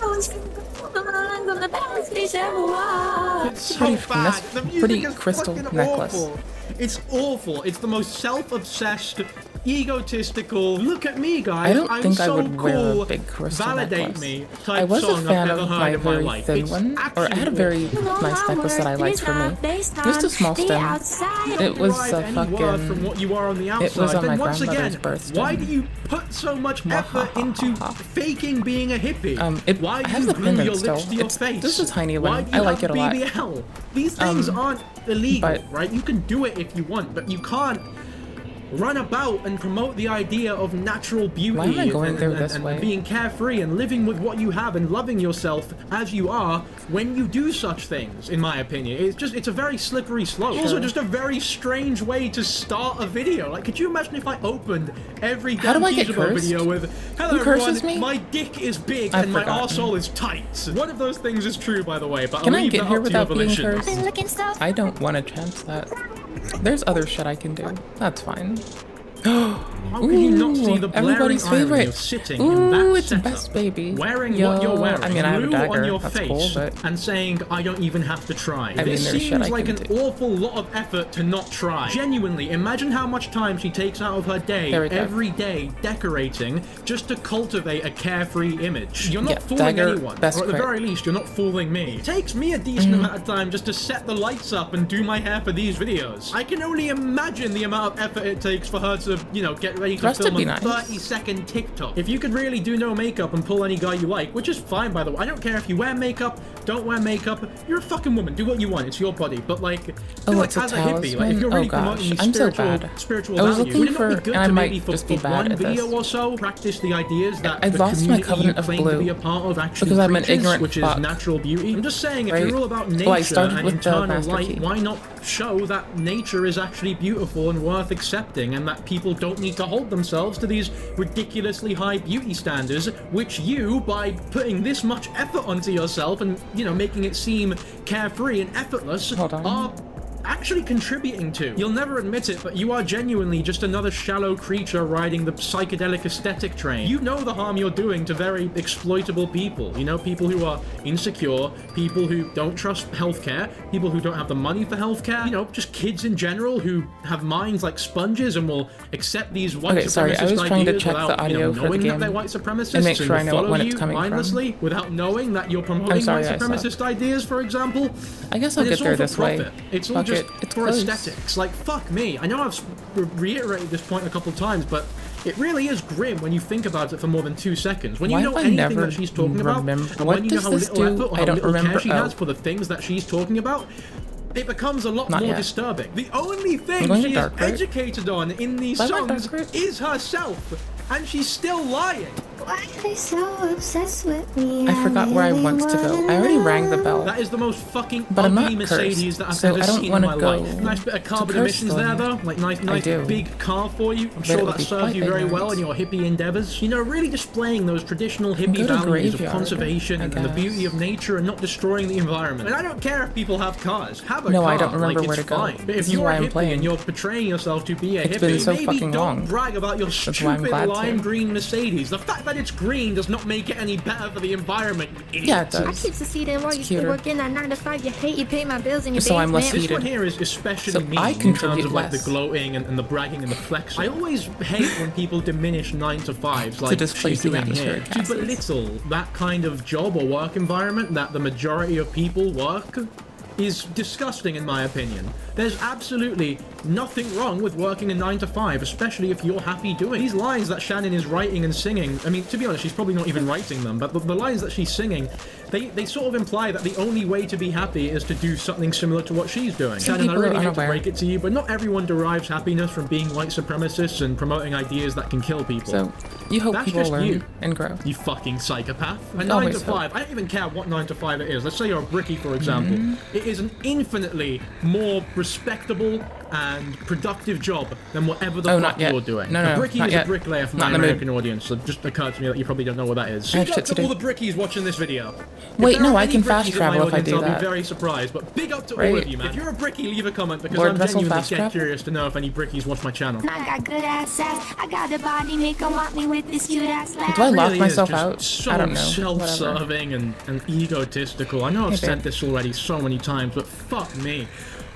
so bad. The music pretty is crystal fucking necklace. awful. It's awful. It's the most self-obsessed, egotistical, look at me guys, I don't I'm think so I would wear cool, a big crystal validate necklace. me type I was a song fan I've ever of heard my in my very life. thin It's one, or I had a very nice necklace that I liked for me. Just a small stem. It was a Derive any worth from fucking. what you are on the It outside. was on Then my once grandmother's again, birthday. why do you put so much effort into faking being a hippie? Why I do have you the glue pendant your still. lips to your It's face? just a tiny Why one. do you I like have it a lot. BBL? These things aren't illegal, right? You can do it if you want, but you can't run about and promote the idea of natural beauty Why am I going there and this way? being carefree and living with what you have and loving yourself as you are when you do such things, in my opinion. It's a very slippery slope. Also just a very strange way to start a video. Like, could you imagine if I opened every How do I get Kizabo cursed? video with, hello Who curses everyone, me? my dick is big I've and my forgotten. arsehole is tight. One of those things is true, by the way, but Can I'll I leave get that here up to your without being volition. cursed? I don't want to chance that. There's other shit I can do. That's fine. How can you not see the blaring everybody's irony favorite. of sitting in that Ooh, it's setup, best baby. wearing Yo, what you're wearing, I mean, I have a glue dagger. on your That's face, cool, but and saying, I don't even have to try. I mean, This there's shit seems I like can an do. awful lot of effort to not try. Genuinely, imagine how much time she takes out of her day, There we go. every day, decorating, just to cultivate a carefree image. You're not Yeah, fooling dagger, anyone, best or at the crit. very least, you're not fooling me. It takes me a decent amount of time just to set the lights up and do my hair for these videos. I can only imagine the amount of effort it takes for her to, you know, get ready to Dressed film would be a nice. 30-second TikTok. If you could really do no makeup and pull any guy you like, which is fine, by the way. I don't care if you wear makeup, don't wear makeup. You're a fucking woman. Do what you want. It's your body. But like, I feel like it's a as a hippie, like if you're talisman? really Oh, promoting gosh. these I'm so spiritual, bad. spiritual I was values, looking would it for- not be good and I to might maybe for just be bad one at this. video or so practice the ideas that I've the lost my community covenant you of claim to blue be a part of actually because I'm an preaches, ignorant which fuck. is natural beauty. I'm just saying, if Right? you're all about Well, I nature started and with the internal master light, key. why not show that nature is actually beautiful and worth accepting, and that people don't need to hold themselves to these ridiculously high beauty standards, which you, by putting this much effort onto yourself and, you know, making it seem carefree and effortless, are actually contributing to. You'll never admit it, but you are genuinely just another shallow creature riding the psychedelic aesthetic train. You know the harm you're doing to very exploitable people. You know, people who are insecure, people who don't trust healthcare, people who don't have the money for healthcare, you know, just kids in general who have minds like sponges and will accept these white supremacist ideas without, you know, knowing that they're white supremacists and make sure I know follow when you it's coming mindlessly from. without knowing that you're promoting white supremacist ideas, for example. I guess I'll get there this way. It's all just for aesthetics. Like, fuck me. I know I've reiterated this point a couple times, but it really is grim when you think about it for more than 2 seconds. When you know anything that she's talking about, and when you know how little effort or how little care she has for the things that she's talking about, it becomes a lot more disturbing. The only thing she is educated on in these songs is herself, and she's still lying. Why are they so obsessed with me? I forgot where I want to go. I already rang the bell. That is the most fucking but I'm ugly not Mercedes that I've so ever I don't seen in my go life. Nice bit of carbon emissions there, though. Like nice big car for you. I'm sure that serves you very well in your hippie endeavors. You know, really displaying those traditional hippie values of conservation and the beauty of nature and not destroying the environment. And I don't care if people have cars. Have a car. No, I don't remember where to go. But if you're a hippie and you're portraying yourself to be a hippie, maybe don't brag about your stupid lime green Mercedes. The fact that it's green does not make it any better for the environment, you idiot. Yeah, it does. I keep succeeding while you still working at 9 to 5. You hate, you pay my bills and you so I'm less This heated. one here is especially mean in terms of like the gloating and the bragging and the flexing. I always hate when people diminish 9 to 5s like she's doing here. To belittle that kind of job or work environment that the majority of people work is disgusting in my opinion. There's absolutely nothing wrong with working a 9 to 5, especially if you're happy doing these lines that Shannon is writing and singing. I mean, to be honest, she's probably not even writing them, but the lines that she's singing, they sort of imply that the only way to be happy is to do something similar to what she's doing. Shannon, I really hate to break it to you, but not everyone derives happiness from being white supremacists and promoting ideas that can kill people. So you hope people learn and grow. You fucking psychopath. A 9 to 5, I don't even care what 9 to 5 it is. Let's say you're a brickie, for example. It is an infinitely more respectable and productive job than whatever the fuck you're doing. No, a brickie is a bricklayer for my American audience, so it just occurred to me that you probably don't know what that is. Big up to all the brickies watching this video. Wait, no, I can fast travel if I do that. I'll be very surprised, but big up to all of you, man. If you're a brickie, leave a comment because I'm genuinely dead curious to know if any brickies watch my channel. I got good ass ass. I got the body make 'em want me with this cute ass laugh. Do I lock myself out? So I don't know. Self-serving and egotistical. I know I've said this already so many times, but fuck me.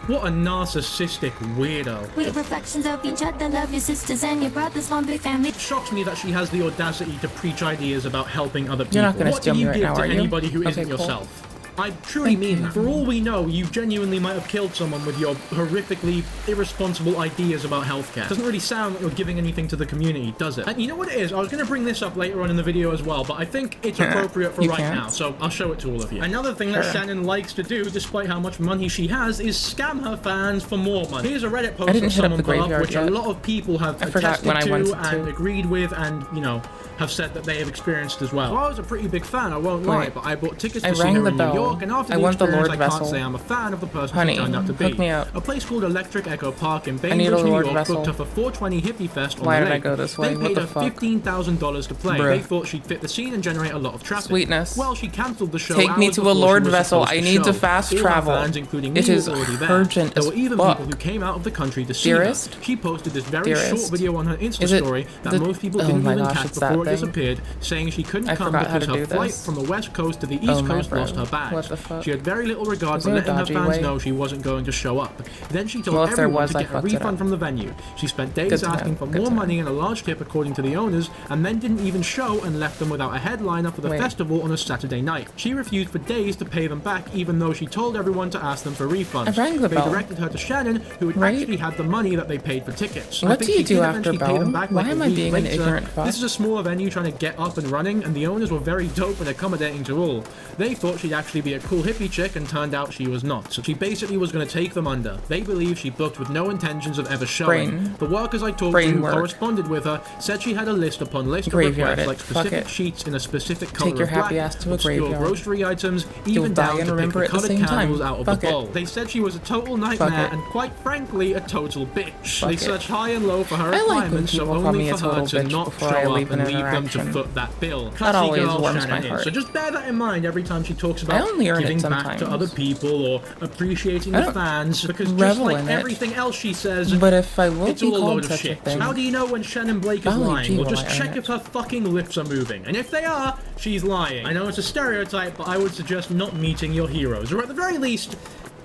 What a narcissistic weirdo. With reflections of each other, love your sisters and your brothers, one big family. It shocks me that she has the audacity to preach ideas about helping other people. You're not gonna steal me right now, What do are you give you? to anybody who isn't yourself? I truly mean that. For all we know, you genuinely might have killed someone with your horrifically irresponsible ideas about healthcare. Doesn't really sound like you're giving anything to the community, does it? And you know what it is? I was going to bring this up later on in the video as well, but I think it's appropriate for right now, so I'll show it to all of you. Another thing that Shannon likes to do, despite how much money she has, is scam her fans for more money. Here's a Reddit post that someone put up, which a lot of people have attested to and agreed with and, you know, have said that they have experienced as well. So I was a pretty big fan, I won't lie, but I bought tickets to see her in New York, and after the experience, I can't say I'm a fan of the person she turned out to be. Hook me up. A place called Electric Echo Park in Bainbridge, New York, booked her for 420 Hippie Fest on the lake. Why did I go this way? They paid her $15,000 to play. They thought she'd fit the scene and generate a lot of traffic. Sweetness. Well, she cancelled the show. Take me to a Lord vessel. I need to fast travel. It is urgent as fuck. There were even people who came out of the country to see her. She posted this very short video on her Insta story that most people didn't even catch before it disappeared, saying she couldn't come because her flight from the west coast to the east coast lost her bags. She had very little regard for letting her fans know she wasn't going to show up. Then she told everyone to get a refund from the venue. She spent days asking for more money and a large tip according to the owners, and then didn't even show and left them without a headliner for the festival on a Saturday night. She refused for days to pay them back, even though she told everyone to ask them for refunds. They directed her to Shannon, who had actually had the money that they paid for tickets. What do you do after Bell? Why am I being an ignorant fuck? This is a smaller venue trying to get up and running, and the owners were very dope and accommodating to all. They thought she'd actually be a cool hippie chick, and turned out she was not. So she basically was going to take them under. They believe she booked with no intentions of ever showing. The workers I talked to who corresponded with her said she had a list upon list of requests, like specific sheets in a specific color of black, obscure grocery items, even down to pick the colored candles out of the bowl. They said she was a total nightmare and, quite frankly, a total bitch. They searched high and low for her requirements, so only for her to not show up and leave them to foot that bill. Classy girl Shannon is. So just bear that in mind every time she talks about only earn giving it back to sometimes. other people or appreciating I the don't fans, because just revel like in it. everything else she says, But if I will it's be all a called load of such a shit. thing, So how do you know when Shannon Blake is golly lying? gee, Well, will just I earn check it. if her fucking lips are moving. And if they are, she's lying. I know it's a stereotype, but I would suggest not meeting your heroes. Or at the very least,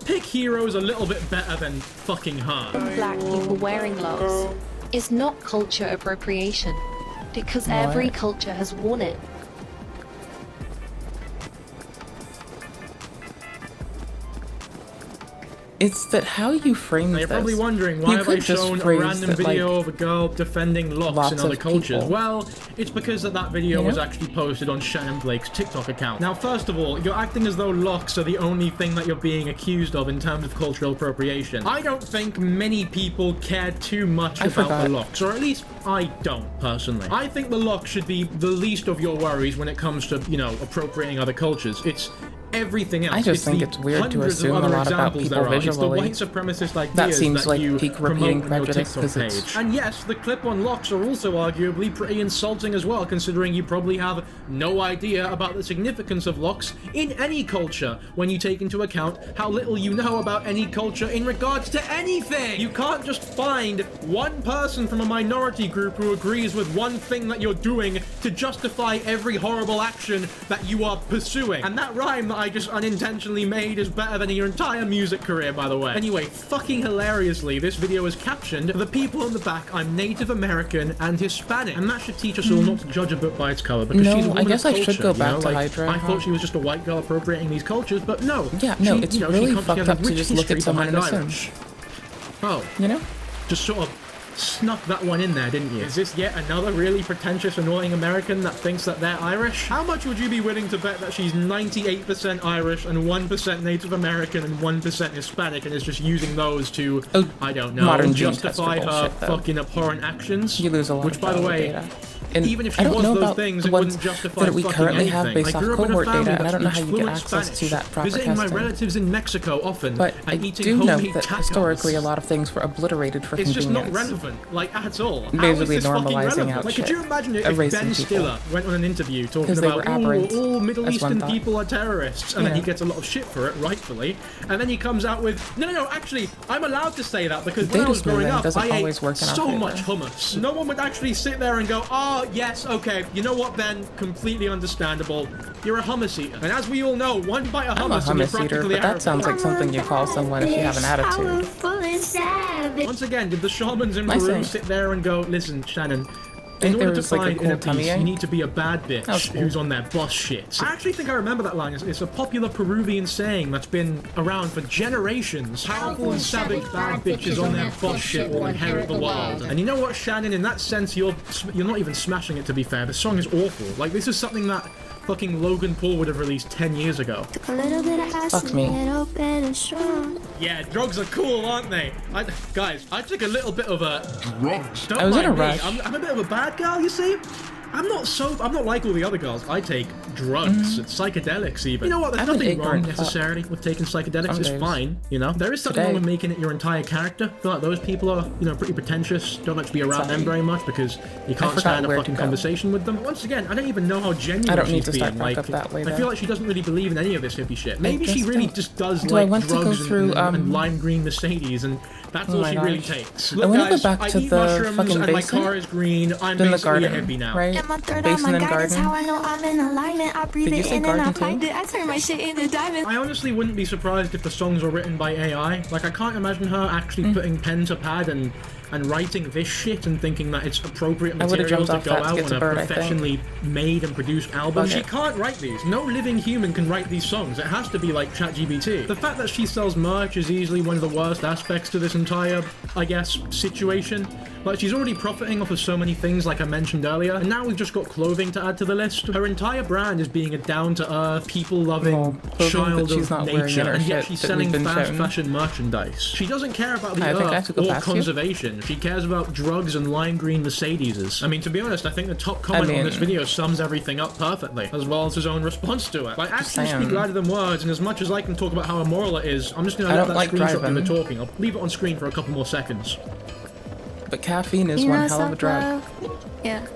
pick heroes a little bit better than fucking her. Black people wearing locks is not culture appropriation, because every culture has worn it. It's that how you frame Now this. you're probably wondering, why You have I could just shown a phrase random that, video like, of a girl defending locks in lots other of cultures? people. Well, it's because that video You was know? actually posted on Shannon Blake's TikTok account. Now, first of all, you're acting as though locks are the only thing that you're being accused of in terms of cultural appropriation. I don't think many people care too much about forgot. the locks, or at least I don't, personally. I think the locks should be the least of your worries when it comes to, you know, appropriating other cultures. It's everything else. I just think it's weird to assume a lot about people visually. It's the white supremacist ideas That seems like you peak promote repeating on your prejudice, TikTok 'cause it's- page. And yes, the clip-on locks are also arguably pretty insulting as well, considering you probably have no idea about the significance of locks in any culture when you take into account how little you know about any culture in regards to anything. You can't just find one person from a minority group who agrees with one thing that you're doing to justify every horrible action that you are pursuing. And that rhyme that I just unintentionally made is better than your entire music career, by the way. Anyway, fucking hilariously, this video is captioned, "For the people in the back, I'm Native American and Hispanic." And that should teach us all not to judge a book by its cover, because No, she's a woman I guess of I should culture, go you back know? to Like, Hydra, I huh? thought she was just a white girl appropriating these cultures, but no. Yeah, no, She, it's you know, really she comes fucked together up to with just look at history someone and behind assume. Irish. Oh. You know? Just sort of snuck that one in there, didn't you? Is this yet another really pretentious, annoying American that thinks that they're Irish? How much would you be willing to bet that she's 98% Irish and 1% Native American and 1% Hispanic and is just using those to, I don't know, modern gene justify tester her bullshit, though. fucking abhorrent actions? You lose a lot Which, of by the valid way, data. And even if I she don't was know those about things, the it ones wouldn't justify that we fucking currently anything. have based I off grew up in a cohort family data, and I that don't know how speaks you get fluent access Spanish, to that proper visiting my testing. relatives in Mexico often, But I and eating do know homemade that tacos. historically a lot of things were obliterated for It's just convenience. not relevant, like, at all. How is Basically this fucking normalizing relevant? out Like, shit. could you imagine if Erasing Ben people. Stiller went on an interview talking 'Cause they about, were aberrant, all Middle as one Eastern thought. people are terrorists, and then Yeah. he gets a lot of shit for it, rightfully, and then he comes out with, no, actually, I'm allowed to say that because when I Data was growing smoothing up, doesn't I ate always work in our so favor. much hummus. No one would actually sit there and go, oh, yes, okay, you know what, Ben, completely understandable. You're a hummus eater. And as we all know, one bite of I'm a hummus and you're hummus eater, practically but that sounds like something you call someone if you have an attitude. Once again, did the shamans in Nice Peru thing. sit there and go, listen, Shannon, in think order there to was, like, a find cool inner tummy peace, ache? you need to be a bad bitch That was cool. who's on their boss shit. I actually think I remember that line. It's a popular Peruvian saying that's been around for generations. Powerful and savage bad bitches on their boss shit will inherit the world. And you know what, Shannon? In that sense, you're not even smashing it, to be fair. The song is awful. Like, this is something that fucking Logan Paul would have released 10 years ago. Fuck me. Yeah, drugs are cool, aren't they? Guys, I took a little bit of a drugs. Don't I was in mind a me. rush. I'm a bit of a bad girl, you see. I'm not like all the other girls. I take drugs and psychedelics even. You know what? There's I'm an nothing wrong ignorant fuck. necessarily with taking psychedelics. Some It's days. fine, you know. There is something Today. wrong with making it your entire character. I feel like those people are, you know, pretty pretentious. Don't like to be around them very much because you can't forgot stand a where to fucking go. conversation with them. Once again, I don't even know how genuine I don't she's need to start being. back Like, up that way, I though. feel like she doesn't really believe in any of this hippie shit. Maybe she guess really don't. just does Do I like want to go drugs through, and lime green Mercedes, and that's Oh all my she really gosh. takes. I Look, wanna go guys, back I to eat the mushrooms fucking and my basin. car is green. I'm Then the basically garden, a hippie now. right? And my third Basin eye, my and guidance, garden. how I know I'm in alignment. I breathe Did you it say in and I garden find too? it. I turn my shit into diamond. I honestly wouldn't be surprised if the songs were written by AI. Like, I can't imagine her actually Mm. putting pen to pad and writing this shit and thinking that it's appropriate I would've materials jumped to off go that to out get on to a Bird, I think. professionally made and produced album. Fuck She it. can't write these. No living human can write these songs. It has to be like ChatGPT. The fact that she sells merch is easily one of the worst aspects to this entire, I guess, situation. Like, she's already profiting off of so many things, like I mentioned earlier, and now we've just got clothing to add to the list. Her entire brand is being a down-to-earth, people-loving clothing child that she's of not wearing in nature, her and yet shit she's that selling we've been fast shown. fashion merchandise. She doesn't care about the I think I earth took a or pass, too. conservation. She cares about drugs and lime green Mercedeses. I mean, to be honest, I think the top comment on this video sums everything up perfectly, as well as his own response to it. Like, actions saying. speak louder than words, and as much as I can talk about how immoral it is, I'm just gonna I let don't that like screenshot do the driving. talking. I'll leave it on screen for a couple more seconds. But caffeine is You one know hell of a drug. Yeah.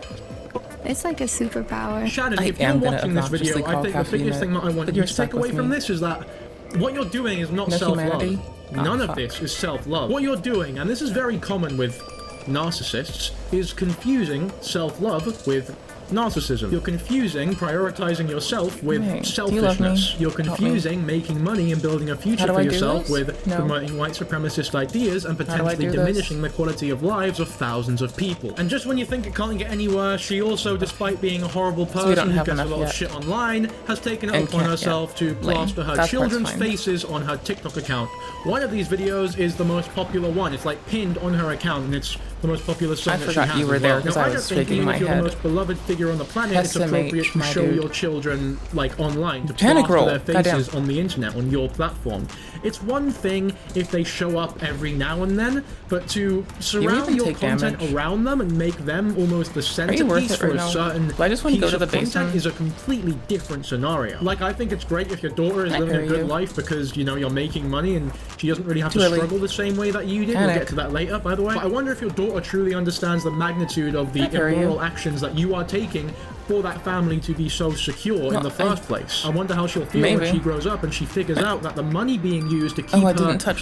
It's like a superpower. Shannon, if you're watching this video, I think the biggest thing that I want you to take away from this is that what you're doing is not self-love. None of this is self-love. What you're doing, and this is very common with narcissists, is confusing self-love with narcissism. You're confusing prioritizing yourself with selfishness. You're confusing making money and building a future for yourself with promoting white supremacist ideas and potentially diminishing the quality of lives of thousands of people. And just when you think it can't get any worse, she also, despite being a horrible person who gets a lot of shit online, has taken it upon herself to plaster her children's faces on her TikTok account. One of these videos is the most popular one. It's like pinned on her account, and it's the most popular song that she has. I forgot you were there because I was shaking my head. If you're the most beloved figure on the planet, it's appropriate to show your children, like, online, to Panic roll. their faces on the internet, on your platform. It's one thing if they show up every now and then, but to surround your content around them and make them almost the centerpiece for a certain piece of content is a completely different scenario. Like, I think it's great if your daughter is living a good life because, you know, you're making money and she doesn't really have to struggle the same way that you did. We'll get to that later, by the way. But I wonder if your daughter truly understands the magnitude of the immoral actions that you are taking for that family to be so secure in the first place. I wonder how she'll feel when she grows up and she figures out that the money being used to keep her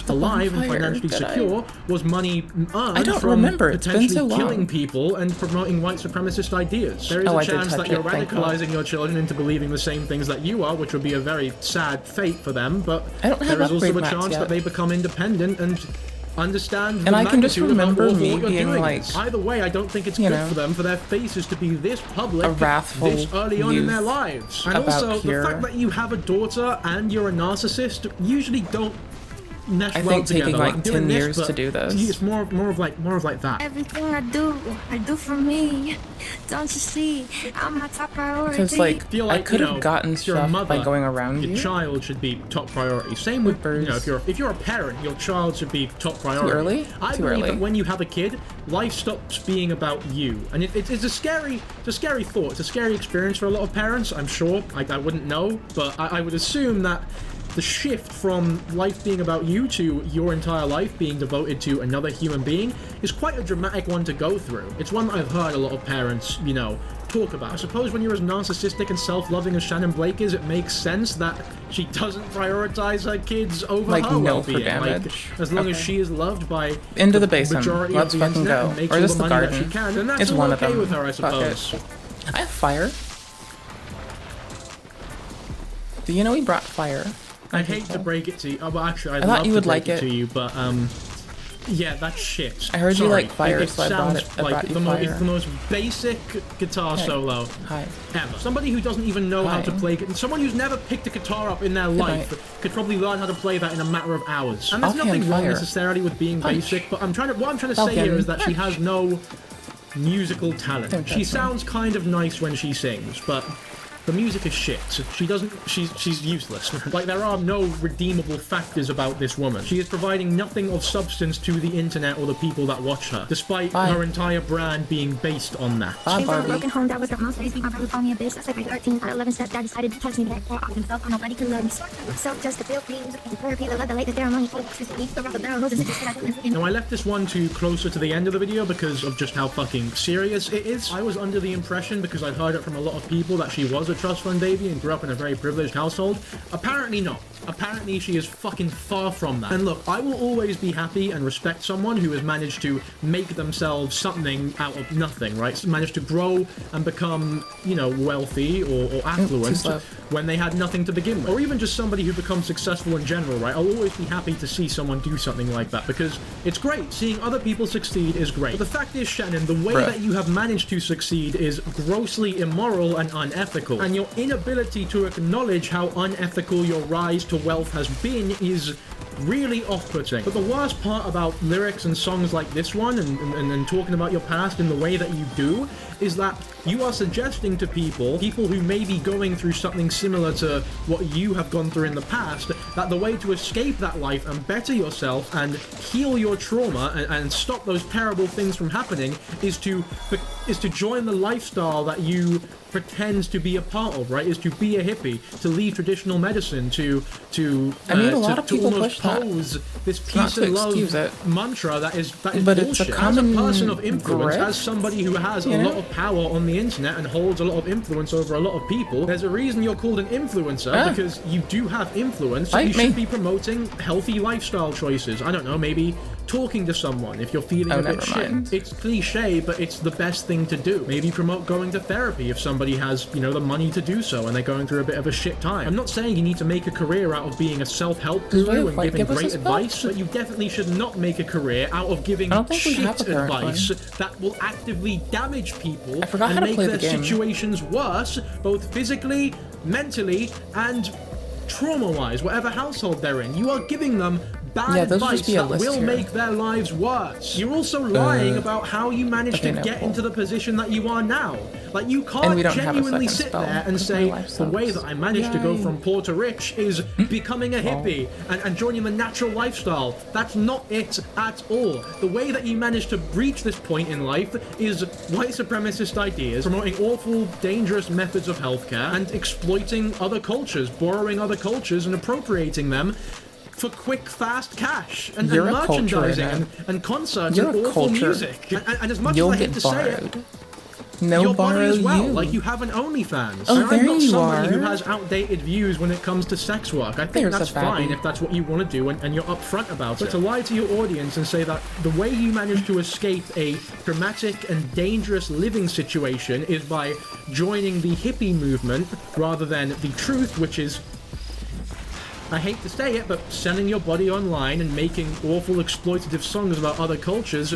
alive and financially secure was money earned from potentially killing people and promoting white supremacist ideas. There is a chance that you're radicalizing your children into believing the same things that you are, which would be a very sad fate for them, but there is also a chance that they become independent and understand the I can just remember of me what you're being doing. like, Either way, I don't think it's good for them, for their faces to be this public, this early on in their lives. And also, the fact that you have a daughter and you're a narcissist usually don't mesh well together. Taking like 10 years to do this. It's more of like that. Everything I do for me. Don't you see? I'm my top priority. Because like, I could have gotten stuff by going around your child should be top priority. Same with you know, if you're a parent, your child should be top priority. Too early? I believe that when you have a kid, life stops being about you, and it's a scary thought. It's a scary experience for a lot of parents. I'm sure. I wouldn't know, but I would assume that the shift from life being about you to your entire life being devoted to another human being is quite a dramatic one to go through. It's one that I've heard a lot of parents, you know, talk about. I suppose when you're as narcissistic and self-loving as Shannon Blake is, it makes sense that she doesn't prioritize her kids over her well-being. Like, as long as she is loved by into the basin, majority let's of the fucking internet go. And makes Or all just the the money garden. that she can, then that's It's all one okay of them. with her, I Fuck suppose. I have fire. Do you know we brought fire? I hate to break it to you. Oh, well, actually, I'd I thought love you to would break like it to it. you, but yeah, that's shit. I heard you Sorry. like fire, It so I brought sounds it. I like brought you the fire. most basic guitar solo ever. Somebody who doesn't even know how to play, someone who's never picked a guitar up in their life could probably learn how to play that in a matter of hours. And there's nothing wrong necessarily with being basic, but what I'm trying to say here is that she has no musical talent. She sounds kind of nice when she sings, but the music is shit. She's useless. Like, there are no redeemable factors about this woman. She is providing nothing of substance to the internet or the people that watch her, despite her entire brand being based on that. Came from a broken home that was her mom's face. My brother called me a bitch. I said, 13 out of 11 steps. Dad decided to touch me back off himself. Nobody could love me. Myself just to feel free. And therapy that led the late ceremony. Now, I left this one too closer to the end of the video because of just how fucking serious it is. I was under the impression, because I'd heard it from a lot of people, that she was a trust fund baby and grew up in a very privileged household. Apparently not. Apparently she is fucking far from that. And look, I will always be happy and respect someone who has managed to make themselves something out of nothing, right? So managed to grow and become, you know, wealthy or affluent when they had nothing to begin with. Or even just somebody who becomes successful in general, right? I'll always be happy to see someone do something like that because it's great. Seeing other people succeed is great. But the fact is, Shannon, the way that you have managed to succeed is grossly immoral and unethical. And your inability to acknowledge how unethical your rise to wealth has been is really off-putting. But the worst part about lyrics and songs like this one and talking about your past in the way that you do is that you are suggesting to people who may be going through something similar to what you have gone through in the past, that the way to escape that life and better yourself and heal your trauma and stop those terrible things from happening is to join the lifestyle that you pretend to be a part of, right? Is to be a hippie, to leave traditional medicine, to I mean, a lot of people put push that. pose this It's not peace to and love excuse it. mantra that is But bullshit. it's a common As a person of influence, grift, as somebody who has a you know? lot of power on the internet and holds a lot of influence over a lot of people, there's a reason you're called an influencer, because you do have influence, so you should be promoting healthy lifestyle choices. I don't know, maybe talking to someone if you're feeling a bit shit. It's cliche, but it's the best thing to do. Maybe promote going to therapy if somebody has, you know, the money to do so and they're going through a bit of a shit time. I'm not saying you need to make a career out of being a self-help guru and giving great advice, but you definitely should not make a career out of giving shit advice that will actively damage people and make their situations worse, both physically, mentally, and trauma-wise, whatever household they're in. You are giving them bad advice that will make their lives worse. You're also lying about how you managed to get into the position that you are now. Like, you can't genuinely sit there and say, the way that I managed to go from poor to rich is becoming a hippie and joining the natural lifestyle. That's not it at all. The way that you managed to reach this point in life is white supremacist ideas, promoting awful, dangerous methods of healthcare, and exploiting other cultures, borrowing other cultures and appropriating them for quick, fast cash and merchandising and concerts and awful music. And as much as I hate to say it, your body as well. Like, you have an OnlyFans. Oh, and there I'm not you somebody are. who has outdated views when it comes to sex work. I think that's fine if that's what you want to do and you're upfront about it. But to lie to your audience and say that the way you manage to escape a traumatic and dangerous living situation is by joining the hippie movement rather than the truth, which is, I hate to say it, but selling your body online and making awful exploitative songs about other cultures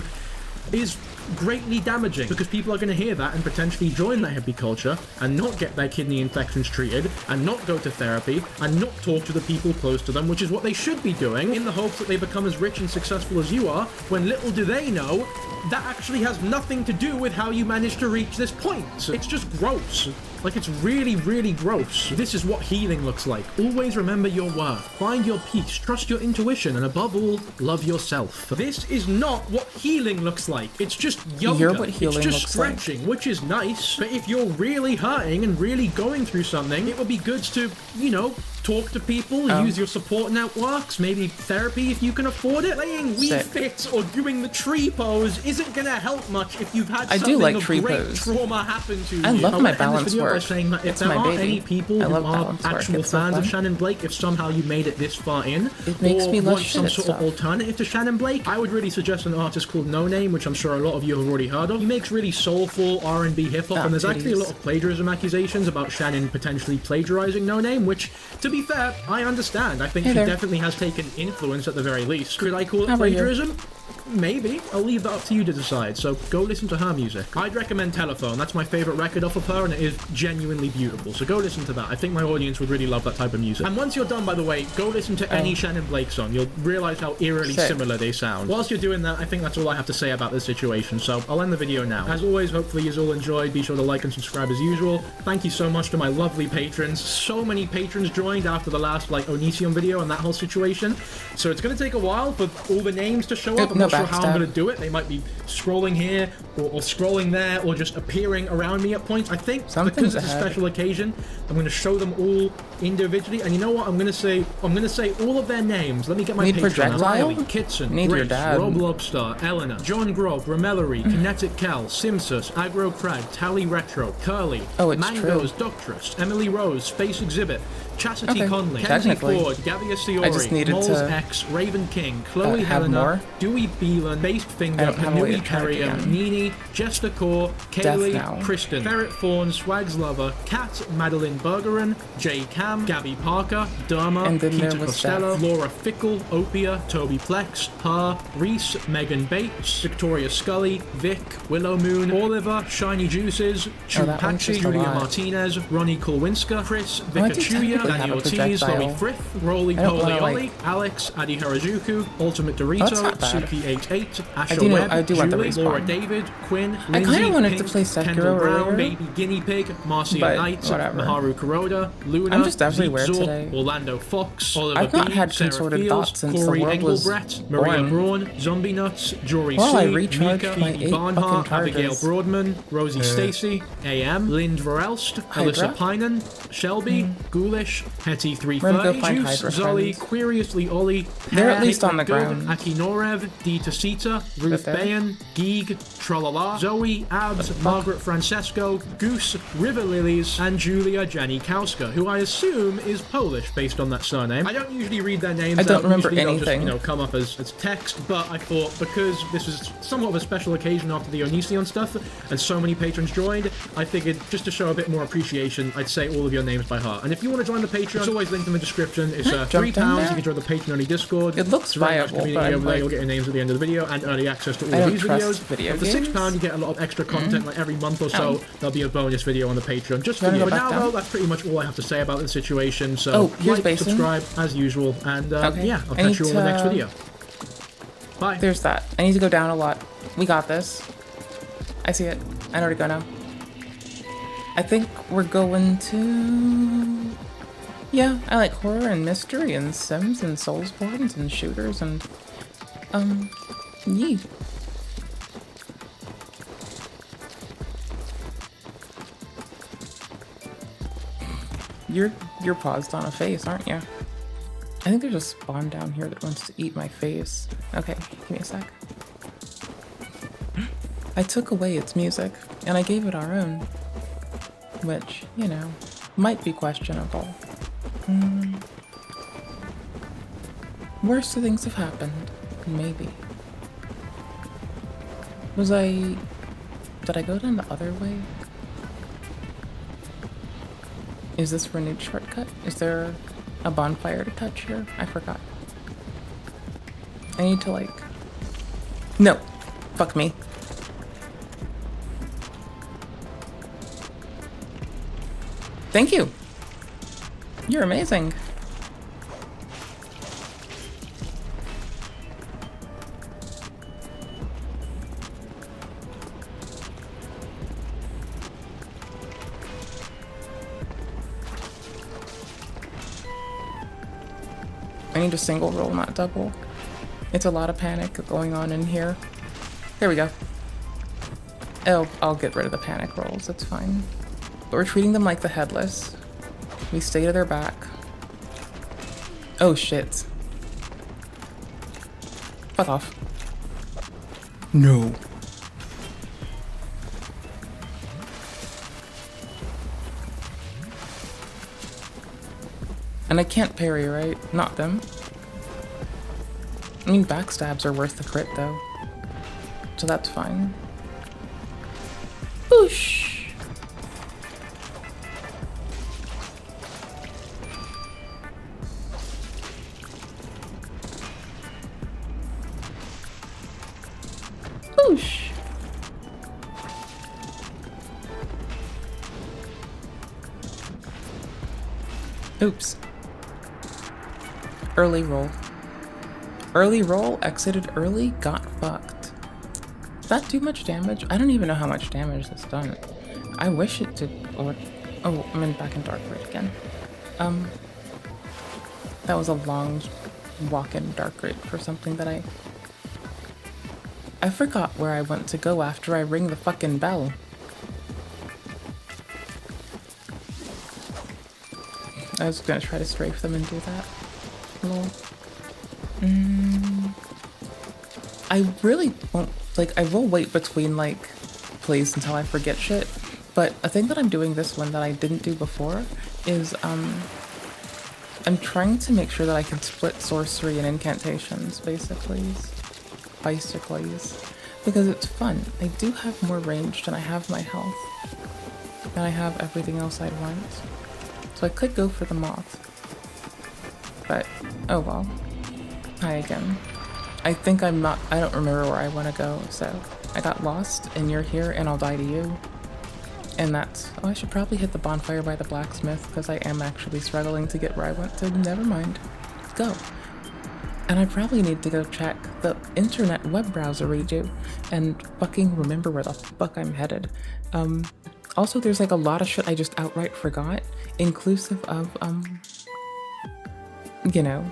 is greatly damaging, because people are going to hear that and potentially join that hippie culture and not get their kidney infections treated and not go to therapy and not talk to the people close to them, which is what they should be doing, in the hopes that they become as rich and successful as you are, when little do they know that actually has nothing to do with how you managed to reach this point. It's just gross. Like, it's really, really gross. This is what healing looks like. Always remember your worth. Find your peace. Trust your intuition. And above all, love yourself. This is not what healing looks like. It's just yoga. You're what healing it's just looks stretching, which is nice. But if you're really hurting and really going through something, it would be good to, you know, talk to people, use your support networks, maybe therapy if you can afford it. Playing Wii Fit or doing the tree pose isn't gonna help much if you've had something of great trauma happen to you. I love my balance work. By saying that if there are any people who are actual fans of Shannon Blake, if somehow you made it this far in, it makes me want some sort of alternative to Shannon Blake, I would really suggest an artist called No Name, which I'm sure a lot of you have already heard of. He makes really soulful R&B hip-hop, and there's actually a lot of plagiarism accusations about Shannon potentially plagiarizing No Name, which, to be fair, I understand. I think she definitely has taken influence at the very least. Could I call it plagiarism? Maybe. I'll leave that up to you to decide, so go listen to her music. I'd recommend Telephone. That's my favorite record off of her, and it is genuinely beautiful, so go listen to that. I think my audience would really love that type of music. And once you're done, by the way, go listen to any Shannon Blake song. You'll realize how eerily similar they sound. Whilst you're doing that, I think that's all I have to say about this situation, so I'll end the video now. As always, hopefully you all enjoyed. Be sure to like and subscribe as usual. Thank you so much to my lovely patrons. So many patrons joined after the last, like, Onision video and that whole situation, so it's going to take a while for all the names to show up. I'm not sure how I'm going to do it. They might be scrolling here or scrolling there or just appearing around me at points. I think because it's a special occasion, I'm going to show them all individually. And you know what? I'm going to say all of their names. Let me get my Patreon up. Riley, Kitson, Grace, Rob Lobstar, Eleanor, John Grove, Romellery, Kinetic Cal, Simsus, Aggro Crag, Tally Retro, Curly, Mangoes, Doctress, Emily Rose, Space Exhibit, Chastity Conley, Kenzie Ford, Gavia Siori, Moles X, Raven King, Chloe Helena, Dewey Beelan, Based Finger, Panui Terrier, Nini, Jester Core, Kaylee, Kristen, Ferret Fawn, Swags Lover, Kat, Madeline Bergeron, Jay Cam, Gabby Parker, Derma, Peter Costello, Laura Fickle, Opia, Toby Plex, Her, Reese, Megan Bates, Victoria Scully, Vic, Willow Moon, Oliver, Shiny Juices, Chupachi, Julia Martinez, Ronnie Kulwinska, Chris, Vikachuya, Daniel Ortiz, Chloe Frith, Rolly Poly Ollie, Alex, Adi Harajuku, Ultimate Dorito, Suki88, Asher Webb, Julie, Laura David, Quinn, Lindsay, I wanted Pink, to play Sekiro Kendall Brown, earlier, Baby Guinea Pig, Marcia Knight, Maharu Kuroda, Luna, just everywhere Zeke Zor, today. Orlando Fox, Oliver I've not B, had Sarah consorted Fields, thoughts since the Corey world was Engelbrett, Maria born. Braun, Zombie Nuts, Jory Well, I C, recharged Mika, my Phoebe 8 Barnhart, fucking Abigail charges. Broadman, Rosie Stacy, AM, Lind Verelst, Alyssa Pinan, Shelby, Ghoulish, We're gonna go Hetty330, find Juice, Hydra Zolly, friends. Curiously Ollie, They're at Pear, least on the McDoug, ground. Aki Norev, D Tasita, Ruth there? Bayan, Geeg, Tralala, Zoe, Abs, Margaret Francesco, Goose, River Lilies, and Julia Janikowska, who I assume is Polish based on that surname. I don't usually read their names I don't out. remember Usually they'll anything. just, come up as text, but I thought because this is somewhat of a special occasion after the Onision stuff, and so many patrons joined, I figured just to show a bit more appreciation, I'd say all of your names by heart. And if you want to join the Patreon, it's always linked in the description. It's £3. You can join the Patreon-only Discord. It looks Very much viable, community but I'm over there. like, You'll get your names at the end of the video and early access to all I of don't these trust videos. video And for games. £6, you get a lot of extra content, like every month or so. Oh. There'll be a bonus video on the Patreon just You for wanna you. go But back now, down? though, that's pretty much all I have to say about the situation. So, Oh, here's like, Basin. subscribe as usual, and Okay. yeah, I'll I catch need you all in the next to- video. Bye. There's that. I need to go down a lot. We got this. I see it. I know where to go now. I think we're going to... Yeah, I like horror and mystery and Sims and Soulsborns and shooters and... Yee. You're paused on a face, aren't you? I think there's a spawn down here that wants to eat my face. Okay, give me a sec. I took away its music, and I gave it our own. Which, might be questionable. Worse things have happened. Maybe. Did I go down the other way? Is this renewed shortcut? Is there a bonfire to touch here? I forgot. I need to No! Fuck me. Thank you! You're amazing. I need a single roll, not double. It's a lot of panic going on in here. There we go. Oh, I'll get rid of the panic rolls, it's fine. But we're treating them like the headless. We stay to their back. Oh shit. Fuck off. No. And I can't parry, right? Not them. I mean, backstabs are worth the crit, though. So that's fine. Boosh! Boosh! Oops. Early roll. Early roll, exited early, got fucked. Did that do much damage? I don't even know how much damage this done. I wish it did, or... Oh, I'm back in Dark Rid again. That was a long walk in Dark Rid for something that I forgot where I went to go after I ring the fucking bell. I was gonna try to strafe them and do that. Lol. I really won't, I will wait between, plays until I forget shit. But a thing that I'm doing this one that I didn't do before is, I'm trying to make sure that I can split sorcery and incantations, basically. Because it's fun. I do have more ranged and I have my health. And I have everything else I'd want. So I could go for the moth. But, oh well. Hi again. I think I don't remember where I want to go, so I got lost and you're here and I'll die to you. And that's, I should probably hit the bonfire by the blacksmith because I am actually struggling to get where I want to. Never mind. Go. And I probably need to go check the internet web browser redo and fucking remember where the fuck I'm headed. Also, there's like a lot of shit I just outright forgot, inclusive of, you know,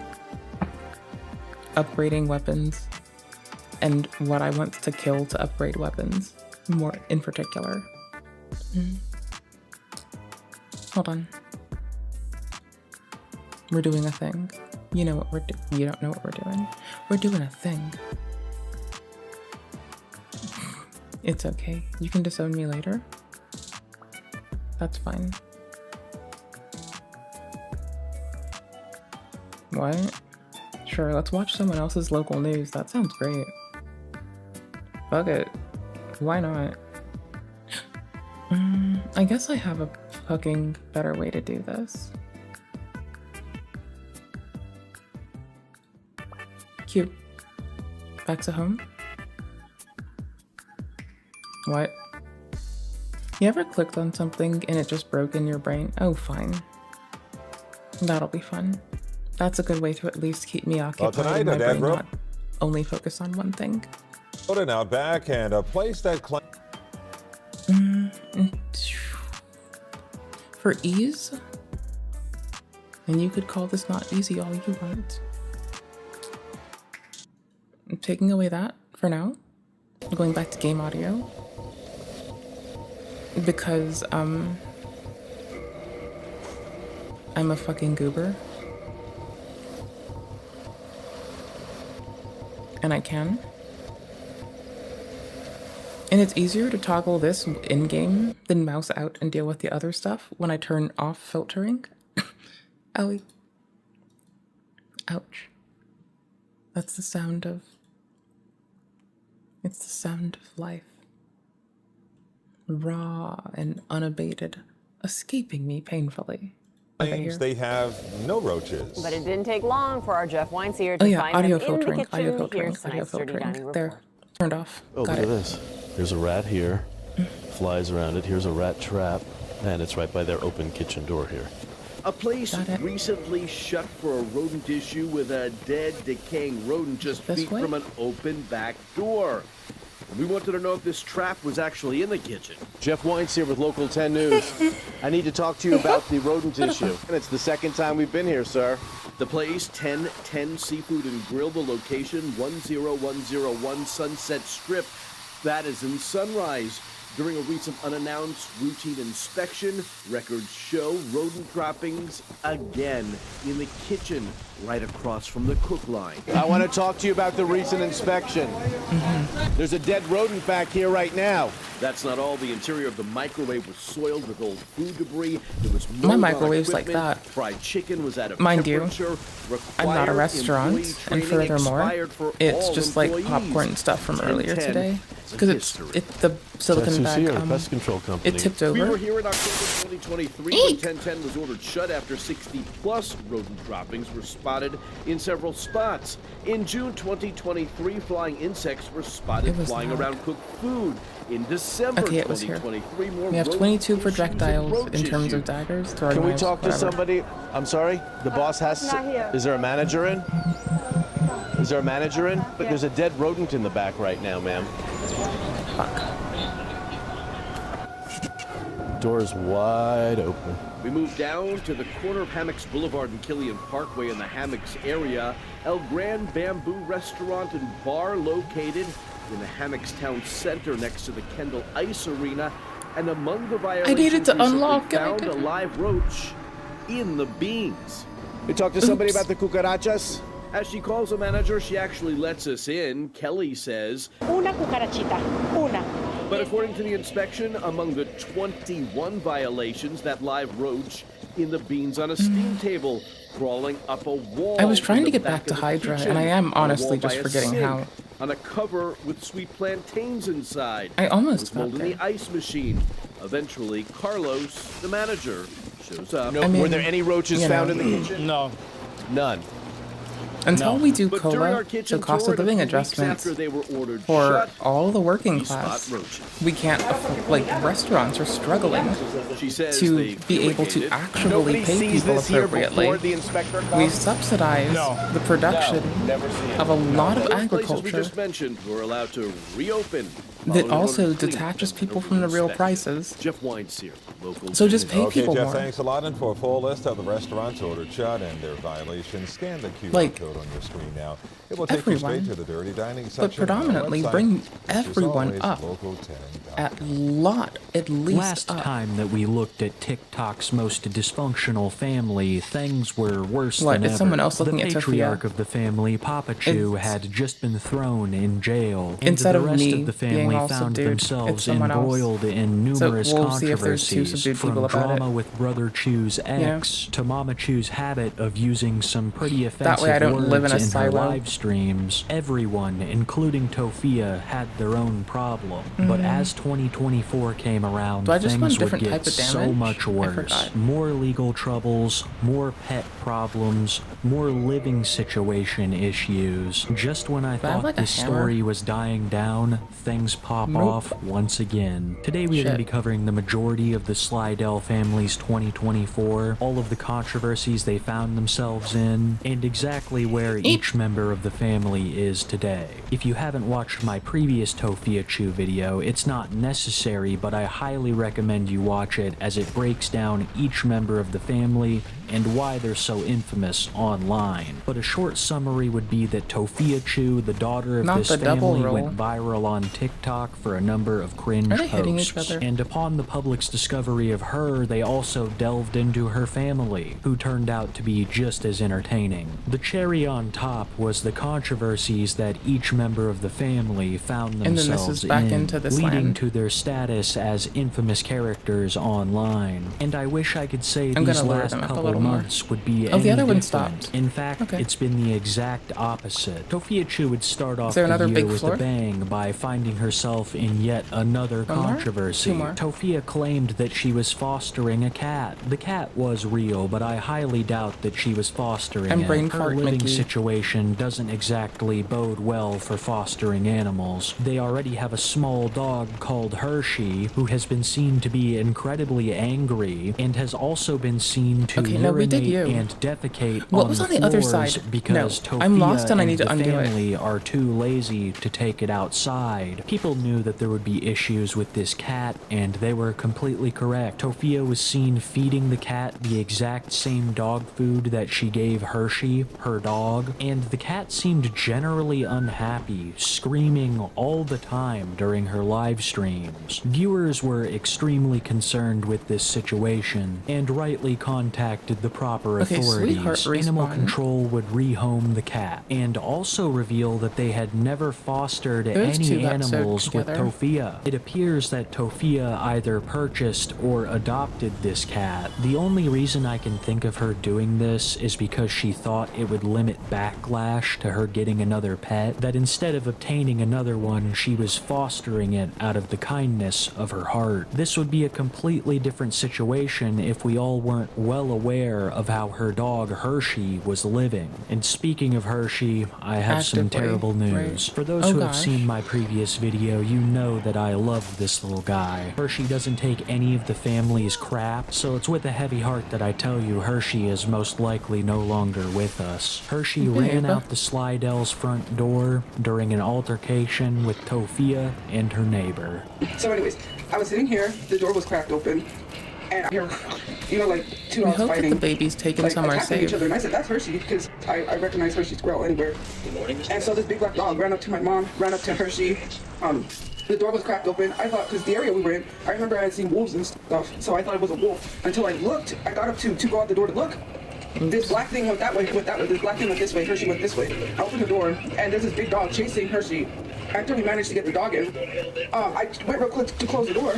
upgrading weapons and what I want to kill to upgrade weapons, more in particular. Hold on. We're doing a thing. You know what you don't know what we're doing. We're doing a thing. It's okay. You can disown me later. That's fine. What? Sure, let's watch someone else's local news. That sounds great. Fuck it. Why not? I guess I have a fucking better way to do this. Cute. Back to home? What? You ever clicked on something and it just broke in your brain? Oh, fine. That'll be fun. That's a good way to at least keep me occupied and my brain not only focus on one thing. Put an Outback and a place that for ease, and you could call this not easy all you want. I'm taking away that for now. I'm going back to game audio because I'm a fucking goober. And I can. And it's easier to toggle this in-game than mouse out and deal with the other stuff when I turn off filtering. Owie. Ouch. That's the sound of... It's the sound of life. Raw and unabated, escaping me painfully. claims they have no roaches. But it didn't take long for our Jeff Weinseer to find them in the kitchen. Here's tonight's Dirty Dining Report. There, turned off. Oh, Got look it. at this. There's a rat here, flies around it. Here's a rat trap, and it's right by their open kitchen door here. A place recently shut for a rodent issue with a dead, decaying rodent just feet from an open back door. We wanted to know if this trap was actually in the kitchen. Jeff Weinstein here with Local 10 News. I need to talk to you about the rodent issue. And it's the second time we've been here, sir. The place, 1010 Seafood and Grill, the location, 10101 Sunset Strip. That is in Sunrise. During a recent unannounced routine inspection, records show rodent droppings again in the kitchen, right across from the cook line. I want to talk to you about the recent inspection. There's a dead rodent back here right now. That's not all. The interior of the microwave was soiled with old food debris. There was My microwave's like that. Fried chicken was out of Mind you, temperature. I'm not a restaurant, and furthermore, it's just like popcorn stuff from earlier today. Because it's the silicon bag, pest control company. it tipped over. We were here in October 2023 when 1010 was ordered shut after 60-plus rodent droppings were spotted in several spots. In June 2023, flying insects were spotted flying around cooked food. In December 2023, more we have 22 projectiles in terms of daggers. Can we talk to somebody? I'm sorry, the boss has. Is there a manager in? Is there a manager in? But there's a dead rodent in the back right now, ma'am. Door's wide open. We moved down to the corner of Hammocks Boulevard and Killian Parkway in the Hammocks area. El Gran Bamboo Restaurant and Bar located in the Hammocks Town Center next to the Kendall Ice Arena. And among the violations, I needed to unlock it. found a live roach in the beans. We talked to somebody about the cucarachas? As she calls a manager, she actually lets us in. Kelly says, Una cucarachita, una. But according to the inspection, among the 21 violations, that live roach in the beans on a steam table, crawling up a wall. I was trying to get back to Hydra, and I am honestly just forgetting how. On a cover with sweet plantains inside. I almost got there. In the ice machine. Eventually, Carlos, the manager, shows up. No, were there any roaches found in the kitchen? No. None. Until we do COLA, so cost of living adjustments, for all the working class, we can't, like, restaurants are struggling to be able to actually pay people appropriately. We subsidize the production of a lot of agriculture that also detaches people from the real prices. Jeff Wines here, local. So just pay people Jeff, more. thanks a lot. And for a full list of the restaurants ordered shut and their violations, scan the QR code on your screen now. It will take you straight to the Dirty Dining section. But predominantly bring everyone up at least Last time that we looked at TikTok's most dysfunctional family, things were worse than ever. Is someone else looking at the patriarch of the family, Papa Chew, had just been thrown in jail. Instead and the of rest me of the family being found subdued, themselves it's someone else. embroiled in numerous So we'll see if there's two controversies, subdued from people about drama it. with Brother Chew's ex to Mama Chew's habit of using some pretty offensive That way I don't words live in a her silo. live streams. Everyone, including Tofia, had their own problem. But as 2024 came around, Do I just want things would different get type of so damage? much I worse. forgot. More legal troubles, more pet problems, more living situation issues. Just when I thought like a this hammer? story was dying down, things pop off once again. Today we're going to be covering the majority of the Slidell family's 2024, all of the controversies they found themselves in, and exactly where each member of the family is today. If you haven't watched my previous Tofia Chew video, it's not necessary, but I highly recommend you watch it as it breaks down each member of the family and why they're so infamous online. But a short summary would be that Tofia Chew, the daughter of this family, went viral on TikTok for a number of cringe posts. And upon the public's discovery of her, they also delved into her family, who turned out to be just as entertaining. The cherry on top was the controversies that each member of the family found themselves in, leading to their status as infamous characters online. And I wish I could say these last couple months would be any different. In fact, it's been the exact opposite. Tofia Chew would start off the year with a bang by finding herself in yet another controversy. Tofia claimed that she was fostering a cat. The cat was real, but I highly doubt that she was fostering it. Her living situation doesn't exactly bode well for fostering animals. They already have a small dog called Hershey, who has been seen to be incredibly angry, and has also been seen to urinate and defecate on the floors because Tofia and the family are too lazy to take it outside. People knew that there would be issues with this cat, and they were completely correct. Tofia was seen feeding the cat the exact same dog food that she gave Hershey, her dog, and the cat seemed generally unhappy, screaming all the time during her live streams. Viewers were extremely concerned with this situation, and rightly contacted the proper authorities. Animal Control would rehome the cat, and also reveal that they had never fostered any animals with Tofia. It appears that Tofia either purchased or adopted this cat. The only reason I can think of her doing this is because she thought it would limit backlash to her getting another pet, that instead of obtaining another one, she was fostering it out of the kindness of her heart. This would be a completely different situation if we all weren't well aware of how her dog Hershey was living. And speaking of Hershey, I have some terrible news. For those who have seen my previous video, you know that I love this little guy. Hershey doesn't take any of the family's crap, so it's with a heavy heart that I tell you Hershey is most likely no longer with us. Hershey ran out the Slidell's front door during an altercation with Tofia and her neighbor. So anyways, I was sitting here, the door was cracked open, and I hear, you know, like two dogs fighting. We hope that the baby's taken somewhere safe. Each other. And I said, that's Hershey, because I recognize Hershey's growl anywhere. And so this big black dog ran up to my mom, ran up to Hershey. The door was cracked open. I thought, because the area we were in, I remember I had seen wolves and stuff, so I thought it was a wolf. Until I looked, I got up to go out the door to look. This black thing went that way, this black thing went this way, Hershey went this way. I opened the door, and there's this big dog chasing Hershey. After we managed to get the dog in, I went real quick to close the door.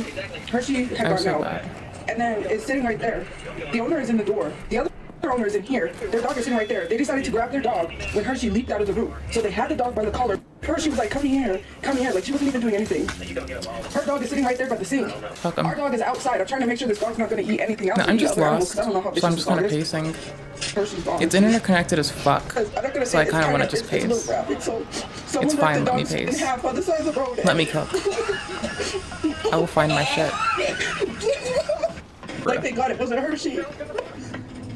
Hershey had gotten out. And then it's sitting right there. The owner is in the door. The other owners in here. Their dog is sitting right there. They decided to grab their dog when Hershey leaped out of the room. So they had the dog by the collar. Hershey was like, come here, like she wasn't even doing anything. Her dog is sitting right there by the sink. Our dog is outside. I'm trying to make sure this dog's not going to eat anything else. No, I'm just lost, so I'm just kind of pacing. It's interconnected as fuck, so I kind of want to just pace. It's fine, let me pace. Let me cook. I will find my shit. Like they got it, wasn't Hershey.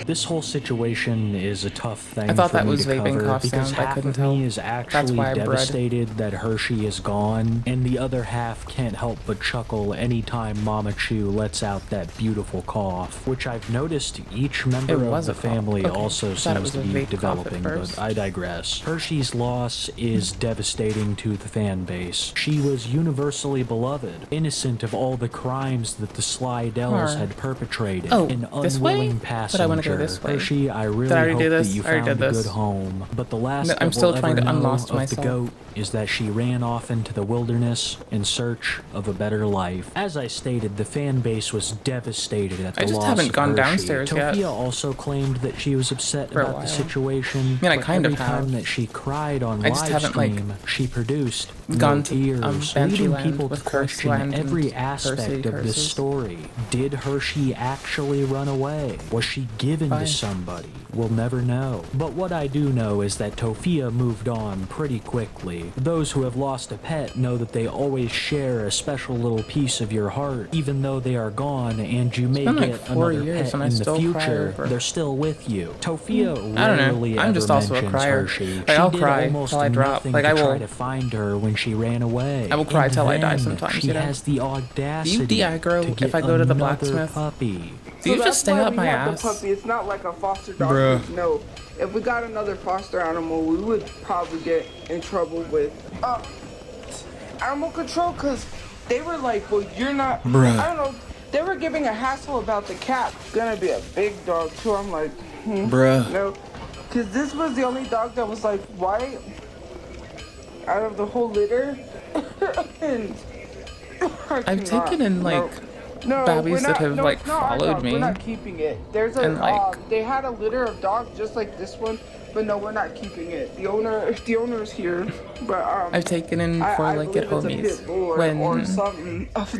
This whole situation is a tough thing I thought for that me was to vaping cover cough because sound. I half couldn't of tell. me is actually devastated that Hershey is gone, and the other half can't help but chuckle anytime Mama Chew lets out that beautiful cough, which I've noticed each member of the family also seems to be developing, but I digress. Hershey's loss is devastating to the fan base. She was universally beloved, innocent of all the crimes that the Slydells had perpetrated, an unwilling passenger. Hershey, I really hope that you found a good home. But the last I'm still trying to unlost myself. The goat is that she ran off into the wilderness in search of a better life. As I stated, the fan base was devastated at the loss of Hershey. I just haven't gone downstairs yet. Tofia also claimed that she was upset about the situation. I mean, I kind of have. Every time that she cried on I just live haven't, stream, she produced gone no to tears, leading people to question every aspect Percy of this story. Did Hershey actually run away? Was she given to somebody? We'll never know. But what I do know is that Tofia moved on pretty quickly. Those who have lost a pet know that they always share a special little piece of your heart, even though they are gone and you may get another pet in the future. They're still with you. Tofia rarely ever mentions Hershey. Like, I'll cry till I drop. Like, I will try to find her when she ran away. I will cry till I die sometimes. She has the audacity to get if I go to the blacksmith. Puppy. Do you just stay up my ass? The puppy. It's not like a foster dog. No. If we got another foster animal, we would probably get in trouble with animal control, because they were like, well, you're not. I don't know. They were giving a hassle about the cat. Gonna be a big dog too. I'm like, no, because this was the only dog that was like white out of the whole litter. And I've taken in like babbies that have like followed me. We're not keeping it. There's a they had a litter of dogs just like this one, but no, we're not keeping it. The owner is here, but I've taken in for like at homies when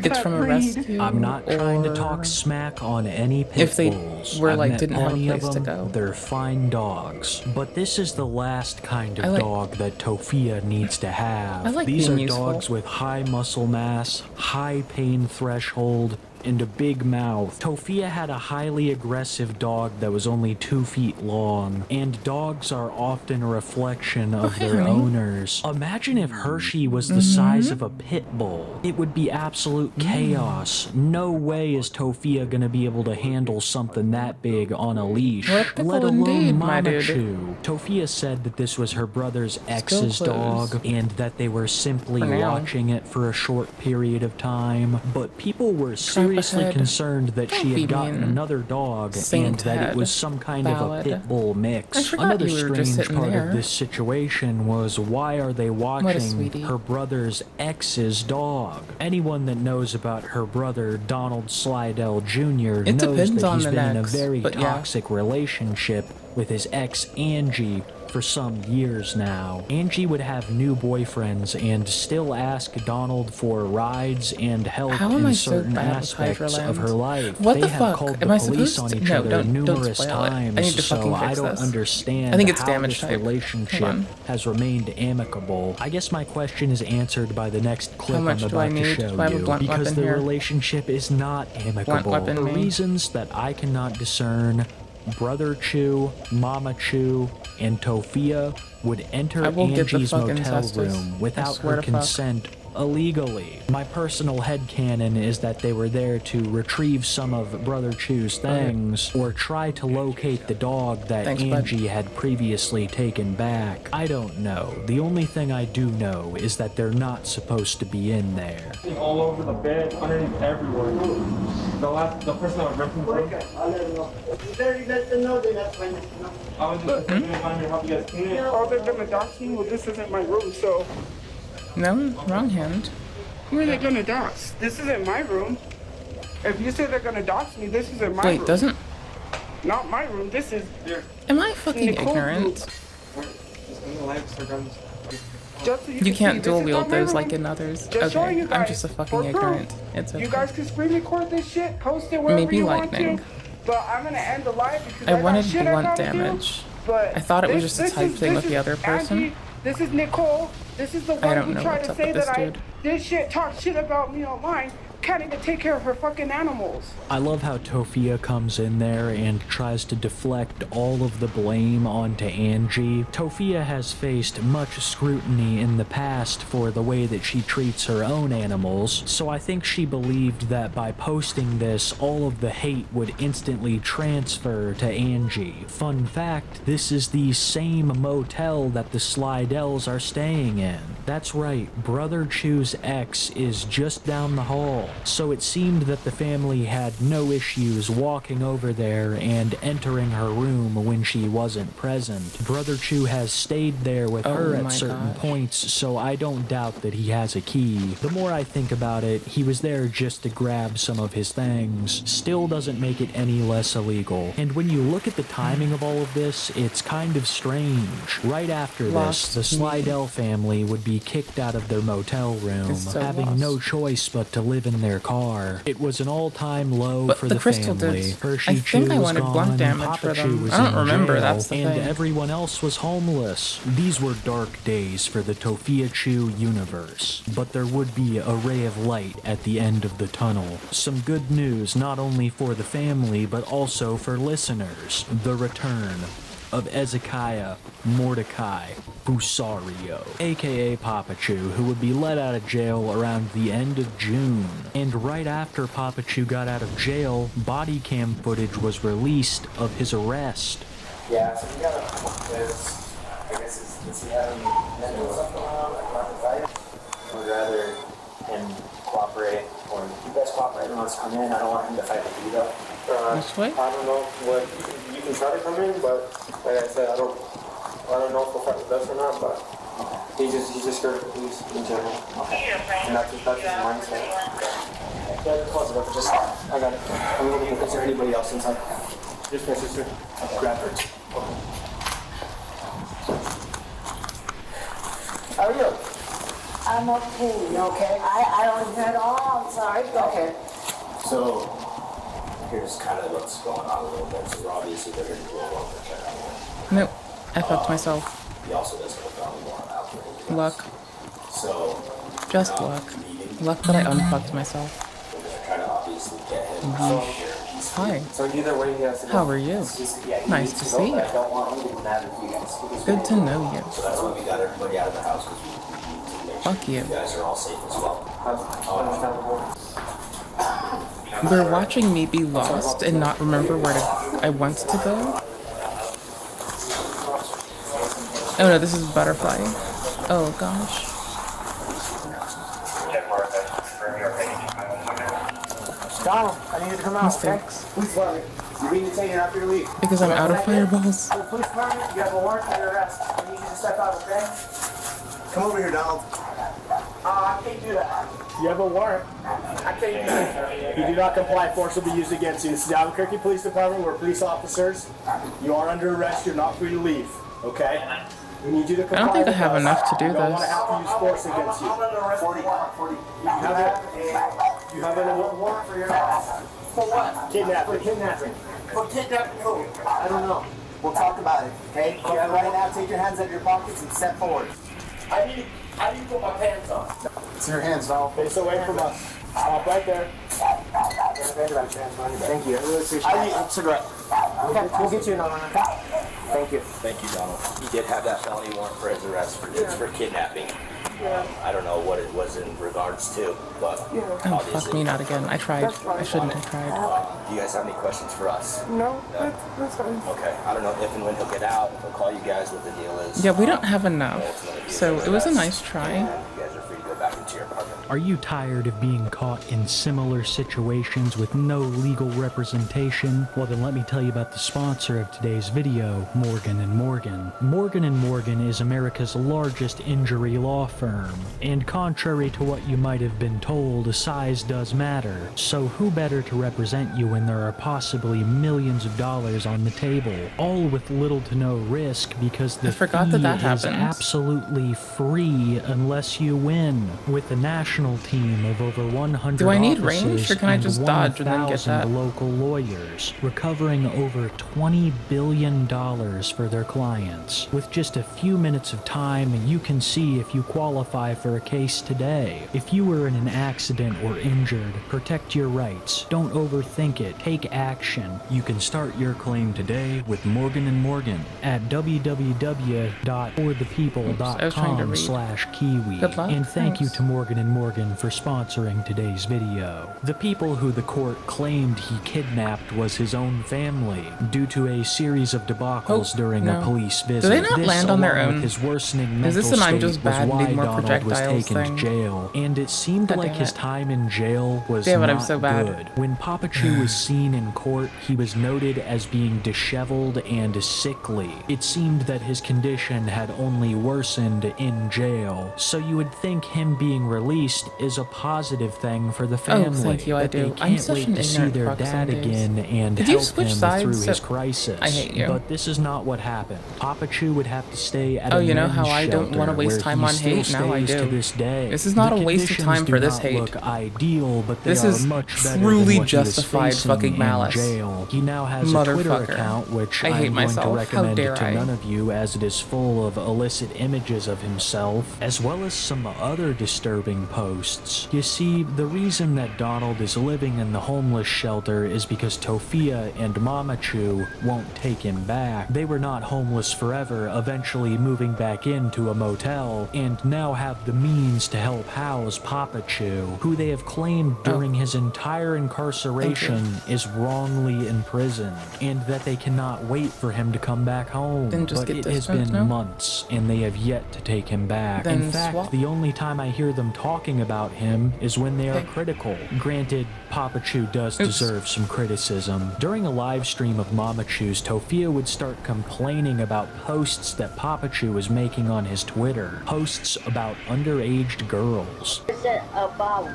it's from a rescue. I'm not trying to talk smack on any pit bulls. If they were like didn't have a place to go. They're fine dogs, but this is the last kind of dog that Tofia needs to have. These are dogs with high muscle mass, high pain threshold, and a big mouth. Tofia had a highly aggressive dog that was only 2 feet long, and dogs are often a reflection of their owners. Imagine if Hershey was the size of a pit bull. It would be absolute chaos. No way is Tofia gonna be able to handle something that big on a leash, let alone Mama Chew. Tofia said that this was her brother's ex's dog, and that they were simply watching it for a short period of time, but people were seriously concerned that she had gotten another dog and that it was some kind of a pit bull mix. Another strange part of this situation was, why are they watching her brother's ex's dog? Anyone that knows about her brother Donald Slydell Jr. knows that he's been in a very toxic relationship with his ex Angie for some years now. Angie would have new boyfriends and still ask Donald for rides and help in certain aspects of her life. What the have fuck? called Am the I police supposed on to? each No, other don't numerous spoil it. times, I need to fucking so fix I don't this. understand I think it's how damage this type. relationship has remained amicable. I guess my question is answered by the next clip I'm about to show you, because the relationship is not amicable for reasons that I cannot discern. Brother Chew, Mama Chew, and Tofia would enter Angie's motel room without her consent illegally. My personal headcanon is that they were there to retrieve some of Brother Chew's things or try to locate the dog that Angie had previously taken back. I don't know. The only thing I do know is that they're not supposed to be in there. All over the bed, underneath everywhere. The person that was ripping through. I was just trying to help you guys clean it. Oh, they're gonna dox me? Well, this isn't my room, so. No, wrong hand. Who are they gonna dox? This isn't my room. If you say they're gonna dox me, this isn't my room. Wait, doesn't Not my room. This is. Am I fucking ignorant? You can't dual wield those like in others. Okay, I'm just a fucking ignorant. It's okay. You guys can screen record this shit, post it wherever Maybe you lightning. want to. But I'm gonna end the live because I wanted shit blunt do, damage. but I thought it was just a type thing with the other person. Angie, this is Nicole. This is the one who tried to say that I did shit, talk shit about me online. Can't even take care of her fucking animals. I love how Tofia comes in there and tries to deflect all of the blame onto Angie. Tofia has faced much scrutiny in the past for the way that she treats her own animals, so I think she believed that by posting this, all of the hate would instantly transfer to Angie. Fun fact, this is the same motel that the Slydells are staying in. That's right, Brother Chew's ex is just down the hall. So it seemed that the family had no issues walking over there and entering her room when she wasn't present. Brother Chew has stayed there with her at certain points, so I don't doubt that he has a key. The more I think about it, he was there just to grab some of his things. Still doesn't make it any less illegal. And when you look at the timing of all of this, it's kind of strange. Right after this, the Slydell family would be kicked out of their motel room, having no choice but to live in their car. It was an all-time low for the family. Hershey Chew was gone, Papa Chew was in jail, and everyone else was homeless. These were dark days for the Tofia Chew universe, but there would be a ray of light at the end of the tunnel. Some good news not only for the family, but also for listeners. The return of Ezekiah Mordecai Busario, aka Papa Chew, who would be let out of jail around the end of June. And right after Papa Chew got out of jail, body cam footage was released of his arrest. Yeah, so we got this, I guess it's he having mental stuff going on, like rocket fight? I would rather him cooperate, or you guys cooperate and let's come in. I don't want him to fight with you though. This way? I don't know what you can try to come in, but like I said, I don't know if he'll fight with us or not, but he's just scared of the police in general. Okay. And that's his mindset. Yeah, close it up. Just I got it. I'm looking if there's anybody else inside. Just my sister. Grab her. How are you? I'm okay. You okay? I don't at all. I'm sorry. Okay. So here's kind of what's going on a little bit. So obviously they're going to do a little bit check out. Nope. I fucked myself. He also doesn't have found more out there. Luck. So just luck. Luck that I unfucked myself. We're going to try to obviously get him out here. Hi. So either way, he has to go. How are you? Nice to see you. I don't want him to matter if you guys. Good to know you. So that's why we got everybody out of the house, because we need to make Fuck you. You guys are all safe as well. We're watching me be lost and not remember where I want to go. Oh no, this is Butterfly. Oh gosh. Donald, I need you to come out, Mistakes. okay? You being detained after your leave. Because I'm out of fireballs. The police department, you have a warrant for your arrest. I need you to step out, okay? Come over here, Donald. I can't do that. You have a warrant. I can't do that. You do not comply, force will be used against you. This is the Albuquerque Police Department. We're police officers. You are under arrest. You're not free to leave, okay? We need you to comply. I don't think I have enough to do I don't want this. to have to use force against you. 40. You have a warrant for your arrest. For what? Kidnapping. For kidnapping. For kidnapping who? I don't know. We'll talk about it, okay? Yeah, right now, take your hands out of your pockets and step forward. I need to put my pants on. It's in your hands, Val. Face away from us. Stop right there. Thank you. I really appreciate it. I need a cigarette. Okay, we'll get you another one, okay? Thank you. Thank you, Donald. He did have that felony warrant for his arrest for kidnapping. I don't know what it was in regards to, but Oh, fuck me, not again. I tried. I shouldn't have tried. Do you guys have any questions for us? No, that's fine. Okay, I don't know if and when he'll get out, if he'll call you guys what the deal is. Yeah, we don't have enough. So it was a nice try. You guys are free to go back into your apartment. Are you tired of being caught in similar situations with no legal representation? Well, then let me tell you about the sponsor of today's video, Morgan & Morgan. Morgan & Morgan is America's largest injury law firm. And contrary to what you might have been told, size does matter. So who better to represent you when there are possibly millions of dollars on the table? All with little to no risk because the fee is absolutely free unless you win. With a national team of over 100 Do I need offices range, or can I just dodge and then get that? Local lawyers, recovering over $20 billion for their clients. With just a few minutes of time, you can see if you qualify for a case today. If you were in an accident or injured, protect your rights. Don't overthink it. Take action. You can start your claim today with Morgan & Morgan at www.forthepeople.com/Kiwi. And thank you to Morgan & Morgan for sponsoring today's video. The people who the court claimed he kidnapped was his own family due to a series of debacles during a police visit. Do they not land on their own? His worsening mental Is this an I'm state just bad, was why need more Donald was projectiles taken thing? to jail, and it seemed like his time in jail was Damn it, not I'm so bad. good. When Papa Chu was seen in court, he was noted as being disheveled and sickly. It seemed that his condition had only worsened in jail, so you would think him being released is a positive thing for the family. Oh, thank you, I do. They I'm can't such wait an to see ignorant their fuck dad some days. again and Did you help switch him sides? through his So- crisis. I hate you. But this is not what happened. Papa Chu would have to stay at Oh, a you know men's how I don't shelter want to waste where time he on still hate? Now I stays do. to this day. This is not The a waste of conditions time do for this not hate. look ideal, but they This are is much better truly than what he was justified facing fucking in malice. jail. He now has a Twitter Motherfucker. account, which I hate I'm myself. going to How recommend dare to I? none of you, as it is full of illicit images of himself, as well as some other disturbing posts. You see, the reason that Donald is living in the homeless shelter is because Tofia and Mama Chu won't take him back. They were not homeless forever, eventually moving back into a motel, and now have the means to help house Papa Chu, who they have claimed during his entire incarceration is wrongly imprisoned, and that they cannot wait for him to come back home. Then just But get it has dispensed been now? months, and they have yet to take him back. Then In fact, swap. the only time I hear them talking about him is when they are Okay. critical. Granted, Papa Chu does deserve some criticism. During a live stream of Mama Chu's, Tofia would start complaining about posts that Papa Chu was making on his Twitter. Posts about underage girls. I said about.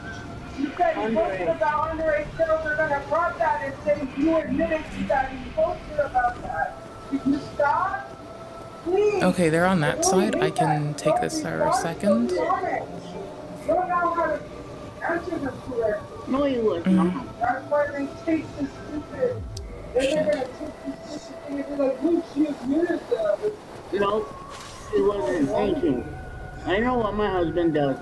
You said you posted about underage girls are gonna drop that and say you admitted to that and you posted about that. Did you stop? Please. Okay, they're on that side. I can take this for a second. You don't know how to answer them correctly. No, you would not. That's why they take this stupid. Then they're gonna take this stupid thing and be like, look, she admitted that. No, he wasn't thinking. I know what my husband does.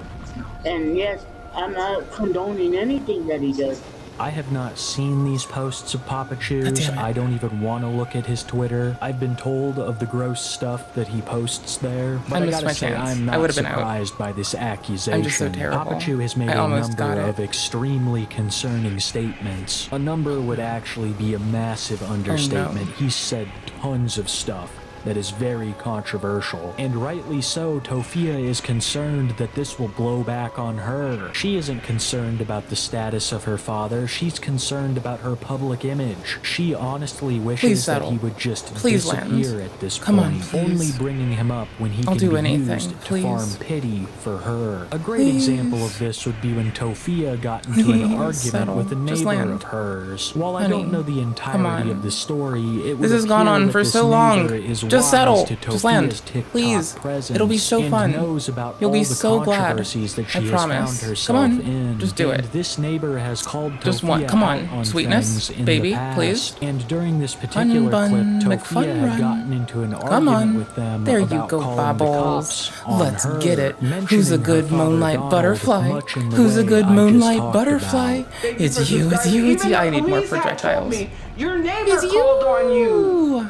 And yes, I'm not condoning anything that he does. I have not seen these posts of Papa Chu's. I don't even want to look at his Twitter. I've been told of the gross stuff that he posts there, but I I missed gotta my say chance. I'm I not would've been out. surprised by this accusation. I'm just so terrible. Papa Chu has made I a almost got number it. of extremely concerning statements. A number would actually be a massive understatement. He said tons of stuff that is very controversial. And rightly so, Tofia is concerned that this will blow back on her. She isn't concerned about the status of her father, she's concerned about her public image. She honestly wishes that he would just disappear at this point, only bringing him up when he can be used to farm pity for her. A great example of this would be when Tofia got into an argument with a neighbor of hers. While I don't know the entirety of the story, it would This has gone appear on that for this so long. neighbor is Just wise settle. to Just land. Tofia's TikTok Please. presence It'll be so and fun. knows about You'll all be the so glad. controversies that she I has promise. found Come herself on. in. Just do and it. This neighbor has called Just Tofia one. Come on. out on Sweetness, things in baby, the past. please. And during this particular Bun, clip, McFun Tofia had run. gotten into an Come argument on. with them There you about go, calling Bobbles. the cops on Let's her, get it. Who's a mentioning good her father moonlight Donald butterfly? much in the Who's a way good I just moonlight talked butterfly? about. It's you, it's you, it's you. I need more projectiles. Your neighbor It's called on you.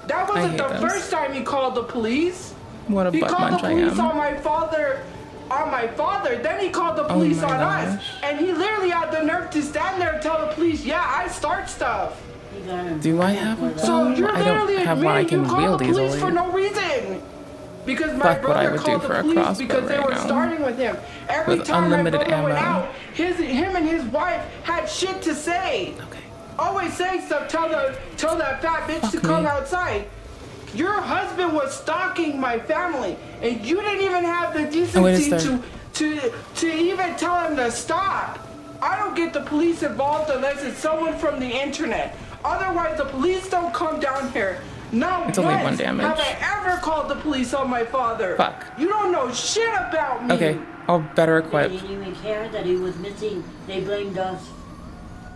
That I wasn't hate the this. first time he called the police. What a He butt called the munch I police am. on my father. Then he called the Oh police my on us. gosh. And he literally had the nerve to stand there and tell the police, yeah, I start stuff. Do I have a So bow? you're I don't literally have one I admitting can you called wield the police easily. for no reason. Because my brother called the police because they were starting with him. Every time my brother went out, him and his wife had shit to say. Always saying stuff, tell that fat bitch to come outside. Your husband was stalking my family, and you didn't even have the decency to even tell him to stop. I don't get the police involved unless it's someone from the internet. Otherwise, the police don't come down here. Not it's only one damage. Have I ever called the police on my father? Fuck. You don't know shit about me. Okay, I'll better equip. They didn't even care that he was missing. They blamed us.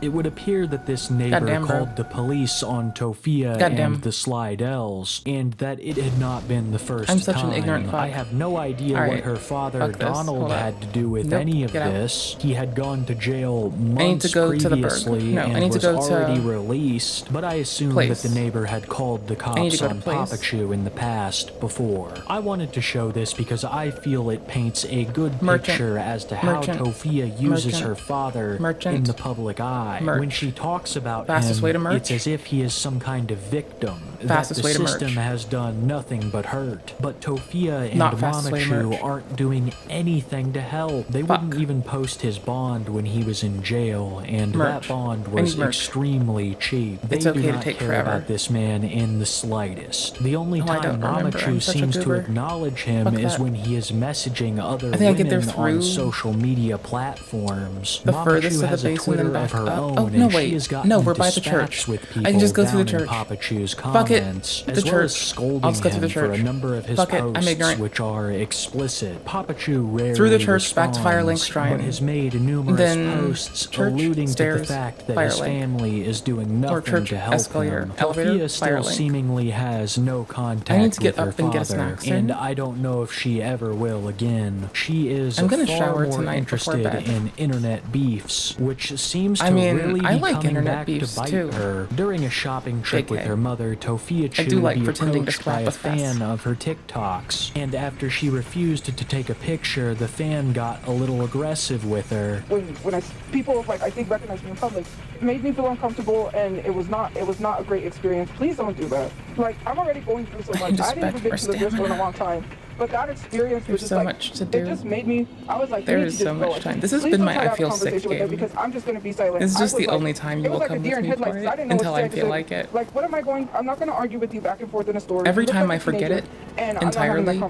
It would appear that this neighbor called the police on Tofia and the Slidells, and that it had not been the first time. I'm such an ignorant fuck. I have no idea what her father Donald had to do with any of this. He had gone to jail months previously and was already released, but I assume that the neighbor had called the cops on Papachu in the past before. I wanted to show this because I feel it paints a good picture as to how Tofia uses her father in the public eye. When she talks about him, it's as if he is some kind of victim, that the system has done nothing but hurt. But Tofia and Mamachu aren't doing anything to help. They wouldn't even post his bond when he was in jail, and that bond was extremely cheap. They do not care about this man in the slightest. The only time Mamachu seems to acknowledge him is when he is messaging other women on social media platforms. Mamachu has a Twitter of her own, and she has gotten we're by the church. With people I can just go through the church. Papachu's comments, as well as scolding him for a number of his posts, which are explicit. Papachu rarely through the church back to Firelink Shrine, but has made numerous posts alluding to the fact that his family is doing nothing to help him. Tofia still seemingly has no contact with her father, and I don't know if she ever will again. She is far more interested in internet beefs, which seems to really be coming back to bite her. During a shopping trip with her mother, Tofia Chu would be approached by a fan of her TikToks, and after she refused to take a picture, the fan got a little aggressive with her. When people like I think recognize me in public, it made me feel uncomfortable, and it was not a great experience. Please don't do that. Like I'm already going through so much. I didn't even been to the disco in a long time. But that experience was just so much to do. It just made me. I was like, there is so much time. This has been my I feel sick game. Because I'm just gonna be silent. This is just the only time you will come with me for it until I feel like it. Like, what am I going? I'm not gonna argue with you back and forth in a story. Every time I forget it entirely,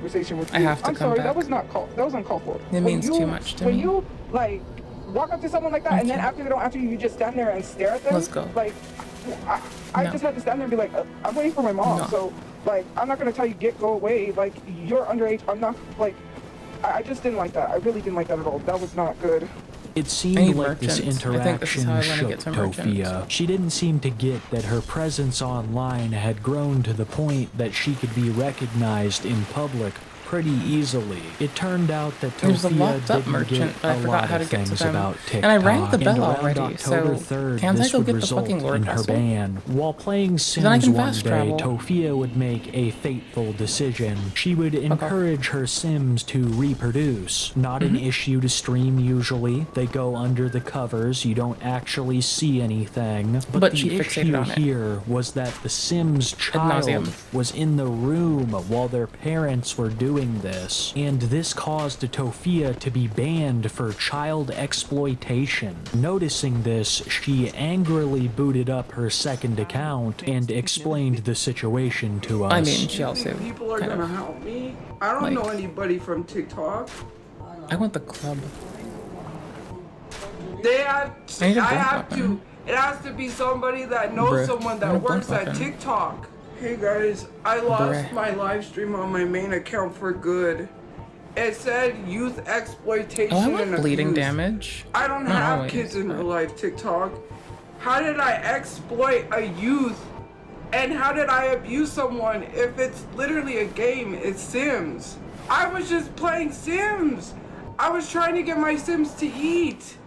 I have to come back. That was not called. That was uncalled for. It means too much to me. When you like walk up to someone like that, and then after they don't answer you, you just stand there and stare at them. Let's go. Like, I just had to stand there and be like, I'm waiting for my mom. So. Like, I'm not gonna tell you, go away. Like, you're underage. I'm not, like, I just didn't like that. I really didn't like that at all. That was not good. It seemed like this interaction shook Tofia. She didn't seem to get that her presence online had grown to the point that she could be recognized in public pretty easily. It turned out that Tofia didn't get a lot of things about TikTok. And I rang the bell already, October so 3rd, can't I go get the fucking Lord in her ban. While playing Sims one day, Tofia would make a fateful decision. She would encourage her Sims to reproduce. Not an issue to stream usually. They go under the covers. You don't actually see anything. But the issue here was that the Sims child was in the room while their parents were doing this, and this caused Tofia to be banned for child exploitation. Noticing this, she angrily booted up her second account and explained the situation to us. I mean, she also people are gonna help me. I don't know anybody from TikTok. I want the club. They have. I have to. It has to be somebody that knows someone that works at TikTok. Hey guys, I lost my live stream on my main account for good. It said youth exploitation and bleeding abuse. damage. I don't have kids in real life, TikTok. How did I exploit a youth? And how did I abuse someone if it's literally a game? It's Sims. I was just playing Sims. I was trying to get my Sims to eat.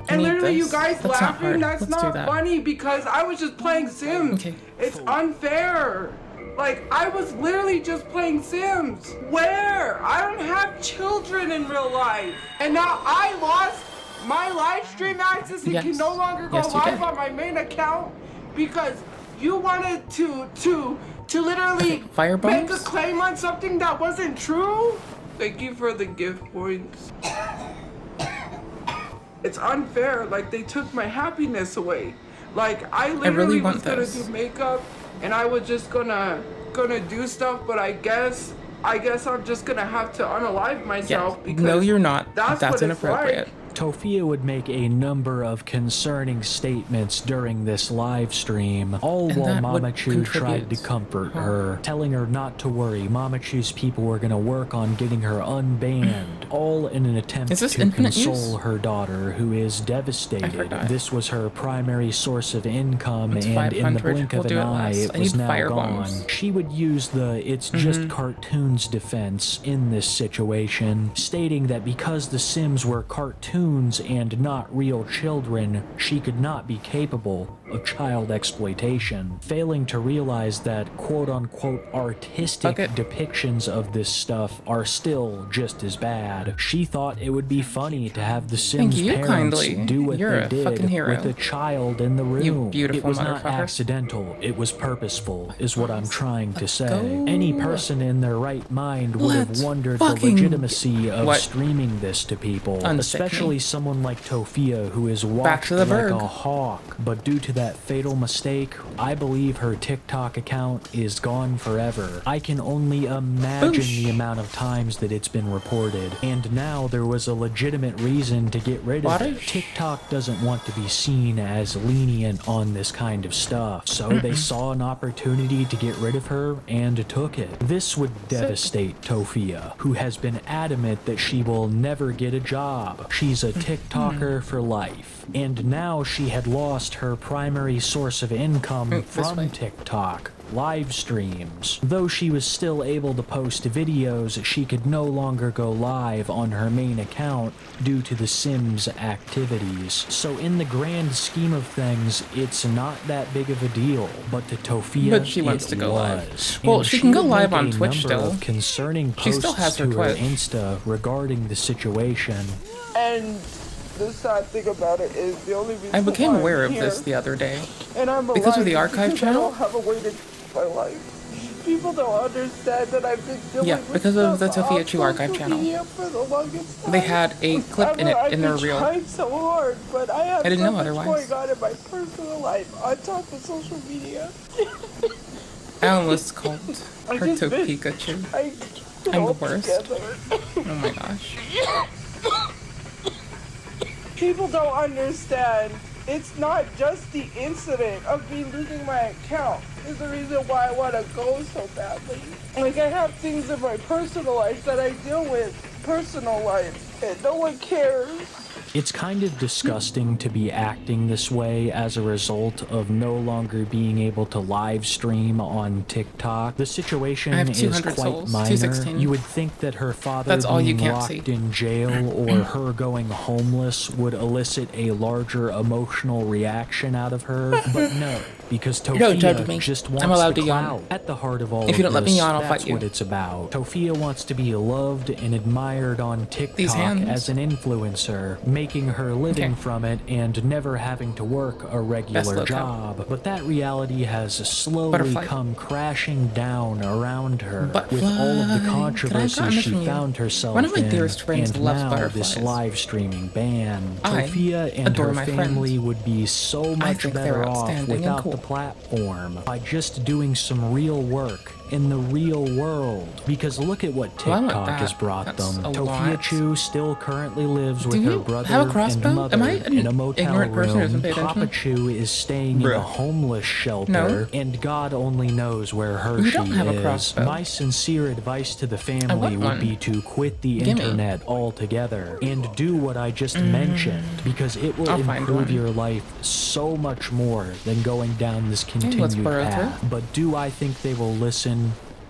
And literally you guys laughing, that's not funny because I was just playing Sims. It's unfair. Like, I was literally just playing Sims. Where? I don't have children in real life. And now I lost my live stream access and can no longer go live on my main account because you wanted to to literally Firebombs? make a claim on something that wasn't true? Thank you for the gift points. It's unfair. Like, they took my happiness away. Like, I literally was gonna do makeup and I was just gonna do stuff, but I guess I'm just gonna have to unalive myself because no, you're not. That's what inappropriate. It's like. Tofia would make a number of concerning statements during this live stream, all while Mama Chu tried to comfort her, telling her not to worry. Mama Chu's people were going to work on getting her unbanned, all in an attempt to console her daughter, who is devastated. This was her primary source of income, and in the blink of an eye, it was now gone. She would use the "it's just cartoons" defense in this situation, stating that because the Sims were cartoons and not real children, she could not be capable of child exploitation, failing to realize that quote-unquote artistic depictions of this stuff are still just as bad. She thought it would be funny to have the Sims parents do what they did with a child in the room. It was not accidental, it was purposeful, is what I'm trying to say. Any person in their right mind would have wondered the legitimacy of streaming this to people, especially someone like Tofia, who is watched like a hawk, but due to that fatal mistake, I believe her TikTok account is gone forever. I can only imagine the amount of times that it's been reported, and now there was a legitimate reason to get rid of it. TikTok doesn't want to be seen as lenient on this kind of stuff, so they saw an opportunity to get rid of her and took it. This would devastate Tofia, who has been adamant that she will never get a job. She's a TikToker for life, and now she had lost her primary source of income from TikTok, live streams. Though she was still able to post videos, she could no longer go live on her main account due to the Sims activities. So in the grand scheme of things, it's not that big of a deal, but to Tofia, but she wants to go live. Well, she can go live on Twitch still. Concerning she still has her to Twitch. Her Insta regarding the situation. And the sad thing about it is the only reason I became why aware I'm of here, this the other day. And I'm because of the alive archive because channel? I don't have a way to live my life. People don't understand that I've been dealing with because of the stuff Tofia on Chu archive social channel. media for the longest time. They had a clip in their reel. I've been trying so hard, but I have I didn't so know much otherwise. going on in my personal life on top of social media. I almost called her to Pikachu. I'm the worst. Oh my gosh. People don't understand. It's not just the incident of me losing my account is the reason why I want to go so badly. Like, I have things in my personal life that I deal with, personal life, and no one cares. It's kind of disgusting to be acting this way as a result of no longer being able to live stream on TikTok. The situation is quite souls, minor. 216. You would think that her father That's all you being can't locked in jail or her going homeless would elicit a larger emotional reaction out of her, but no. Because Tofia just wants I'm allowed the to yawn. clout. At the heart of all if you don't of let this, me yawn, I'll that's fight you. what it's about. Tofia wants to be loved and admired on TikTok as an influencer, making her living from it and never having to work a regular job. But that reality has slowly come crashing down around her with all of the controversy she found herself in, and now this live streaming ban. Tofia and her family would be so much better off without the platform by just doing some real work in the real world. Because look at what TikTok has brought them. Tofia Chu still currently lives with her brother and mother in a motel room. Papa Chu is staying in a homeless shelter, and God only knows where Hershey is. My sincere advice to the family would be to quit the internet altogether and do what I just mentioned, because it will improve your life so much more than going down this continued path. But do I think they will listen?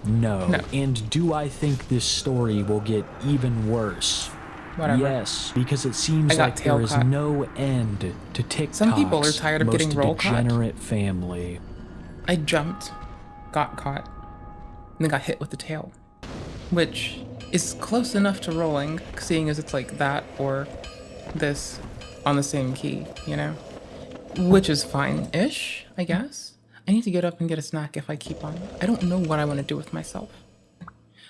No. And do I think this story will get even worse? Whatever. Yes, because it seems like there is no end to TikTok's Some people are tired of getting roll caught. degenerate family. I jumped, got caught, and then got hit with the tail, which is close enough to rolling, seeing as it's like that or this on the same key, you know? Which is fine-ish, I guess. I need to get up and get a snack if I keep on. I don't know what I want to do with myself.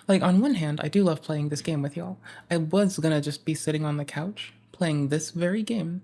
Like, on one hand, I do love playing this game with y'all. I was gonna just be sitting on the couch, playing this very game,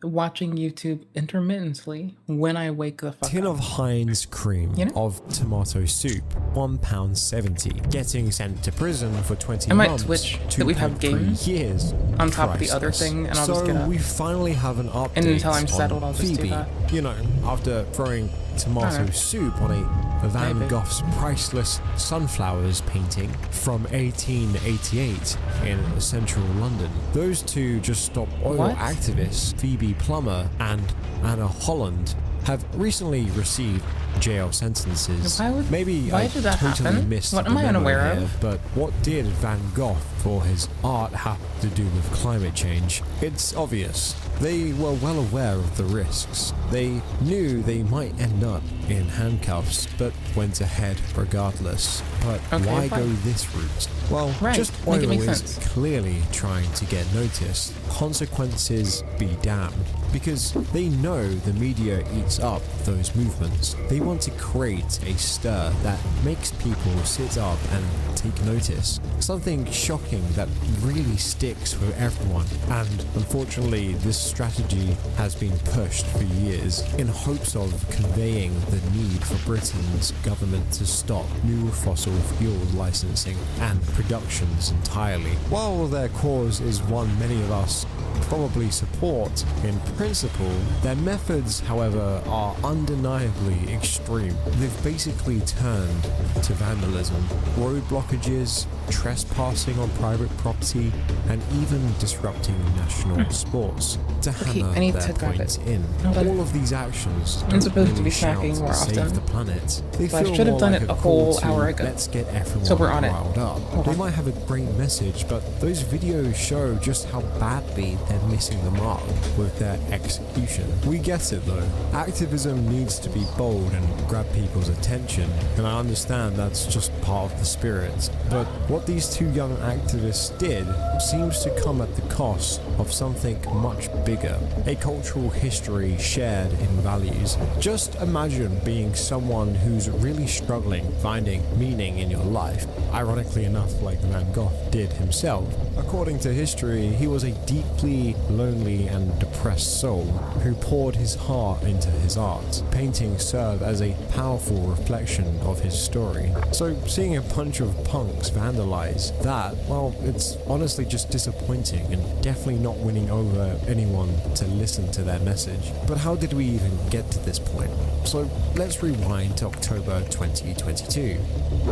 watching YouTube intermittently when I wake the fuck Tin up. of Heinz cream of tomato soup, £1.70. Getting sent to prison for 20 I might months, switch that we have games years. on top of the other thing, and I'll just get up. we finally have an update. And until I'm settled, on I'll just do Phoebe. that. You know, after throwing tomato soup on a Van Gogh's priceless sunflowers painting from 1888 in central London. Those two Just Stop Oil activists, Phoebe Plummer and Anna Holland, have recently received jail sentences. Maybe I did that totally happen? missed What the am I memo unaware here, of? but what did Van Gogh for his art have to do with climate change? It's obvious. They were well aware of the risks. They knew they might end up in handcuffs, but went ahead regardless. But why go this route? Well, Just Oil is clearly trying to get noticed. Consequences be damned. Because they know the media eats up those movements. They want to create a stir that makes people sit up and take notice. Something shocking that really sticks with everyone. And unfortunately, this strategy has been pushed for years in hopes of conveying the need for Britain's government to stop new fossil fuel licensing and productions entirely. While their cause is one many of us probably support in principle, their methods, however, are undeniably extreme. They've basically turned to vandalism, road blockages, trespassing on private property, and even disrupting national sports to hammer their point in. All of these actions I'm supposed to be shout snacking more save often. the planet. They So I feel should have more done like it a call whole to hour ago. Let's get everyone So we're on it. riled up. They might have a great message, but those videos show just how badly they're missing the mark with their execution. We get it though. Activism needs to be bold and grab people's attention, and I understand that's just part of the spirit. But what these two young activists did seems to come at the cost of something much bigger, a cultural history shared in values. Just imagine being someone who's really struggling finding meaning in your life, ironically enough like Van Gogh did himself. According to history, he was a deeply lonely and depressed soul who poured his heart into his art. Paintings serve as a powerful reflection of his story. So seeing a bunch of punks vandalize that, well, it's honestly just disappointing and definitely not winning over anyone to listen to their message. But how did we even get to this point? So let's rewind to October 2022,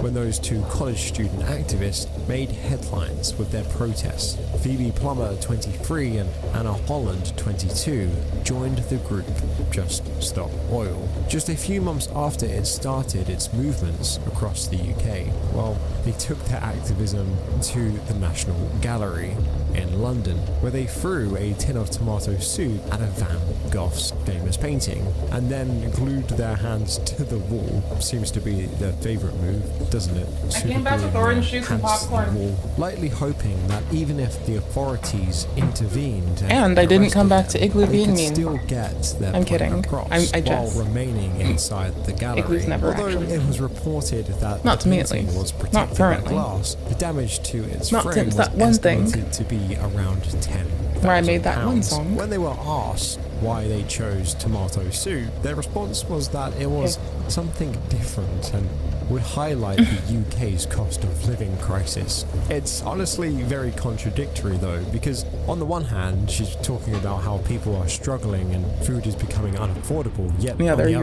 when those two college student activists made headlines with their protests. Phoebe Plummer, 23, and Anna Holland, 22, joined the group Just Stop Oil. Just a few months after it started its movements across the UK, well, they took their activism to the National Gallery in London, where they threw a tin of tomato soup at a Van Gogh's famous painting, and then glued their hands to the wall. Seems to be their favourite move, doesn't it? I came back with orange juice and popcorn. Wall, lightly hoping that even if the authorities intervened and I didn't come back to Igloo being mean. Still get their I'm point kidding. across I just while remaining inside the gallery. Igloo's never Although actually. it was reported that Not the to me at painting least. was Not protected by currently. glass, the damage to its Not frame since was that one thing. estimated to be around 10. Where I made that one song. When they were asked why they chose tomato soup, their response was that it was something different and would highlight the UK's cost of living crisis. It's honestly very contradictory though, because on the one hand, she's talking about how people are struggling and food is becoming unaffordable, yet on the other, they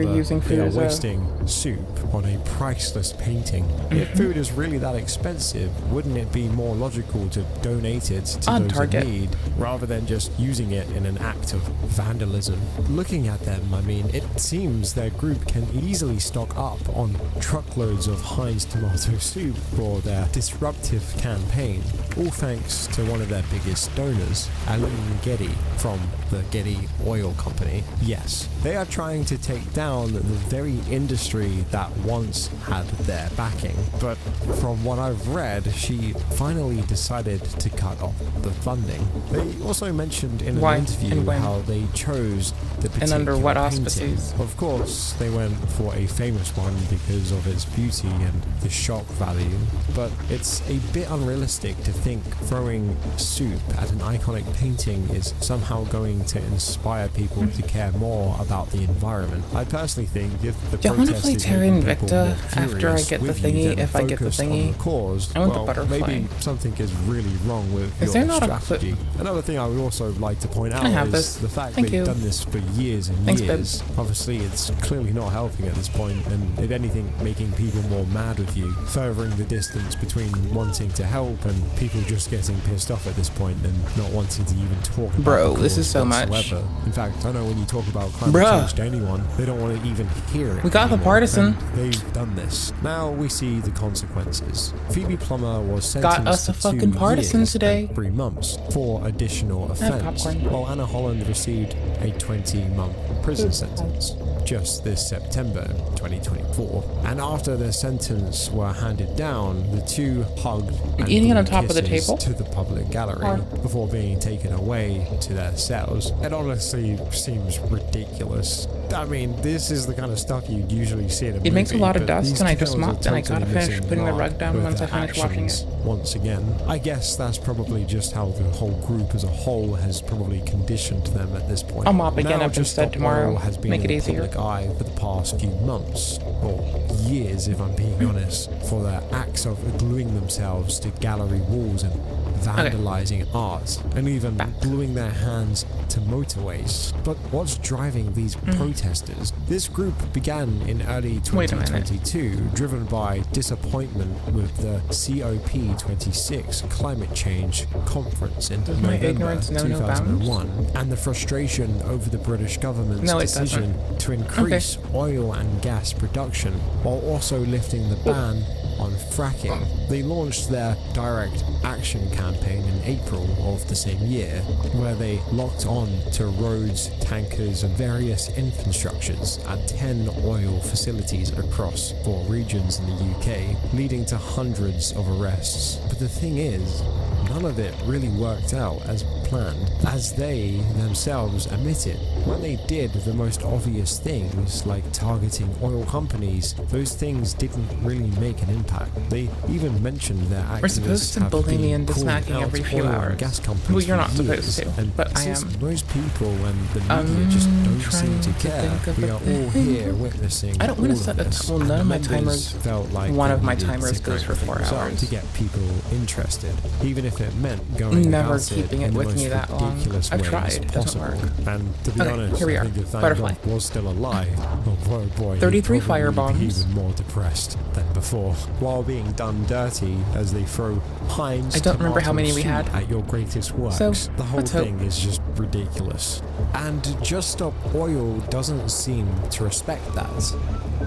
are wasting soup on a priceless painting. If food is really that expensive, wouldn't it be more logical to donate it to those in need, rather than just using it in an act of vandalism? Looking at them, I mean, it seems their group can easily stock up on truckloads carloads of Heinz tomato soup for their disruptive campaign, all thanks to one of their biggest donors, Alan Getty from the Getty Oil Company. Yes, they are trying to take down the very industry that once had their backing, but from what I've read, she finally decided to cut off the funding. They also mentioned in an interview how they chose the particular and under what painting. auspices. Of course, they went for a famous one because of its beauty and the shock value, but it's a bit unrealistic to think throwing soup at an iconic painting is somehow going to inspire people to care more about the environment. I personally think if the do you want to protest play is Terra making people Invicta more after I furious get the with you thingy? than If I get the focused on thingy, the cause, I want well, the butterfly. maybe something is really wrong with Is your there not a strategy. Another thing I would also like to point out I have is this. the fact Thank they've you. done this for years and Thanks, years. Obviously, it's clearly not helping at this point, and if anything, making people more mad with you, furthering the distance between wanting to help and people just getting pissed off at this point and not wanting to even talk about Bro, the this is cause so much. whatsoever. In fact, I know when you talk about climate Bruh. change to anyone, they don't want to even hear it. We got the anymore, partisan. and they've done this. Now we see the consequences. Phoebe Plummer was Got sentenced us a to fucking 2 partisan years today. and 3 months for additional I have offence, popcorn. while Anna Holland received a 20-month prison sentence just this September 2024. And after their sentence were handed down, the two hugged and Eating it on blew top of the kisses table? to the public gallery before being taken away to their cells. It honestly seems ridiculous. I mean, this is the kind of stuff you'd usually see in a movie. It makes a lot of but dust, these and I just girls are mopped, and I gotta totally finish missing putting the mark rug down with once I their finish washing actions. it. Once again, I guess that's probably just how the whole group as a whole has probably conditioned them at this point. I'll mop again Now, up Just instead Stop tomorrow. Oil has been Make in it the easier. public eye for the past few months, or years if I'm being honest, for their acts of gluing themselves to gallery walls and vandalizing art, and even gluing their hands to motorways. But what's driving these protesters? This group began in early 2022, driven by disappointment with the COP26 climate change conference in Does my November ignorance know no 2001, and the frustration over the British government's decision to increase oil and gas production, while also lifting the ban on fracking. They launched their direct action campaign in April of the same year, where they locked on to roads, tankers and various infrastructures at 10 oil facilities across 4 regions in the UK, leading to hundreds of arrests. But the thing is, none of it really worked out as planned, as they themselves admitted. When they did the most obvious things, like targeting oil companies, those things didn't really make an impact. They even mentioned their activists We're supposed to have bully me been into calling smacking out every few oil and hours. gas companies Well, you're for not supposed years, to, and but I since am. most people and the media just don't seem to care, we are all here witnessing I don't want all to set of a this, well, and none of my members timers. felt like One they of my needed timers to goes break for 4 things up hours. to get people interested, even if it meant going Never about keeping it in the with most me that long. ridiculous I've ways tried. It doesn't possible. work. And to be Okay, honest, here we I are. think if Van Butterfly. Gogh was still alive, oh boy, 33 he'd probably firebombs. be even more depressed than before, while being done dirty as they throw Heinz I don't remember how many we tomato had. soup at your greatest works. So, the whole let's hope. thing is just ridiculous. And Just Stop Oil doesn't seem to respect that.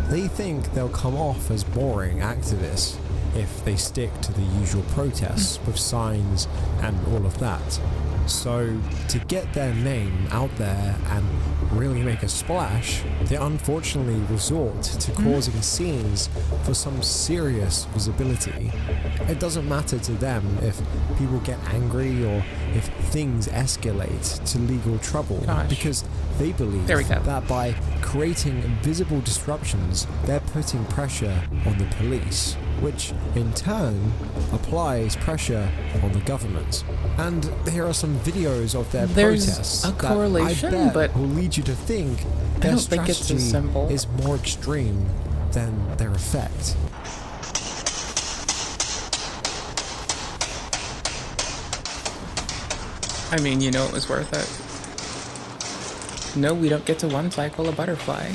They think they'll come off as boring activists if they stick to the usual protests with signs and all of that. So, to get their name out there and really make a splash, they unfortunately resort to causing scenes for some serious visibility. It doesn't matter to them if people get angry or if things escalate to legal trouble, because they believe that by creating visible disruptions, they're putting pressure on the police, which in turn applies pressure on the government. And here are some videos of their protests a correlation, that I bet but will lead you to think I their don't think it's as strategy simple. is more extreme than their effect. I mean, you know it was worth it. No, we don't get to one cycle a butterfly.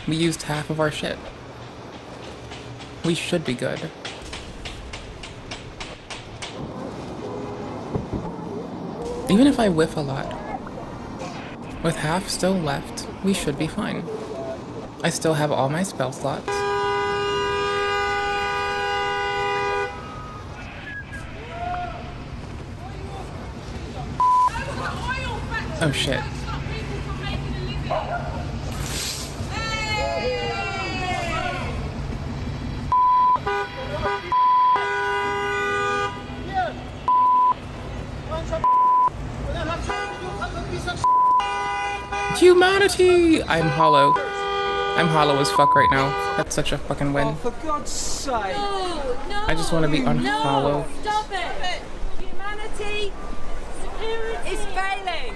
We used half of our shit. We should be good. Even if I whiff a lot, with half still left, we should be fine. I still have all my spell slots. Oh shit. Humanity! I'm hollow. I'm hollow as fuck right now. That's such a fucking win. Oh, for God's sake! No, I just want to be unhollow. Stop it! Humanity is failing.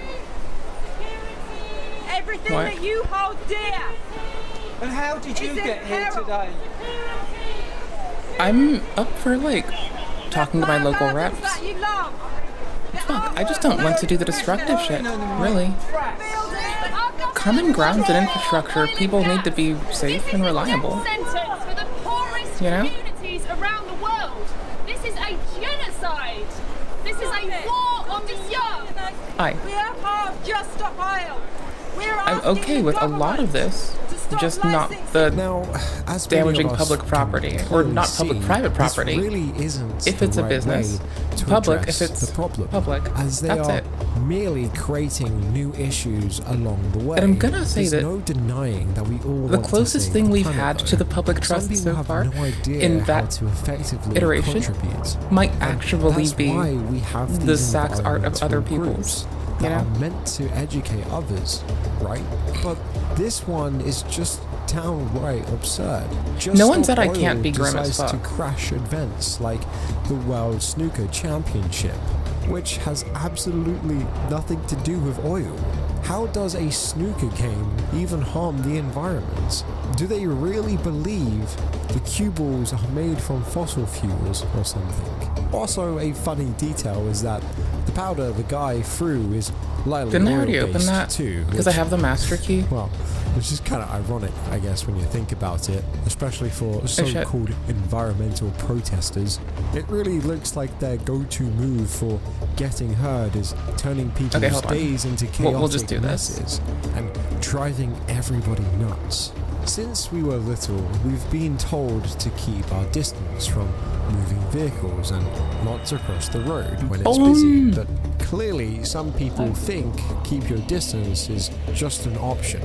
Everything that you hold dear. And how did you get here today? I'm up for like talking to my local reps. Fuck, I just don't want to do the destructive shit, really. Common grounds and infrastructure, people need to be safe and reliable. You know? Communities around the world. This is a genocide. This is a war on the young. Aye. We are part of Just Stop Oil. I'm okay with a lot of this, just not the damaging public property, or not public-private property. Really isn't if it's a business, public if it's public. As they That's are it. merely creating new issues along the way. But I'm gonna say that no denying that we all the want closest to thing we've planet, had to the public trust some so people far have no idea in how that to effectively iteration contribute. might And actually that's be why we have the these Sachs art of other environmental people's. groups You that know? are meant to educate others, right? But this one is just downright absurd. Just No one Stop said I Oil can't be grim as decides to fuck. crash events like the World Snooker Championship, which has absolutely nothing to do with oil. How does a snooker game even harm the environment? Do they really believe the cue balls are made from fossil fuels or something? Also, a funny detail is that the powder the guy threw is lightly Didn't I already open oil-based that? too, Because I which- have the master key. Well, which is kind of ironic, I guess, when you think about it, especially for so-called environmental protesters. It really looks like their go-to move for getting heard is turning people's Okay, hold on. days into chaotic We'll just do this. messes and driving everybody nuts. Since we were little, we've been told to keep our distance from moving vehicles and not to cross the road when it's busy, but clearly some people think keep your distance is just an option.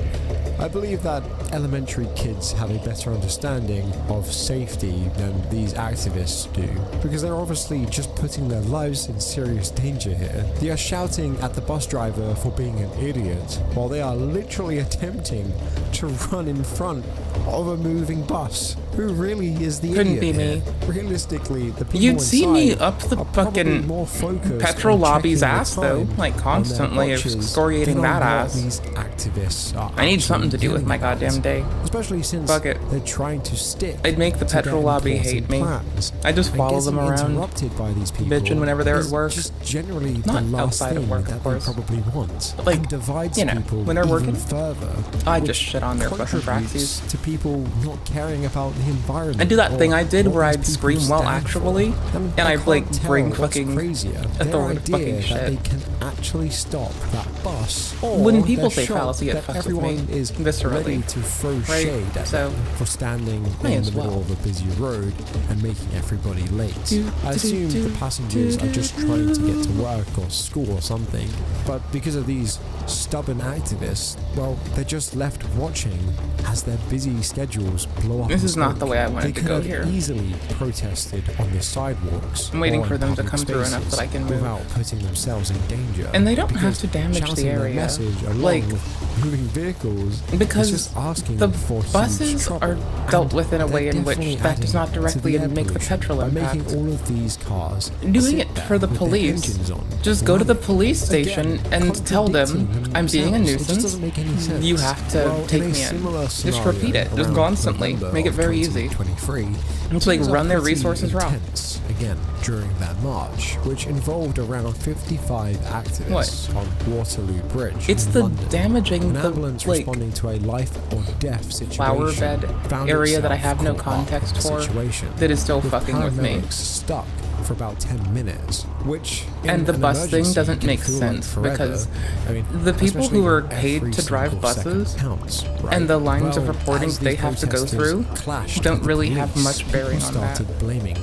I believe that elementary kids have a better understanding of safety than these activists do, because they're obviously just putting their lives in serious danger here. They are shouting at the bus driver for being an idiot, while they are literally attempting to run in front of a moving bus. Who really is the Couldn't idiot be here? me. Realistically, the people You'd see me inside up the are probably fucking more focused petrol on lobby's checking the ass, though, time like on their constantly watches excoriating than on that what ass. these activists are I need something to actually do with my yelling about. goddamn day. Especially since Fuck it. they're trying to stick. I'd make the to their petrol lobby important hate me. plans. I just And follow them getting around, interrupted by these people bitching whenever they're at is work. Just generally Not the last outside of thing work, that of they course. probably want. But, like, and divides you know, people when they're even working, further. I which just shit on their fucking contributes praxis. to people not caring about the environment. I do that or thing I did what where these I'd people scream well stand actually, for. and I'd like can't bring tell what's fucking crazier, their authoritative idea fucking that they shit. can actually stop that bus. Or When people they're say shocked fallacy, it that fucks with everyone me is viscerally. ready to throw Right? shade at So, them for standing may in as the middle well. of a busy road and making everybody late. Do, I do, assume do, the passengers are just trying to get to work or school or something, but because of these stubborn activists, well, they're just left watching as their busy schedules blow up. This in is not smoke. the way I wanted They to could go have here. easily protested on the sidewalks. I'm waiting or for in them to public come through enough spaces that I can move. without putting themselves in danger. And they don't have Because to damage shouting the their area. message along Like, with moving vehicles because is just asking the for huge buses trouble. are dealt And with in a way they're in which definitely that does adding not to directly the air make the pollution petrol by impact. making all of these cars Doing sit it there for the with their police. engines on, Just go to the running. police station Again, and tell them contradicting I'm being a themselves. It just nuisance. doesn't make any sense. You have to Well, take in a me in. similar Just scenario repeat it. Just around constantly. November Make it of very easy. 2023, It's like things are run their pretty resources raw. intense again during their march, which involved around 55 activists on Waterloo Bridge. It's in the London. damaging An the, ambulance like, responding to a life or death situation. flower bed found area that I itself have no caught up in context the for situation, that is still with fucking with me. paramedics stuck for about 10 minutes, which And the in an bus thing emergency doesn't can make feel like sense forever. because I mean, the people especially who are when paid every to drive single second buses counts, right? and the lines of Well, reporting as they the have to go protesters through clashed don't with the really have police, much bearing people on that. started blaming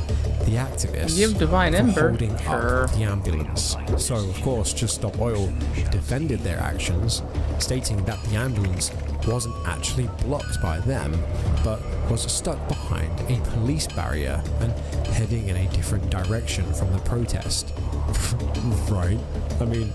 the activists Give Divine for Ember. holding up the ambulance. So, of course, Just Stop Oil defended their actions, stating that the ambulance wasn't actually blocked by them, but was stuck behind a police barrier and heading in a different direction from the protest. Right? I mean,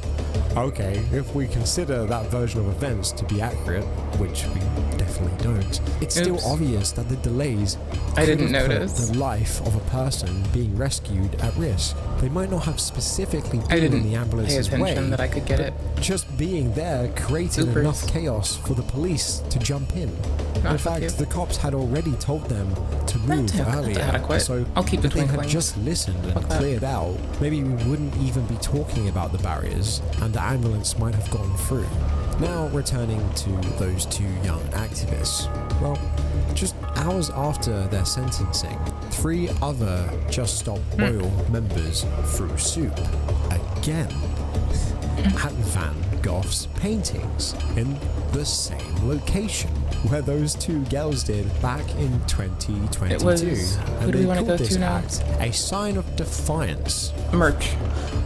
okay, if we consider that version of events to be accurate, which we definitely don't, it's still obvious that the delays I didn't could have put notice the life of a person being rescued at risk. They might not have specifically been in the ambulance's pay attention way, that I could get it. just being there created enough chaos for the police to jump in. In fact, the cops had already told them to move earlier, so I'll keep the if they had twinkling. just listened and cleared out, maybe we wouldn't even be talking about the barriers, and the ambulance might have gone through. Now returning to those two young activists. Well, just hours after their sentencing, 3 other Just Stop Oil members threw soup again at Van Gogh's paintings in the same location where those 2 girls did back in 2022. It was, and who do we they want to called go this to now? act a sign of defiance. Merch.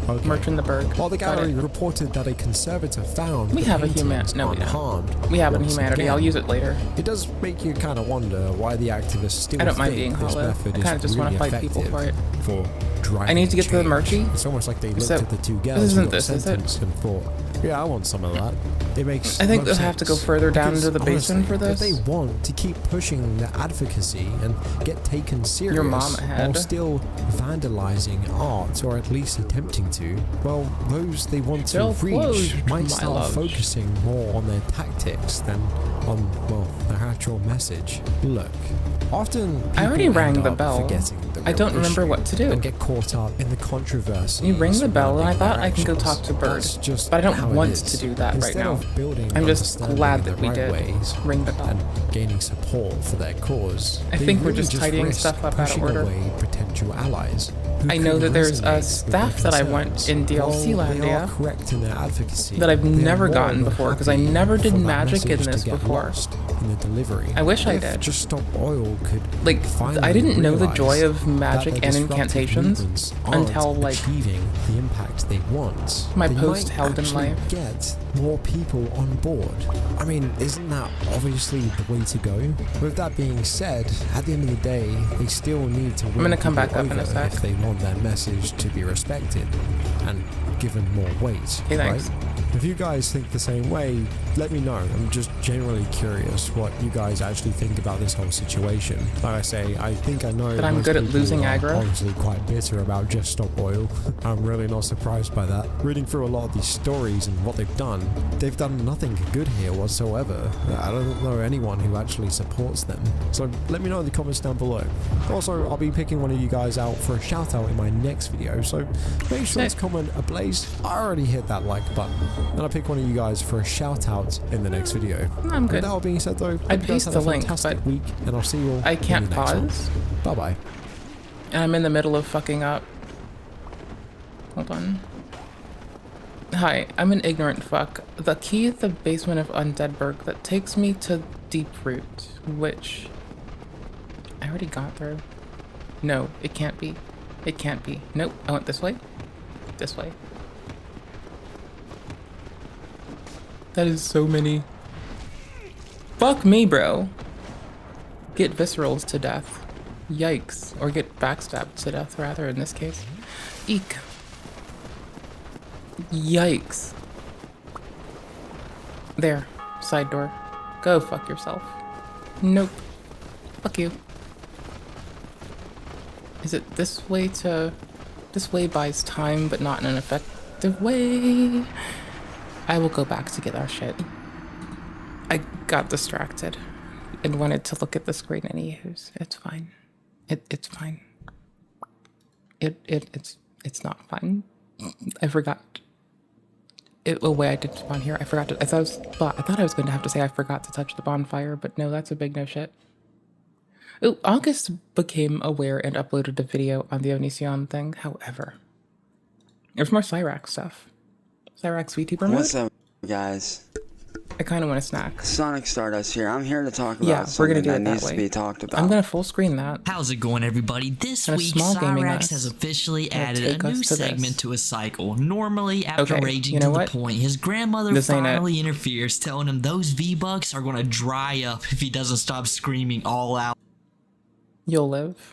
Okay. Merch in the Berg. While the Got gallery it. reported that a conservator found We the have a paintings no, we don't. unharmed. We have an once humanity. again, I'll use it later. It does make you kind of wonder why the activists still I don't think mind being this hollow. method I is kind of just want really to fight people for it. for driving I need to get to the change. merchy. It's almost like they looked So, at the 2 this girls who isn't got this, is it? sentenced and thought, yeah, I want some of that. It makes I think no they'll have to go sense. further down Because, into the basin honestly, for this. If they want to keep pushing their advocacy and get taken serious Your mom had. while still vandalizing art, or at least attempting to, well, those they want to They'll reach close, might my start love. focusing more on their tactics than on, well, their actual message. Look, often people I already rang end the up bell. forgetting the I real don't remember issue what to do. and get caught up in the controversy. You ring the bell, and I thought I can go actions. talk to Bird, That's just but I don't how it want is. to do that right Instead now. of building I'm just understanding glad in that the we right did ways ring the bell. and gaining support for their cause, I they think we're really just tidying risk stuff up out of pushing order. away potential allies. who I know could that there's resonate a with staff their that I want concerns. in DLC While land, they yeah, are correct in their advocacy, that I've they are never more gotten than before because I happy never did for that magic in message to this get before. lost in the delivery. I wish I If did. Just Stop Oil could Like, finally I didn't know the realize joy of that magic their and disruptive incantations movements aren't until, like, achieving the impact they want. my they post might held in actually life. get more people on board. I mean, isn't that obviously the way to go? With that being said, at the end of the day, they still need to win gonna come people back up in a over sec. if they want their message to be respected and given more weight, Okay, thanks. right? If you guys think the same way, let me know. I'm just generally curious what you guys actually think about this whole situation. Like I say, I think I know That I'm most good at people losing are aggro. honestly quite bitter about Just Stop Oil. I'm really not surprised by that. Reading through a lot of these stories and what they've done nothing good here whatsoever. I don't know anyone who actually supports them. So let me know in the comments down below. Also, I'll be picking one of you guys out for a shout out in my next video, so make sure to comment ablaze. I already hit that like button, and I'll pick one of you guys for a shout out in the next video. I'm good. With that all being said though, I'd hope you guys paste have the a link, fantastic but week, and I'll see you all I can't in the next one. pause. Bye bye. And I'm in the middle of fucking up. Hold on. Hi, I'm an ignorant fuck. The key is the basement of Undeadburg that takes me to Deep Root, which I already got through. No, it can't be. It can't be. Nope, I went this way. This way. That is so many. Fuck me, bro. Get viscerals to death. Yikes. Or get backstabbed to death, rather, in this case. Eek. Yikes. There. Side door. Go fuck yourself. Nope. Fuck you. Is it this way to... This way buys time, but not in an effective way. I will go back to get our shit. I got distracted and wanted to look at the screen anyways. It's fine. It's fine. It's not fine. I forgot. The way I did spawn here, I forgot to. I thought I was going to have to say I forgot to touch the bonfire, but no, that's a big no shit. Ooh, August became aware and uploaded a video on the Onision thing. However, there's more Cyrax stuff. Cyrax VTuber mode. What's up, guys? I kind of want a snack. Sonic Stardust here. I'm here to talk about we're something gonna do that it that needs way. to be talked about. I'm gonna full screen that. How's it going, everybody? This And a week, small gaming Cyrax us. has officially Gonna added take a us new to segment this. to his cycle. Normally, after Okay, raging you know to what? the point, his grandmother This ain't it. finally interferes, telling him those V-Bucks are going to dry up if he doesn't stop screaming all out. You'll live.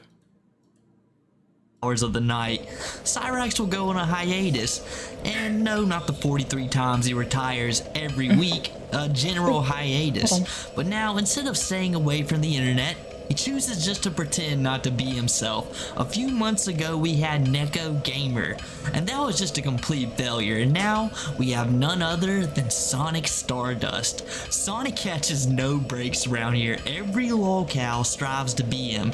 Hours of the night. Cyrax will go on a hiatus, and no, not the 43 times he retires every week, a general hiatus. But now, instead of staying away from the internet, he chooses just to pretend not to be himself. A few months ago, we had Neko Gamer, and that was just a complete failure. And now, we have none other than Sonic Stardust. Sonic catches no breaks around here. Every lolcow strives to be him.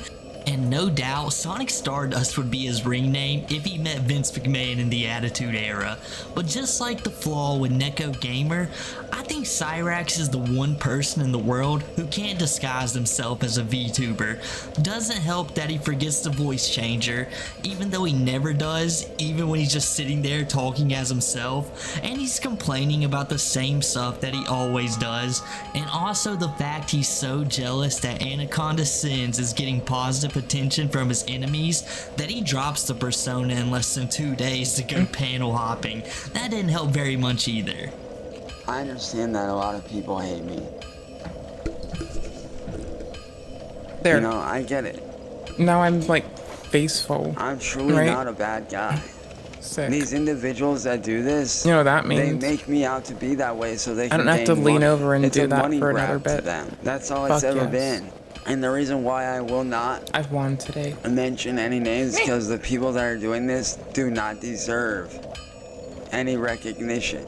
And no doubt, Sonic Stardust would be his ring name if he met Vince McMahon in the Attitude Era. But just like the flaw with Neko Gamer, I think Cyrax is the one person in the world who can't disguise himself as a VTuber. Doesn't help that he forgets the voice changer, even though he never does, even when he's just sitting there talking as himself. And he's complaining about the same stuff that he always does. And also the fact he's so jealous that Anaconda Sins is getting positive attention from his enemies that he drops the persona in less than 2 days to go panel hopping. That didn't help very much either. I understand that a lot of people hate me. There. You know, I get it. Now I'm like faceful. I'm truly right? not a bad guy. Sick. These individuals that do this, You know what that means? they make me out to be that way so they can I don't have to gain lean money. over and It's do a that money for grab another to bit. them. That's all Fuck it's ever yes. been. And the reason why I will not I've won today. mention any names is because the people that are doing this do not deserve any recognition.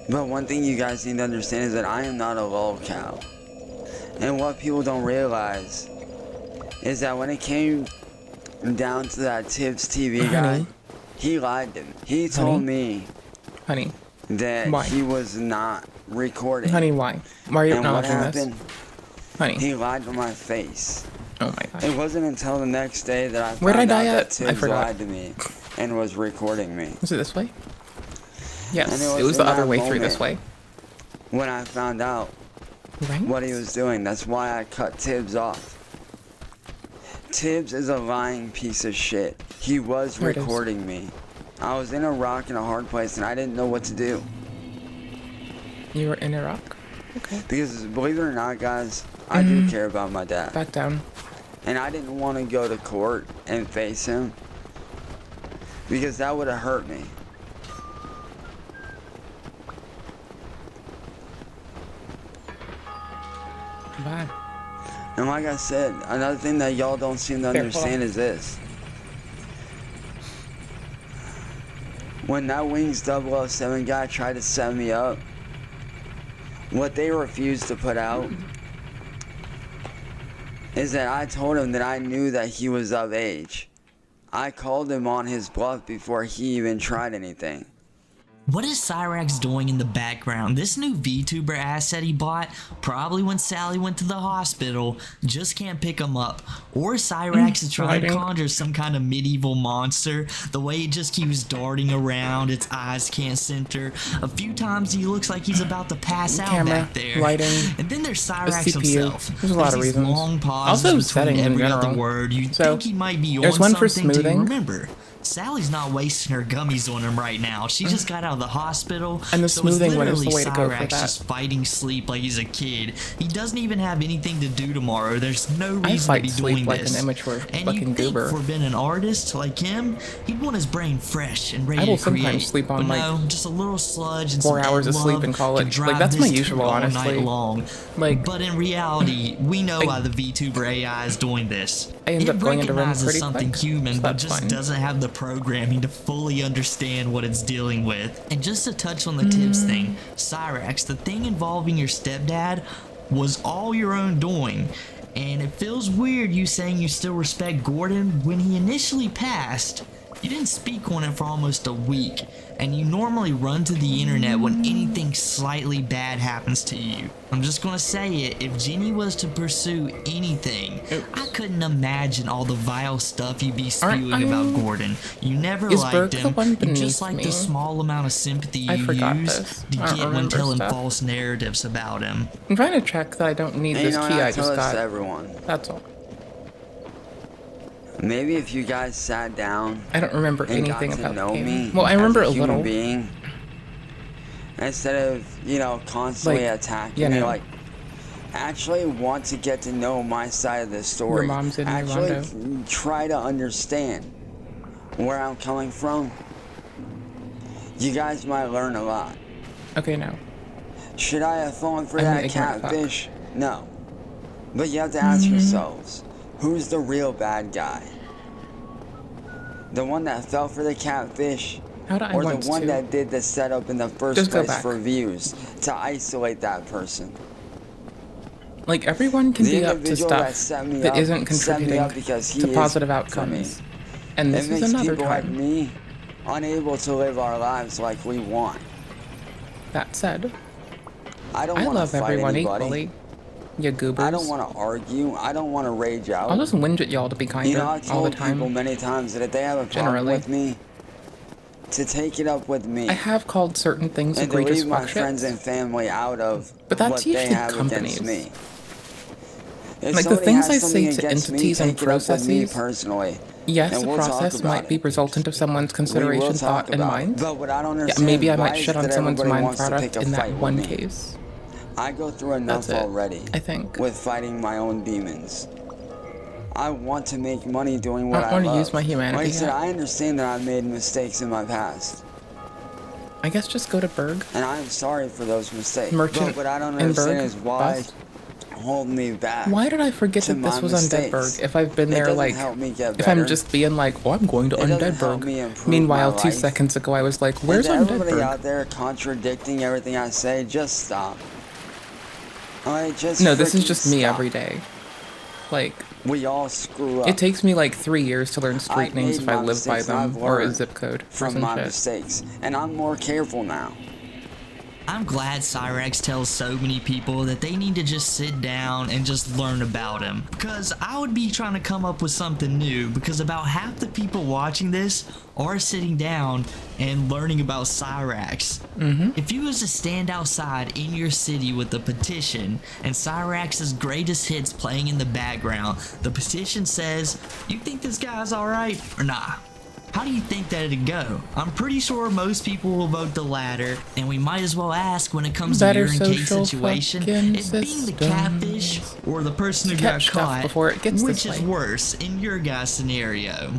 But one thing you guys need to understand is that I am not a lolcow. And what people don't realize is that when it came down to that Tibbs TV guy, he lied to me. He told me that Why? he was not recording. Honey, why? Why are you And what acknowledging happened? this? Honey. He lied to my face. Oh my gosh. It wasn't until the next day that I Where'd I found out die that at? I Tibbs forgot. lied to me and was recording me. Is it this way? Yes, And it was in the other that way through this moment way. When I found out what he was doing, that's why I cut Tibbs off. Tibbs is a lying piece of shit. He was There it is. recording me. I was in a rock and a hard place and I didn't know what to do. You were in Iraq? Okay. Because believe it or not, guys, I do care about my dad. Back down. And I didn't want to go to court and face him because that would have hurt me. Bye. And like I said, another thing that y'all don't seem to understand is this. When that Wings 007 guy tried to set me up, what they refused to put out is that I told him that I knew that he was of age. I called him on his bluff before he even tried anything. What is Cyrax doing in the background? This new VTuber asset he bought, probably when Sally went to the hospital, just can't pick him up. Or Cyrax is trying to conjure some kind of medieval monster. The way it just keeps darting around, its eyes can't center. A few times he looks like he's about to pass out Camera, back there. lighting, And then there's a Cyrax CPU. himself. There's a lot of these reasons. long pauses Also between setting in every other general. word. You So, think he might be on there's one for something. Do you smoothing. remember? Sally's not wasting her gummies on him right now. She just got out of the hospital. And the so smoothing it's one is the literally way to go for Cyrax that. just fighting sleep like he's a kid. He doesn't even have anything to do tomorrow. There's no I reason to fight be sleep doing like this. an immature And fucking you think goober. for being an artist like him, he'd want his brain fresh and ready I will to create. sometimes sleep on, but like, no, just a little sludge and 4 some hours of love sleep in could college. drive Like, that's my this usual, dude all honestly. night long. Like, but in reality, we know why the VTuber AI is doing this. I end It up going into rooms recognizes pretty something quick, human, so but that's just fine. doesn't have the programming to fully understand what it's dealing with. And just to touch on the Tibbs thing, Cyrax, the thing involving your stepdad was all your own doing. And it feels weird you saying you still respect Gordon when he initially passed. You didn't speak on it for almost a week, and you normally run to the internet when anything slightly bad happens to you. I'm just gonna say it, if Jenny was to pursue anything, I couldn't imagine all the vile stuff you'd be spewing about Gordon. You never liked him, you just like the small amount of sympathy you use to get when telling false narratives about him. I'm trying to check that I don't need this key I just got. Everyone. That's all. Maybe if you guys sat down, I don't remember anything about the game. Me. Well, I remember a little. Being, instead of, you know, constantly attacking me, like, actually want to get to know my side of the story. Your mom's in actually try to understand where I'm coming from. You guys might learn a lot. Okay, no. Should I have fallen for that catfish? No. But you have to ask yourselves, who's the real bad guy? The one that fell for the catfish? Or the one that did the setup in the first place for views to isolate that person? Like, everyone can be up to stuff that isn't contributing to positive outcomes. And this is another time. Like me unable to live our lives like we want. That said, I love everyone equally. You goobers. I don't want to argue. I don't want to rage out. I'll just whinge at y'all to be kinder you know, I all the told time. people many times that if they have a problem with me, to take it up with me. I have called certain things and egregious to leave my friends and family out of but that's what usually they have companies. against me. Like the things I say to entities and processes, personally. Yes, a process might be resultant of someone's consideration, thought, and mind. But what I don't understand, maybe I might shit on someone's mind product in that one case. I go through enough already. I think. With fighting my own demons. I want to make money doing what I love. I want to use my humanity. Like I said, I understand that I've made mistakes in my past. I guess just go to Berg. And I'm sorry for those mistakes. Merchant but what I don't understand is why hold me back. Why did I forget that this was Undeadburg? If I've been there, like, if I'm just being like, oh, I'm going to Undeadburg. Meanwhile, 2 seconds ago, I was like, where's Undeadburg? Everybody out there contradicting everything I say, just stop. Alright, just no, this is just me every day. Like, we all screw up. It takes me like 3 years to learn street names if I live by them, or a zip code from my mistakes, and I'm more careful now. I'm glad Cyrax tells so many people that they need to just sit down and just learn about him. Because I would be trying to come up with something new, because about half the people watching this are sitting down and learning about Cyrax. If you was to stand outside in your city with a petition and Cyrax's greatest hits playing in the background, the petition says, you think this guy's alright or nah? How do you think that it'd go? I'm pretty sure most people will vote the latter, and we might as well ask when it comes to your case situation, it being the catfish or the person who got caught, before it gets which is worse in your guy's scenario.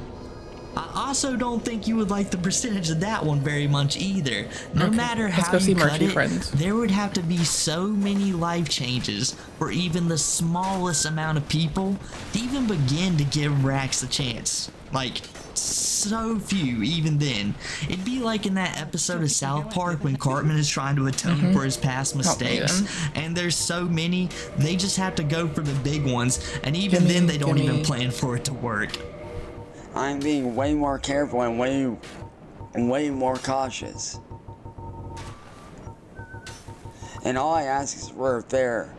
I also don't think you would like the percentage of that one very much either. No matter how you cut it, there would have to be so many life changes for even the smallest amount of people to even begin to give Rax a chance. Like, so few even then. It'd be like in that episode of South Park when Cartman is trying to atone for his past mistakes, and there's so many, they just have to go for the big ones, and even then they don't even plan for it to work. I'm being way more careful and way more cautious. And all I ask is for a fair,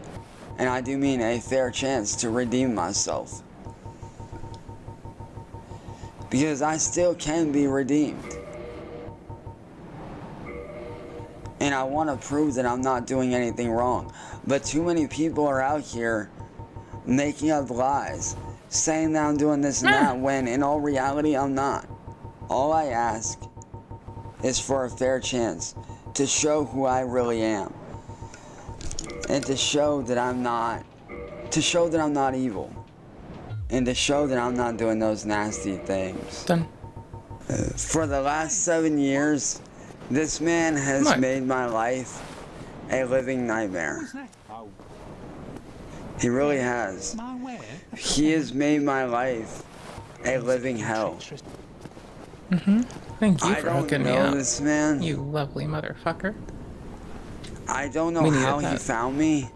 and I do mean a fair chance to redeem myself. Because I still can be redeemed. And I want to prove that I'm not doing anything wrong. But too many people are out here making up lies, saying that I'm doing this and that, when in all reality I'm not. All I ask is for a fair chance to show who I really am. And to show that I'm not evil. And to show that I'm not doing those nasty things. Done. For the last 7 years, this man has made my life a living nightmare. He really has. He has made my life a living hell. Thank you for hooking me up. I don't know this man. You lovely motherfucker. I don't know how he found me.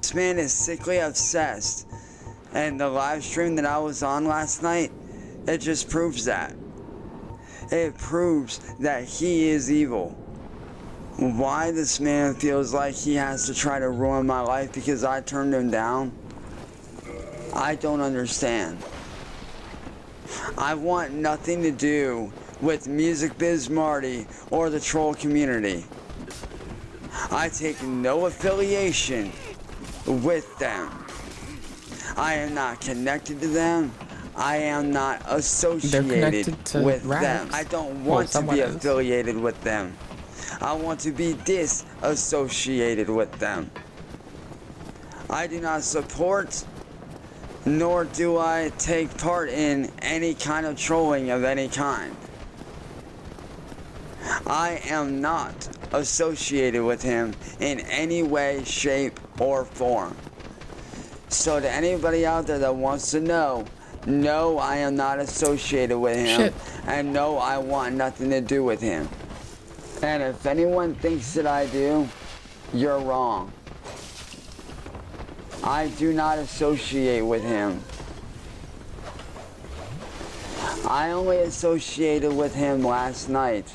This man is sickly obsessed. And the live stream that I was on last night, it just proves that. It proves that he is evil. Why this man feels like he has to try to ruin my life because I turned him down, I don't understand. I want nothing to do with Music Biz Marty or the troll community. I take no affiliation with them. I am not connected to them. I am not associated with them. I don't want to be affiliated with them. I want to be disassociated with them. I do not support, nor do I take part in any kind of trolling of any kind. I am not associated with him in any way, shape, or form. So to anybody out there that wants to know, no, I am not associated with him, and no, I want nothing to do with him. And if anyone thinks that I do, you're wrong. I do not associate with him. I only associated with him last night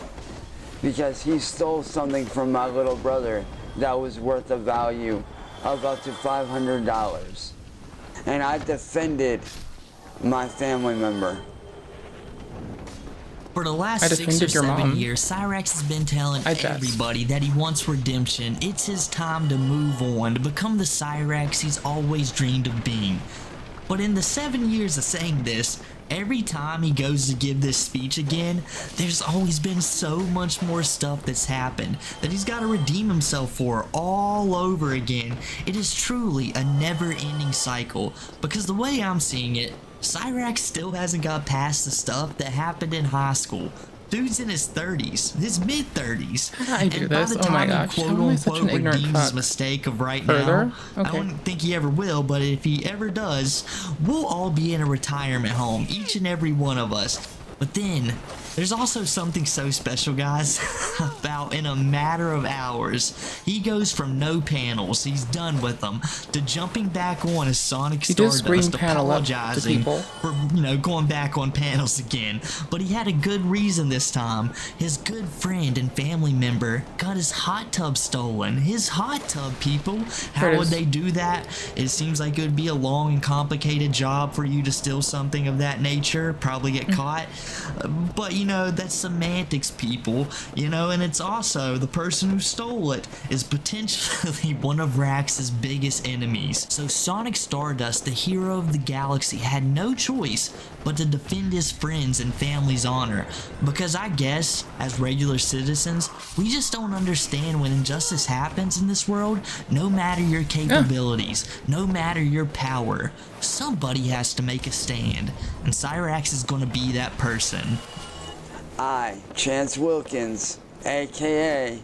because he stole something from my little brother that was worth a value of up to $500. And I defended my family member. For the last 6 or 7 years, Cyrax has been telling everybody that he wants redemption. It's his time to move on, to become the Cyrax he's always dreamed of being. But in the 7 years of saying this, every time he goes to give this speech again, there's always been so much more stuff that's happened that he's got to redeem himself for all over again. It is truly a never-ending cycle, because the way I'm seeing it, Cyrax still hasn't got past the stuff that happened in high school. Dude's in his 30s, his mid-30s. I do this. Oh my gosh. Quote unquote redeems his mistake of right now. I don't think he ever will, but if he ever does, we'll all be in a retirement home, each and every one of us. But then, there's also something so special, guys, about in a matter of hours, he goes from no panels, he's done with them, to jumping back on as Sonic Stardust, apologizing for, going back on panels again. But he had a good reason this time. His good friend and family member got his hot tub stolen. His hot tub, people. How would they do that? It seems like it would be a long and complicated job for you to steal something of that nature, probably get caught. But that's semantics, people, and it's also the person who stole it is potentially one of Rax's biggest enemies. So Sonic Stardust, the hero of the galaxy, had no choice but to defend his friends and family's honor, because I guess as regular citizens, we just don't understand when injustice happens in this world. No matter your capabilities, no matter your power, somebody has to make a stand, and Cyrax is going to be that person. I, Chance Wilkins, aka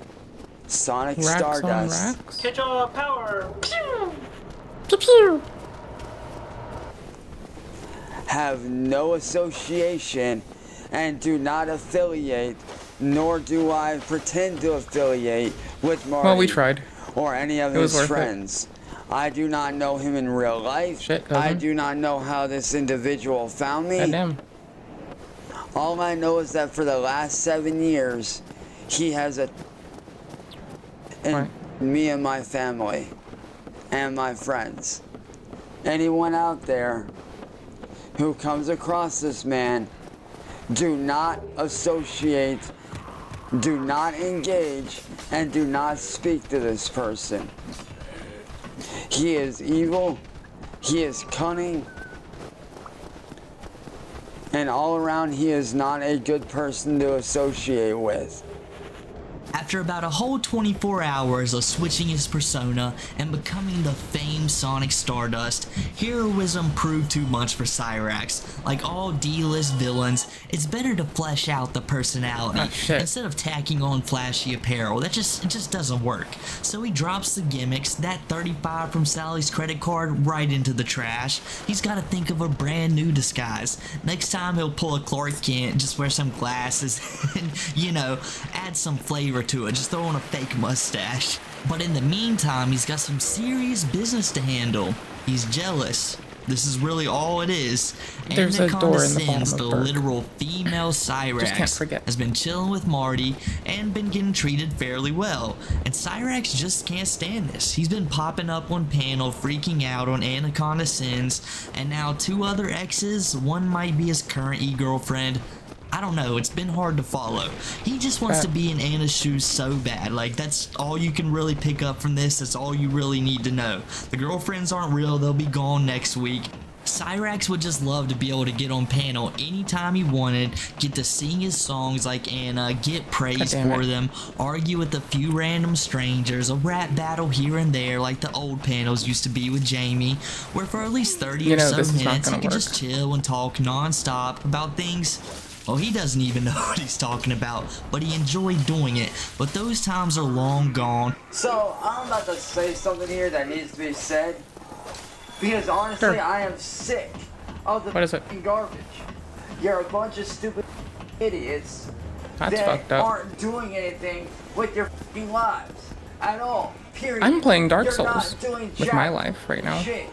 Sonic Stardust. Catch all power! Pew pew! Have no association and do not affiliate, nor do I pretend to affiliate with Marty. Well, we tried. Or any of his friends. I do not know him in real life. I do not know how this individual found me. Goddamn. All I know is that for the last 7 years, he has me and my family and my friends. Anyone out there who comes across this man, do not associate, do not engage, and do not speak to this person. He is evil, he is cunning, and all around he is not a good person to associate with. After about a whole 24 hours of switching his persona and becoming the famed Sonic Stardust, heroism proved too much for Cyrax. Like all D-list villains, it's better to flesh out the personality instead of tacking on flashy apparel. It just doesn't work. So he drops the gimmicks, that 35 from Sally's credit card, right into the trash. He's got to think of a brand new disguise. Next time he'll pull a Clark Kent, just wear some glasses and, add some flavor to it, just throw on a fake mustache. But in the meantime, he's got some serious business to handle. He's jealous This is really all it is. There's a door in the bottom of the Burke. literal female Cyrax has been chilling with Marty and been getting treated fairly well. And Cyrax just can't stand this. He's been popping up on panel, freaking out on Anaconda Sins, and now 2 other exes. One might be his current e-girlfriend. I don't know, it's been hard to follow. He just wants to be in Anna's shoes so bad. Like, that's all you can really pick up from this. That's all you really need to know. The girlfriends aren't real, they'll be gone next week. Cyrax would just love to be able to get on panel anytime he wanted, get to sing his songs like Anna, get praise for them, argue with a few random strangers, a rap battle here and there like the old panels used to be with Jamie, where for at least 30 or so minutes he could just chill and talk non-stop about things. Well, he doesn't even know what he's talking about, but he enjoyed doing it. But those times are long gone. So, I'm about to say something here that needs to be said. Because honestly, I am sick of the fucking garbage. You're a bunch of stupid idiots that aren't doing anything with your fucking lives at all. Period. I'm playing Dark Souls with my life right now. Shit.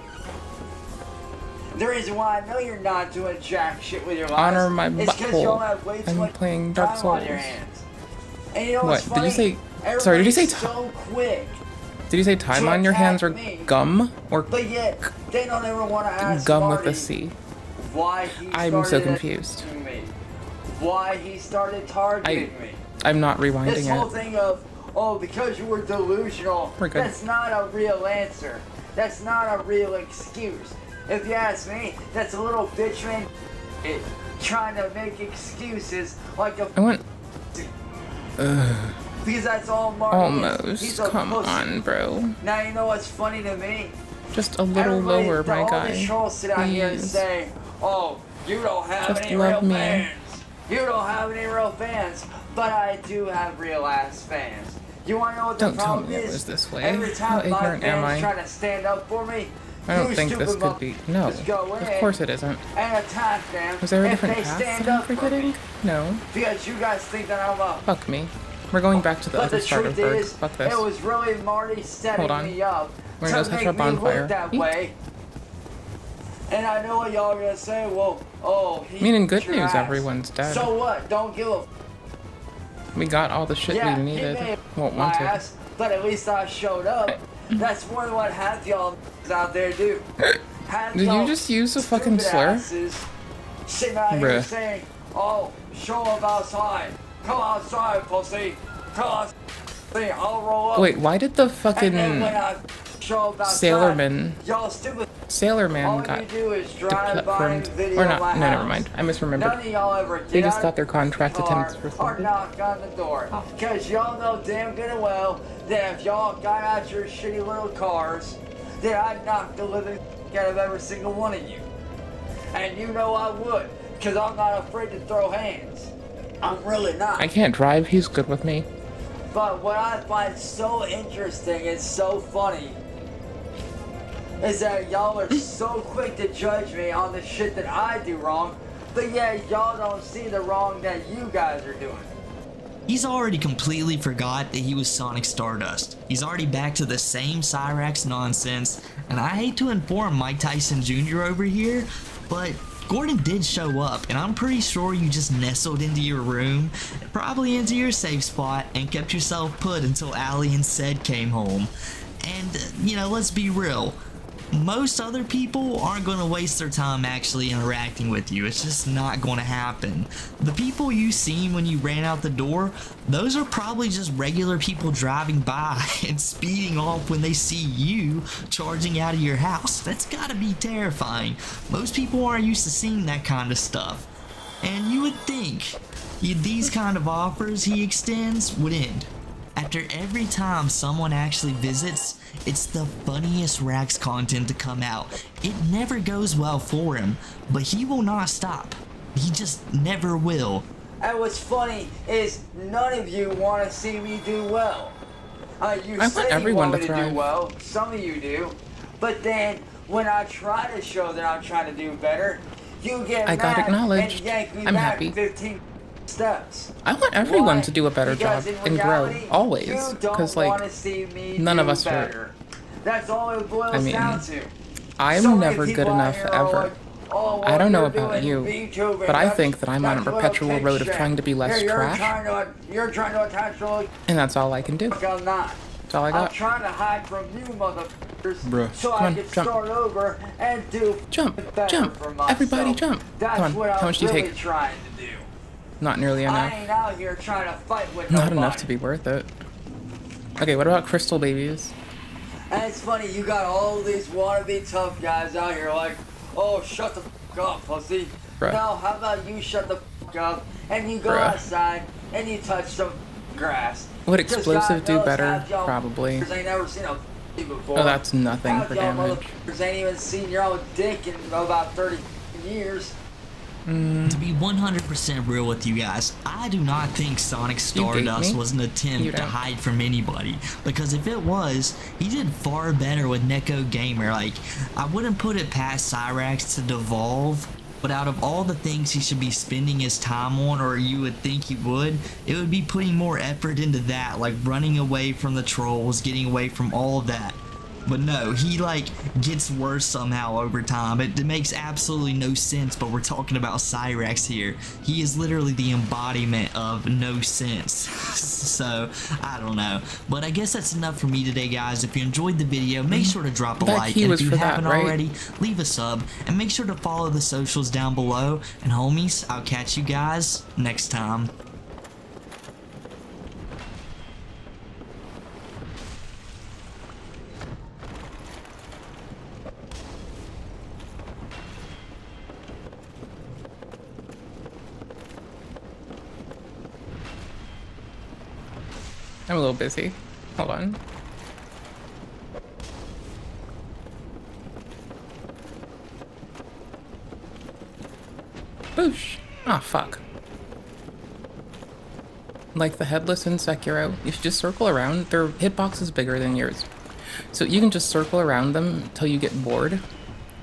The reason why I know you're not doing jack shit with your lives Honor my is because you all have way too I'm much playing Dark time Souls. on your hands. And you know What? what's funny? Did you say? Everybody's Sorry, did you say so quick Did you say time on your hands or gum or but yet they don't ever want to ask gum Marty with a C? why he I'm so confused. me. Why he started targeting me. I'm not rewinding This whole it. thing of, oh, because you were delusional, We're good. that's not a real answer. That's not a real excuse. If you ask me, that's a little bitch man trying to make excuses like a I went. because that's all Marty is. He's Almost. a Come pussy. on, bro. Now you know what's funny to me? Just a little lower, my all guy. the trolls sit out here and Please. say, oh, you don't have Just any love real me. fans. You don't have any real fans. But I do have real ass fans. You wanna know what the Don't tell problem me it is? was this way. Every How time my ignorant am fans I? try to stand up for me, I don't you think this stupid could be. No, just go of in course it isn't. and attack them Was there a if different they path stand that I'm up for forgetting? me. No. Because you guys think that I'm a... Fuck me. We're going back to the But other the start of truth Berg. is, Fuck this. it was really Marty setting Hold on. me up We're to gonna touch make our me bonfire. look that Eek. way. And I know what y'all are gonna say, well, oh, he Meaning good beat your news, ass. everyone's dead. So what? Don't give a We got all the shit yeah, we he needed. may Won't my want to. ass, but at least I showed up. That's more than what half y'all out there do. Half Did you y'all just use a fucking stupid slur? asses sitting out here Bruh. saying, oh, show up outside. Come outside, pussy. Come outside. I'll roll up. Wait, why did the And then when fucking I show up outside, Sailorman y'all stupid. Sailorman All got you do is drive by and confirmed? video Or not? my No, never house. mind. I None misremembered. of y'all ever get They just out got their contract the car attempts or rescinded. knock on the door. Because y'all know damn good and well that if y'all got out your shitty little cars, that I'd knock the living out of every single one of you. And you know I would, because I'm not afraid to throw hands. I'm really not. I can't drive. He's good with me. But what I find so interesting and so funny is that y'all are so quick to judge me on the shit that I do wrong, but yet y'all don't see the wrong that you guys are doing. He's already completely forgot that he was Sonic Stardust. He's already back to the same Cyrax nonsense, and I hate to inform Mike Tyson Jr. over here, but Gordon did show up, and I'm pretty sure you just nestled into your room, probably into your safe spot, and kept yourself put until Allie and Ced came home. And, you know, let's be real. Most other people aren't going to waste their time actually interacting with you. It's just not going to happen. The people you seen when you ran out the door, those are probably just regular people driving by and speeding off when they see you charging out of your house. That's got to be terrifying. Most people aren't used to seeing that kind of stuff. And you would think these kind of offers he extends would end. After every time someone actually visits, it's the funniest Rax content to come out. It never goes well for him, but he will not stop. He just never will. And what's funny is none of you want to see me do well. You I say want everyone you want to me to thrive. do well, some of you do, but then when I try to show that I'm trying to do better, you get I got mad acknowledged. and yank me I'm back happy. 15 steps. I want everyone Why? to do a better Because job in and grow, reality, always. you Because, don't like, wanna see me none do of us better. That's all it boils I mean, down to. I'm never good enough ever. I don't know about you, but I think that I'm on a perpetual road of trying to be less trash. You're trying to attach to. And that's all I can do. I'm not. That's all I got. I'm trying to hide from you, motherfuckers, Bruh. so Come I on, can jump. start over and do jump. Everybody jump. That's Come on, what how I'm much do you really take? trying to do. Not nearly enough. I ain't out here trying to fight with Not nobody. enough to be worth it. Okay, what about crystal babies? And it's funny, you got all these wannabe tough guys out here like, oh, shut the fuck up, pussy. Bruh. No, how about you shut the fuck up and you go Bruh. outside and you touch some grass. Would 'Cause explosive God do knows better? half y'all Probably. motherfuckers ain't never seen a before. Oh, that's nothing Half for y'all damage. motherfuckers ain't even seen your own dick in about 30 years. To be 100% real with you guys, I do not think Sonic Stardust was an attempt to hide from anybody. Because if it was, he did far better with Neko Gamer. Like, I wouldn't put it past Cyrax to devolve. But out of all the things he should be spending his time on, or you would think he would, it would be putting more effort into that. Like running away from the trolls, getting away from all of that. But no, he like gets worse somehow over time. It makes absolutely no sense, but we're talking about Cyrax here. He is literally the embodiment of no sense. So, I don't know. But I guess that's enough for me today, guys. If you enjoyed the video, make sure to drop a like. And if you haven't already, leave a sub. And make sure to follow the socials down below. And homies, I'll catch you guys next time. I'm a little busy. Hold on. Boosh! Ah, fuck. Like the headless in Sekiro, you should just circle around. Their hitbox is bigger than yours. So you can just circle around them until you get bored.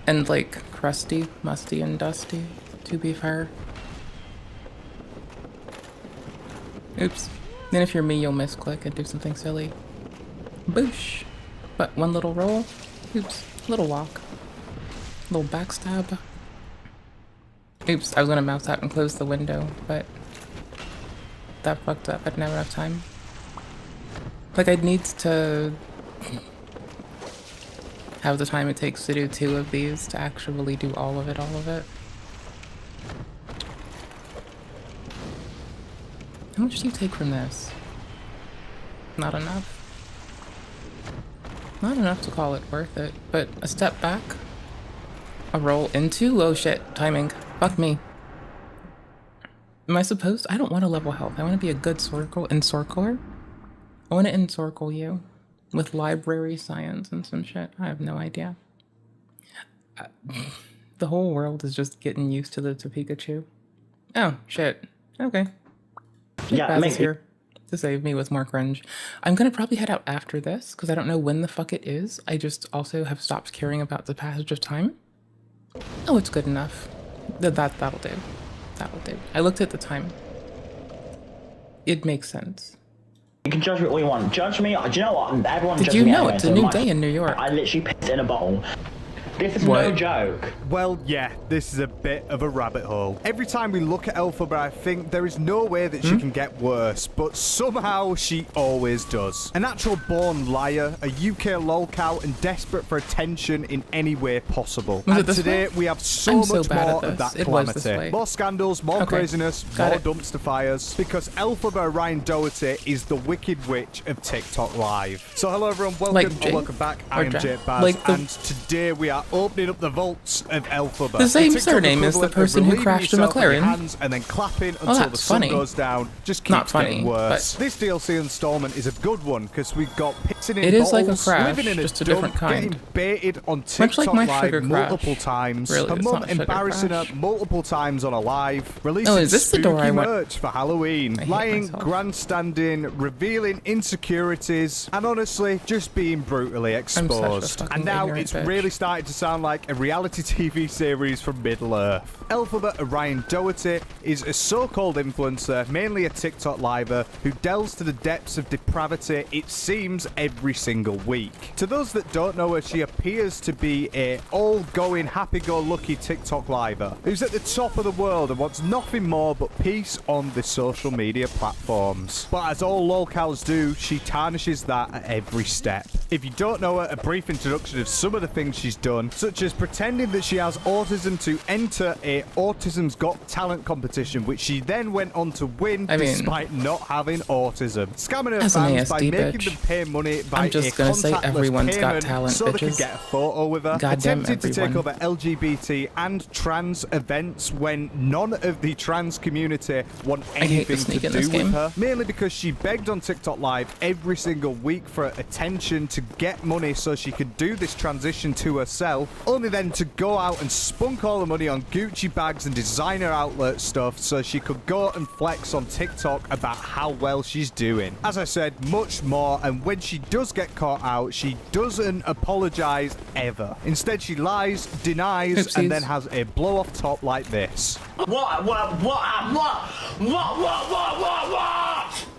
And like, crusty, musty, and dusty, to be fair. Oops. Then if you're me, you'll misclick and do something silly. Boosh! But one little roll. Oops. Little walk. Little backstab. Oops, I was gonna mouse out and close the window, but that fucked up. I didn't have enough time. Like, I'd need to have the time it takes to do 2 of these to actually do all of it. How much do you take from this? Not enough. Not enough to call it worth it, but a step back, a roll into, oh shit, timing, fuck me. Am I supposed? I don't want a level health. I want to be a good encircler. I want to encircle you with library science and some shit. I have no idea. The whole world is just getting used to the Pikachu. Oh shit. Okay. Yeah, Baz is here to save me with more cringe. I'm gonna probably head out after this because I don't know when the fuck it is. I just also have stopped caring about the passage of time. Oh, it's good enough. That'll do. That'll do. I looked at the time. It makes sense. You can judge me all you want. Judge me. Do you know what? Everyone Did judges you me know anyway, it's so a new my- day in New York? I literally pissed in a bottle. This is What? no joke. Well, yeah, this is a bit of a rabbit hole. Every time we look at Elphaba, I think there is no way that she can get worse, but somehow she always does. A natural born liar, a UK lolcow, and desperate for attention in any way possible. Was it And this today way? we have so I'm much so bad more at of this. that It was this calamity. way. More scandals, more Okay. craziness, Got more it. dumpster fires, because Elphaba Orion Doherty is the Wicked Witch of TikTok Live. So hello everyone, welcome Like or Jake? welcome back. Or I am Jack? Jake Baz, Like the- and today we are opening up the vaults of Elphaba. The same TikTok surname as the equivalent of person who relieving crashed a yourself on your McLaren. hands and then clapping until the that's sun funny. goes down. Just keeps Not funny, getting worse. but- This DLC installment is a good one because we've got pissing in It is like a bottles, crash, living in just a dump, different kind. getting baited on Much TikTok like my Live sugar crash. multiple times. Really, her it's mum not a sugar embarrassing her crash. multiple times on a live. Releasing is this the door spooky I went- merch for Halloween. I hate Lying, myself. grandstanding, revealing insecurities, and honestly, just being brutally such a exposed. fucking And now ignorant it's bitch. really starting to sound like a reality TV series from Middle-earth. Elphaba Orion Doherty is a so-called influencer, mainly a TikTok liver, who delves to the depths of depravity, it seems, every every single week. To those that don't know her, she appears to be a all-going, happy-go-lucky TikTok liver who's at the top of the world and wants nothing more but peace on the social media platforms. But as all lolcows do, she tarnishes that at every step. If you don't know her, a brief introduction of some of the things she's done, such as pretending that she has autism to enter a Autism's Got Talent competition, which she then went on to win despite not having autism. Scamming her fans by making them pay money by I'm just gonna say everyone's got talent, so they could get a photo with her. Goddamn Attempted to take everyone. over LGBT and trans events when none of the trans community want anything to do with her. Mainly because she begged on TikTok Live every single week for attention to get money so she could do this transition to herself, only then to go out and spunk all the money on Gucci bags and designer outlet stuff so she could go and flex on TikTok about how well she's doing. As I said, much more, and when she does get caught out, she doesn't apologize ever. Instead, she lies, denies, and then has a blow-off top like this. What?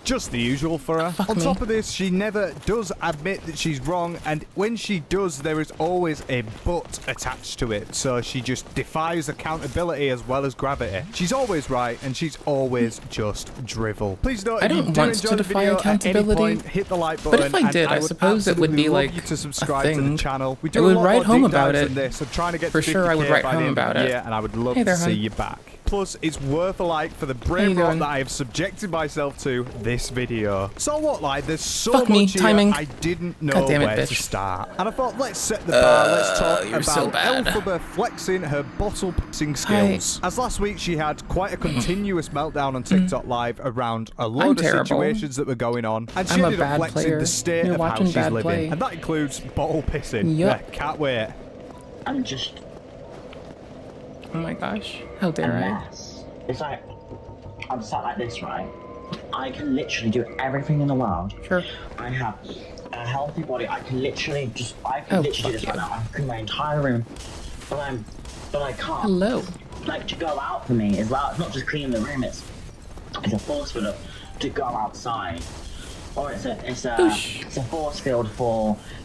Just the usual for her. On top of this, she never does admit that she's wrong, and when she does, there is always a but attached to it, so she just defies accountability as well as gravity. She's always right, and she's always just drivel. Please note, I don't want to defy accountability, hit the like button, but if I did, I suppose it would be like you to subscribe a thing. to the channel. We I do would a lot write more home deep about dives it. than this. I'm trying to get For to sure, I would 50K write by the home end of about the it. year, and I would love Hey there, to see hon. you back. Plus, it's worth a like for the brain rot that I have subjected myself to this video. So what, like, there's so Fuck me, much here timing. I didn't know God damn it, where to bitch. start. And I thought, let's set the bar, let's talk you're so about bad. Elphaba flexing her bottle pissing skills. As last week, she had quite a continuous meltdown on TikTok Live around a load of terrible. situations that were going on, and she I'm a ended up bad flexing player. the state You're of how watching she's bad living. play. And that includes bottle pissing. Yup. Yeah, can't wait. I'm just. Oh my gosh. How dare I? It's like, I'm sat like this, right? I can literally do everything in the world. Sure. I have a healthy body. I can literally do this right now. I can clean my entire room. But I can't. Hello. Like, to go out for me as well. It's not just cleaning the room, it's a force field to go outside. Or it's a force field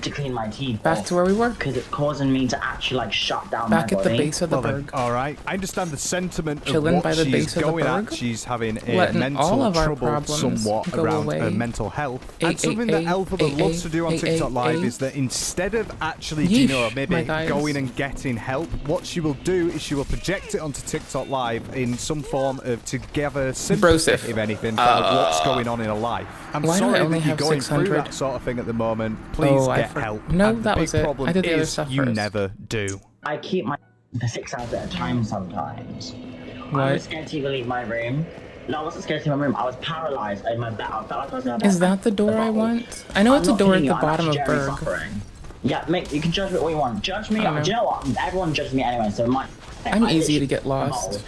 to clean my teeth. Back to where we were. Because it's causing me to actually like shut down Back my at body. the base of the berg. Alright, I understand the sentiment Chilling of by what the she's base of the going berg. at. She's having a Letting mental all of our trouble problems somewhat go around away. her mental health. And something that Elphaba loves to do on TikTok Live is that instead of actually, Yeesh, you know, maybe my guys. going and getting help, what she will do is she will project it onto TikTok Live in some form of to gather sympathy, if anything, for what's going on in her life. I'm Why do I sorry only that you're have going through 600? that sort of thing at the moment. Please get help. No, And the that big was it. problem I did the other is stuff you first. never do. I keep my for 6 hours at a time sometimes. What? I was scared to even leave my room. No, I wasn't scared to leave my room. I was paralyzed in my bed. I felt like I was in a bed. Is that the door I want? I know it's a door at the bottom of Berg. Suffering. Yeah, mate, you can judge me all you want. Judge me. Do you know what? Everyone judges me anyway, so I'm easy to get lost.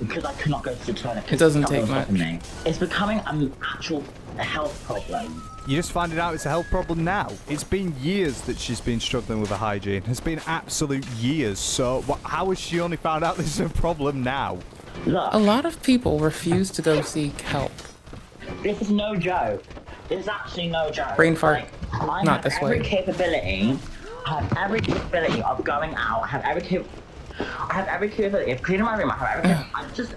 Because I could not go to the toilet. It doesn't take much. It's becoming an actual health problem. You just finding out it's a health problem now. It's been years that she's been struggling with her hygiene. It's been absolute years. So how has she only found out this is a problem now? A lot of people refuse to go seek help. This is no joke. It's actually no joke. Brain fart. I Not have this every way. capability. I have every capability of going out. I have every capability of cleaning my room. I have everything.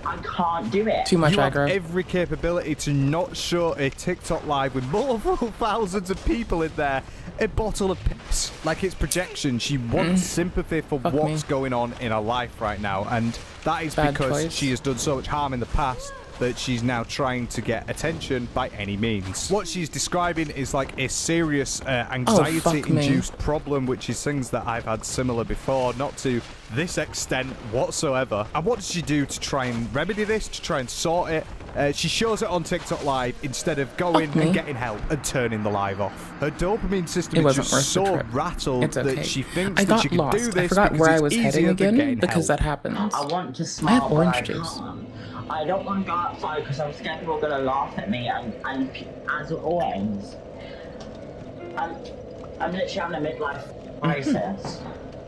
I can't do it. You have every capability to not show a TikTok live with multiple thousands of people in there a bottle of piss. Like it's projection. She wants sympathy for what's going on in her life right now, and that is Bad because choice. she has done so much harm in the past that she's now trying to get attention by any means. What she's describing is like a serious anxiety-induced problem, which is things that I've had similar before, not to this extent whatsoever. And what does she do to try and remedy this, to try and sort it? She shows it on TikTok Live instead of going and getting help and turning the live off. Her dopamine system is just so rattled that she thinks that she can do this I forgot because where I it's was easier heading than again getting because help. that happens. I want to I smile, have but orange I juice. can't. I don't want to go outside because I'm scared people are going to laugh at me, and as always, I'm literally having a midlife crisis.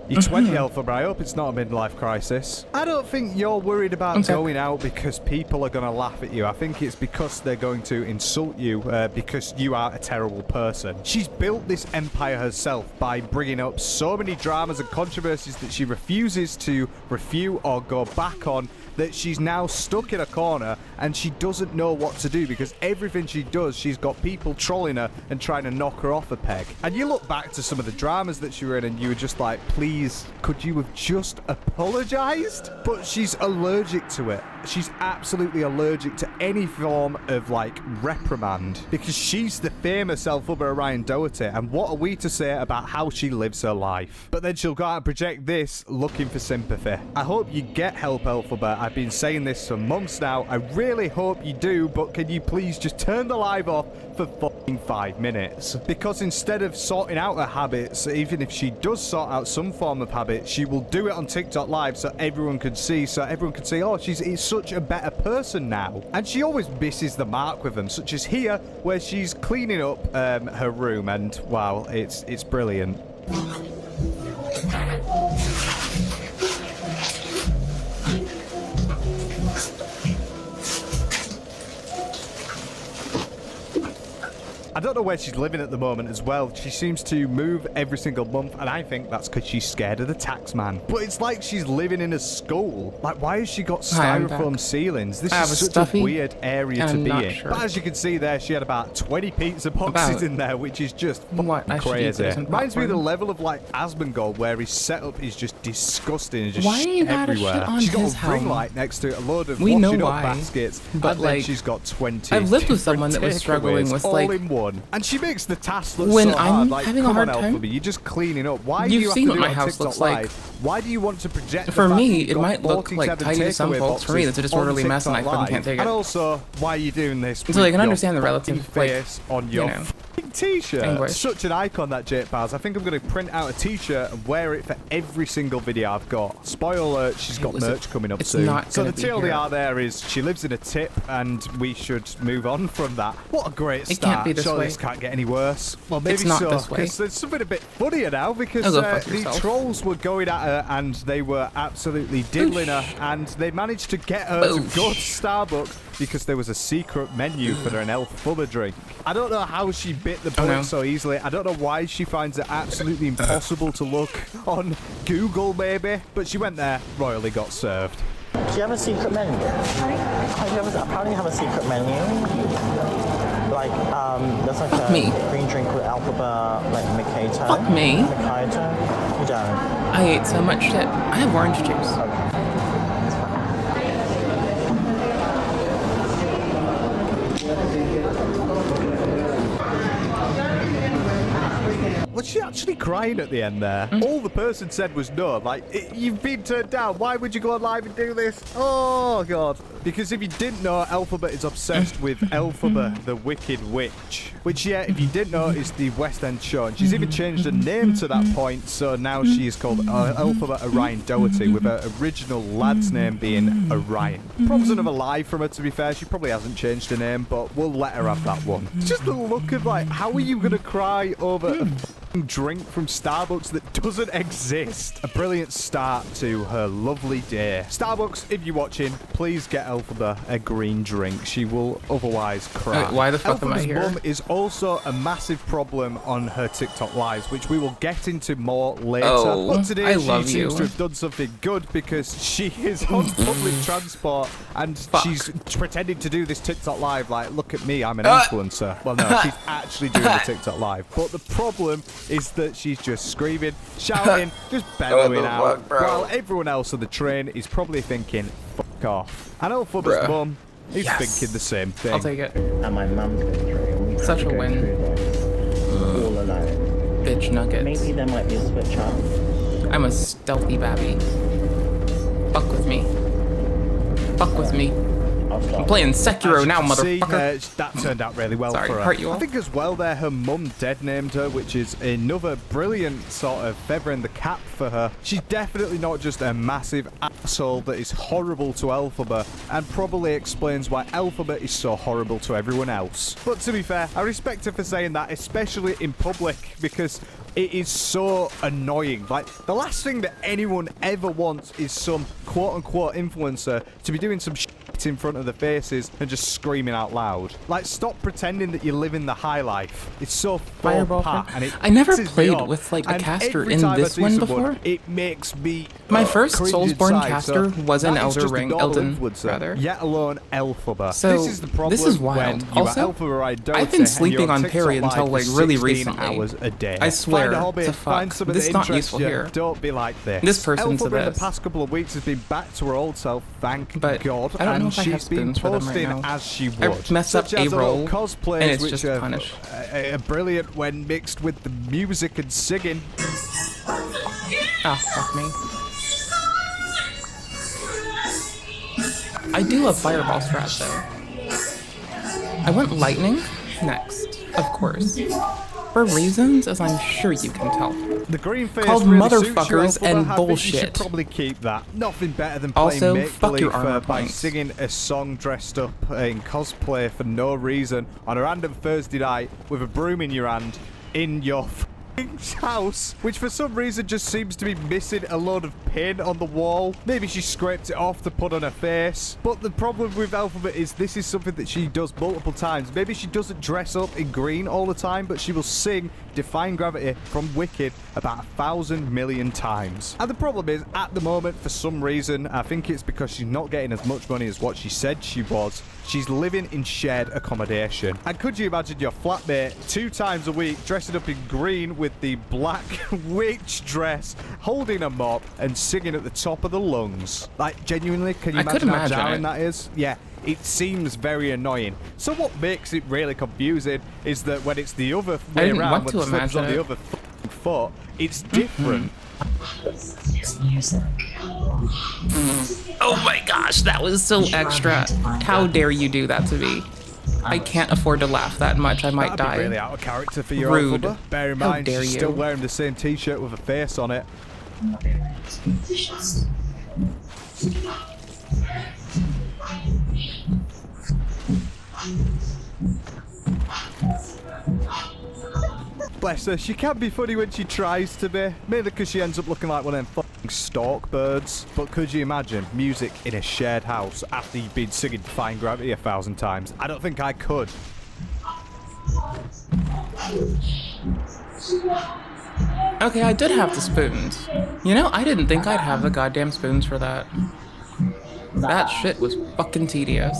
You're 20, Elphaba. I hope it's not a midlife crisis. I don't think you're worried about going out because people are going to laugh at you. I think it's because they're going to insult you because you are a terrible person. She's built this empire herself by bringing up so many dramas and controversies that she refuses to refute or go back on, that she's now stuck in a corner and she doesn't know what to do, because everything she does, she's got people trolling her and trying to knock her off a peg. And you look back to some of the dramas that she were in and you were just like, please, could you have just apologized? But she's allergic to it. She's absolutely allergic to any form of, like, reprimand, because she's the famous Elphaba Orion Doherty, and what are we to say about how she lives her life? But then she'll go out and project this, looking for sympathy. I hope you get help, Elphaba. I've been saying this for months now. I really hope you do, but can you please just turn the live off for fucking 5 minutes? Because instead of sorting out her habits, even if she does sort out some form of habit, she will do it on TikTok Live so everyone can see, oh, she's such a better person now. And she always misses the mark with them, such as here, where she's cleaning up her room, and wow, it's brilliant. I don't know where she's living at the moment as well. She seems to move every single month, and I think that's because she's scared of the tax man. But it's like she's living in a school. Like, why has she got styrofoam ceilings? This is such a weird area to be in. Sure. But as you can see there, she had about 20 pizza boxes in there, which is just crazy. Reminds me of the level of, like, Asmongold, where his setup is just disgusting and just everywhere. She's got a ring light next to it, a load of washing up baskets, but and then she's got 20. I've lived with someone that was struggling with, like, all in one. And she makes the task look when so I'm hard. Like, having a hard time, you're just cleaning up. Why you've do you seen have to what do my house looks like. Why do you want to project? For me, it might look like tidy to some folks. For me, it's a disorderly mess, and I fucking can't take it. And also, why are you doing this? So I can understand the relative face on your t-shirt. Such an icon, that Jake Bars. I think I'm going to print out a t-shirt and wear it for every single video I've got. Spoiler alert, she's got merch coming up soon. So the TLDR there is she lives in a tip, and we should move on from that. What a great start. It can't be this way. This can't get any worse. Well, maybe it's not so, this way. because there's something a bit funnier now, because the trolls were going at her and they were absolutely diddling her, and they managed to get her to go to Starbucks because there was a secret menu for an Elphaba drink. I don't know how she bit the bullet so easily. I don't know why she finds it absolutely impossible to look on Google, maybe. But she went there, royally got served. Do you have a secret menu? How do you have a secret menu? Like, there's like a green drink with Elphaba, like Mikado. Fuck me. Mikado? You don't. I ate so much shit. I have orange juice. Okay. Was she actually crying at the end there? All the person said was no. Like, you've been turned down. Why would you go on live and do this? Oh, God. Because if you didn't know, Elphaba is obsessed with Elphaba, the Wicked Witch. Which, yeah, if you didn't know, is the West End show. And she's even changed her name to that point. So now she is called Elphaba Orion Doherty, with her original lad's name being Orion. Probably another lie from her, to be fair. She probably hasn't changed her name, but we'll let her have that one. It's just the look of, like, how are you going to cry over a drink from Starbucks that doesn't exist? A brilliant start to her lovely day. Starbucks, if you're watching, please get Elphaba a green drink. She will otherwise cry. Wait, why the fuck am I here? Mum is also a massive problem on her TikTok lives, which we will get into more later. But today she seems to have done something good, because she is on public transport and she's pretending to do this TikTok live like, look at me, I'm an influencer. Well, no, she's actually doing the TikTok live. But the problem is that she's just screaming, shouting, just bellowing out, while everyone else on the train is probably thinking, fuck off. And Elphaba's mum is thinking the same thing. I'll take it. And my mum's going through. Such a win. All alone. Bitch nuggets. Maybe there might be a switch up. I'm a stealthy babby. Fuck with me. Fuck with me. I'm playing Sekiro now, motherfucker. That turned out really well for her. I think as well there, her mum dead named her, which is another brilliant sort of feather in the cap for her. She's definitely not just a massive asshole that is horrible to Elphaba, and probably explains why Elphaba is so horrible to everyone else. But to be fair, I respect her for saying that, especially in public, because It is so annoying. Like, the last thing that anyone ever wants is some quote-unquote influencer to be doing some shit in front of their faces and just screaming out loud. Like, stop pretending that you live in the high life. It's so Fireball pat, and I never pisses me played off. with like a And caster every in time I this see one someone, before. it makes me My first cringe Soulsborne inside. caster So was an that is Elder just a Ring, normal Elden, influencer, rather. Yet alone Elphaba. So, this is the problem. this is wild. When you Also, are Elphaba Idote I've been and sleeping you're on TikTok Perry Live until for like really 16 recently. hours a day. I swear Find a hobby, to find fuck. something This is that not interests useful you. here. Don't be like this. This person to Elphaba in this. the past couple of weeks has been back to her old self, thank God, I don't know and if I have she's been spoons for them right posting now. as she I would. messed up Such as a the little roll, cosplays, and it's which just are, punished. are brilliant when mixed with the music and singing. Ah, fuck me. I do love Fireball strat though. I want Lightning next, of course. For reasons, as I'm sure you can tell. The green face called really motherfuckers suits you, and Elphaba. I think you should bullshit. probably keep that. Nothing better than playing Also, make fuck your believe armor by points. singing a song dressed up in cosplay for no reason on a random Thursday night with a broom in your hand in your house, which for some reason just seems to be missing a load of paint on the wall. Maybe she scraped it off to put on her face. But the problem with Elphaba is this is something that she does multiple times. Maybe she doesn't dress up in green all the time, but she will sing Defying Gravity from Wicked about 1,000 million times. And the problem is, at the moment, for some reason, I think it's because she's not getting as much money as what she said she was, she's living in shared accommodation. And could you imagine your flatmate 2 times a week dressing up in green with the black witch dress, holding a mop and singing at the top of the lungs? Like, genuinely, can you imagine how jarring that is? Yeah. It seems very annoying. So what makes it really confusing is that when it's the other way around, when the slip's on the other foot, it's different. Oh my gosh, that was so extra. How dare you do that to me? I can't afford to laugh that much. I might die. That'd be really out of character for your Rude. Elphaba. Bear in How mind, dare she's you. still wearing the same t-shirt with a face on it. Bless her, she can be funny when she tries to be, mainly because she ends up looking like one of them fucking stalk birds. But could you imagine music in a shared house after you've been singing Defying Gravity 1,000 times? I don't think I could. Okay, I did have the spoons. You know, I didn't think I'd have the goddamn spoons for that. That shit was fucking tedious.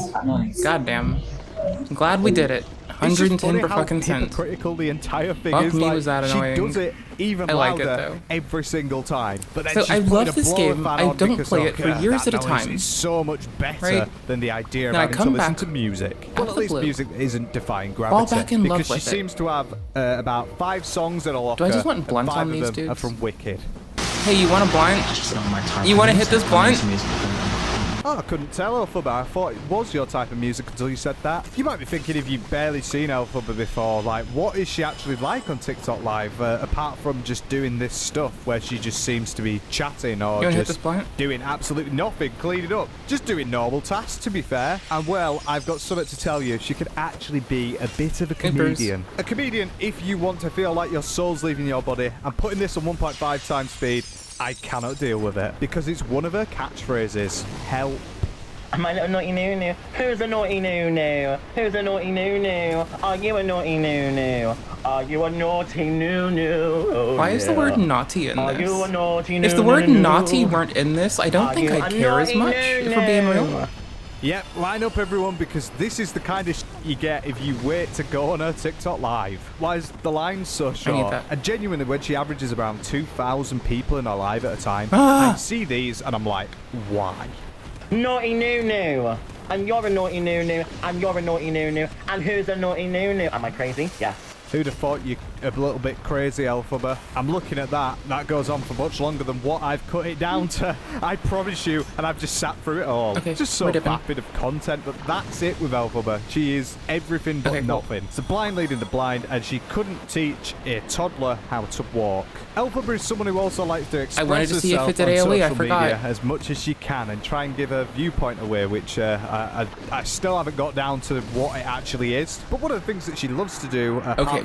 Goddamn. I'm glad we did it. 110 per fucking cent. Hypocritical the entire thing Fuck is. me, Like, was that annoying. she does it even I like it, louder though. every single time. But then So she's I putting love a this blower game. fan I on don't because, play oh, it for God, years that at a noise time. is so much better Right? than the idea of Then I having to come listen back to music. out Well, the at least blue. music isn't Defying Fall Gravity. back in love because she with it. seems to have about 5 songs in a locker. Do I just want and blunt 5 on of these them are dudes? from Wicked. Hey, you want a blunt? You want to hit this blunt? Oh, I couldn't tell, Elphaba. I thought it was your type of music until you said that. You might be thinking if you've barely seen Elphaba before, like, what is she actually like on TikTok Live, apart from just doing this stuff where she just seems to be chatting or You wanna hit just this blunt? doing absolutely nothing, cleaning up, just doing normal tasks, to be fair. And, well, I've got something to tell you. She could actually be a bit of a Hey, Bruce. comedian. A comedian, if you want to feel like your soul's leaving your body, and putting this on 1.5 times speed, I cannot deal with it, because it's one of her catchphrases. Help. My little naughty noo-noo. Who's a naughty noo-noo? Who's a naughty noo-noo? Are you a naughty noo-noo? Are you a naughty noo-noo? Oh, Why is the word naughty in Are you a this? naughty If the word noo-noo? naughty weren't in this, I don't Are think you I'd a care as naughty much, if we're being real. Yep, line up everyone, because this is the kind of you get if you wait to go on her TikTok Live. Why is the line so short? that. And genuinely, when she averages around 2,000 people in her live at a time, Ah. I see these and I'm like, why? Naughty noo-noo. And you're a naughty noo-noo. And you're a naughty noo-noo. And who's a naughty noo-noo? Am I crazy? Yes. Who'd have thought you a little bit crazy, Elphaba? I'm looking at that. That goes on for much longer than what I've cut it down to. I promise you, and I've just sat through it all. Okay, Just so we're dipping. vapid of content, but that's it with Elphaba. She is everything but Okay, cool. nothing. It's a blind leading the blind, and she couldn't teach a toddler how to walk. Elphaba is someone who also likes to express wanted to see if herself it did on AOE, I social forgot. media as much as she can and try and give her viewpoint away, which I still haven't got down to what it actually is. But one of the things that she loves to do, apart Okay,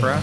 bruh.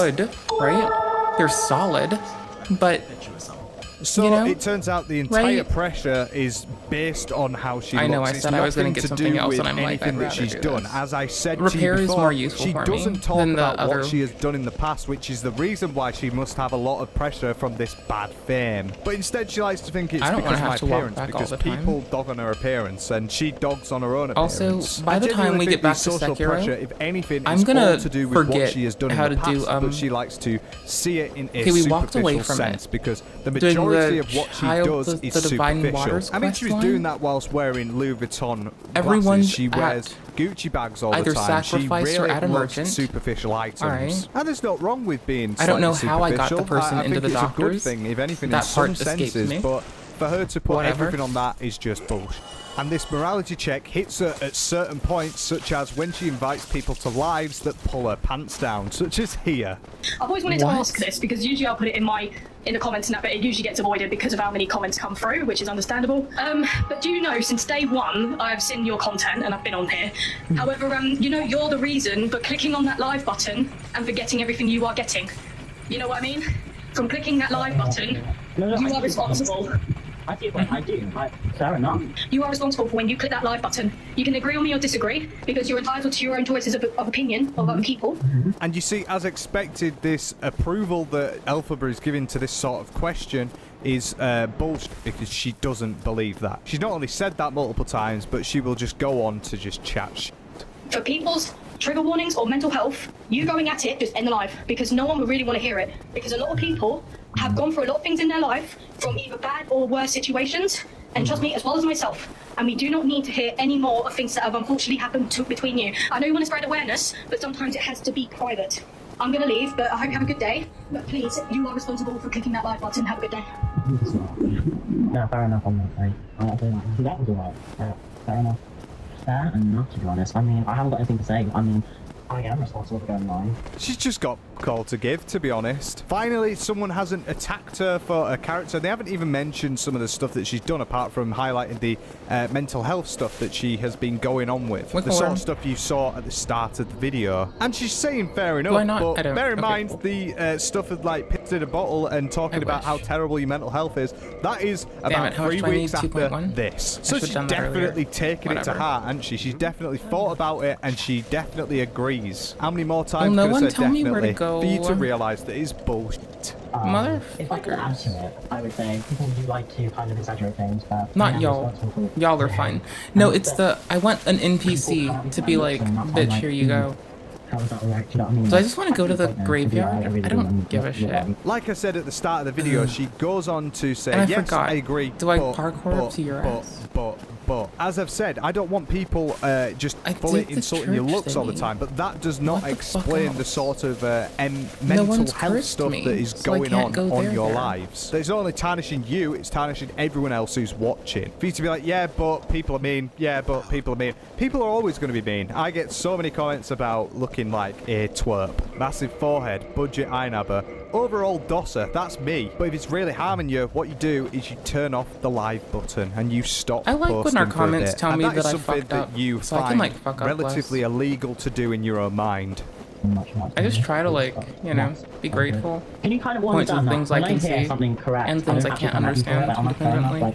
good, right? They're solid, but So you know? it turns out the entire Right? pressure is based on how she I looks. know, I It's said I was gonna nothing get to something do else, with and I'm like, anything I'd that rather she's do done. this. As I said to Repair you is before, more useful she for me doesn't talk than the about other- what she has done in the past, which is the reason why she must have a lot of pressure from this bad fame. But instead she likes to think it's I don't because wanna of my have to walk appearance, back all because the time. people dog on her appearance, and she dogs on her own Also, appearance. by I the time genuinely we think get back the to social Sekiro, pressure, if anything, I'm is gonna all to do with what forget she has done how in the to do, past, but she likes to see it in a Okay, we walked away superficial from it. sense, because the Doing the majority of what she child- does the is Divine superficial. Waters I mean, she was quest doing line? that whilst wearing Louis Vuitton Everyone's glasses. She wears at Gucci bags all either the time. She sacrifice or really at a loves merchant. superficial items. Alright. And there's not wrong with being I don't know slightly how I got the superficial. person I into think the it's a good doctors. thing, if anything, That in part some escapes senses, me. but for her to put Whatever. everything on that is just bullshit. And this morality check hits her at certain points, such as when she invites people to lives that pull her pants down, such as here. I've always wanted to ask this because usually I'll put it in the comments and that, but it usually gets avoided because of how many comments come through, which is understandable. But do you know, since day one, I've seen your content and I've been on here. However, you know, you're the reason for clicking on that live button and for getting everything you are getting. You know what I mean? From clicking that live button, you are responsible. I do. Fair enough. You are responsible for when you click that live button. You can agree with me or disagree because you're entitled to your own choices of opinion of other people. And you see, as expected, this approval that Elphaba is giving to this sort of question is bullshit, because she doesn't believe that. She's not only said that multiple times, but she will just go on to just chat shit. For people's trigger warnings or mental health, you going at it, just end the live, because no one would really want to hear it. Because a lot of people have gone through a lot of things in their life, from either bad or worse situations, and trust me, as well as myself. And we do not need to hear any more of things that have unfortunately happened between you. I know you want to spread awareness, but sometimes it has to be private. I'm going to leave, but I hope you have a good day. But please, you are responsible for clicking that like button. Have a good day. No, fair enough on that, mate. That was alright. Fair enough. Fair enough, to be honest. I mean, I haven't got anything to say. I mean, I am responsible for going live. She's just got call to give, to be honest. Finally, someone hasn't attacked her for her character. They haven't even mentioned some of the stuff that she's done, apart from highlighting the mental health stuff that she has been going on with. The sort of stuff you saw at the start of the video. And she's saying fair enough, but bear in mind the stuff of like piss in a bottle and talking about how terrible your mental health is. That is about 3 weeks after this. So she's definitely taken it to heart, hasn't she? She's definitely thought about it, and she definitely agrees. How many more times no could I one say tell me where to definitely go. for you to realise that it's bullshit? If I could add to it, I would say people do like to kind of exaggerate things, but Not y'all. Y'all are fine. No, it's the I want an NPC to be like, bitch, here you go. How is that alright? Do you know what I mean? So I just want to go to the graveyard. I don't give a shit. Like I said at the start of the video, she goes on to say, And I yes, forgot. I agree. Do I parkour up to your ass? But as I've said, I don't want people just fully insulting your looks all the time, but that does not explain the sort of mental health stuff that is going on your lives. It's not only tarnishing you, it's tarnishing everyone else who's watching. For you to be like, yeah, but people are mean, yeah, but people are mean. People are always going to be mean. I get so many comments about looking like a twerp. Massive forehead, budget eyeliner, overall dosser, that's me. But if it's really harming you, what you do is you turn off the live button and you stop I like when our comments tell me that I something fucked up, that you so I can, find like, fuck up relatively illegal to do in your own mind. I just try to, like, you know, be grateful. Can you kind of Point to understand things that? I When can hear see something correct, and things I can't understand independently. Like,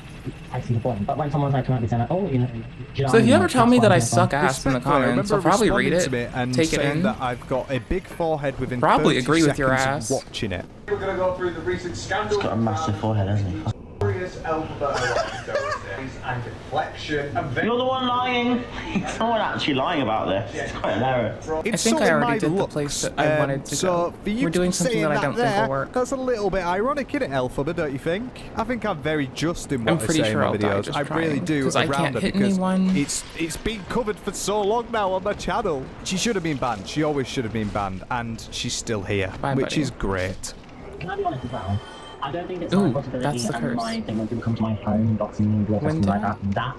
I see the point. But when someone's like coming up and saying, like, oh, you know, So if you ever tell me that I suck ass in the Respectfully, I comments, I'll remember probably read responding it, to me and take it saying in. that I've got a big forehead within Probably 30 agree with your seconds ass. of watching it. We're going to go through the recent scandal. He's got a massive forehead, hasn't he? And deflection. You're the one lying. It's no one actually lying about this. It's quite hilarious. I think I already did the place that I wanted to go. For you We're doing to something saying that I don't think there, will work. That's a little bit ironic, isn't it, Elphaba, don't you think? I think I'm very just in what I'm pretty I say sure in I'll my die videos. just I really trying, do 'cause I around can't her hit because anyone. it's been covered for so long now on my channel. She should have been banned. She always should have been banned, and she's still here, which buddy. is great. Can I be honest as well? I don't think it's Ooh, my possibility that's the and curse. my thing when people come to my home, doxing me, blood When testing like did that.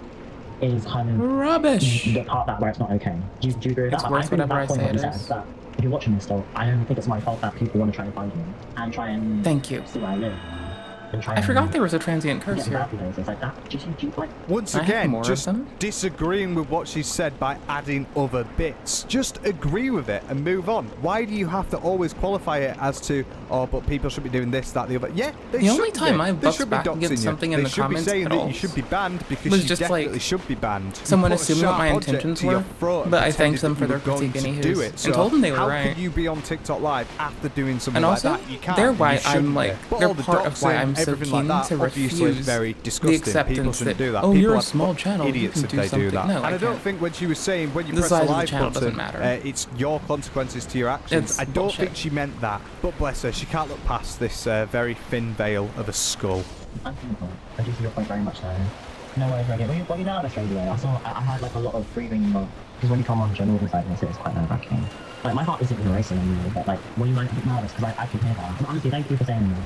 That is kind of rubbish. The part that where it's not okay. Do you agree with It's that? worth I think whatever I that point say what it you is. said, that if you're watching this still, I don't think it's my fault that people want to try and find me and try and Thank you. see where I live. And try I and forgot there was a transient curse get here. bad places. It's like that. Do you like? Once I have again, more of just them. disagreeing with what she said by adding other bits. Just agree with it and move on. Why do you have to always qualify it as to, oh, but people should be doing this, that, the other. Yeah, they the should only time I they bucked should be back against doxing something you. in They the should be comments saying at that all you should be banned because was you just definitely like should be banned. someone You put a assuming what sharp my object intentions to your were, throat and but I pretended thanked them that for you their were going critique to do anyways, it. So and told them they were how right. could you be on TikTok Live after doing something And like also, that? You can't. they're and why you shouldn't I'm like, be. But they're all the part of why doxing, I'm so everything like keen that, to obviously refuse very the disgusting. People acceptance shouldn't that, do that. oh, People you're a are small channel, you idiots can if do they do something. that. No, And I don't think when she was saying when you the press size the of the live channel button, doesn't matter. it's your consequences to your actions. It's I don't bullshit. think she meant that. But bless her, she can't look past this very thin veil of a skull. I do see your point very much there. No worries, Reggie. Well, you know how straight away. I had like a lot of breathing, because when you come on general like this, it's quite nerve-wracking. Like, my heart isn't racing anymore, but like, when you might be nervous, because I can hear that. And honestly, thank you for saying that.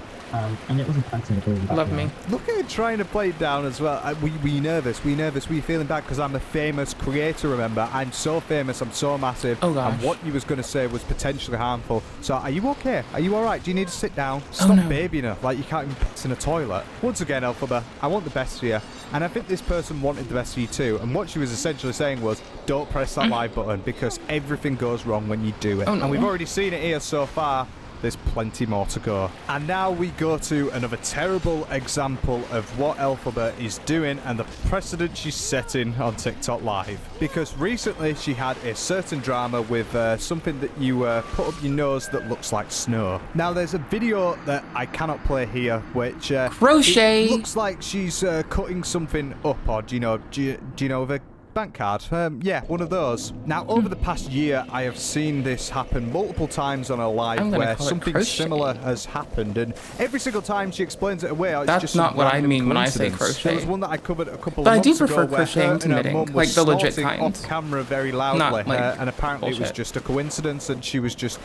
And it wasn't fancy at all. Love me. Look at it trying to play it down as well. Were you nervous? Were you nervous? Were you feeling bad? Because I'm a famous creator, remember? I'm so famous, I'm so massive. Oh, gosh. And what you was going to say was potentially harmful. So are you okay? Are you alright? Do you need to sit down? Stop babying her. Like, you can't even piss in a toilet. Once again, Elphaba, I want the best for you. And I think this person wanted the best for you too. And what she was essentially saying was, don't press that live button because everything goes wrong when you do it. Oh, no. And we've already seen it here so far. There's plenty more to go. And now we go to another terrible example of what Elphaba is doing and the precedent she's setting on TikTok Live. Because recently she had a certain drama with something that you put up your nose that looks like snow. Now there's a video that I cannot play here which crochet it looks like she's cutting something up, or do you know of a bank card? Yeah, one of those. Now, over the past year, I have seen this happen multiple times on a live where something similar has happened, and every single time she explains it away, it's That's just not some what I random mean when I say coincidence. crochet. There was one that I covered a couple But of I do months prefer ago where crocheting her to and her knitting, mum was like the legit snorting kind. off camera very loudly, Not like and apparently it was bullshit. just a coincidence, and she was just,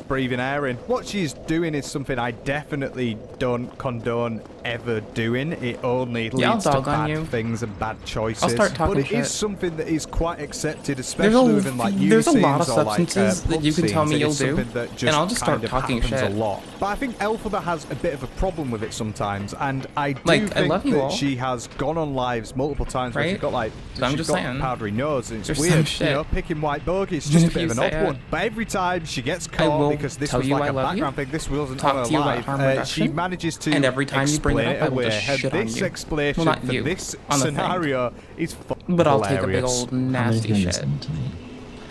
breathing air in. What she's doing is something I definitely don't condone ever doing. It only Yeah, I'll leads to dog on bad you. things and bad choices. I'll start talking but it shit. is something that is quite accepted, especially within like there's a lot of uniscenes or, like, substances that you can tell pub me scenes. you'll It is do, something that and just I'll just start kind of talking happens shit. a lot. But I think Elphaba has a bit of a problem with it sometimes, and I do Like, think I love you that all. she has gone on lives multiple times where she's Right? got like So I'm she's just got saying. powdery nose, and it's There's some weird, shit. picking white bogies. It's just a If bit you of an say odd it. one. But every time she gets I caught will because this tell was you like I a love you, background thing, this wasn't talk on to you a about live. harm She reduction, manages to and every time you bring it explain up, I will away. just And shit on this you. explanation Well, not for you, this on the thing. scenario is fucking But I'll take a big hilarious. old nasty shit.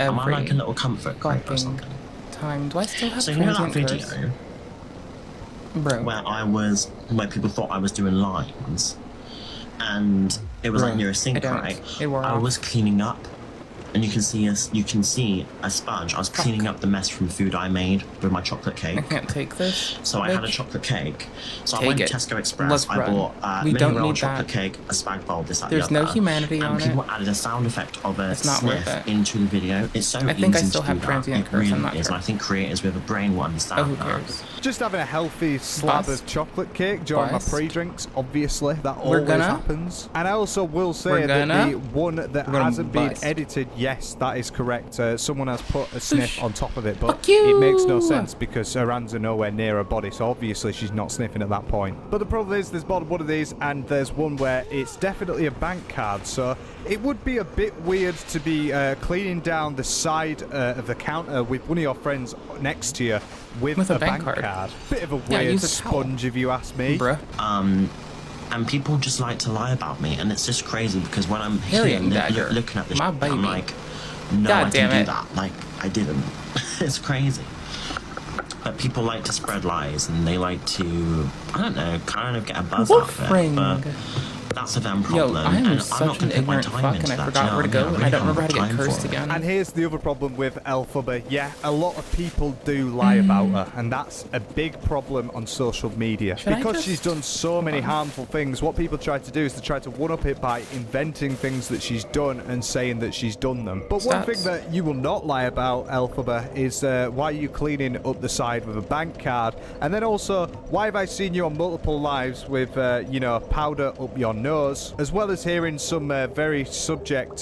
Am I like a Every little comfort crate or fucking something? time. Do I still have So you know that transient video curse? Bro. where people thought I was doing lines, and it was like Bro, near a I sink, don't. right? It wore I off. was cleaning up, and you can see a sponge. I was cleaning up the mess from food I made with my chocolate cake. I can't take this. So I had a bitch. chocolate cake. So I Take went it. to Tesco Express. Let's I run. bought We mini don't roll need chocolate that. cake, a spag bowl, this, that, There's the no other. humanity and on people it. added a sound effect of a It's not sniff worth it. into the video. It's so I think I easy still to have do that. transient It curse, really I'm not is. sure. And I think creators with a brain will understand Oh, who that. cares? Just having a healthy slab Bust. of chocolate cake during Bust. my pre-drinks, obviously, that We're always gonna- happens. And I also will say We're that gonna- the one that we're gonna hasn't been bust. edited, yes, that is correct. Someone has put a sniff on top of it, but Fuck you. it makes no sense because her hands are nowhere near her body, so obviously she's not sniffing at that point. But the problem is, there's more than one of these, and there's one where it's definitely a bank card, so it would be a bit weird to be cleaning down the side of the counter with one of your friends next to you with a bank card. Bit of a Yeah, weird use a towel. sponge, if you ask me. Bruh. And people just like to lie about me, and it's just crazy because when I'm here Harrying dagger. looking at this, My shit, baby. I'm like, no, God I damn didn't it. do that. Like, I didn't. It's crazy. But people like to spread lies, and they like to, I don't know, kind of get a buzz out of it. Wolfring. But that's a them Yo, problem. I am and I'm not such gonna an put my ignorant time fuck, into and I that, forgot you know where to what go, I mean? and I don't remember how to really get haven't cursed time for it. again. And here's the other problem with Elphaba. Yeah, a lot of people do lie about her, and that's a big problem on social media. Should I because just- she's done so many harmful things, what people try to do is to try to one-up it by inventing things that she's done and saying that she's done them. But one thing that you will not lie about, Elphaba, is why are you cleaning up the side with a bank card? And then also, why have I seen you on multiple lives with, powder up your nose, as well as hearing some very subject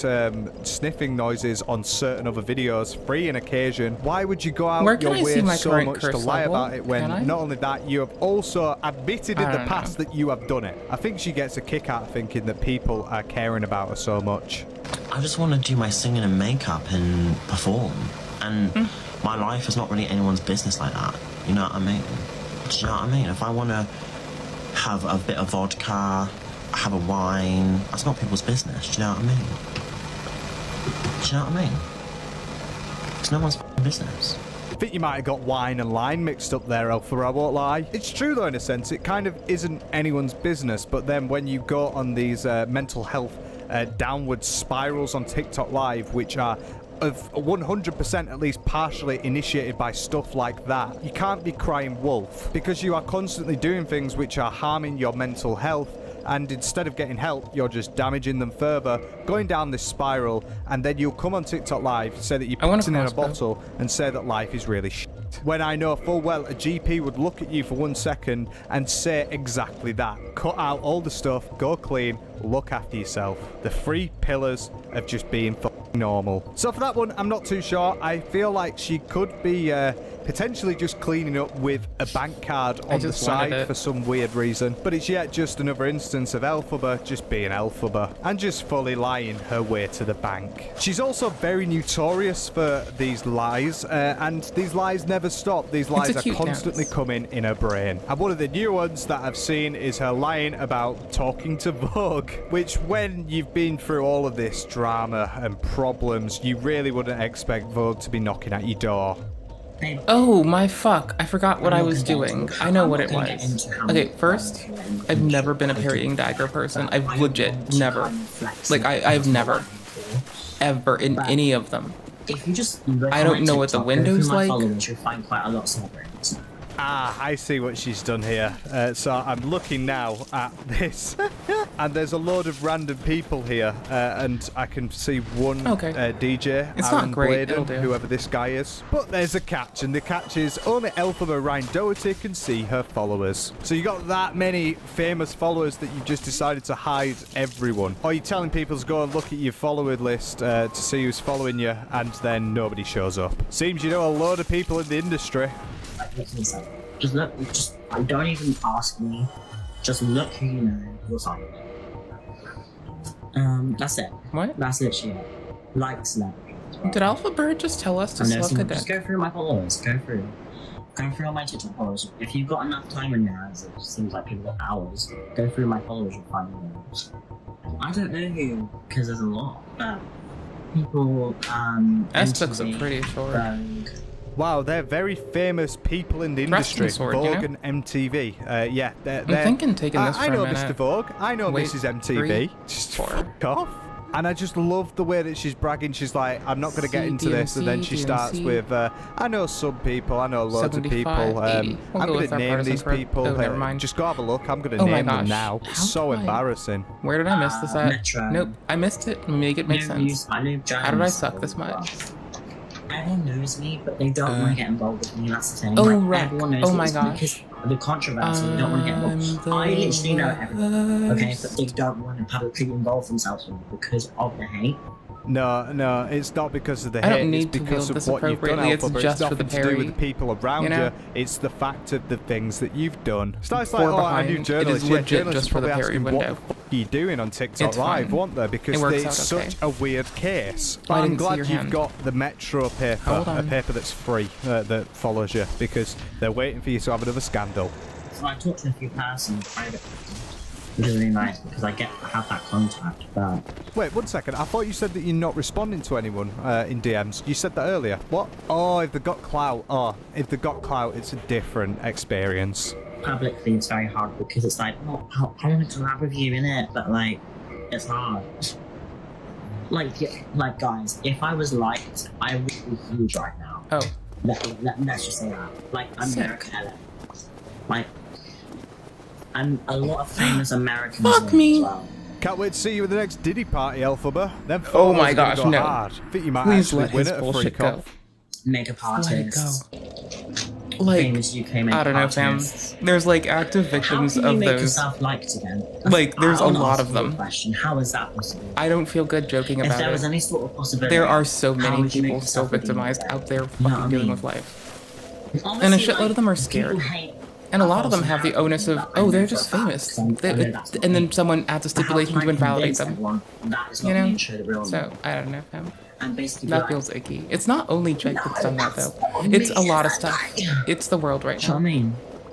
sniffing noises on certain other videos, free on occasion. Why would you go out Where can your I see way my so current much to curse lie level? about it when Can I? not only that, you have also admitted in I the don't past that you have done it? I think she gets a kick out of thinking that people are caring about her so much. I just want to do my singing and makeup and perform. And my life is not really anyone's business like that. You know what I mean? Do you know what I mean? If I want to have a bit of vodka, have a wine, that's not people's business. Do you know what I mean? Do you know what I mean? It's no one's business. I think you might have got wine and line mixed up there, Alpha, I won't lie. It's true though, in a sense, it kind of isn't anyone's business, but then when you go on these mental health downward spirals on TikTok Live, which are of 100% at least partially initiated by stuff like that, you can't be crying wolf, because you are constantly doing things which are harming your mental health, and instead of getting help, you're just damaging them further, going down this spiral, and then you'll come on TikTok Live, say that you're pissing in a bottle, and say that life is really shit. When I know full well a GP would look at you for 1 second and say exactly that. Cut out all the stuff, go clean, look after yourself. The 3 pillars of just being normal. So for that one, I'm not too sure. I feel like she could be potentially just cleaning up with a bank card on the side for some weird reason. But it's yet just another instance of Elphaba just being Elphaba and just fully lying her way to the bank. She's also very notorious for these lies, and these lies never stop. These lies are constantly coming in her brain. And one of the new ones that I've seen is her lying about talking to Vogue, which when you've been through all of this drama and problems, you really wouldn't expect Vogue to be knocking at your door. Oh my fuck, I forgot what I was doing. I know what it was. Okay, first, I've never been a parrying dagger person. I've legit never. Like, I've never. Ever in any of them. If you just I don't know what the window's like. You'll find quite a lot of celebrities. Ah, I see what she's done here. So I'm looking now at this, and there's a load of random people here, and I can see one DJ, It's Aaron not great. Bladen, whoever this guy is. But there's a catch, and the catch is only Elphaba Ryan Doherty can see her followers. So you got that many famous followers that you just decided to hide everyone. Or you're telling people to go and look at your follower list to see who's following you, and then nobody shows up. Seems you know a load of people in the industry. Just look, don't even ask me. Just look who you know, you'll find it. That's it. What? That's literally it. Like celebrities. Right? Did Alpha Bird just tell us to suck a dick? Just go through my followers. Go through all my TikTok followers. If you've got enough time in your hands, it seems like people got hours. Go through my followers, you'll find them. I don't know who, because there's a lot. People, S-Books are pretty short. Wow, they're very famous people in the industry. Vogue and MTV. Yeah, they're I'm thinking taking this for I know a minute. Mr. Vogue. I know Wait, Mrs. MTV. 3, Just 4. fuck off. And I just love the way that she's bragging. She's like, I'm not going to get into this. And then she starts with, I know some people. I know loads of people. I'm going to name these people. Never mind. Just go have a look. I'm going to name them now. It's so embarrassing. Where did I miss this at? Metro. Nope, I missed it. Make it make sense. How did I suck this much? Everyone knows me, but they don't want to get involved with me. That's the thing. Oh, like, right. Everyone knows Oh me my gosh. because of the controversy. They don't want to get involved. I literally know everything. Okay, but they don't want to publicly involve themselves with me because of the hate. No, it's not because of the I don't hate. need It's to because wield of this what you've done, appropriately, it's Alpha, but just it's for the nothing to do with parry, the people around you know? It's the fact of the things that you've done. It's like, Four oh, I do behind. journalists. It is Yeah, legit journalists just for the probably parry asking, window. what the fuck are you doing on TikTok It's Live, fine. won't there? Because It works it's out okay. such a weird case. But I I'm didn't see glad your you've hand. got the Metro paper, Hold a on. paper that's free, that follows you, because they're waiting for you to have another scandal. So I talked to a few persons privately, which is really nice because I have that contact. But Wait, 1 second. I thought you said that you're not responding to anyone in DMs. You said that earlier. What? Oh, if they've got clout. Oh, if they've got clout, it's a different experience. publicly, it's very hard because it's like, oh, I want to collab with you in it, but like, it's hard. Like guys, if I was liked, I would be huge right now. Oh. Let's just say that. Like, I'm American LA. Like, I'm a lot of famous Americans. Fuck me. As well. Can't wait to see you at the next Diddy party, Elphaba. Them Oh my followers are gonna gosh, go no. hard. I think you might Please actually let win his at a bullshit freak go. off. Makeup artists. Like, famous UK makeup I don't know, fam. artists. There's like active victims How can you of make those. yourself liked again? Like, there's a I wanna lot ask of you a them. question. How is that possible? I don't feel good joking If about there it. was any sort of possibility, There are so how many would you make people so yourself look victimized again? out there You know fucking what I dealing mean? with life. Obviously, And a shitload like, of them are scared. People hate And a lot of them have the onus of, oh, they're just famous. And then someone adds a stipulation to invalidate them. You know? So, I don't know, fam. That feels icky. It's not only Jake that's done that, though. It's a lot of stuff. It's the world right now.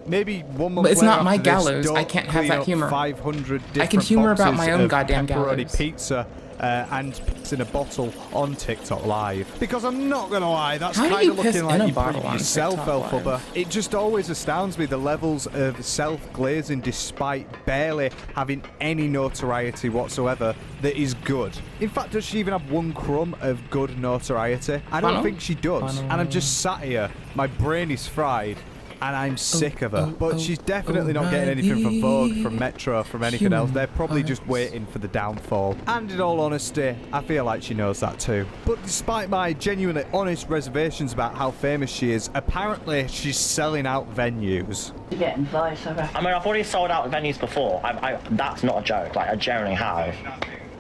Maybe one month But it's later not my after this, gallows. don't I can't have clean that up humor. 500 I can different humor about my boxes own of goddamn pepperoni gallows. pizza and piss in a bottle on TikTok Live. Because I'm not gonna lie, that's How do kind you of piss looking in like a you bottle breathe on yourself, TikTok Elphaba. Live? It just always astounds me the levels of self-glazing despite barely having any notoriety whatsoever that is good. In fact, does she even have one crumb of good notoriety? I don't think she does. And I'm just sat here, my brain is fried, and I'm sick of her. But she's definitely not getting anything from Vogue, from Metro, from anything else. They're probably just waiting for the downfall. And in all honesty, I feel like she knows that too. But despite my genuinely honest reservations about how famous she is, apparently she's selling out venues. I mean, I've already sold out venues before. That's not a joke. Like, I generally have.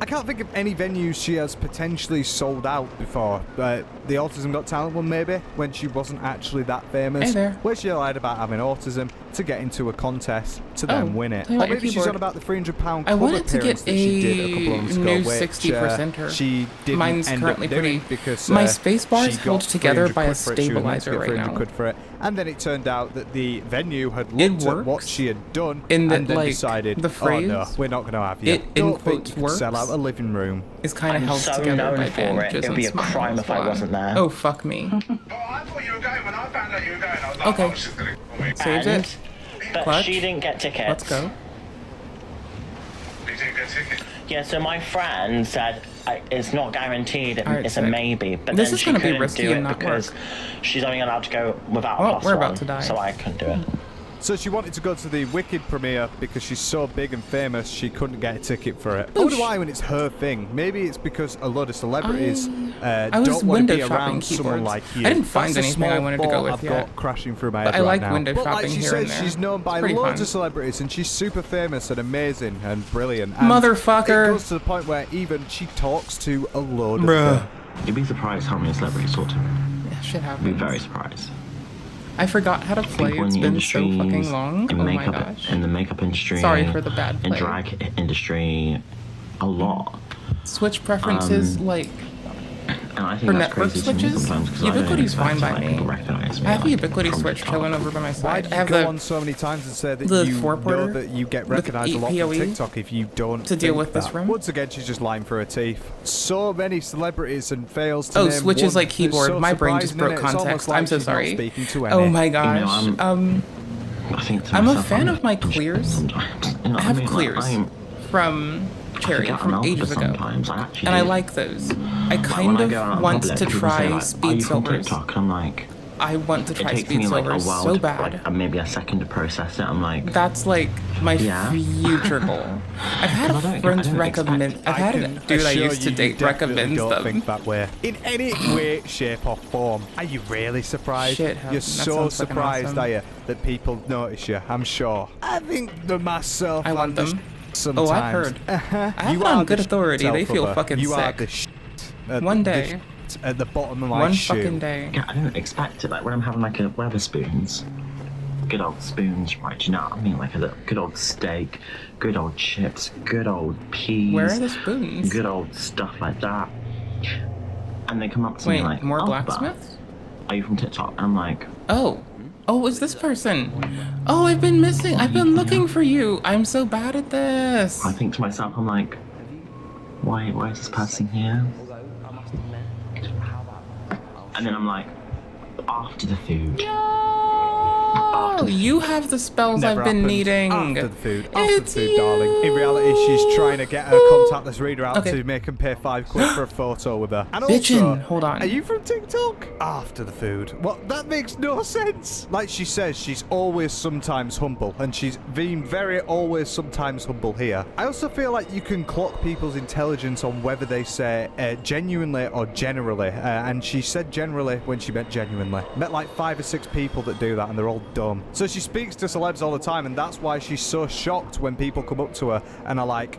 I can't think of any venues she has potentially sold out before. The Autism Got Talent one, maybe, when she wasn't actually that famous. Hey there. Where she lied about having autism to get into a contest to then win it. tell you Or what, your maybe she's keyboard. on about the £300 I club wanted to appearance get that she did a couple of a months ago, new which 60%er. she didn't Mine's end currently up doing pretty. because My space bar she is got held together 300 by a quid for it. She was meant to stabilizer get right 300 now. quid for it. And then it turned out that the venue had It looked at what works she had done in that, and then like, decided, the phrase, oh no, we're not going to have you. it, in Don't think quotes, you can sell works. out a living room. Is kind of I'm held so together known by for it. bandages It'd be a and crime if I smiles. wasn't there. Oh, fuck me. Okay. Saves it. But Clutch. she didn't get tickets. Let's go. Yeah, so my friend said it's not guaranteed, Alright, it's a sick. maybe. But This then is she gonna be couldn't risky do and it not because she's only allowed to go without a Oh, plus we're one, about to die. so I couldn't do it. So she wanted to go to the Wicked premiere because she's so big and famous she couldn't get a ticket for it. What do I when it's her thing? Maybe it's because a lot of celebrities I don't was want to window be shopping around someone keyboards. like you. I didn't find That's a anything I small wanted to go thought with I've yet. got crashing through my But head I right like now. window But like shopping she here says, and there. she's known by It's pretty loads fun. of celebrities and she's super famous and amazing and brilliant. And Motherfucker. It goes to the point where even she talks to a load of Bruh. them. You'd be surprised how many celebrities talk to me. Yeah, shit You'd be happens. very surprised. I forgot how to play. People in It's the been industry, so fucking long. in Oh my makeup, gosh. in the makeup industry, Sorry for the bad in play. drag industry, a lot. Switch preferences, like, And I think for that's Netflix crazy to me switches, sometimes because I don't ubiquity's expect fine to, by like, me. people recognize me. I have the like, ubiquity from switch TikTok. chilling over by my Why side. do I you have go the on so many times and say that the you know four-porter that you get with recognised a lot from PoE TikTok if you don't to deal think with this that? room? Once again, she's just lying through her teeth. So many celebrities and fails to Oh, name Switch is one. like keyboard. It's so My brain just surprising, broke innit? It's almost context. like I'm so she's not sorry. speaking to Oh any. my gosh. I think to I'm a myself, fan of my clears. sometimes, you know, I have mean, like, clears from Cherry forget from I'm ages older ago, sometimes. I actually and I do. like those. I Like, kind when I of go out in want public, to people say, try like, "Are speed you from silvers. TikTok?" I'm like, I want to it try takes speed me like a silvers while, so to, bad. like maybe a second to process it. I'm like, That's like my Yeah. future goal. I've had Because I a don't friend recommend. I've had a dude I used to date recommend don't them. think that way in any way, shape, or form. Are you really surprised? Shit, You're that so sounds fucking surprised, awesome. are you, that people notice you? I'm sure. I think the myself. I want them. Sometimes. Oh, I've heard. Uh-huh. I have You it on are good the authority. They feel Self-lover. fucking You are sick. the shit. One the day. shit at the bottom of my One shoe. fucking day. yeah, I don't expect it. Like when I'm having like a Weatherspoons, good old spoons, right? Do you know what I mean? Like a little good old steak, good old chips, good old peas. Where are the spoons? Good old stuff like that. And they come up to Wait, me like, more "Oh, blacksmiths? but are you from TikTok?" And I'm like, Oh. Oh, it's this person. Oh, I've been missing. I've been looking for you. I'm so bad at this. I think to myself, I'm like, why is this person here? And then I'm like, after the food. Oh, you have the spells Never I've been happened. needing. After the food, after It's the food, darling. In reality, she's trying to get her contactless reader out Okay. to make him pay £5 for a photo with her. And Bitchin', also, hold on. Are you from TikTok? After the food. Well, that makes no sense. Like she says, she's always sometimes humble, and she's been very always sometimes humble here. I also feel like you can clock people's intelligence on whether they say genuinely or generally, and she said generally when she meant genuinely. Met like 5 or 6 people that do that, and they're all dumb. So she speaks to celebs all the time, and that's why she's so shocked when people come up to her and are like,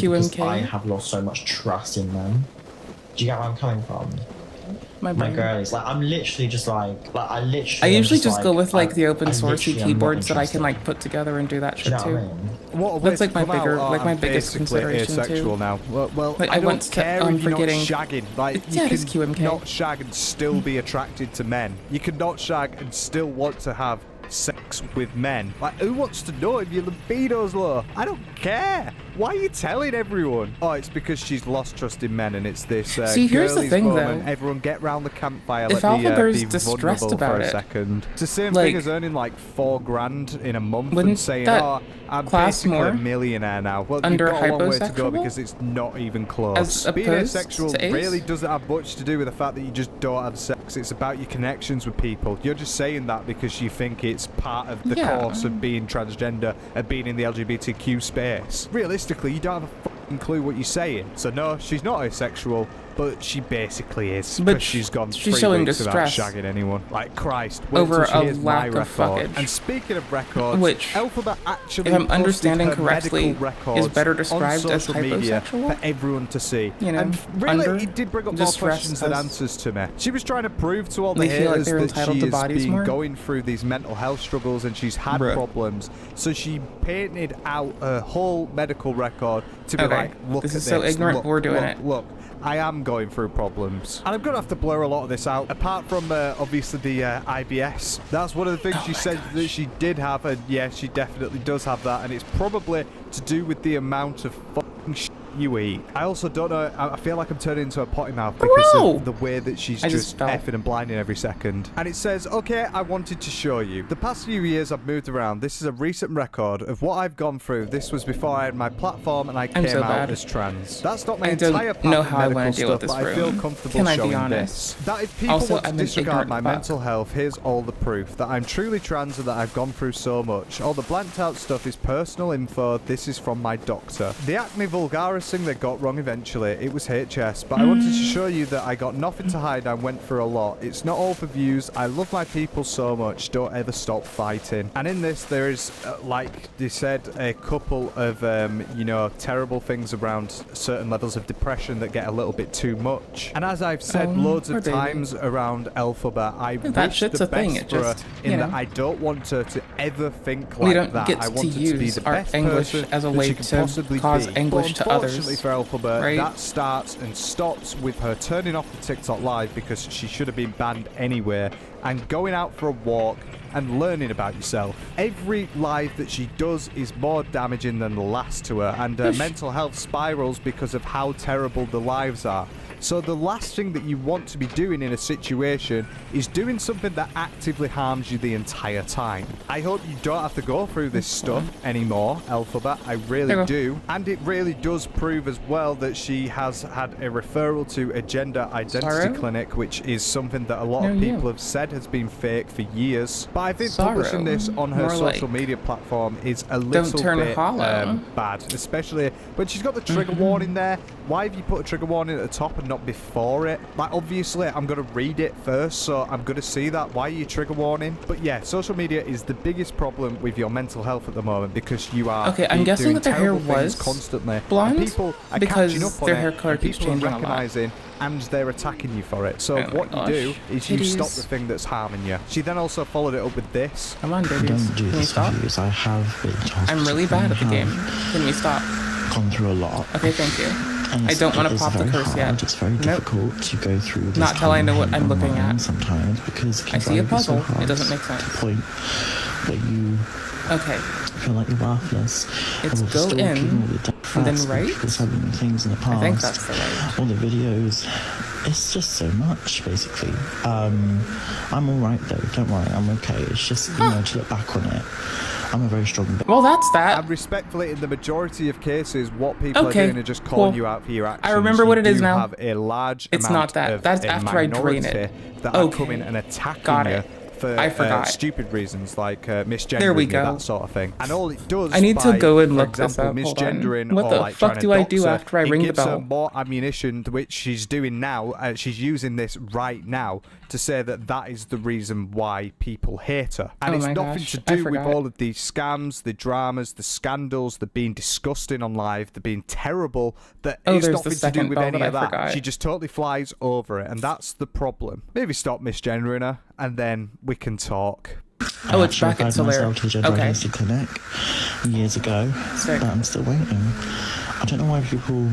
because I have lost so much trust in them. Do you get where I'm coming from? My girlies. Like, I'm literally just like I literally. I usually just like, go with like the open I sourcey literally am not keyboards that I can interested. like put together and do that Do shit you know too. what I mean? What a way That's like to my come out, bigger, like my biggest basically consideration asexual too. now. Well, like I don't once care if you're forgetting. not shagging. Like Yeah, you it is can QMK. not shag and still be attracted to men. You can not shag and still want to have sex with men. Like, who wants to know if your libido's low? I don't care. Why are you telling everyone? Oh, it's because she's lost trust in men, and it's this See, here's the girlies thing, moment. though. Everyone get round the campfire. If Let me Alphabear's be distressed vulnerable about for a it, second. It's the same like, thing as earning like $4,000 in a month wouldn't and saying, that "Oh, I'm class basically more a millionaire now." Well, under you've got a long way to go hyposexual? because it's not even close. As Being opposed asexual to ace? really doesn't have much to do with the fact that you just don't have sex. It's about your connections with people. You're just saying that because you think it's part of the Yeah. course of being transgender and being in the LGBTQ space. Realistically, you don't have a fucking clue what you're saying. So no, she's not asexual, but she basically is. But Because she's gone she's 3 showing weeks without distress shagging anyone. Like, Christ. Wait over till she a hears my lack of record. fuckage. And speaking of records, Which, Alphabet actually if I'm posted understanding her correctly, medical records is better on described as social media hyposexual? for everyone to see. You know, and really, under it did bring up more distress questions than as- answers to me. She was trying to prove to all the They feel like haters they're that entitled she to has bodies been more? going through these mental health struggles and she's had Bruh. problems. So she painted out a whole medical record to be Okay, like, look this at is so ignorant, Look, we're doing look, it. Look, I am going through problems. And I'm going to have to blur a lot of this out. Apart from, obviously, the IBS. That's one of the things she said that she did have. And yeah, she definitely does have that. And it's probably to do with the amount of fucking shit you eat. I also don't know. I feel like I'm turning into a potty mouth because of the way that she's just effing and blinding every second. And it says, okay, I wanted to show you. The past few years I've moved around. This is a recent record of what I've gone through. This was before I had my platform and I came so out bad. as trans. That's not my I don't entire path know of how I medical wanna deal stuff, with this but I feel room. comfortable Can I be showing honest? this. That if people Also, want to I'm an disregard ignorant my fuck. mental health, here's all the proof that I'm truly trans and that I've gone through so much. All the blanked out stuff is personal info. This is from my doctor. The acne vulgaris thing they got wrong eventually. It was HS, but I wanted to show you that I got nothing to hide. I went through a lot. It's not all for views. I love my people so much. Don't ever stop fighting. And in this, there is, like they said, a couple of, you know, terrible things around certain levels of depression that get a little bit too much. And as I've said loads of times around Alphabet, I That wish shit's the a thing, best it for her just, in you that know. I don't want her to ever think We like don't that. get I to want her to be use the our best anguish person as a that way she can to possibly cause be. anguish But to others, unfortunately for Alphabet, right? that starts and stops with her turning off the TikTok live because she should have been banned anyway, and going out for a walk and learning about yourself. Every live that she does is more damaging than the last to her, and her mental health spirals because of how terrible the lives are. So the last thing that you want to be doing in a situation is doing something that actively harms you the entire time. I hope you don't have to go through this stuff anymore, Alphabet. I really do. And it really does prove as well that she has had a referral to a gender identity clinic, which is something that a lot of people have said has been fake for years. But I think publishing this on her More social like, media platform is a don't little turn bit hollow. bad, especially when she's got the trigger warning there. Why have you put a trigger warning at the top and not before it? Like, obviously I'm going to read it first, so I'm going to see that. Why are you trigger warning? But yeah, social media is the biggest problem with your mental health at the moment because you are Okay, I'm guessing doing that their hair terrible things was constantly. blonde And people are because catching up on their it, hair color and keeps people are changing a lot. recognizing and they're attacking you for it. So Oh my what you do gosh. is you Titties. stop the thing that's harming you. She then also followed it up with this. Come on, I babies. don't do Can we this stop? for views. I have been to I'm really hospital bad at the and game. have Can we stop? gone through a lot. Okay, thank you. And I don't want it to is pop the very curse hard. yet. It's very difficult to go through this Not till I know what I'm looking online at. sometimes because I see a puzzle. So hard It doesn't make to sense. the point where you Okay. feel like you're worthless. It's All the go stalking, in, all the death and then threats, right? People sending things in the past. I think that's the right. All the videos. It's just so much, basically. I'm all right though. Don't worry, I'm okay. It's just you know to look back on it. I'm a very strong. Well, that's that. And respectfully, in the majority of cases, what people Okay, are doing are just calling cool. you out for your actions. I remember what it You is do now. have a large It's amount not that. of That's a after I drain minority it. that are Okay. coming and attacking Got you it. for stupid reasons like misgendering, there we go. that sort of thing. And all it does, I need to go and look for example, this up. misgendering what or the like fuck trying do to I do dox her, after I ring the it gives her bell? more ammunition, which she's doing now. She's using this right now to say that that is the reason why people hate her. And it's nothing to do with all of these scams, the dramas, the scandals, the being disgusting on live, the being terrible. That it's nothing to do with any of that. She just totally flies over it, and that's the problem. Maybe stop misgendering her, and then we can talk. Oh, it's back at Solaire. Okay. Clinic years ago, but I'm still waiting. I don't know why people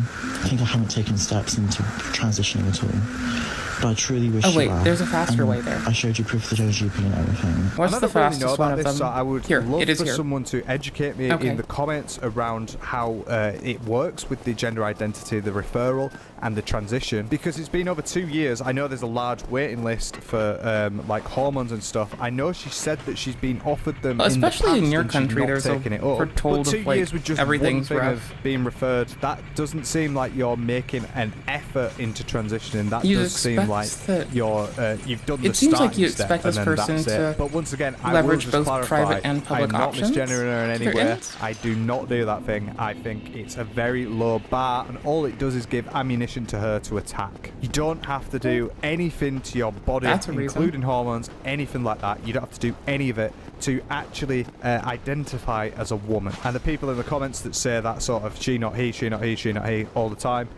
think I haven't taken steps into transitioning at all. But I truly wish you were. there's a faster way there. I showed you proof of the OGP and everything. What's the fastest one of them? So I would love for someone to educate me in the comments around how it works with the gender identity, the referral, and the transition. Because it's been over 2 years. I know there's a large waiting list for like hormones and stuff. I know she said that she's been offered them, especially in your and country. There's we're told of 2 years with just everything's one thing rough. of being referred. That doesn't seem like you're making an effort into transitioning. That does seem like you've done the starting step. It seems like you expect this person to but once again, leverage both private and public options. I'm not misgendering her in any way. I do not do that thing. I think it's a very low bar, and all it does is give ammunition to her to attack. You don't have to do anything to your body, including hormones, anything like that. You don't have to do any of it to actually identify as a woman. And the people in the comments that say that sort of she not he, she not he, she not he all the time,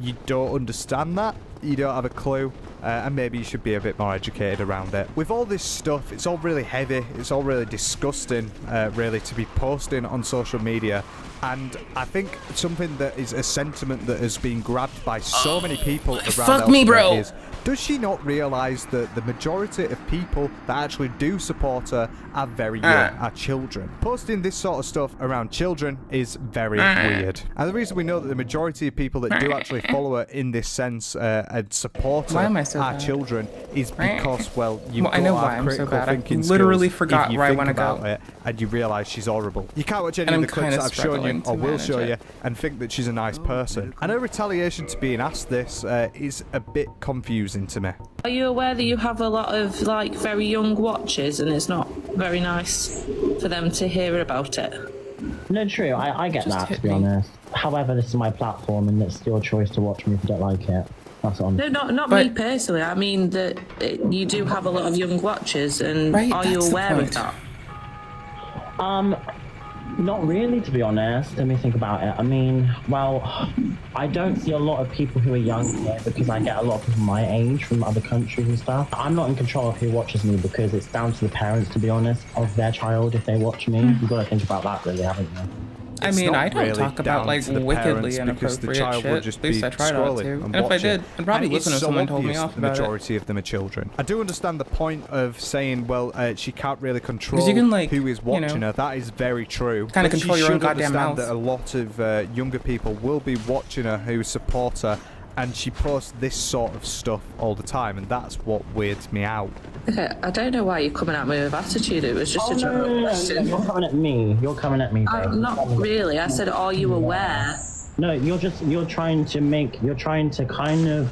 you don't understand that. You don't have a clue, and maybe you should be a bit more educated around it. With all this stuff, it's all really heavy, it's all really disgusting, really, to be posting on social media. And I think something that is a sentiment that has been grabbed by so many people around fuck me, bro. is, does she not realise that the majority of people that actually do support her are very young, are children? Posting this sort of stuff around children is very weird. And the reason we know that the majority of people that do actually follow her in this sense and support her are children is because, well, you've got I know to why have I'm so critical bad. I thinking literally skills forgot if you where I think want to about go. it and you realise she's horrible. You can't watch any of the clips that I've shown you or will show you and think that she's a nice person. And her retaliation to being asked this is a bit confusing to me. Are you aware that you have a lot of like very young watchers and it's not very nice for them to hear about it? No, true. I get that, to be honest. However, this is my platform and it's your choice to watch me if you don't like it. That's on. No, not me personally. I mean that you do have a lot of young watchers, and are you aware of that? Not really, to be honest. Let me think about it. I mean, well, I don't see a lot of people who are young here because I get a lot of people my age from other countries and stuff. I'm not in control of who watches me because it's down to the parents, to be honest, of their child if they watch me. You've got to think about that, really, haven't you? I mean, I don't talk about like wickedly inappropriate shit. At least I try not to. And if I did, I'd probably listen if someone told me off about it. The majority of them are children. I do understand the point of saying, well, she can't really control who is watching her. That is very true. Kind of control your own goddamn mouth. That a lot of younger people will be watching her who support her, and she posts this sort of stuff all the time, and that's what weirds me out. Okay, I don't know why you're coming at me with attitude. It was just a general question. You're coming at me. You're coming at me, babe. Not really. I said, are you aware? No, you're trying to kind of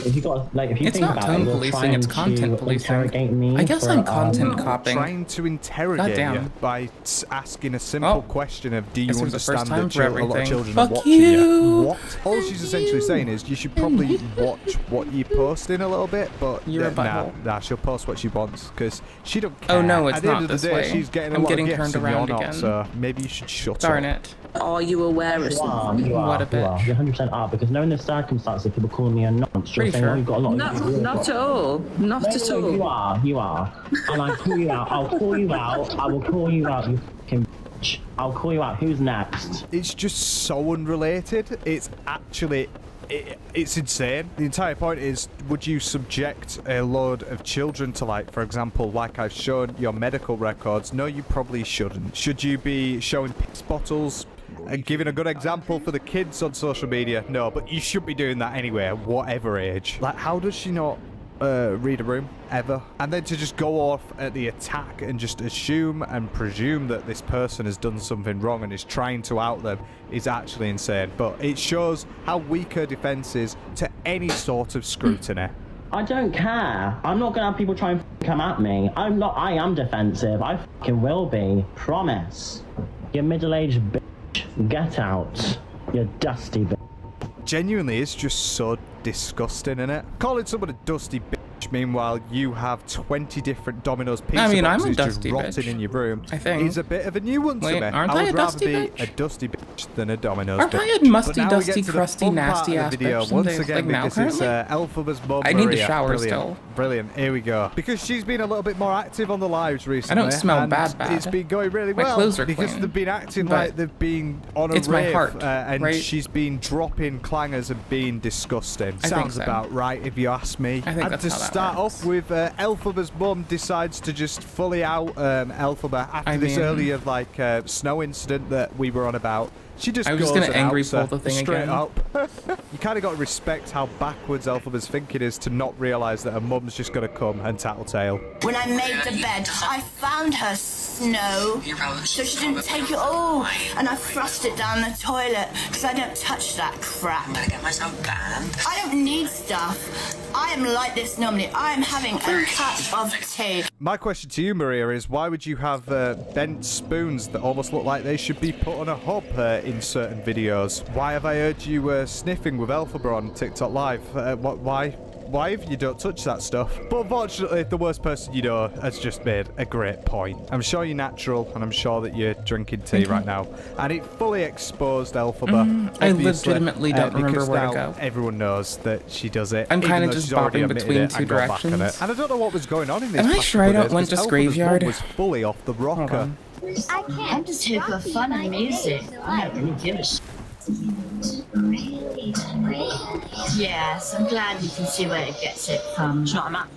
if you got like if you it's think not about tone it, policing, it's content policing. Me I guess I'm content copying. Trying to interrogate you by asking a simple question of, do you understand that a lot of children are watching you? What? All she's essentially saying is you should probably watch what you're posting a little bit, but nah, she'll post what she wants because she don't care. Oh no, it's At the not end of the this day, way. she's getting I'm a lot getting of gifts turned and around you're not, again. so maybe you should shut Darn up. it. Are you aware of something? What a bitch. You're 100% are, because knowing the circumstances of people calling me a nonce, you're saying, oh, you've got a lot of... Not at all. Not at all. You are. And I call you out. I'll call you out. I will call you out, you fucking bitch. I'll call you out. Who's next? It's just so unrelated. It's actually... It's insane. The entire point is, would you subject a load of children to, like, for example, like I've shown, your medical records? No, you probably shouldn't. Should you be showing piss bottles and giving a good example for the kids on social media? No, but you should be doing that anyway, at whatever age. Like, how does she not read a room ever? And then to just go off at the attack and just assume and presume that this person has done something wrong and is trying to out them is actually insane. But it shows how weak her defense is to any sort of scrutiny. I don't care. I'm not gonna have people try and come at me. I am defensive. I will be. Promise. You middle-aged bitch. Get out. You dusty bitch. Genuinely, it's just so disgusting, innit? Calling someone a dusty bitch, meanwhile you have 20 different Domino's pizza boxes just rotting in your room, I think. is a bit of a new one to me. Aren't I I would a rather dusty be bitch? a dusty bitch than a Domino's Aren't bitch. I a musty, But now we dusty, get to the crusty, fun part nasty of ass the video bitch once some days, again like now because it's currently? Elphaba's mum, I need to Maria. shower Brilliant. still. Brilliant, here we go. Because she's been a little bit more active on the lives recently. I don't smell and bad. It's been going really My well. clothes are because clean, they've been acting but like they've been on a it's my rave, heart, and right? she's been dropping clangers and being disgusting. I think Sounds so. about right if you ask me. I think and that's to how that start works. off with, Elphaba's mum decides to just fully out Elphaba after this earlier snow incident that we were on about. She just I was goes just gonna and angry outs pull her the thing straight again. up. You kind of got to respect how backwards Elphaba's thinking is to not realise that her mum's just going to come and tattletale. When I made the bed, I found her snow, so she didn't take it all, and I thrust it down the toilet because I don't touch that crap. I'm gonna get myself banned. I don't need stuff. I am like this normally. I am having a cup of tea. My question to you, Maria, is why would you have bent spoons that almost look like they should be put on a hub in certain videos? Why have I heard you sniffing with Elphaba on TikTok Live? Why if you don't touch that stuff? But unfortunately, the worst person you know has just made a great point. I'm sure you're natural, and I'm sure that you're drinking tea right now. And it fully exposed Elphaba. I legitimately don't remember because where to now go. everyone knows that she does it. I'm kind kinda of just bopping between two directions. And I don't know what was going on in this. Am I past sure I couple don't of days, went to 'cause Elphaba's Graveyard? mum was fully off the rocker. I'm just here for fun and music. I don't really give a shit. Yes, I'm glad you can see where it gets it from. It's not a map.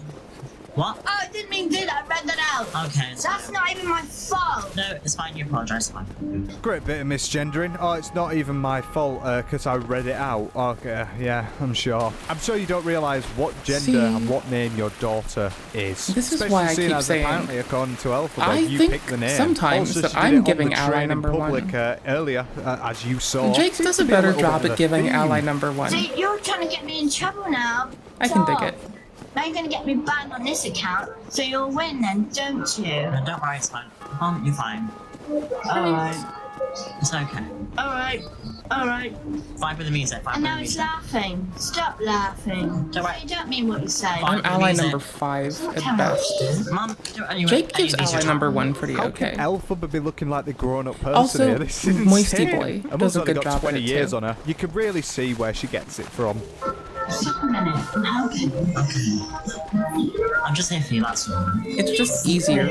What? Oh, I didn't mean to do that. I read that out. Okay. That's not even my fault. No, it's fine. You apologise. Fine. Great bit of misgendering. Oh, it's not even my fault because I read it out. Okay, yeah, I'm sure. I'm sure you don't realise what gender and what name your daughter is. This is Especially why I seeing keep as saying, apparently, according to Elphaba, I you think pick the name. sometimes Also, that she did I'm it on giving the ally train in number public, one. earlier, as you saw. Jake does a Be better little bit job of at a giving theme. ally number one. See, you're trying to get me in trouble now. I can dig Stop. it. Now you're going to get me banned on this account, so you'll win then, don't you? No, don't worry. It's fine. You're fine. Alright. It's okay. Alright. Fine with the music. Fine And with now the it's music. laughing. Stop laughing. Don't worry. You don't mean what you say. I'm ally number 5 at best. Mum, Jake gives ally number 1 pretty How okay. can Elphaba be looking like the grown-up person Also, here? This is Moisty insane. Boy Her does mum's a only good got job 20 at it years too. on her. You can really see where she gets it from. Stop a minute. I'm helping. I'm just here for you, that's all. It's just easier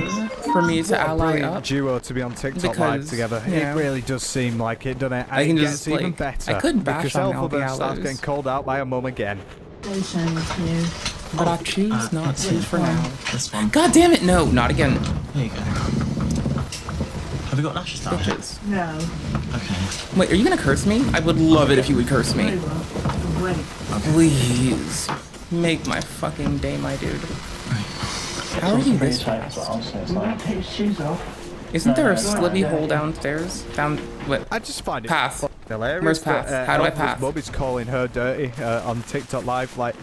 for me to What a ally brilliant up. duo to be on TikTok Live because, together. you know, It really does seem like it, doesn't it? And I can it just, gets even like, better. I could bash because on all the Elphaba starts allies. getting called out by her mum again. But I choose not to for now. This one. God damn it, no, not again. There you go. Have we got lashes down? Bitches. No. Okay. Wait, are you gonna curse me? I would love it if you would curse me. Wait. Please. Make my fucking day, my dude. How are you this fast? I'm gonna take his shoes off. Isn't there a slibby hole downstairs? Down what? I just find it path. hilarious. Where's path? How do I Elphaba's path? mum is calling her dirty on TikTok Live. Like,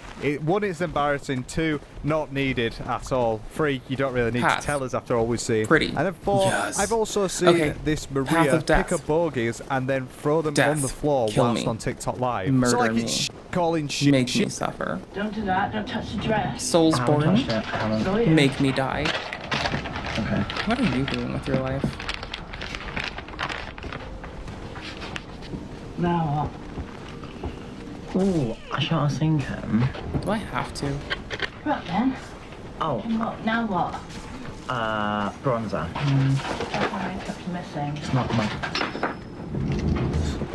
one, it's embarrassing. Two, not needed at all. Three, you don't really need Path. to tell us after all we've seen. Pretty. And then four, Yes. I've also seen Okay. this Path Maria of death. pick up bogies and then throw them Death. on the floor Kill whilst me. on TikTok Live. Murder so like me. it's calling shit. Make me suffer. Don't do that. Don't touch the dress. Soulsborne. Oh, yeah. Make me die. Okay. What are you doing with your life? Now Ooh, I shot a thinking. Do I have to? what? Right then. Oh, Now what? bronzer. Don't worry, it kept missing. It's not my.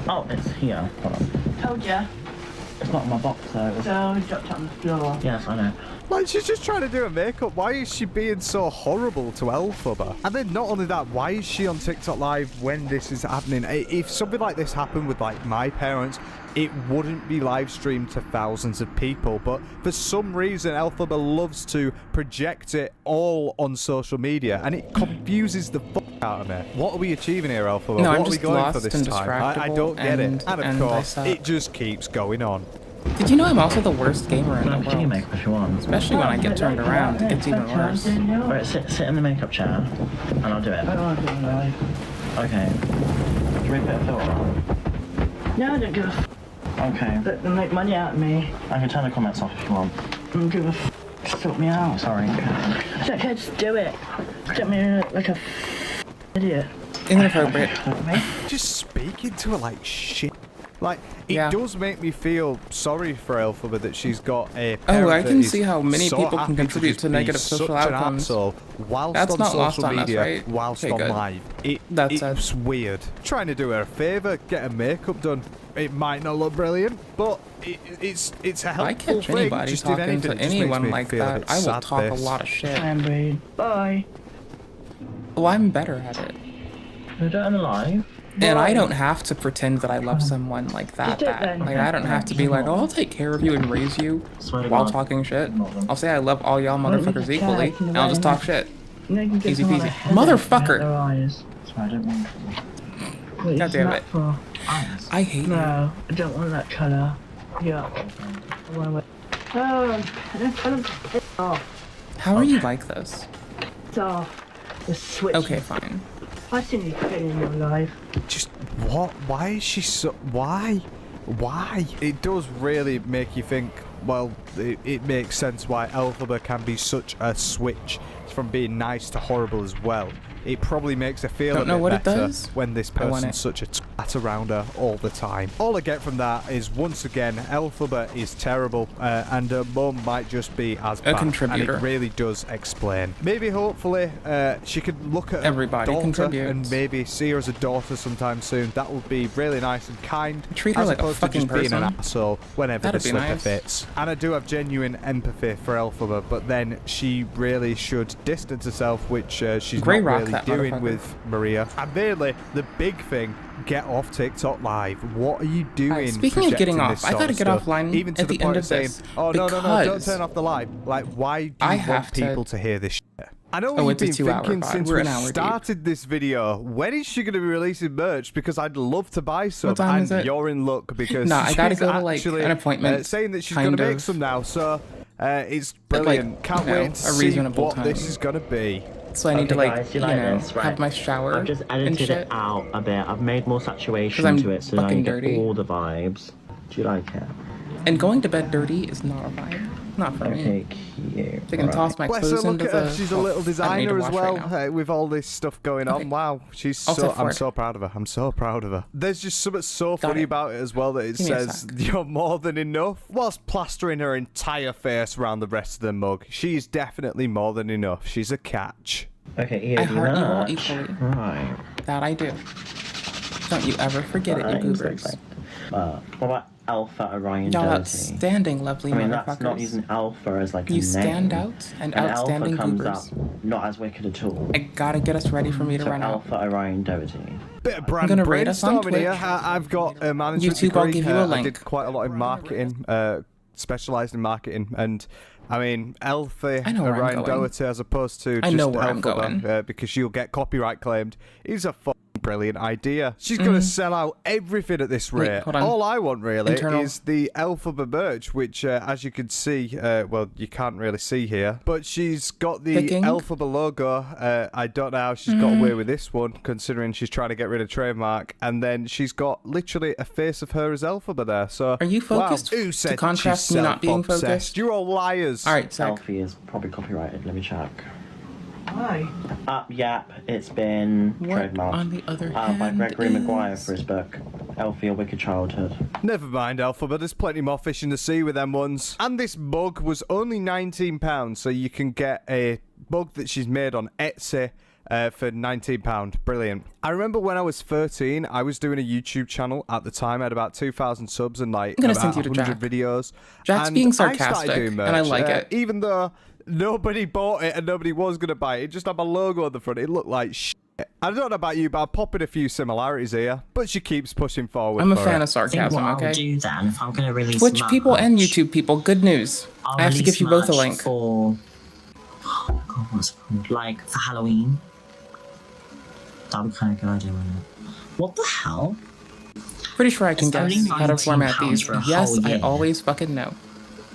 Oh, it's here. Hold on. Told ya. It's not in my box though. So he dropped it on the floor. Yes, I know. Like, she's just trying to do her makeup. Why is she being so horrible to Elphaba? And then not only that, why is she on TikTok Live when this is happening? If something like this happened with, like, my parents, it wouldn't be live streamed to thousands of people. But for some reason, Elphaba loves to project it all on social media, and it confuses the fuck out of me. What are we achieving here, Elphaba? No, I'm what are we just going for lost this and time? I don't get distractible it. And of and I course, suck. it just keeps going on. Did you know I'm also the worst gamer in the world? Make if you want. Especially when I get turned around. It gets even worse. Alright, sit in the makeup chair, and I'll do it. Okay. Should we put a filter on? No, I don't give a f. Okay. They make money out of me. I can turn the comments off if you want. I don't give a f. Just sort me out. Sorry. I don't care, just do it. Don't make me look like a idiot. Inappropriate. Just speaking to her like shit. Like, it does make me feel sorry for Elphaba that she's got a parent I can that see is how many so people happy can contribute to be negative social such an outcomes. arsehole whilst That's on not lost social on us, media, right? whilst Okay, on good. live. That's it's weird. Trying to do her a favour, get her makeup done. It might not look brilliant, but it's a helpful I catch thing. anybody Just if talking anything, to it just makes anyone me like feel a that, bit I will sad, talk a this. lot of shit. Bye. Well, I'm better at it. We're doing live. And I don't have to pretend that I love someone like that. Like, I don't have to be like, oh, I'll take care of you and raise you while talking shit. I'll say I love all y'all motherfuckers equally, and I'll just talk shit. Easy peasy. Motherfucker! Sorry, I don't mean Wait, God damn it. I hate you. No, I don't want that colour. Yeah. Oh, off. How are you like this? It's off. The switch. Okay, fine. I've seen you pain in your life. Just what? Why is she so? Why? It does really make you think. Well, it makes sense why Elphaba can be such a switch from being nice to horrible as well. It probably makes her feel a bit better when this person's such a twat around her all the time. All I get from that is, once again, Elphaba is terrible, and her mum might just be as bad. contributor. And it really does explain. Maybe, hopefully, she could look at her daughter and maybe see her as a daughter sometime soon. That would be really nice and kind. Treat her as like a opposed fucking to just being an person. asshole whenever That'd the be slipper nice. fits. And I do have genuine empathy for Elphaba, but then she really should distance herself, which she's Grey not rock really that doing motherfucker. with Maria. And mainly, the big thing, get off TikTok Live. What are you doing? Speaking of getting projecting off, this I sort gotta of get stuff? offline Even to at the the point end of of saying, this, oh, no, don't because turn off the live. Like, why do I you want have to- people to hear this shit? I know Oh, what it's you've a been 2-hour thinking vibe. since We're we an hour deep. started this video. When is she going to be releasing merch? Because I'd love to buy some. What time and is it? you're in luck because No, I gotta she's go to, like, actually, an appointment, saying that she's going to kind make of. some now. So it's But, like, brilliant. Can't you know, wait to a see reasonable what time. this is going to be. So I need to, Okay, like, guys, you you like know, this, right? have my shower I've just and edited shit. it out a bit. I've made more 'Cause saturation I'm to it, so now you fucking get dirty. all the vibes. Do you like it? And going to bed dirty is not a vibe. Not for me. Okay, cute. They can toss my Bless her, clothes look into at her. the... She's a little I don't need to designer as wash well, right now. with all this stuff going on. Wow, she's I'll so. sit I'm forward. so proud of her. I'm so proud of her. There's just something so Got funny it. about it as well that it Give me a says you're more than enough, whilst plastering her entire face around the rest of the mug. She's definitely more than enough. She's a catch. Okay, yeah, I do heart you all that. equally. Right. That I do. Don't you ever forget it, you goobers. What about Alpha Orion Y'all Doty? outstanding, lovely I mean, motherfuckers. that's not using Alpha as like a You name. stand out and outstanding Alpha comes goobers. up not as wicked at all. I gotta get us ready for me to So run out. Alpha Orion Doty. Bit of brand gonna rate us on brainstorming here. Twitch. I've got a management YouTube, I'll degree. give you a I link. did quite a lot in marketing, specialised in marketing, and I mean, Alpha I know where I'm Orion going. Doty as opposed to I just know where I'm Elphaba, going. because you'll get copyright claimed, is a fucking brilliant idea. She's going to sell out everything at this Wait, rate. hold on. All I want really Internal. is the Elphaba merch, which as you can see, well, you can't really see here, but she's got the Picking. Elphaba logo. I don't know how she's got away with this one, considering she's trying to get rid of trademark, and then she's got literally a face of her as Elphaba there. So Are you focused wow. Who to said contrast she's me not being self-obsessed? focused? You're all liars. All right, Zach. Alfie is probably copyrighted. Let me check. Why? Yep, it's been What, trademarked. on the other by hand, Gregory Maguire is- for his book, Elfie, A Wicked Childhood. Never mind, Elphaba, there's plenty more fish in the sea with them ones. And this mug was only £19, so you can get a mug that she's made on Etsy for £19. Brilliant. I remember when I was 13, I was doing a YouTube channel at the time. I had about 2,000 subs and like I'm gonna about send you to 100 Jack. videos. Jack's and being I started sarcastic, doing merch, and I like it. Even though nobody bought it and nobody was going to buy it, it just had my logo on the front. It looked like shit. I don't know about you, but I'm popping a few similarities here. But she keeps pushing forward. I'm a for fan it. of sarcasm, I'll okay? do then, if I'm going to release Twitch merch, people and YouTube people, good news. I'll I have to release give you both a merch link. For, oh my God, what's it called? Like, for Halloween. That would be kind of good idea, wouldn't it? What the hell? Pretty sure I can It's only guess how to format £19 these. for a Yes, whole I year. always fucking know.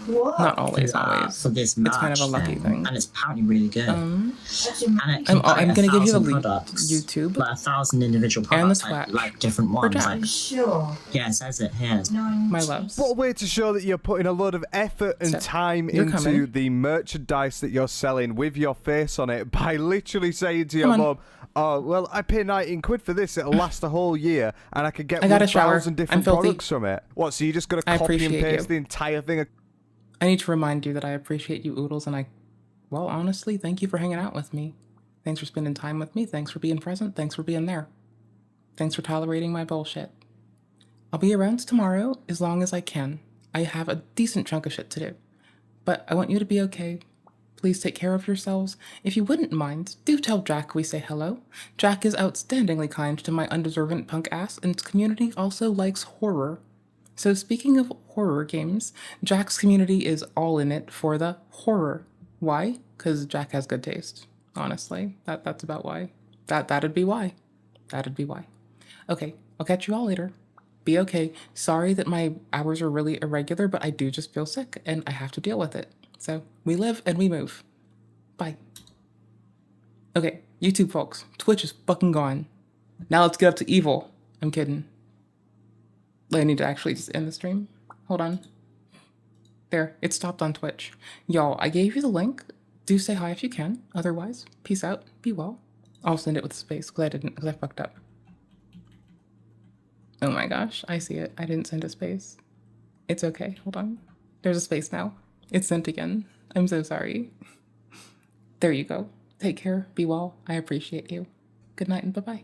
Not always, always. For this It's kind of a merch lucky thing. and it's apparently really good. And it I'm can create gonna give you the 1,000 link. products, YouTube like 1,000 individual and the products, Twitch like different for ones. Jack. Like, Sure. yeah, it says it here. My loves. What a way to show that you're putting a lot of effort and time you're into coming. the merchandise that you're selling with your face on it by literally saying to your Come on. mum, oh, well, I pay 19 quid for this, it'll last a whole year, and I could get I got a shower. 1,000 different I'm filthy. products from it. What, so you just got to I copy and appreciate paste you. the entire thing? I need to remind you that I appreciate you, Oodles, and well, honestly, thank you for hanging out with me. Thanks for spending time with me. Thanks for being present. Thanks for being there. Thanks for tolerating my bullshit. I'll be around tomorrow as long as I can. I have a decent chunk of shit to do. But I want you to be okay. Please take care of yourselves. If you wouldn't mind, do tell Jack we say hello. Jack is outstandingly kind to my undeserving punk ass, and his community also likes horror. So speaking of horror games, Jack's community is all in it for the horror. Why? Because Jack has good taste. Honestly, that's about why. That'd be why. That'd be why. Okay, I'll catch you all later. Be okay. Sorry that my hours are really irregular, but I do just feel sick, and I have to deal with it. So we live and we move. Bye. Okay, YouTube folks, Twitch is fucking gone. Now let's get up to evil. I'm kidding. I need to actually just end the stream. Hold on. There, it stopped on Twitch. Y'all, I gave you the link. Do say hi if you can. Otherwise, peace out. Be well. I'll send it with space because I fucked up. Oh my gosh, I see it. I didn't send a space. It's okay. Hold on. There's a space now. It's sent again. I'm so sorry. There you go. Take care. Be well. I appreciate you. Good night and bye-bye.